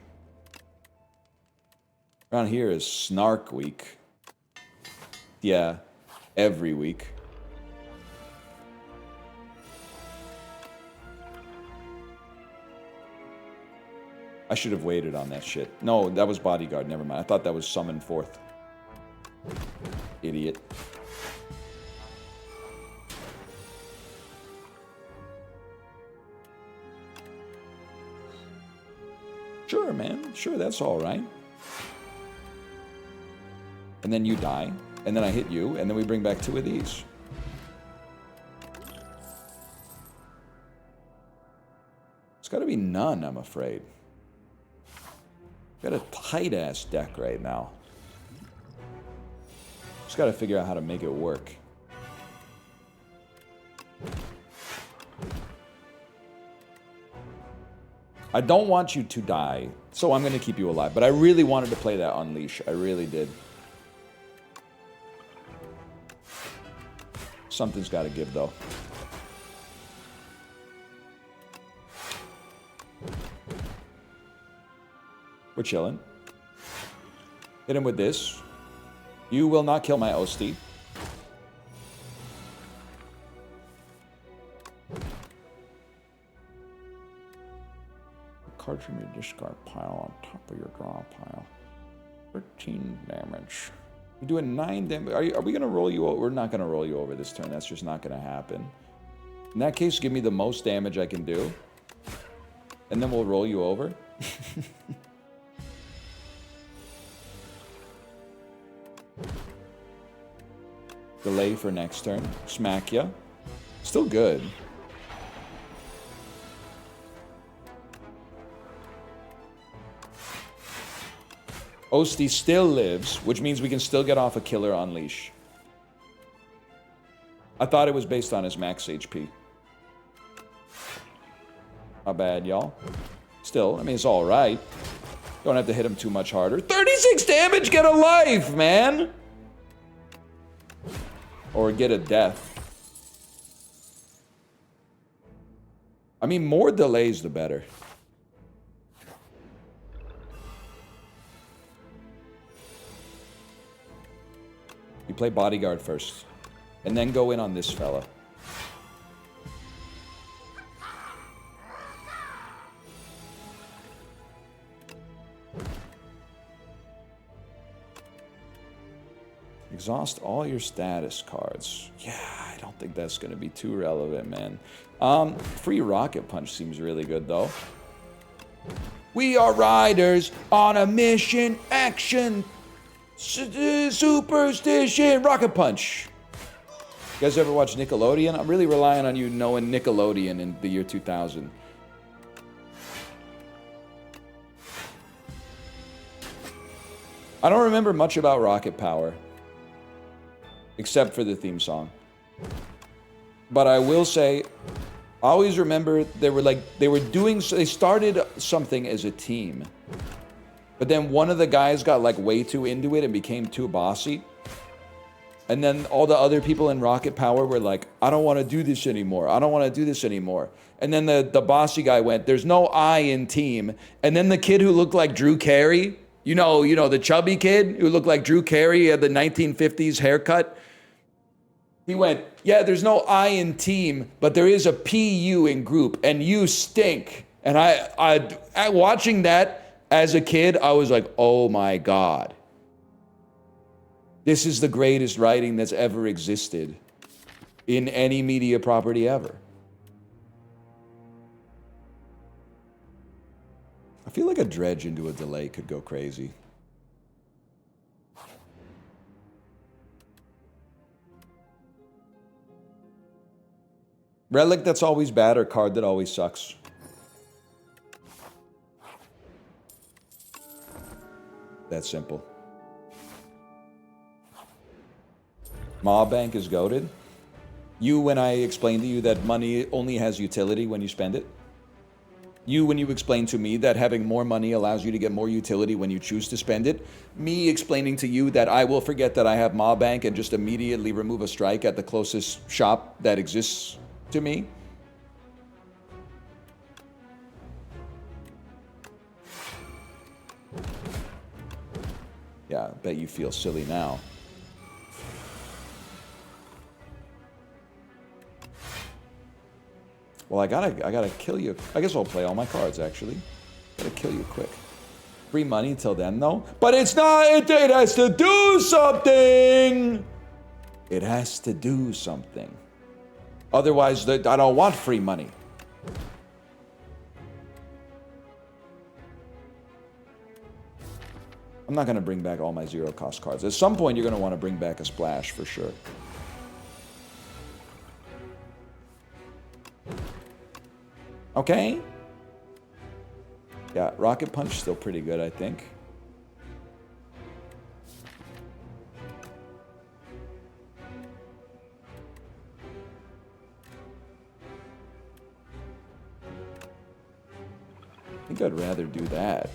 Around here is Snark Week. Yeah, every week. I should have waited on that shit. No, that was Bodyguard, never mind. I thought that was Summon Forth. Idiot. Sure, man. Sure, that's all right. And then you die. And then I hit you. And then we bring back 2 of these. It's got to be none, I'm afraid. Got a tight-ass deck right now. Just got to figure out how to make it work. I don't want you to die, so I'm going to keep you alive. But I really wanted to play that Unleash. I really did. Something's got to give, though. We're chilling. Hit him with this. You will not kill my Osti. Card from your discard pile on top of your draw pile. 13 damage. You're doing 9 damage. Are we going to roll you over? We're not going to roll you over this turn. That's just not going to happen. In that case, give me the most damage I can do. And then we'll roll you over. Delay for next turn. Smack ya. Still good. Osti still lives, which means we can still get off a killer Unleash. I thought it was based on his max HP. Not bad, y'all. Still, I mean, it's alright. Don't have to hit him too much harder. 36 damage, get a life, man! Or get a death. I mean, more delays, the better. You play Bodyguard first. And then go in on this fella. Exhaust all your status cards. Yeah, I don't think that's going to be too relevant, man. Free Rocket Punch seems really good, though. We are riders on a mission, action, superstition, Rocket Punch. You guys ever watch Nickelodeon? I'm really relying on you knowing Nickelodeon in the year 2000. I don't remember much about Rocket Power. Except for the theme song. But I will say, I always remember they started something as a team. But then one of the guys got like way too into it and became too bossy. And then all the other people in Rocket Power were like, I don't want to do this anymore. I don't want to do this anymore. And then the bossy guy went, there's no I in team. And then the kid who looked like Drew Carey, you know, the chubby kid who looked like Drew Carey, had the 1950s haircut. He went, yeah, there's no I in team, but there is a PU in group, and you stink. And I watching that as a kid, I was like, oh my God. This is the greatest writing that's ever existed in any media property ever. I feel like a dredge into a delay could go crazy. Relic that's always bad or card that always sucks? That's simple. Mob Bank is goated. You, when I explained to you that money only has utility when you spend it. You, when you explained to me that having more money allows you to get more utility when you choose to spend it. Me explaining to you that I will forget that I have Mob Bank and just immediately remove a strike at the closest shop that exists to me. Yeah, I bet you feel silly now. Well, I gotta kill you. I guess I'll play all my cards, actually. Gotta kill you quick. Free money until then, though. But it's not, it has to do something! It has to do something. Otherwise, I don't want free money. I'm not going to bring back all my zero-cost cards. At some point, you're going to want to bring back a splash, for sure. Okay. Yeah, Rocket Punch still pretty good, I think. I think I'd rather do that.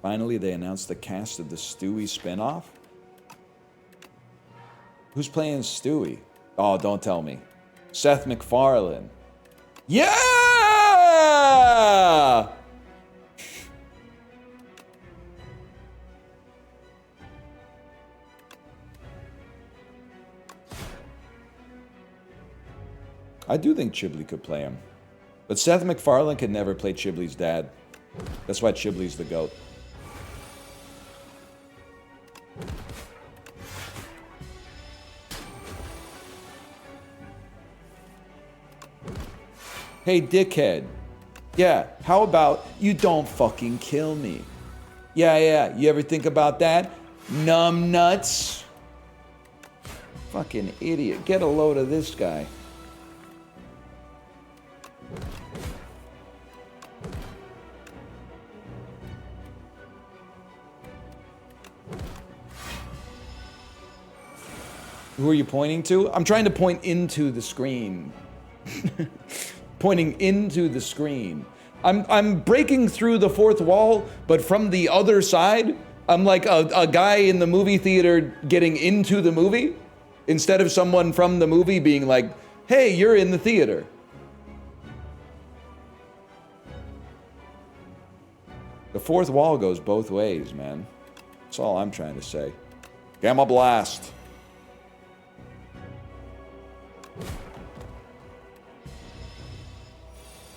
Finally, they announced the cast of the Stewie spinoff. Who's playing Stewie? Oh, don't tell me. Seth MacFarlane. Yeah! I do think Chibley could play him. But Seth MacFarlane could never play Chibley's dad. That's why Chibley's the GOAT. Hey, dickhead. Yeah, how about you don't fucking kill me? Yeah, you ever think about that? Numb nuts? Fucking idiot. Get a load of this guy. Who are you pointing to? I'm trying to point into the screen. Pointing into the screen. I'm breaking through the fourth wall, but from the other side. I'm like a guy in the movie theater getting into the movie, instead of someone from the movie being like, hey, you're in the theater. The fourth wall goes both ways, man. That's all I'm trying to say. Gamma Blast.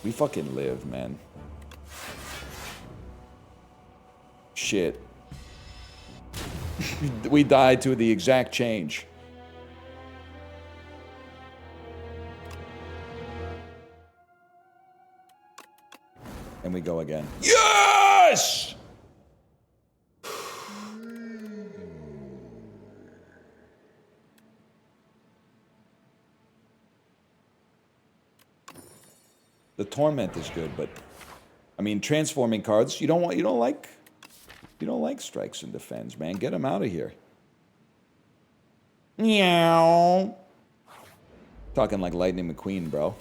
We fucking live, man. Shit. We died to the exact change. And we go again. Yes! The Torment is good, but I mean, transforming cards, you don't like strikes and defends, man. Get them out of here. Meow. Talking like Lightning McQueen, bro.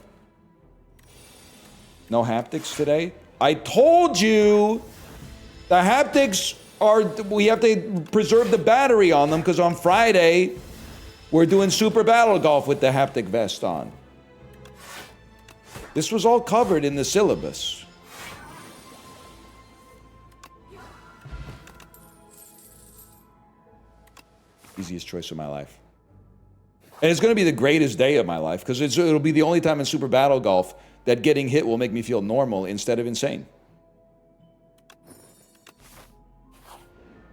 No haptics today? I told you the haptics are, we have to preserve the battery on them because on Friday we're doing Super Battle Golf with the haptic vest on. This was all covered in the syllabus. Easiest choice of my life. And it's going to be the greatest day of my life because it'll be the only time in Super Battle Golf that getting hit will make me feel normal instead of insane.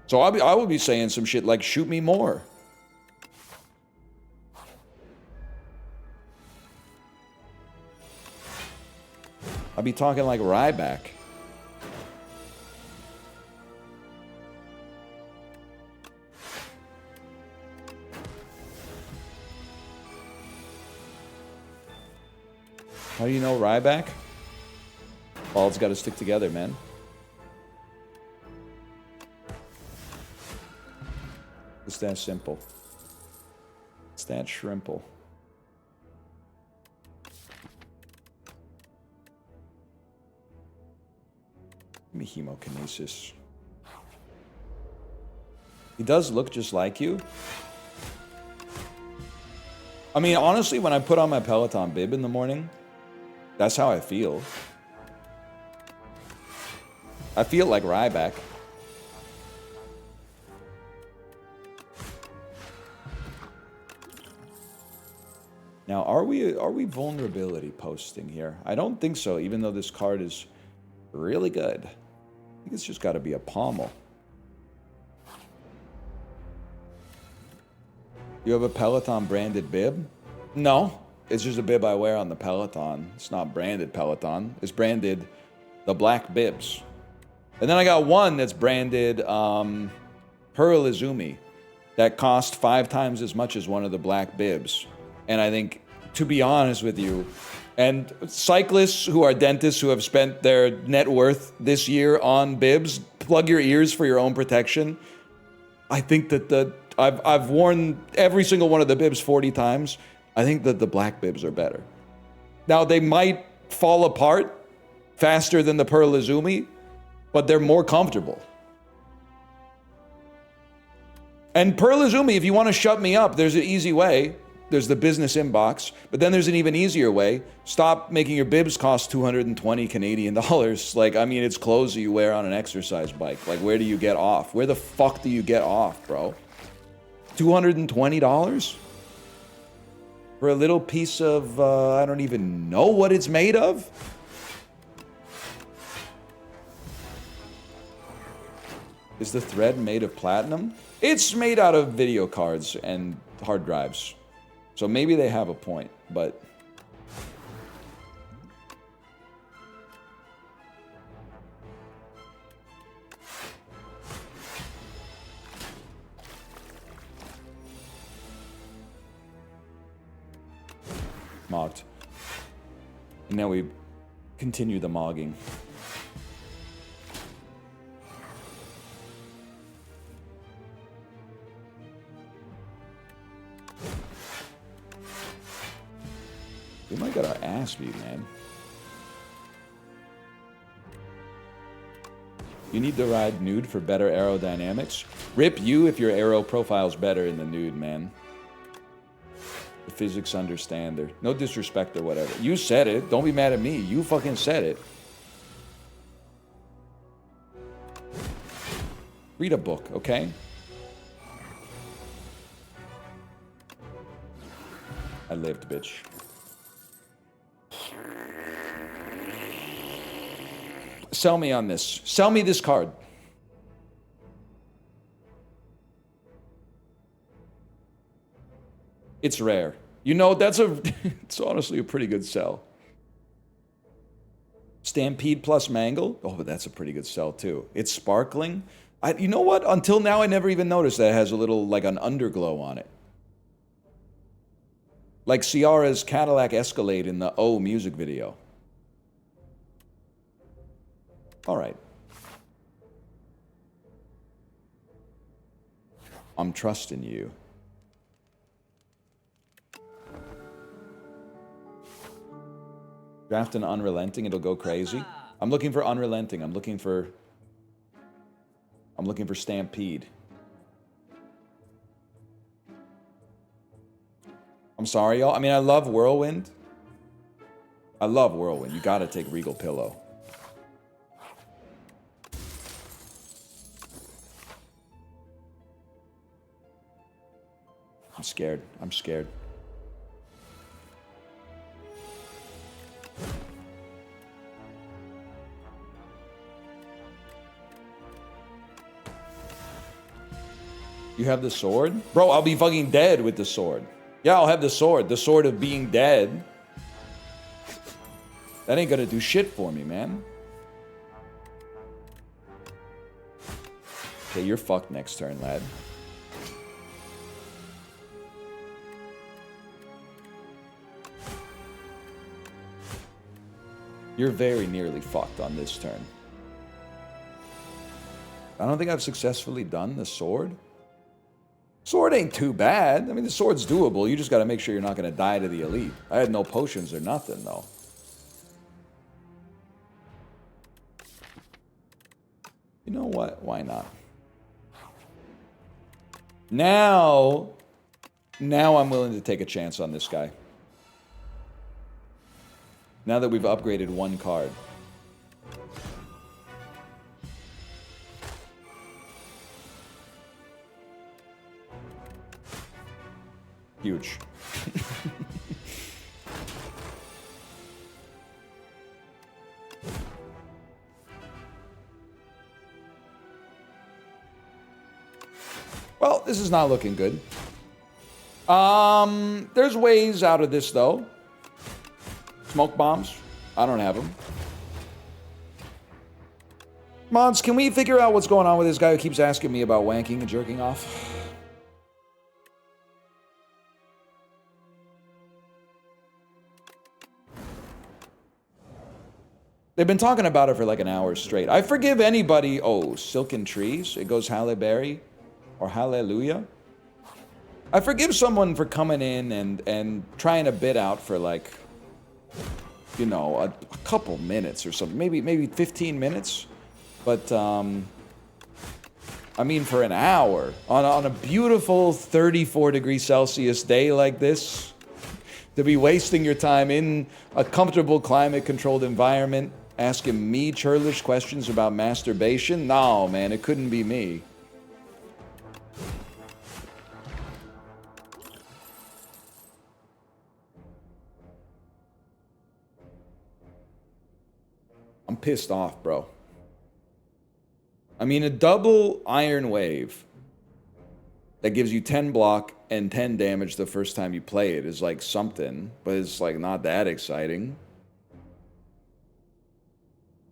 So I will be saying some shit like, shoot me more. I'll be talking like Ryback. How do you know Ryback? Ball's got to stick together, man. It's that simple. It's that shrimple. Give me hemokinesis. He does look just like you. I mean, honestly, when I put on my Peloton bib in the morning, that's how I feel. I feel like Ryback. Now, are we vulnerability posting here? I don't think so, even though this card is really good. I think it's just got to be a pommel. You have a Peloton branded bib? No, it's just a bib I wear on the Peloton. It's not branded Peloton. It's branded the black bibs. And then I got one that's branded Pearl Izumi that cost 5 times as much as one of the black bibs. And I think, to be honest with you, and cyclists who are dentists who have spent their net worth this year on bibs, plug your ears for your own protection. I think that I've worn every single one of the bibs 40 times. I think that the black bibs are better. Now, they might fall apart faster than the Pearl Izumi, but they're more comfortable. And Pearl Izumi, if you want to shut me up, there's an easy way. There's the business inbox, but then there's an even easier way. Stop making your bibs cost 220 Canadian dollars. Like, I mean, it's clothes that you wear on an exercise bike. Like, where do you get off? Where the fuck do you get off, bro? $220? For a little piece of, I don't even know what it's made of. Is the thread made of platinum? It's made out of video cards and hard drives. So maybe they have a point, but... Mogged. And now we continue the mogging. We might get our ass beat, man. You need to ride nude for better aerodynamics? Rip you if your aero profile's better in the nude, man. The physics understander. No disrespect or whatever. You said it. Don't be mad at me. You fucking said it. Read a book, okay? I lived, bitch. Sell me on this. Sell me this card. It's rare. You know, that's a... it's honestly a pretty good sell. Stampede plus Mangle? Oh, but that's a pretty good sell, too. It's sparkling. You know what? Until now, I never even noticed that it has a little, like, an underglow on it. Like Ciara's Cadillac Escalade in the O music video. All right. I'm trusting you. Draft an Unrelenting, it'll go crazy. I'm looking for Unrelenting. I'm looking for Stampede. I'm sorry, y'all. I mean, I love Whirlwind. I love Whirlwind. You gotta take Regal Pillow. I'm scared. I'm scared. You have the sword? Bro, I'll be fucking dead with the sword. Yeah, I'll have the sword. The sword of being dead. That ain't gonna do shit for me, man. Okay, you're fucked next turn, lad. You're very nearly fucked on this turn. I don't think I've successfully done the sword. Sword ain't too bad. I mean, the sword's doable. You just got to make sure you're not going to die to the elite. I had no potions or nothing, though. You know what? Why not? Now I'm willing to take a chance on this guy. Now that we've upgraded one card. Huge. Well, this is not looking good. There's ways out of this, though. Smoke bombs. I don't have them. Mods, can we figure out what's going on with this guy who keeps asking me about wanking and jerking off? They've been talking about it for like an hour straight. I forgive anybody. Oh, Silken Trees. It goes Halle Berry or Hallelujah. I forgive someone for coming in and trying to bid out for like, you know, a couple minutes or something. Maybe 15 minutes. But, I mean, for an hour on a beautiful 34 degrees Celsius day like this, to be wasting your time in a comfortable climate-controlled environment, asking me churlish questions about masturbation? No, man, it couldn't be me. I'm pissed off, bro. I mean, a double Iron Wave that gives you 10 block and 10 damage the first time you play it is like something, but it's like not that exciting.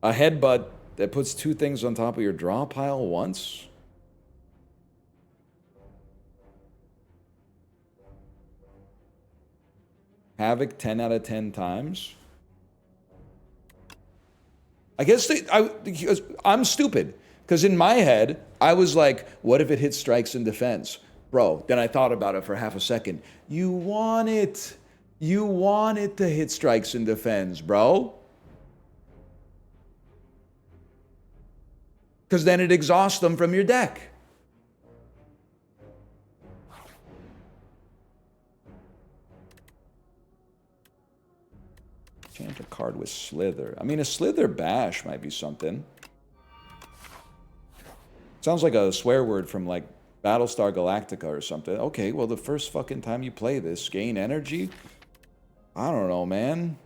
A headbutt that puts 2 things on top of your draw pile once? Havoc 10 out of 10 times? I guess I'm stupid. Because in my head, I was like, what if it hits strikes in defense? Bro, then I thought about it for half a second. You want it. You want it to hit strikes in defense, bro. Because then it exhausts them from your deck. Chant a card with Slither. I mean, a Slither Bash might be something. Sounds like a swear word from, like, Battlestar Galactica or something. Okay, well, the first fucking time you play this, gain energy? I don't know, man.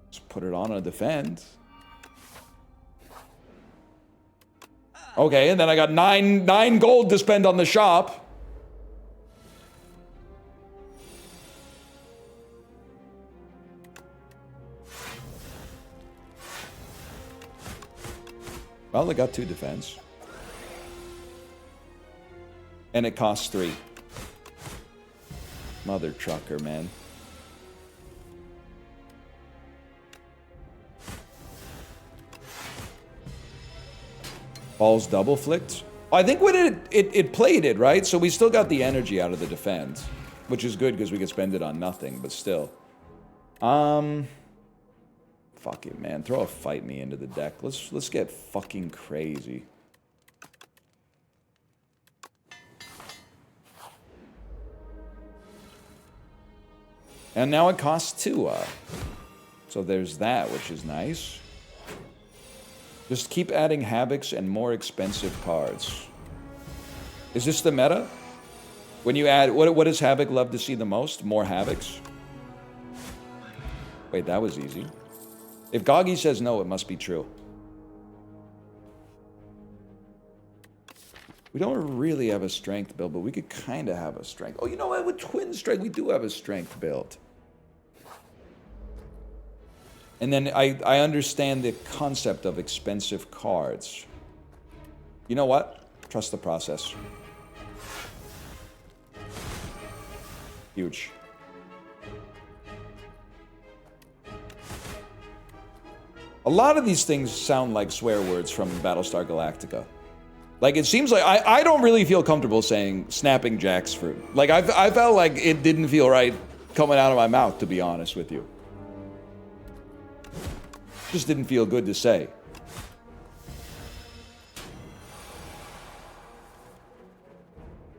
Just put it on a defend. Okay, and then I got nine gold to spend on the shop. Well, I got 2 defense. And it costs 3. Mother trucker, man. Balls double flicked. I think when it played it, right? So we still got the energy out of the defense, which is good because we could spend it on nothing, but still. Fuck it, man. Throw a Fight Me into the deck. Let's get fucking crazy. And now it costs 2. So there's that, which is nice. Just keep adding Havocs and more expensive cards. Is this the meta? When you add... What does Havoc love to see the most? More Havocs? Wait, that was easy. If Goggy says no, it must be true. We don't really have a strength build, but we could kind of have a strength. Oh, you know what? With Twin Strength, we do have a strength build. And then I understand the concept of expensive cards. You know what? Trust the process. Huge. A lot of these things sound like swear words from Battlestar Galactica. Like, it seems like I don't really feel comfortable saying snapping Jack's fruit. Like, I felt like it didn't feel right coming out of my mouth, to be honest with you. Just didn't feel good to say.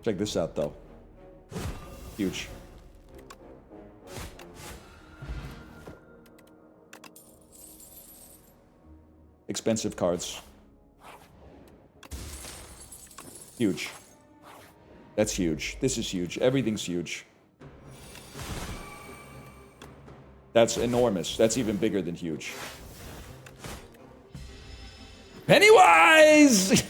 Check this out, though. Huge. Expensive cards. Huge. That's huge. This is huge. Everything's huge. That's enormous. That's even bigger than huge. Pennywise!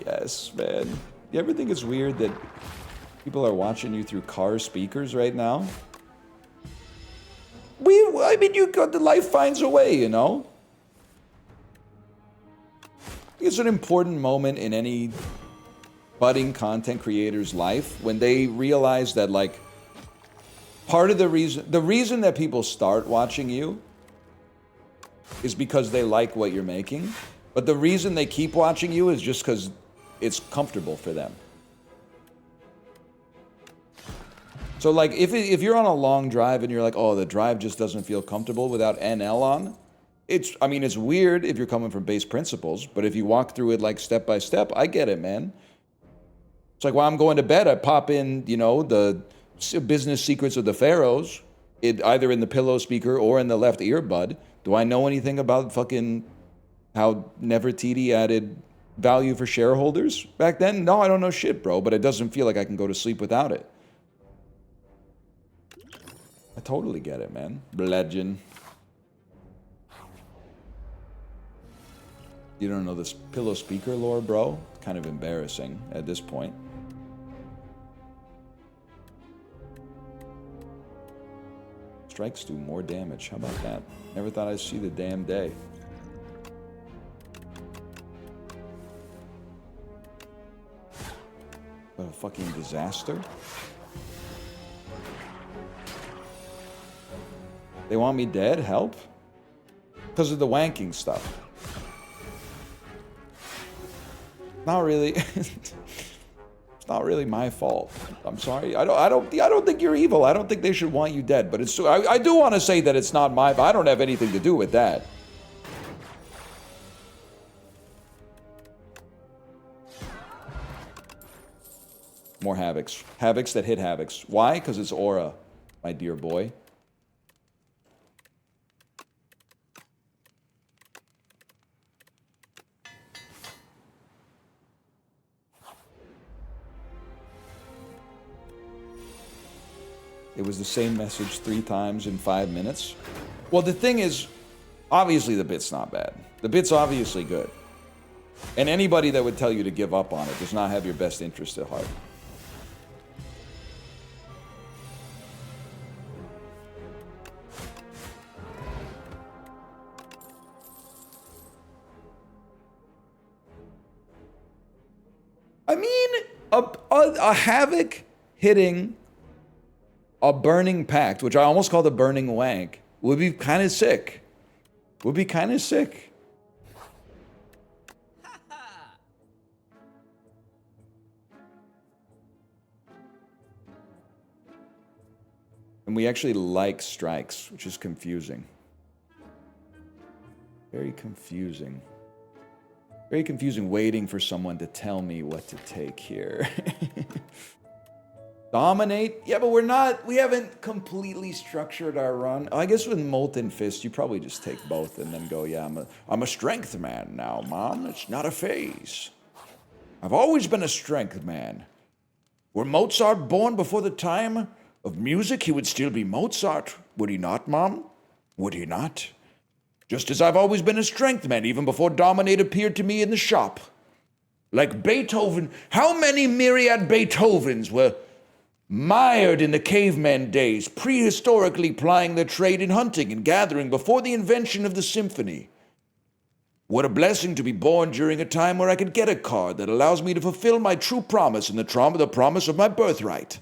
Yes, man. You ever think it's weird that people are watching you through car speakers right now? I mean, the life finds a way, you know? It's an important moment in any budding content creator's life when they realize that, like, part of the reason that people start watching you is because they like what you're making, but the reason they keep watching you is just because it's comfortable for them. So, like, if you're on a long drive and you're like, oh, the drive just doesn't feel comfortable without NL on, it's weird if you're coming from base principles, but if you walk through it, like, step by step, I get it, man. It's like, while I'm going to bed, I pop in, you know, the business secrets of the pharaohs, either in the pillow speaker or in the left earbud. Do I know anything about fucking how Nefertiti added value for shareholders back then? No, I don't know shit, bro, but it doesn't feel like I can go to sleep without it. totally get it, man. Legend. You don't know this pillow speaker lore, bro? Kind of embarrassing at this point. Strikes do more damage. How about that? Never thought I'd see the damn day. What a fucking disaster. They want me dead? Help? Because of the wanking stuff. Not really. It's not really my fault. I'm sorry. I don't think you're evil. I don't think they should want you dead. But it's. I do want to say that it's not my. I don't have anything to do with that. More Havocs. Havocs that hit Havocs. Why? Because it's aura, my dear boy. It was the same message 3 times in 5 minutes. Well, the thing is, obviously the bit's not bad. The bit's obviously good. And anybody that would tell you to give up on it does not have your best interest at heart. I mean, a Havoc hitting a Burning Pact, which I almost call the Burning Wank, would be kind of sick. Would be kind of sick. And we actually like strikes, which is confusing. Very confusing. Very confusing waiting for someone to tell me what to take here. Dominate? Yeah, but we haven't completely structured our run. I guess with Molten Fist, you probably just take both and then go, yeah, I'm a strength man now, Mom. It's not a phase. I've always been a strength man. Were Mozart born before the time of music, he would still be Mozart. Would he not, Mom? Would he not? Just as I've always been a strength man, even before Dominate appeared to me in the shop. Like Beethoven, how many myriad Beethovens were mired in the caveman days, prehistorically plying their trade in hunting and gathering before the invention of the symphony? What a blessing to be born during a time where I could get a card that allows me to fulfill my true promise and the promise of my birthright.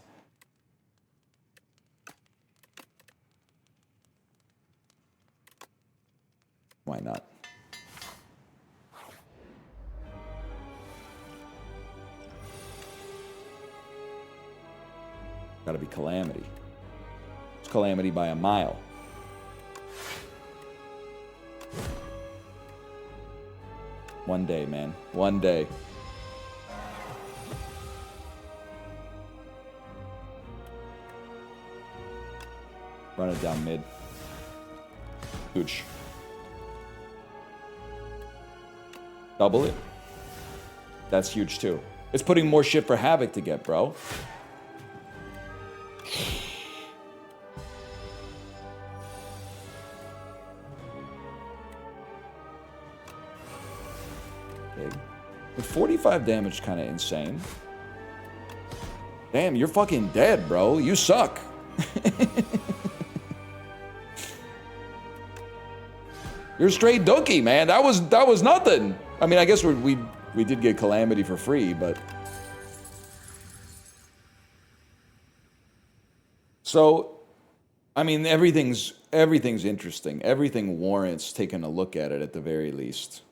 Why not? Gotta be Calamity. It's Calamity by a mile. One day, man. One day. Run it down mid. Gooch. Double it. That's huge too. It's putting more shit for Havoc to get, bro. Okay. With 45 damage, kind of insane. Damn, you're fucking dead, bro. You suck. You're straight dookie, man. That was nothing. I mean, I guess we did get Calamity for free, but so I mean, everything's interesting. Everything warrants taking a look at it at the very least.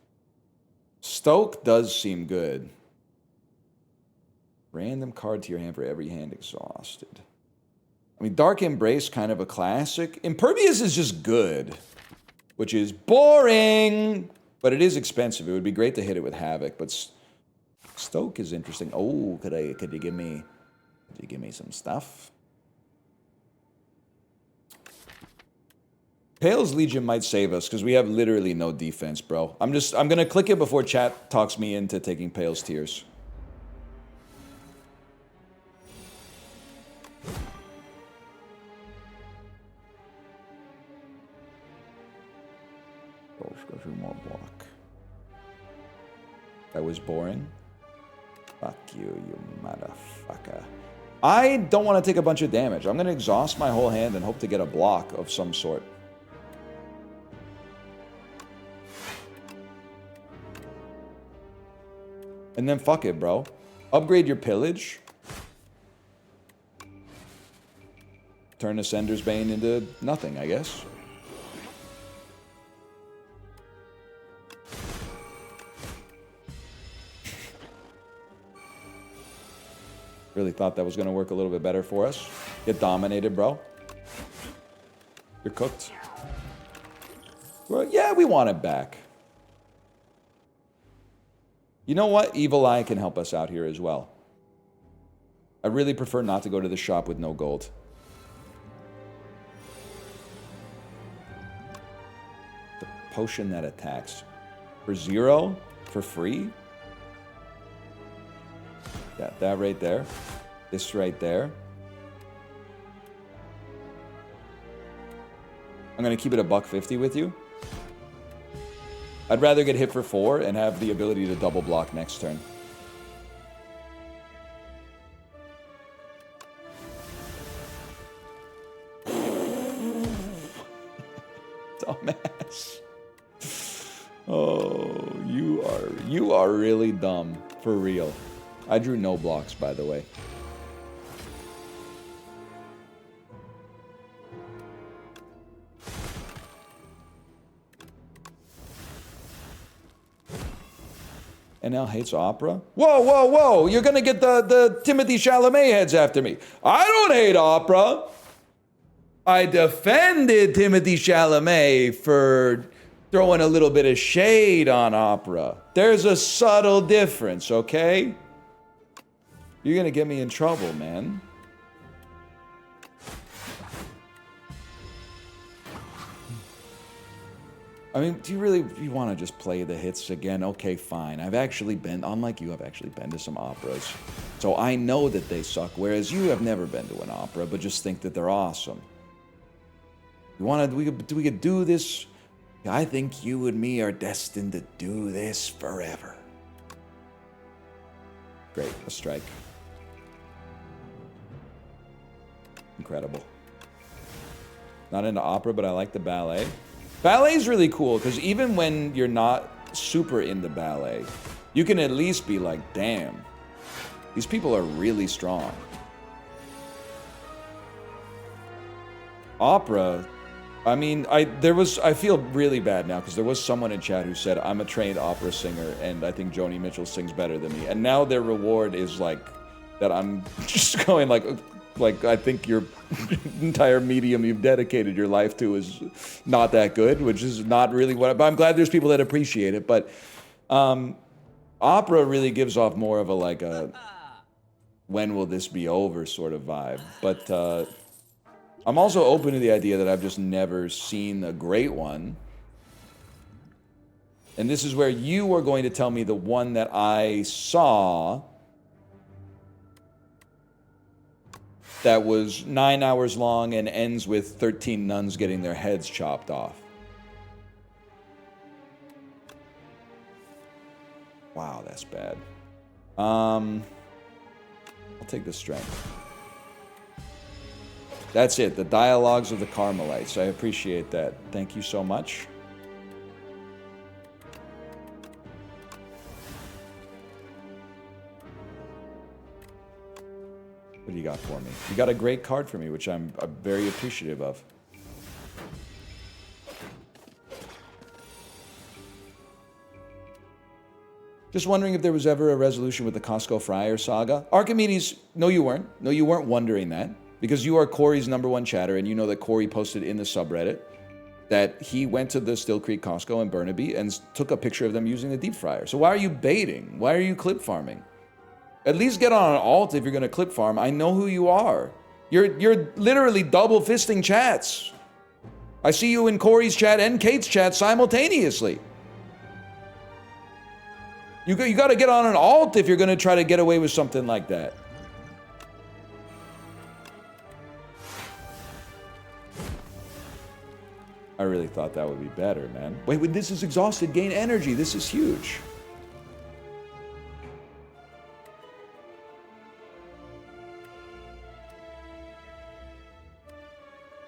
Stoke does seem good. Random card to your hand for every hand exhausted. I mean, Dark Embrace, kind of a classic. Impervious is just good, which is boring, but it is expensive. It would be great to hit it with Havoc, but Stoke is interesting. Oh, could you give me some stuff? Pale's Legion might save us because we have literally no defense, bro. I'm gonna click it before chat talks me into taking Pale's Tears. Let's go through more block. That was boring. Fuck you, you motherfucker. I don't want to take a bunch of damage. I'm going to exhaust my whole hand and hope to get a block of some sort. And then fuck it, bro. Upgrade your pillage. Turn Ascender's Bane into nothing, I guess. Really thought that was going to work a little bit better for us. Get dominated, bro. You're cooked. Well, yeah, we want it back. You know what? Evil Eye can help us out here as well. I really prefer not to go to the shop with no gold. The potion that attacks. For 0? For free? Yeah, that right there. This right there. I'm going to keep it $150 with you. I'd rather get hit for 4 and have the ability to double block next turn. Dumbass. Oh, you are really dumb. For real. I drew no blocks, by the way. NL hates opera? Whoa, whoa, whoa! You're gonna get the Timothy Chalamet heads after me. I don't hate opera. I defended Timothy Chalamet for throwing a little bit of shade on opera. There's a subtle difference, okay? You're gonna get me in trouble, man. I mean, do you want to just play the hits again? Okay, fine. I've actually been, unlike you, I've actually been to some operas. So I know that they suck, whereas you have never been to an opera, but just think that they're awesome. We could do this. I think you and me are destined to do this forever. Great, a strike. Incredible. Not into opera, but I like the ballet. Ballet's really cool, because even when you're not super into ballet, you can at least be like, damn, these people are really strong. Opera, I mean, I feel really bad now, because there was someone in chat who said, I'm a trained opera singer, and I think Joni Mitchell sings better than me. And now their reward is like, that I'm just going like I think your entire medium you've dedicated your life to is not that good, which is not really what. But I'm glad there's people that appreciate it. But opera really gives off more of a like a when will this be over sort of vibe. But I'm also open to the idea that I've just never seen a great one. And this is where you are going to tell me the one that I saw that was 9 hours long and ends with 13 nuns getting their heads chopped off. Wow, that's bad. I'll take the strength. That's it, the Dialogues of the Carmelites. I appreciate that. Thank you so much. What do you got for me? You got a great card for me, which I'm very appreciative of. Just wondering if there was ever a resolution with the Costco Friar saga. Archimedes, no you weren't. No, you weren't wondering that. Because you are Corey's #1 chatter, and you know that Corey posted in the subreddit that he went to the Still Creek Costco in Burnaby and took a picture of them using the deep fryer. So why are you baiting? Why are you clip farming? At least get on an alt if you're going to clip farm. I know who you are. You're literally double fisting chats. I see you in Corey's chat and Kate's chat simultaneously. You got to get on an alt if you're going to try to get away with something like that. I really thought that would be better, man. Wait, when this is exhausted, gain energy. This is huge.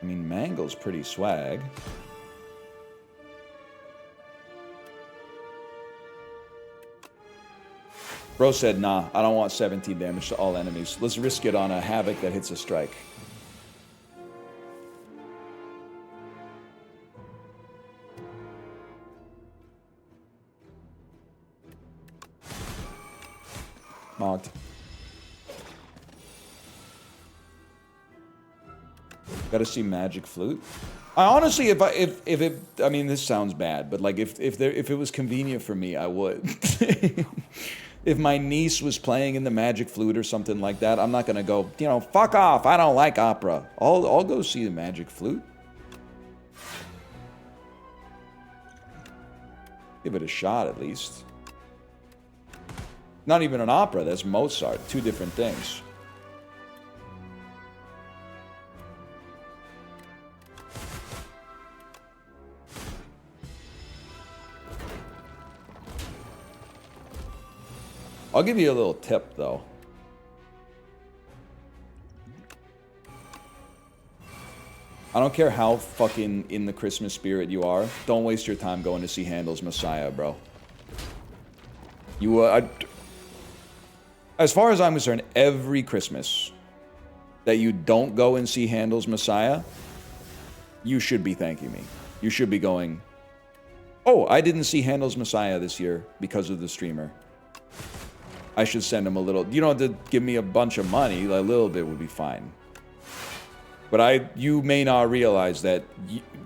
I mean, Mangle's pretty swag. Bro said, nah, I don't want 17 damage to all enemies. Let's risk it on a Havoc that hits a strike. Mocked. Gotta see Magic Flute. I honestly, if it, I mean, this sounds bad, but like if it was convenient for me, I would. If my niece was playing in the Magic Flute or something like that, I'm not gonna go, you know, fuck off, I don't like opera. I'll go see the Magic Flute. Give it a shot at least. Not even an opera, that's Mozart. Two different things. I'll give you a little tip, though. I don't care how fucking in the Christmas spirit you are. Don't waste your time going to see Handel's Messiah, bro. You, as far as I'm concerned, every Christmas that you don't go and see Handel's Messiah, you should be thanking me. You should be going, oh, I didn't see Handel's Messiah this year because of the streamer. I should send him a little, you don't have to give me a bunch of money, a little bit would be fine. But you may not realize that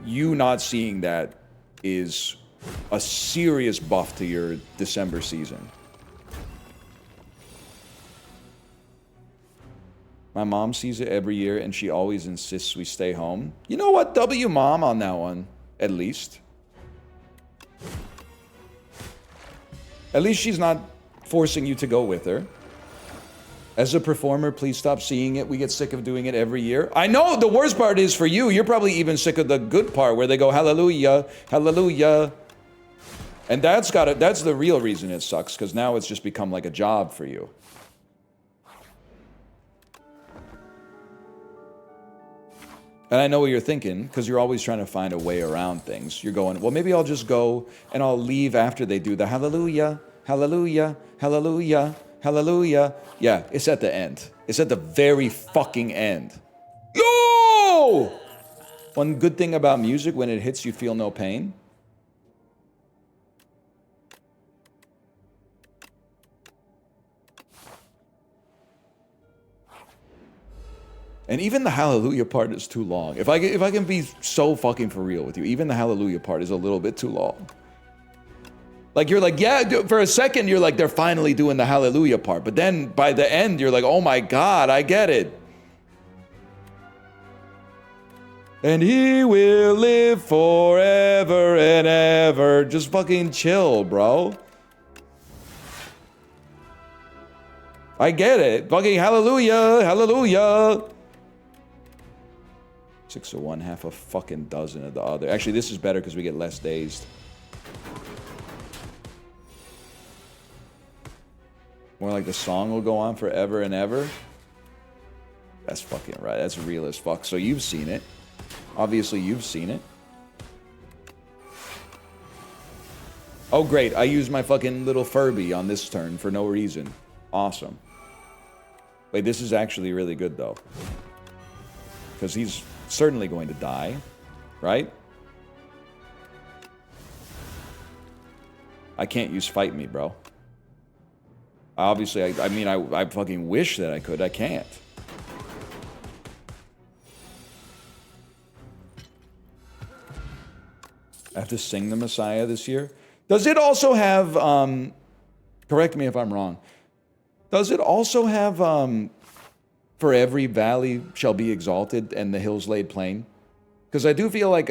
you not seeing that is a serious buff to your December season. My mom sees it every year and she always insists we stay home. You know what? W mom on that one, at least. At least she's not forcing you to go with her. As a performer, please stop seeing it. We get sick of doing it every year. I know the worst part is for you, you're probably even sick of the good part where they go, hallelujah, hallelujah. And that's the real reason it sucks, because now it's just become like a job for you. And I know what you're thinking, because you're always trying to find a way around things. You're going, well, maybe I'll just go and I'll leave after they do the hallelujah, hallelujah, hallelujah, hallelujah. Yeah, it's at the end. It's at the very fucking end. Yo! One good thing about music, when it hits, you feel no pain. And even the hallelujah part is too long. If I can be so fucking for real with you, even the hallelujah part is a little bit too long. Like, you're like, yeah, for a second, you're like, they're finally doing the hallelujah part. But then, by the end, you're like, oh my God, I get it. And he will live forever and ever. Just fucking chill, bro. I get it. Fucking hallelujah, hallelujah. 6 of one, half a fucking dozen of the other. Actually, this is better because we get less dazed. More like the song will go on forever and ever. That's fucking right. That's real as fuck. So you've seen it. Obviously, you've seen it. Oh, great. I used my fucking little Furby on this turn for no reason. Awesome. Wait, this is actually really good, though. Because he's certainly going to die, right? I can't use Fight Me, bro. Obviously, I mean, I fucking wish that I could. I can't. I have to sing the Messiah this year. Does it also have, correct me if I'm wrong, does it also have, for every valley shall be exalted and the hills laid plain? Because I do feel like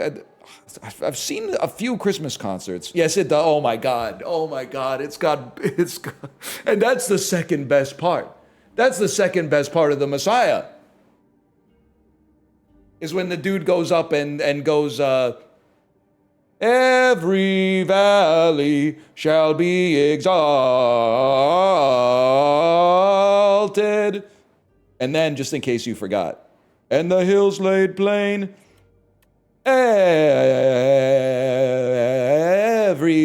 I've seen a few Christmas concerts. Yes, it does. Oh my God. Oh my God. It's got, and that's the second best part. That's the second best part of the Messiah. Is when the dude goes up and goes, Every valley shall be exalted. And then, just in case you forgot, and the hills laid plain. Every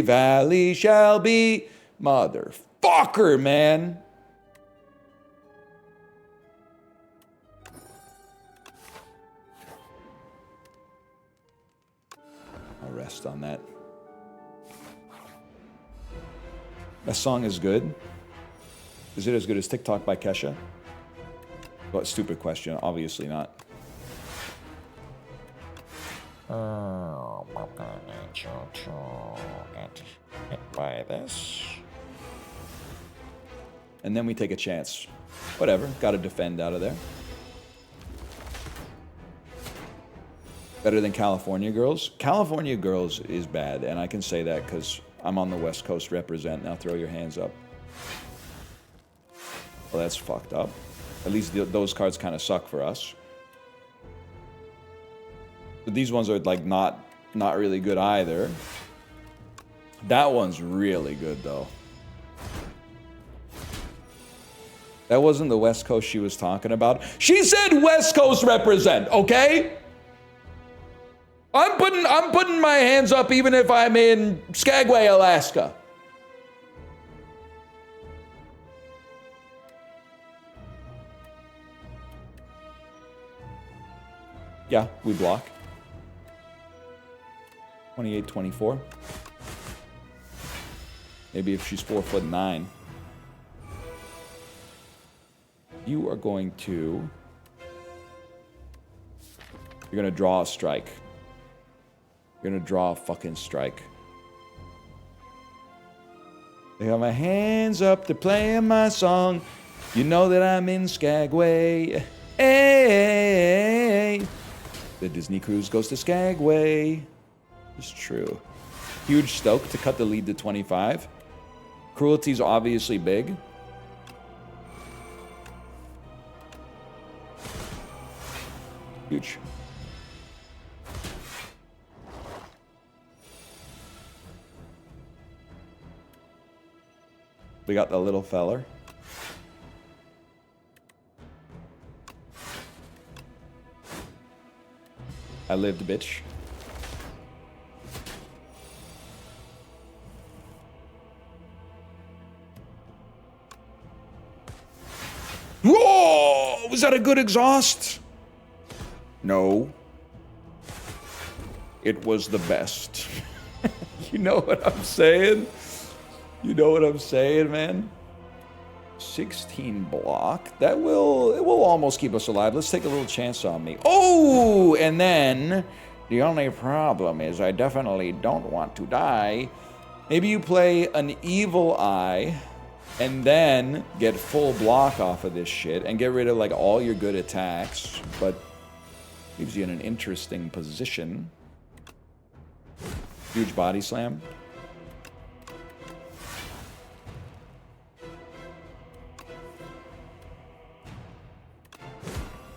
valley shall be. Motherfucker, man. I'll rest on that. That song is good. Is it as good as TikTok by Kesha? What stupid question. Obviously not. Oh, I'm gonna need you to get hit by this. And then we take a chance. Whatever. Gotta defend out of there. Better than California Girls? California Girls is bad, and I can say that because I'm on the West Coast represent. Now throw your hands up. Well, that's fucked up. At least those cards kind of suck for us. But these ones are like not really good either. That one's really good though. That wasn't the West Coast she was talking about. She said West Coast represent, okay? I'm putting my hands up even if I'm in Skagway, Alaska. Yeah, we block. 28, 24. Maybe if she's 4'9". You are going to... You're going to draw a strike. You're going to draw a fucking strike. I got my hands up, they're playing my song. You know that I'm in Skagway. Hey, the Disney cruise goes to Skagway. It's true. Huge stoke to cut the lead to 25. Cruelty's obviously big. Huge. We got the little feller. I lived, bitch. Whoa! Was that a good exhaust? No. It was the best. You know what I'm saying? You know what I'm saying, man? 16 block. It will almost keep us alive. Let's take a little chance on me. Oh, and then the only problem is I definitely don't want to die. Maybe you play an evil eye and then get full block off of this shit and get rid of like all your good attacks, but leaves you in an interesting position. Huge body slam.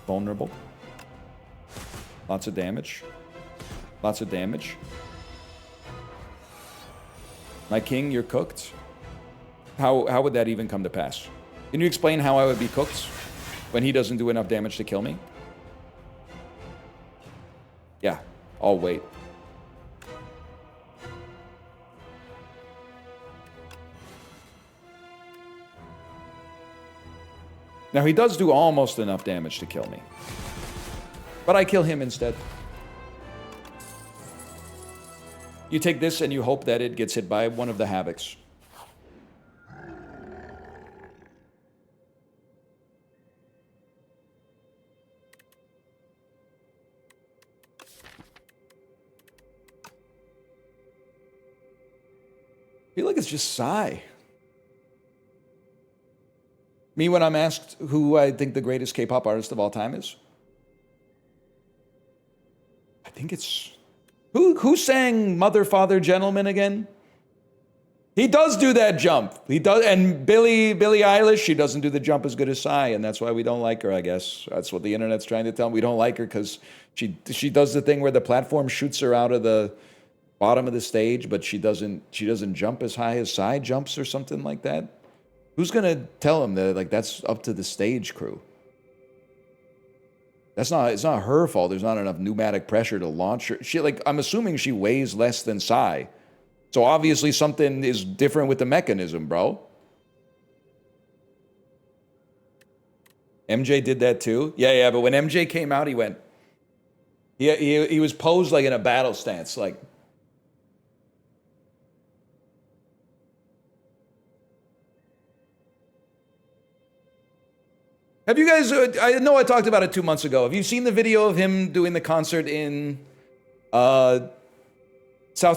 Vulnerable. Lots of damage. Lots of damage. My king, you're cooked. How would that even come to pass? Can you explain how I would be cooked when he doesn't do enough damage to kill me? Yeah, I'll wait. Now, he does do almost enough damage to kill me. But I kill him instead. You take this and you hope that it gets hit by one of the Havocs. I feel like it's just Psy. Me, when I'm asked who I think the greatest K-pop artist of all time is, I think it's... Who sang Mother, Father, Gentleman again? He does do that jump. He does, and Billie Eilish, she doesn't do the jump as good as Psy, and that's why we don't like her, I guess. That's what the internet's trying to tell me. We don't like her because she does the thing where the platform shoots her out of the bottom of the stage, but she doesn't jump as high as side jumps or something like that? Who's gonna tell him that, like, that's up to the stage crew? It's not her fault. There's not enough pneumatic pressure to launch her. I'm assuming she weighs less than Sai. So obviously something is different with the mechanism, bro. MJ did that too? Yeah, but when MJ came out, he went... He was posed like in a battle stance, like... Have you guys... I know I talked about it 2 months ago. Have you seen the video of him doing the concert in South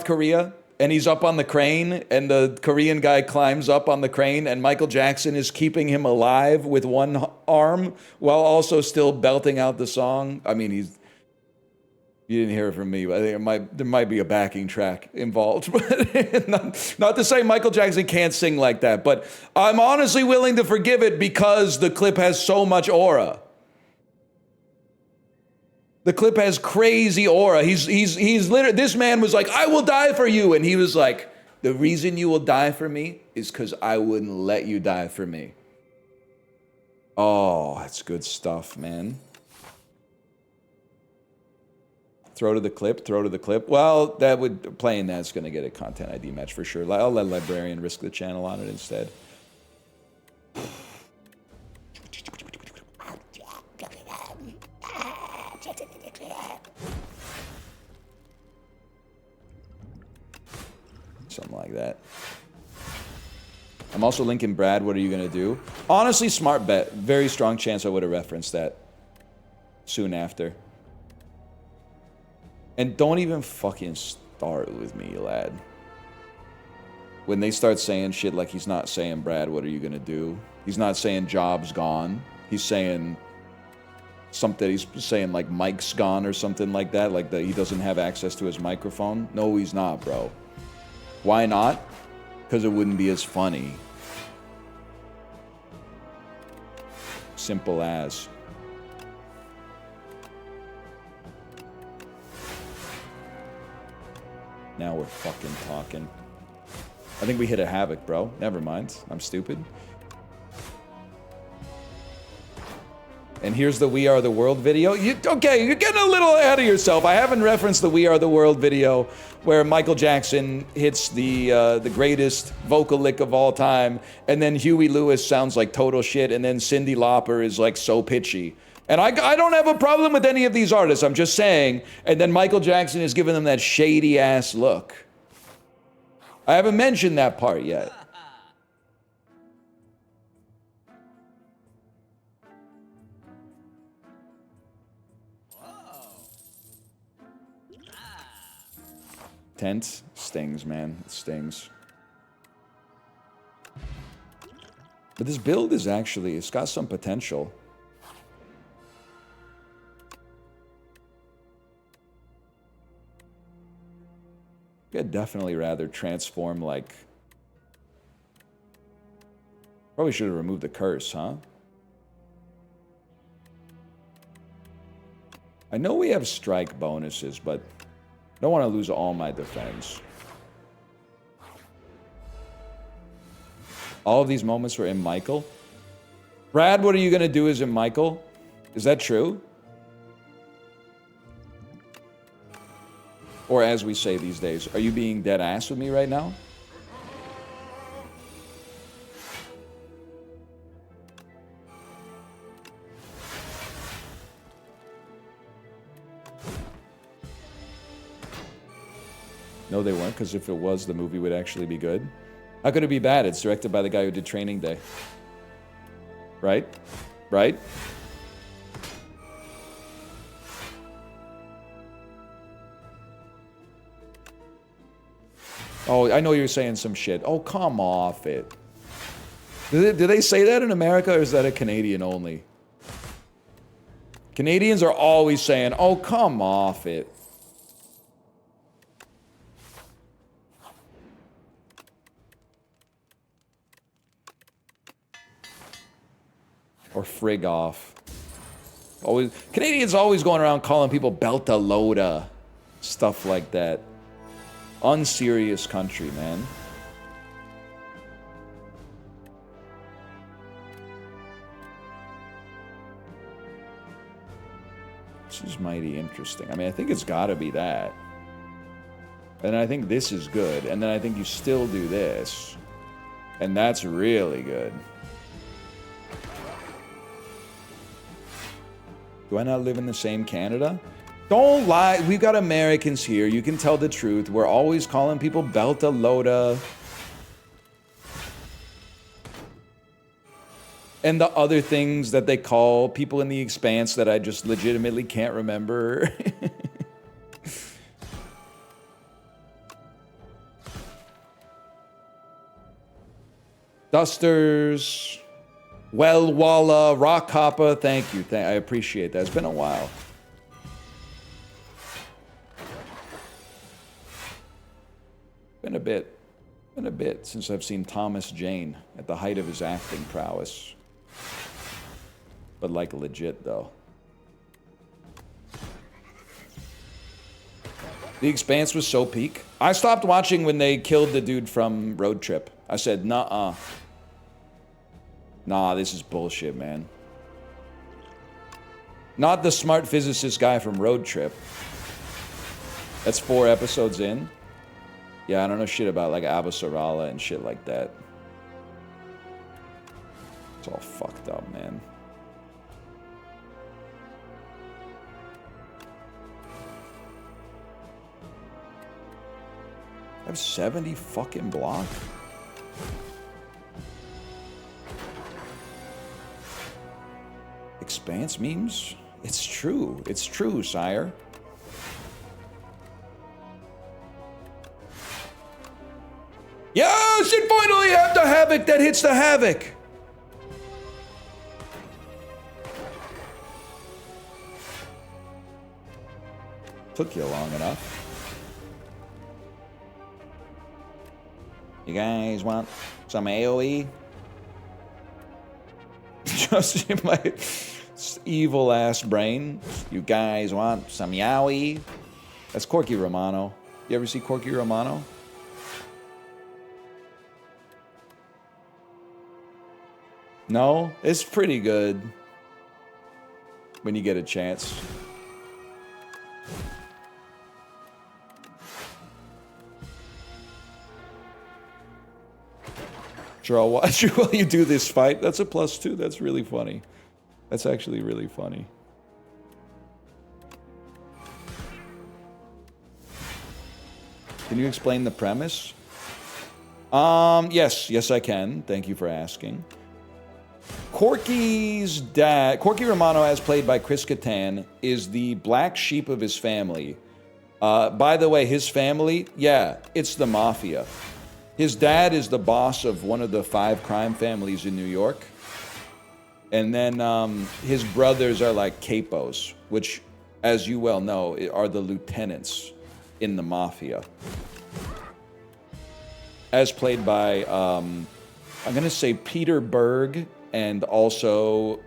Korea? And he's up on the crane, and the Korean guy climbs up on the crane, and Michael Jackson is keeping him alive with one arm while also still belting out the song. I mean, you didn't hear it from me, but I think there might be a backing track involved. But not to say Michael Jackson can't sing like that, but I'm honestly willing to forgive it because the clip has so much aura. The clip has crazy aura. He's literally, this man was like, I will die for you. And he was like, the reason you will die for me is because I wouldn't let you die for me. Oh, that's good stuff, man. Throw to the clip. Well, playing that's going to get a content ID match for sure. I'll let Librarian risk the channel on it instead. Something like that. I'm also linking Brad. What are you going to do? Honestly, smart bet. Very strong chance I would have referenced that soon after. And don't even fucking start with me, lad. When they start saying shit like he's not saying, Brad, what are you going to do? He's not saying job's gone. He's saying something. He's saying like mic's gone or something like that. Like that he doesn't have access to his microphone. No, he's not, bro. Why not? Because it wouldn't be as funny. Simple as. Now we're fucking talking. I think we hit a havoc, bro. Never mind. I'm stupid. And here's the We Are the World video. Okay, you're getting a little ahead of yourself. I haven't referenced the We Are the World video where Michael Jackson hits the greatest vocal lick of all time, and then Huey Lewis sounds like total shit, and then Cyndi Lauper is like so pitchy. And I don't have a problem with any of these artists, I'm just saying. And then Michael Jackson is giving them that shady-ass look. I haven't mentioned that part yet. Tense? Stings, man. It stings. But this build is actually, it's got some potential. I'd definitely rather transform like... Probably should have removed the curse, huh? I know we have strike bonuses, but I don't want to lose all my defense. All of these moments were in Michael. Brad, what are you going to do as in Michael? Is that true? Or as we say these days, are you being dead ass with me right now? No, they weren't, because if it was, the movie would actually be good. How could it be bad? It's directed by the guy who did Training Day. Right? Right? Oh, I know you're saying some shit. Oh, come off it. Do they say that in America, or is that a Canadian only? Canadians are always saying, oh, come off it. Or frig off. Always, Canadians always going around calling people Belta Loda. Stuff like that. Unserious country, man. This is mighty interesting. I mean, I think it's got to be that. And I think this is good. And then I think you still do this. And that's really good. Do I not live in the same Canada? Don't lie. We've got Americans here. You can tell the truth. We're always calling people Belta Loda. And the other things that they call people in the Expanse that I just legitimately can't remember. Dusters. Well, Walla, Rock Hoppa, thank you. I appreciate that. It's been a while. Been a bit since I've seen Thomas Jane at the height of his acting prowess. But like legit though. The Expanse was so peak. I stopped watching when they killed the dude from Road Trip. I said, nah, this is bullshit, man. Not the smart physicist guy from Road Trip. That's 4 episodes in. Yeah, I don't know shit about like Abasarala and shit like that. It's all fucked up, man. I have 70 fucking block. Expanse memes? It's true. It's true, sire. Yes, it finally have the havoc that hits the havoc. Took you long enough. You guys want some AoE? Just in my evil ass brain. You guys want some Yowie? That's Corky Romano. You ever see Corky Romano? No? It's pretty good. When you get a chance. Sure, I'll watch you while you do this fight. That's a +2. That's really funny. That's actually really funny. Can you explain the premise? Yes, I can. Thank you for asking. Corky's dad, Corky Romano, as played by Chris Kattan, is the black sheep of his family. By the way, his family, yeah, it's the mafia. His dad is the boss of one of the 5 crime families in New York. And then his brothers are like capos, which, as you well know, are the lieutenants in the mafia. As played by, I'm going to say Peter Berg and also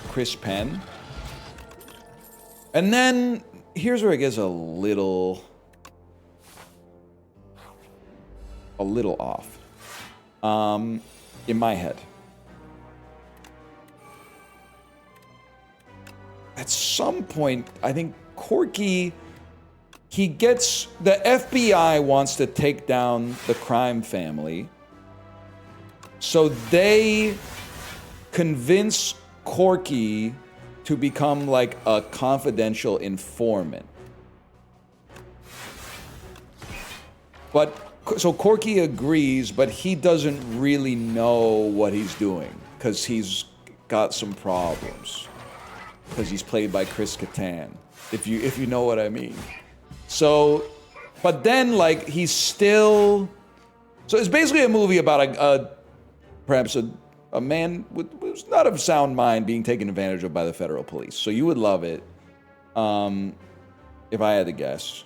Chris Penn. And then, here's where it gets a little off. In my head. At some point, I think Corky, the FBI wants to take down the crime family. So they convince Corky to become like a confidential informant. So Corky agrees, but he doesn't really know what he's doing because he's got some problems. Because he's played by Chris Kattan, if you know what I mean. So, but then like he's still. So it's basically a movie about perhaps a man who's not of sound mind being taken advantage of by the federal police. So you would love it, if I had to guess.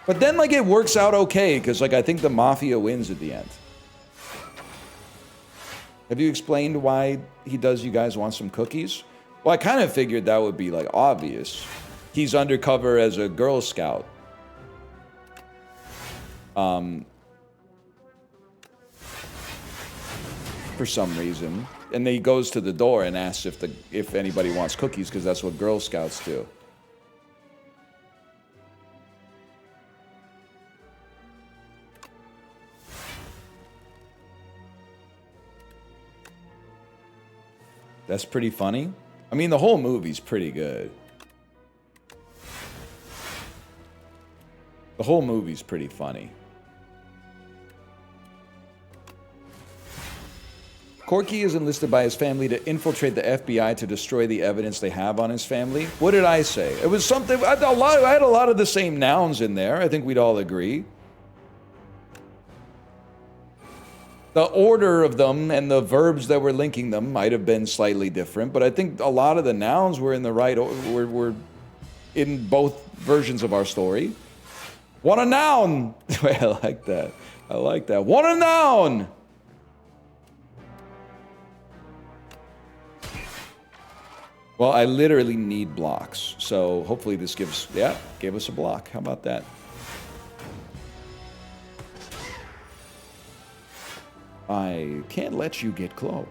But then, like, it works out okay, because, like, I think the mafia wins at the end. Have you explained why he does You Guys Want Some Cookies? Well, I kind of figured that would be, like, obvious. he's undercover as a Girl Scout. For some reason. And then he goes to the door and asks if anybody wants cookies, because that's what Girl Scouts do. That's pretty funny. I mean, the whole movie's pretty good. The whole movie's pretty funny. Corky is enlisted by his family to infiltrate the FBI to destroy the evidence they have on his family. What did I say? It was something... I had a lot of the same nouns in there. I think we'd all agree. The order of them and the verbs that were linking them might have been slightly different, but I think a lot of the nouns were in the right... were in both versions of our story. What a noun! I like that. I like that. What a noun! Well, I literally need blocks, so hopefully this gives... Yeah, gave us a block. How about that? I can't let you get close.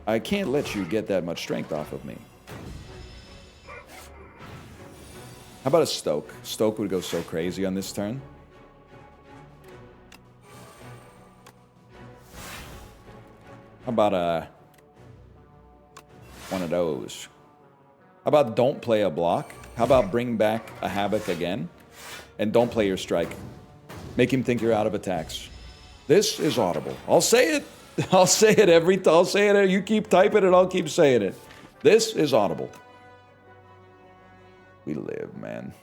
I can't let you get that much strength off of me. How about a Stoke? Stoke would go so crazy on this turn. How about one of those? How about don't play a block? How about bring back a Havoc again? And don't play your strike. Make him think you're out of attacks. This is audible. I'll say it. I'll say it I'll say it. You keep typing it, I'll keep saying it. This is audible. We live, man.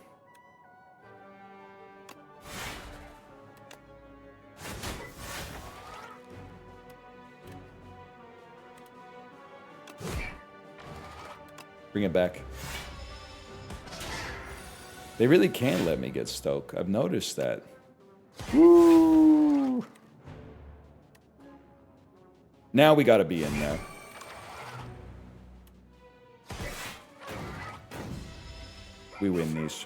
Bring it back. They really can let me get Stoke. I've noticed that. Woo! Now we gotta be in there. We win these.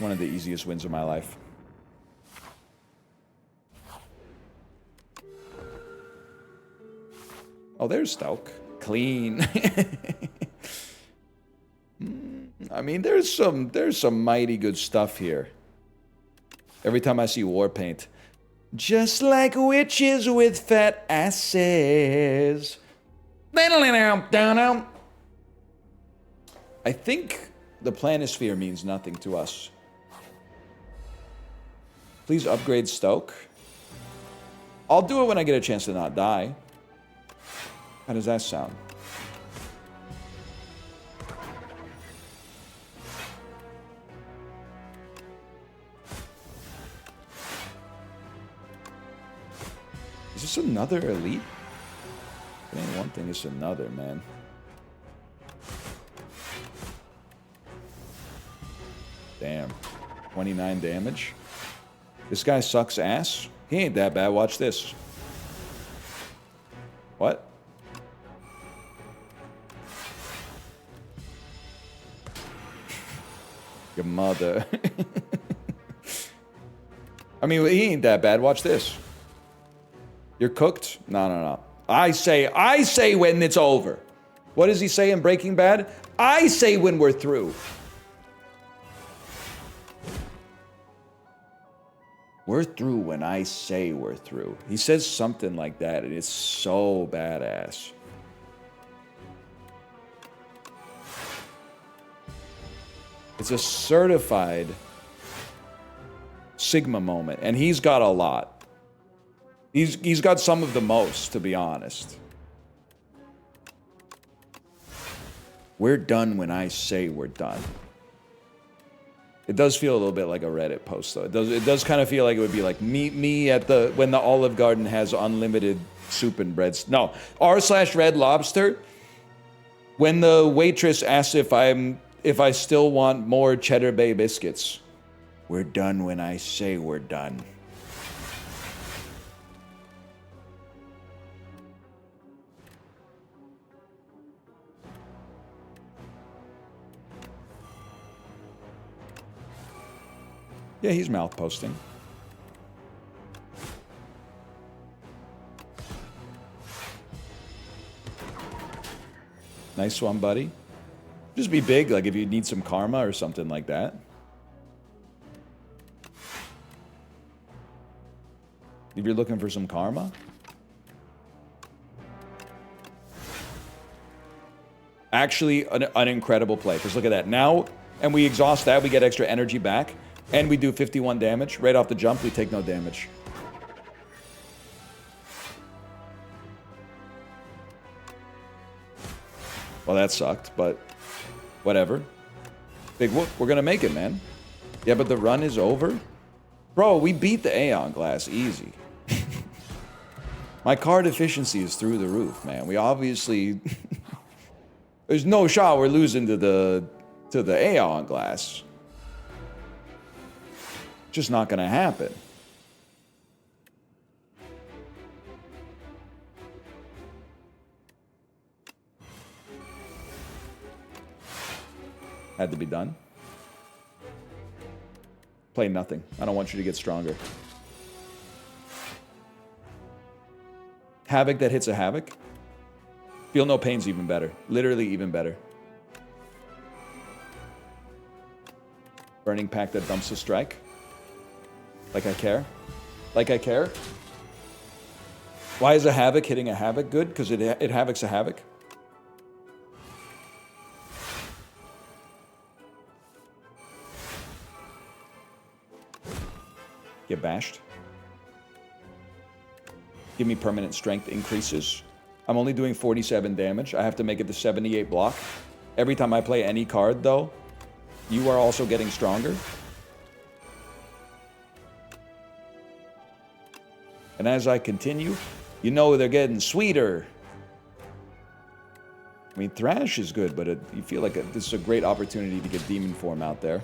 One of the easiest wins of my life. Oh, there's Stoke. Clean. I mean, there's some mighty good stuff here. Every time I see war paint. Just like witches with fat asses. I think the planisphere means nothing to us. Please upgrade Stoke. I'll do it when I get a chance to not die. How does that sound? Is this another elite? It ain't one thing, it's another, man. Damn. 29 damage. This guy sucks ass. He ain't that bad. Watch this. What? Your mother. I mean, he ain't that bad. Watch this. You're cooked? No, no, no. I say when it's over. What does he say in Breaking Bad? I say when we're through. We're through when I say we're through. He says something like that, and it's so badass. It's a certified Sigma moment, and he's got a lot. He's got some of the most, to be honest. We're done when I say we're done. It does feel a little bit like a Reddit post, though. It does kind of feel like it would be like, meet me at when the Olive Garden has unlimited soup and breads. No, r/Red Lobster. When the waitress asks if I still want more Cheddar Bay biscuits. We're done when I say we're done. Yeah, he's mouth posting. Nice one, buddy. Just be big, like if you need some karma or something like that. If you're looking for some karma. Actually, an incredible play. Because look at that. Now, and we exhaust that, we get extra energy back. And we do 51 damage. Right off the jump, we take no damage. Well, that sucked, but whatever. Big whoop. We're going to make it, man. Yeah, but the run is over? Bro, we beat the Aeon Glass easy. My card efficiency is through the roof, man. We obviously... There's no shot we're losing to the Aeon Glass. Just not going to happen. Had to be done. Play nothing. I don't want you to get stronger. Havoc that hits a Havoc. Feel no pain's even better. Literally even better. Burning Pact that dumps a strike. Like I care. Like I care. Why is a Havoc hitting a Havoc good? Because it Havocs a Havoc. Get bashed. Give me permanent strength increases. I'm only doing 47 damage. I have to make it to 78 block. Every time I play any card, though, you are also getting stronger. And as I continue, you know they're getting sweeter. I mean, Thrash is good, but you feel like this is a great opportunity to get Demon Form out there.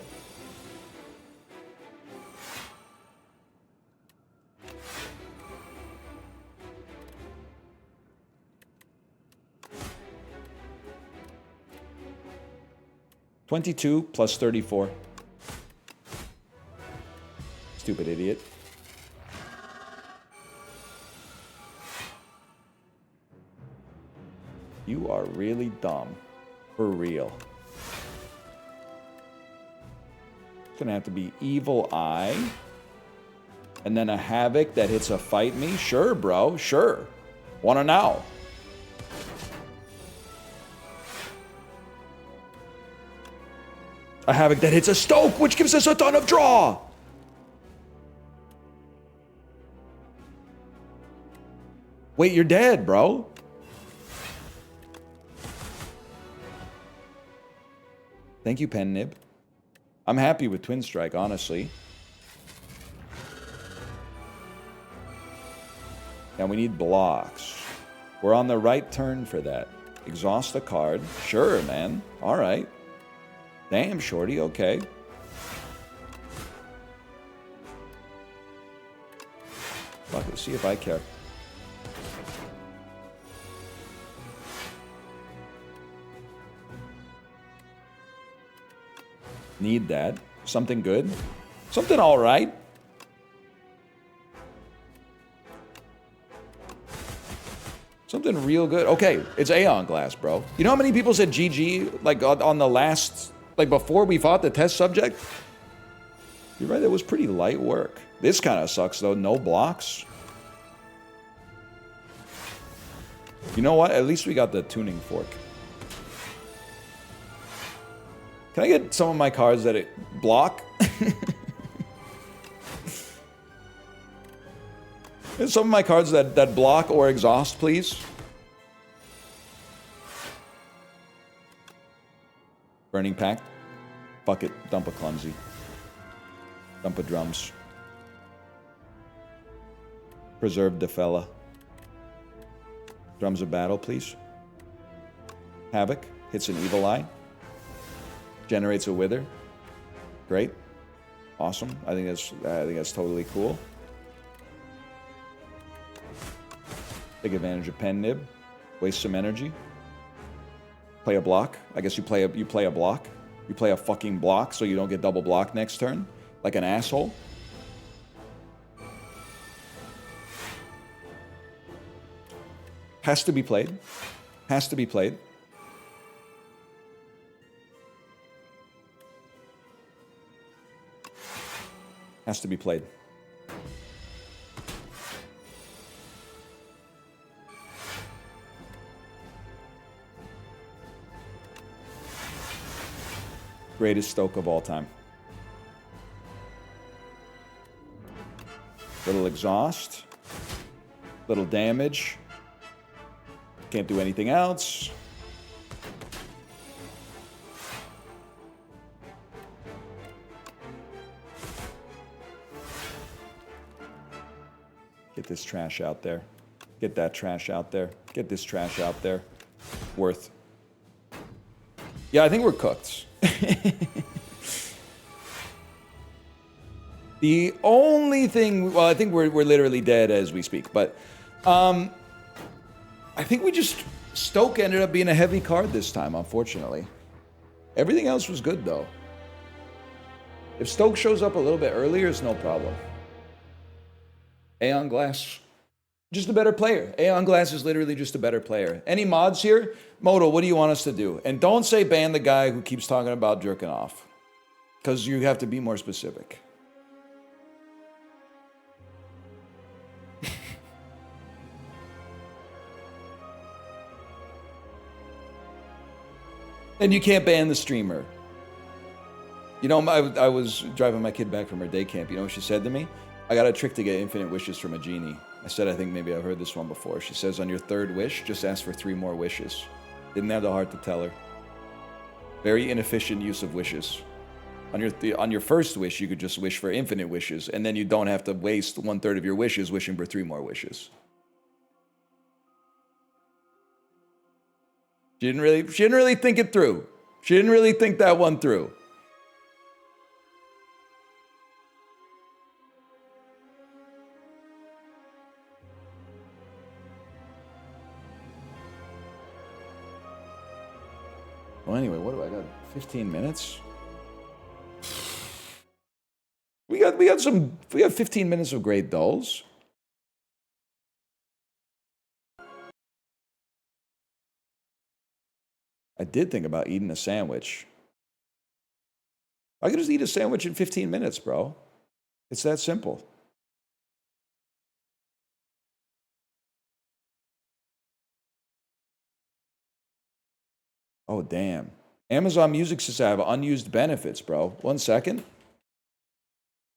$22 plus $34. Stupid idiot. You are really dumb. For real. It's gonna have to be Evil Eye. And then a Havoc that hits a Fight Me? Sure, bro. Sure. Wanna know? A Havoc that hits a Stoke, which gives us a ton of draw. Wait, you're dead, bro. Thank you, Pen Nib. I'm happy with Twin Strike, honestly. Now we need blocks. We're on the right turn for that. Exhaust the card. Sure, man. All right. Damn, shorty, okay. Fuck it, see if I care. Need that. Something good. Something all right. Something real good. Okay, it's Aeon Glass, bro. You know how many people said GG, like, on the last... Like, before we fought the test subject? You're right, it was pretty light work. This kind of sucks, though. No blocks. You know what? At least we got the tuning fork. Can I get some of my cards that block? Some of my cards that block or exhaust, please. Burning Pact. Fuck it. Dump a Clumsy. Dump a Drums. Preserve the fella. Drums of Battle, please. Havoc. Hits an Evil Eye. Generates a Wither. Great. Awesome. I think that's totally cool. Take advantage of Pen Nib. Waste some energy. Play a block. I guess you play a block. You play a fucking block so you don't get double blocked next turn. like an asshole. Has to be played. Has to be played. Has to be played. Greatest Stoke of all time. Little exhaust. Little damage. Can't do anything else. Get this trash out there. Get that trash out there. Get this trash out there. Worth. Yeah, I think we're cooked. The only thing, well, I think we're literally dead as we speak, but I think we just, Stoke ended up being a heavy card this time, unfortunately. Everything else was good, though. If Stoke shows up a little bit earlier, it's no problem. Aeon Glass, just a better player. Aeon Glass is literally just a better player. Any mods here? Moto, what do you want us to do? And don't say ban the guy who keeps talking about jerking off, because you have to be more specific. And you can't ban the streamer. You know, I was driving my kid back from her day camp. You know what she said to me? I got a trick to get infinite wishes from a genie. I said, I think maybe I've heard this one before. She says, on your third wish, just ask for 3 more wishes. Didn't have the heart to tell her. Very inefficient use of wishes. On your first wish, you could just wish for infinite wishes, and then you don't have to waste 1/3 of your wishes wishing for 3 more wishes. She didn't really think it through. She didn't really think that one through. Well, anyway, what do I got? 15 minutes? We got 15 minutes of great dulls. I did think about eating a sandwich. I could just eat a sandwich in 15 minutes, bro. It's that simple. Oh, damn. Amazon Music says I have unused benefits, bro. 1 second.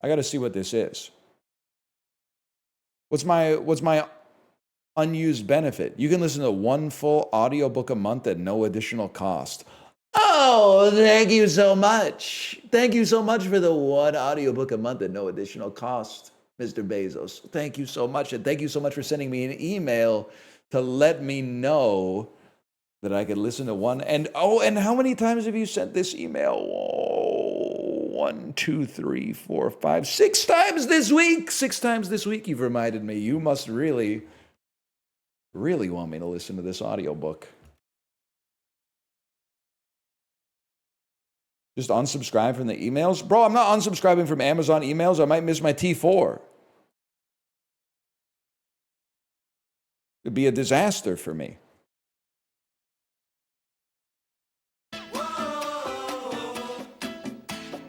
I got to see what this is. What's my unused benefit? You can listen to 1 full audiobook a month at no additional cost. Oh, thank you so much. Thank you so much for the 1 audiobook a month at no additional cost, Mr. Bezos. Thank you so much. And thank you so much for sending me an email to let me know that I could listen to 1. And how many times have you sent this email? 1, 2, 3, 4, 5, 6 times this week. 6 times this week you've reminded me. You must really want me to listen to this audiobook. Just unsubscribe from the emails? Bro, I'm not unsubscribing from Amazon emails. I might miss my T4. It'd be a disaster for me.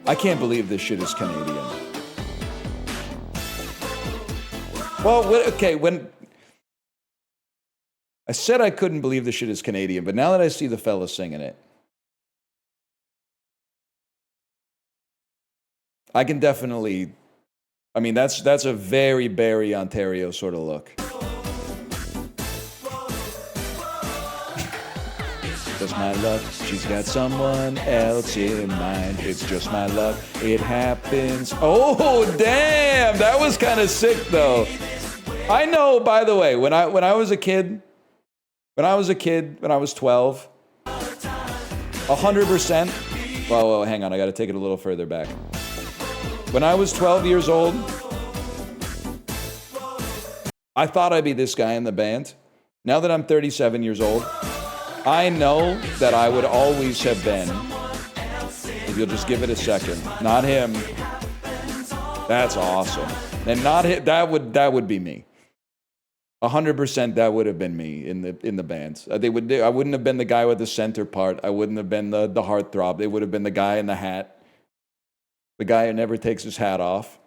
I can't believe this shit is Canadian. Well, okay, when I said I couldn't believe this shit is Canadian, but now that I see the fella singing it, I can definitely, I mean, that's a very Barrie, Ontario sort of look. Just my luck, she's got someone else in mind. It's just my luck, it happens. Oh, damn, that was kind of sick, though. I know, by the way, when I was a kid, when I was 12, 100%, well, hang on, I got to take it a little further back. When I was 12 years old, I thought I'd be this guy in the band. Now that I'm 37 years old, I know that I would always have been, if you'll just give it a second, not him, That's awesome. And not hit, that would be me. 100% that would have been me in the bands. I wouldn't have been the guy with the center part. I wouldn't have been the heartthrob. It would have been the guy in the hat. The guy who never takes his hat off.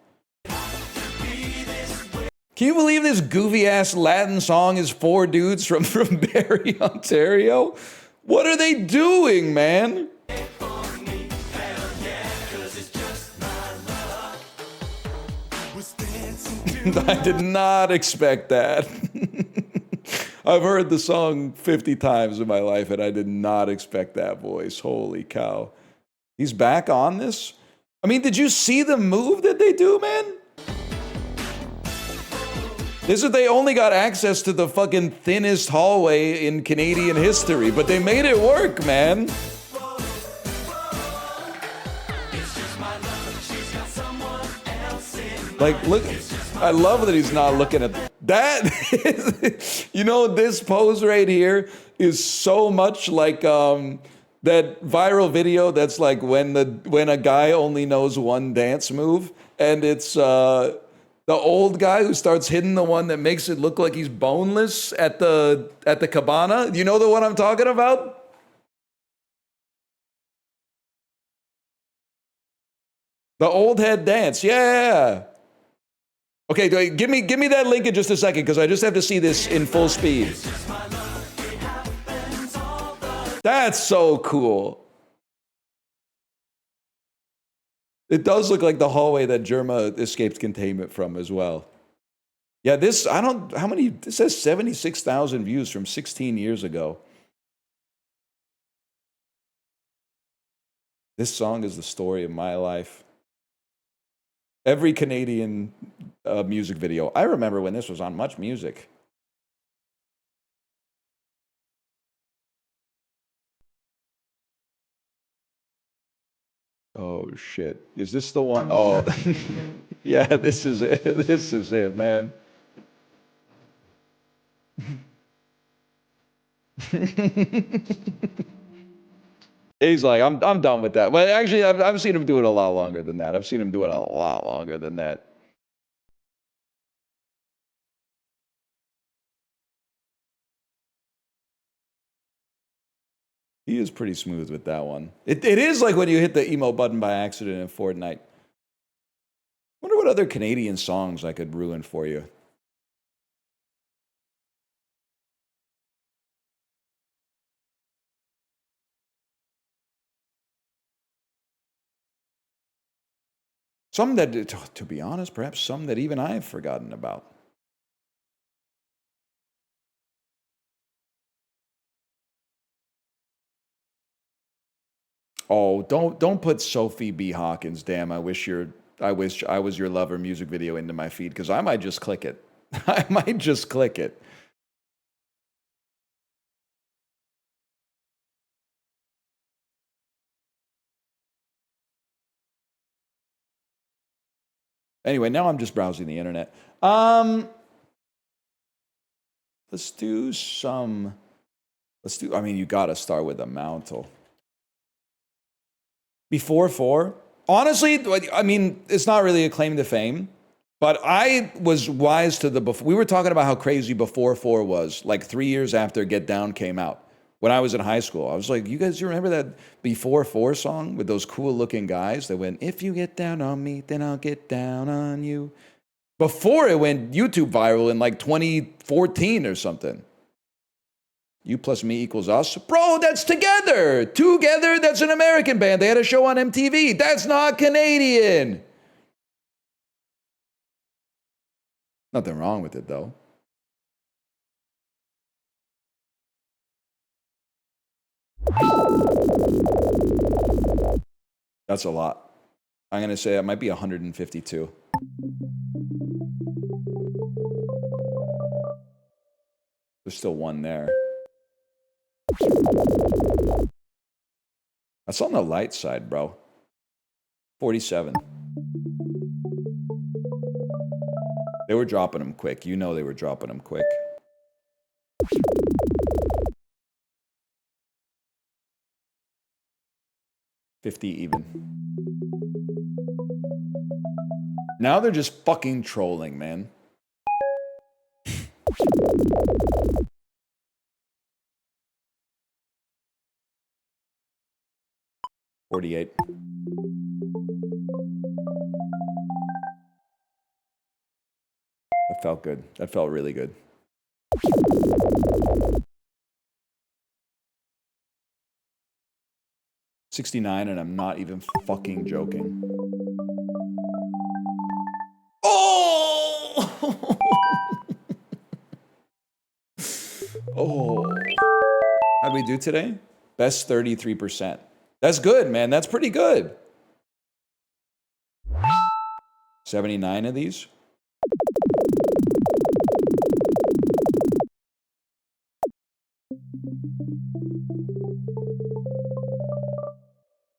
Can you believe this goofy ass Latin song is 4 dudes from Barrie, Ontario? What are they doing, man? I did not expect that. I've heard the song 50 times in my life, and I did not expect that voice. Holy cow. He's back on this? I mean, did you see the move that they do, man? They only got access to the fucking thinnest hallway in Canadian history, but they made it work, man. Like, look, I love that he's not looking at that. You know, this pose right here is so much like that viral video that's like when a guy only knows one dance move, and it's the old guy who starts hitting the one that makes it look like he's boneless at the cabana. You know the one I'm talking about? The old head dance, yeah. Okay, give me that link in just a second, because I just have to see this in full speed. That's so cool. It does look like the hallway that Germa escaped containment from as well. Yeah, this says 76,000 views from 16 years ago. This song is the story of my life. Every Canadian music video. I remember when this was on Much Music. Oh, shit. Is this the one? Oh, yeah, this is it. This is it, man. He's like, I'm done with that. But actually, I've seen him do it a lot longer than that. I've seen him do it a lot longer than that. He is pretty smooth with that one. It is like when you hit the emo button by accident in Fortnite. Wonder what other Canadian songs I could ruin for you. Some that, to be honest, perhaps some that even I've forgotten about. Oh, don't put Sophie B. Hawkins. Damn, I wish I was your lover music video into my feed, because I might just click it. I might just click it. Anyway, now I'm just browsing the internet. Let's do, I mean, you gotta start with the mantle. Before 4? Honestly, I mean, it's not really a claim to fame, but I was wise to we were talking about how crazy Before 4 was, like 3 years after Get Down came out. When I was in high school, I was like, you remember that Before 4 song with those cool looking guys that went, if you get down on me, then I'll get down on you. Before it went YouTube viral in like 2014 or something. You plus me equals us. Bro, that's Together. Together, that's an American band. They had a show on MTV. That's not Canadian. Nothing wrong with it, though. That's a lot. I'm going to say it might be 152. There's still one there. That's on the light side, bro. 47. They were dropping them quick. You know they were dropping them quick. $50 even. Now they're just fucking trolling, man. $48. That felt good. That felt really good. $69, and I'm not even fucking joking. Oh! Oh. How'd we do today? Best 33%. That's good, man. That's pretty good. 79 of these.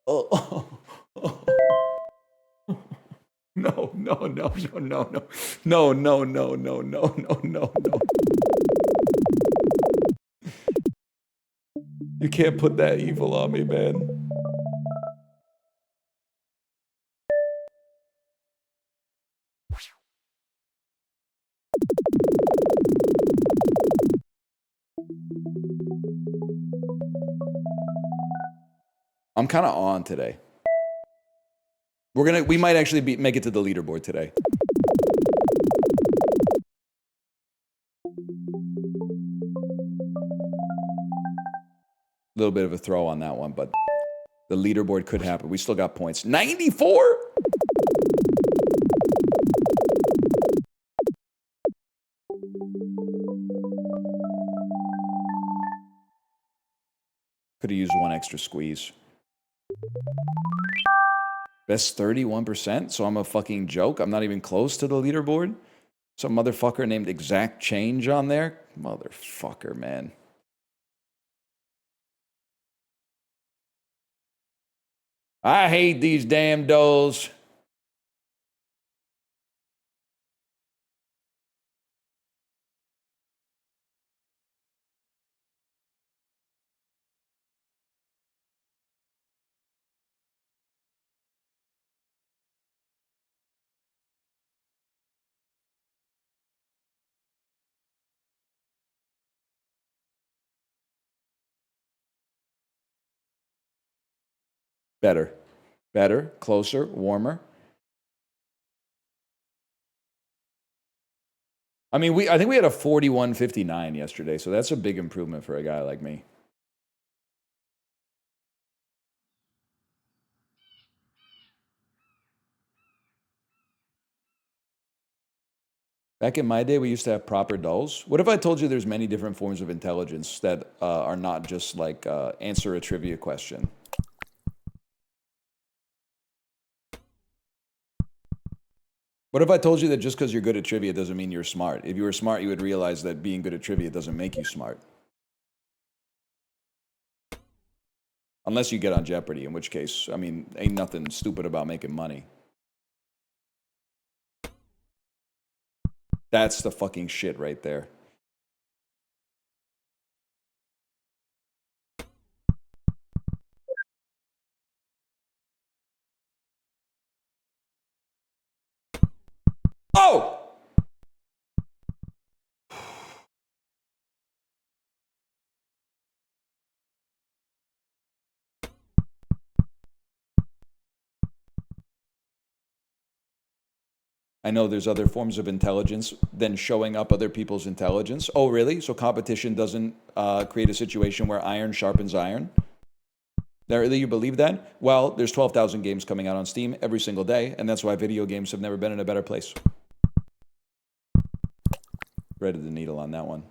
Oh. No, no, no, no, no, no. No, no, no, no, no, no, no, no. You can't put that evil on me, man. I'm kind of on today. We might actually make it to the leaderboard today. A little bit of a throw on that one, but the leaderboard could happen. We still got points. 94? Could have used one extra squeeze. Best 31%? So I'm a fucking joke? I'm not even close to the leaderboard? Some motherfucker named Exact Change on there? Motherfucker, man. I hate these damn Dles. Better. Better, closer, warmer. I mean, I think we had a 41.59 yesterday, so that's a big improvement for a guy like me. Back in my day, we used to have proper dulls. What if I told you there's many different forms of intelligence that are not just like answer a trivia question? What if I told you that just because you're good at trivia doesn't mean you're smart? If you were smart, you would realize that being good at trivia doesn't make you smart. Unless you get on Jeopardy, in which case, I mean, ain't nothing stupid about making money. That's the fucking shit right there. Oh! I know there's other forms of intelligence than showing up other people's intelligence. Oh, really? So competition doesn't create a situation where iron sharpens iron? Really, you believe that? Well, there's 12,000 games coming out on Steam every single day, and that's why video games have never been in a better place. Threaded the needle on that one.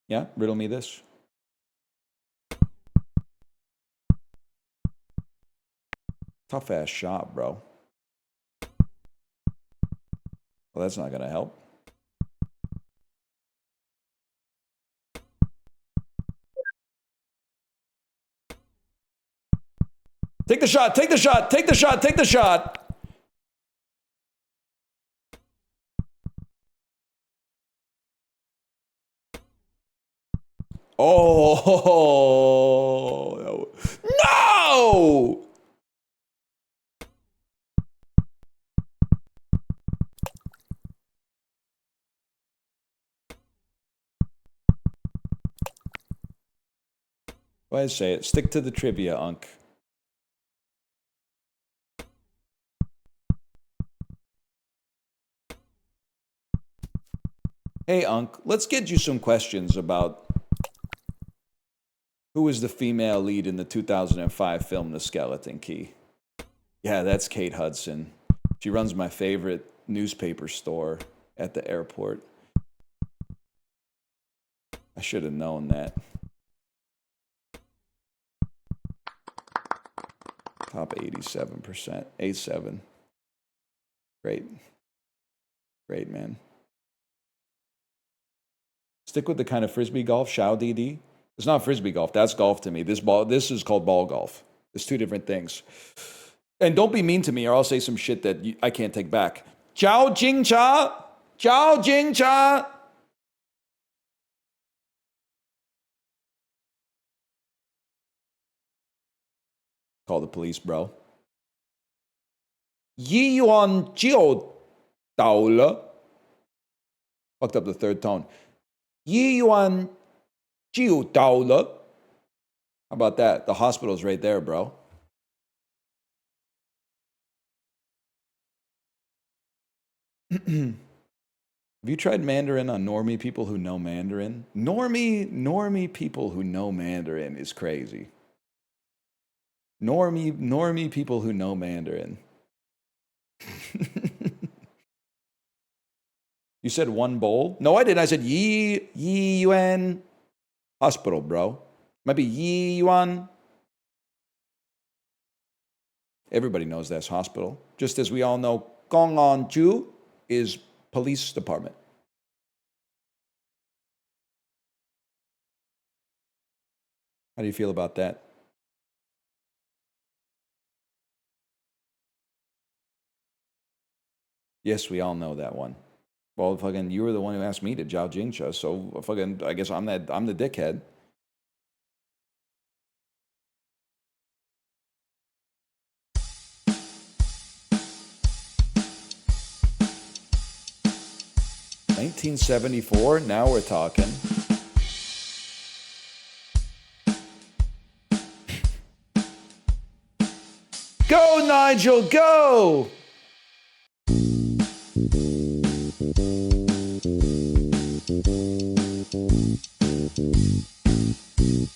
Yeah, riddle me this. Tough ass shot, bro. Well, that's not gonna help. Take the shot, take the shot, take the shot, take the shot. Oh, no! Whoa! Why I say it? Stick to the trivia, Unk. Hey, Unk, let's get you some questions about who was the female lead in the 2005 film The Skeleton Key. Yeah, that's Kate Hudson. She runs my favorite newspaper store at the airport. I should have known that. Top 87%. 87. Great. Great, man. Stick with the kind of frisbee golf, Shao DD. It's not frisbee golf. That's golf to me. This is called ball golf. It's two different things. And don't be mean to me or I'll say some shit that I can't take back. Jiao Jing Cha. Jiao Jing Cha. Call the police, bro. Yi Yuan Jiu Dao Le. Fucked up the third tone. Yi Yuan Jiu Dao Le. How about that? The hospital's right there, bro. Have you tried Mandarin on normie people who know Mandarin? Normie people who know Mandarin is crazy. Normie people who know Mandarin. You said one bowl? No, I didn't. I said Yi Yuan Hospital, bro. Might be Yi Yuan. Everybody knows that's hospital. Just as we all know Gong'an Ju is police department. How do you feel about that? Yes, we all know that one. Well, fucking, you were the one who asked me to Jiao Jingcha, so fucking, I guess I'm the dickhead. $1974. Now we're talking. Go, Nigel, go!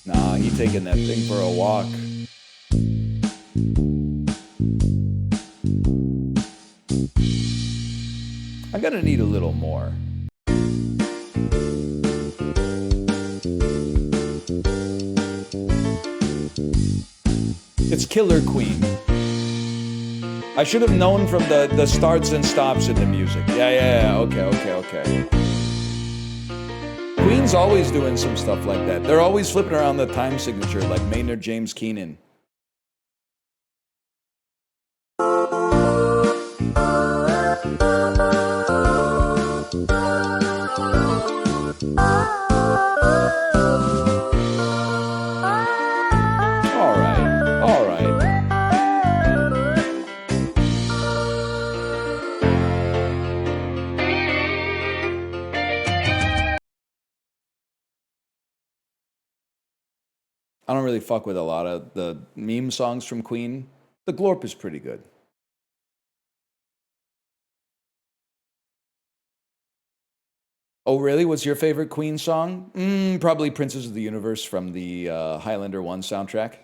Nah, he taking that thing for a walk. I'm gonna need a little more. It's Killer Queen. I should have known from the starts and stops in the music. Yeah. Okay. Queen's always doing some stuff like that. They're always flipping around the time signature like Maynard James Keenan. All right. I don't really fuck with a lot of the meme songs from Queen. The Glorp is pretty good. Oh, really? What's your favorite Queen song? Probably Princes of the Universe from the Highlander 1 soundtrack.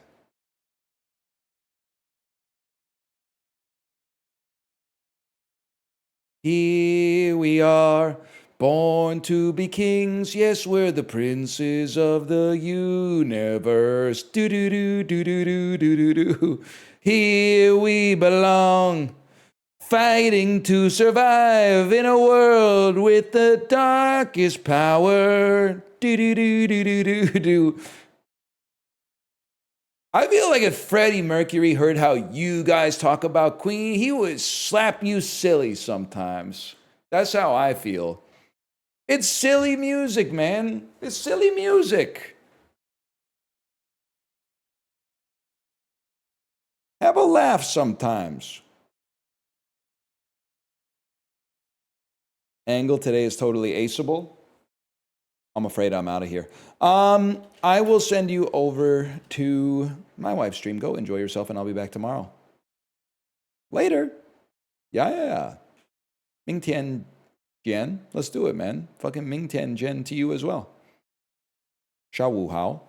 Here we are, born to be kings. Yes, we're the princes of the universe. Do do do do do do do do do. Here we belong, fighting to survive in a world with the darkest power. Do do do do do do do. I feel like if Freddie Mercury heard how you guys talk about Queen, he would slap you silly sometimes. That's how I feel. It's silly music, man. It's silly music. Have a laugh sometimes. Angle today is totally aceable. I'm afraid I'm out of here. I will send you over to my wife's stream. Go enjoy yourself, and I'll be back tomorrow. Later. Yeah. Ming Tian Jian. Let's do it, man. Fucking Ming Tian Jian to you as well. Sha Wu Hao.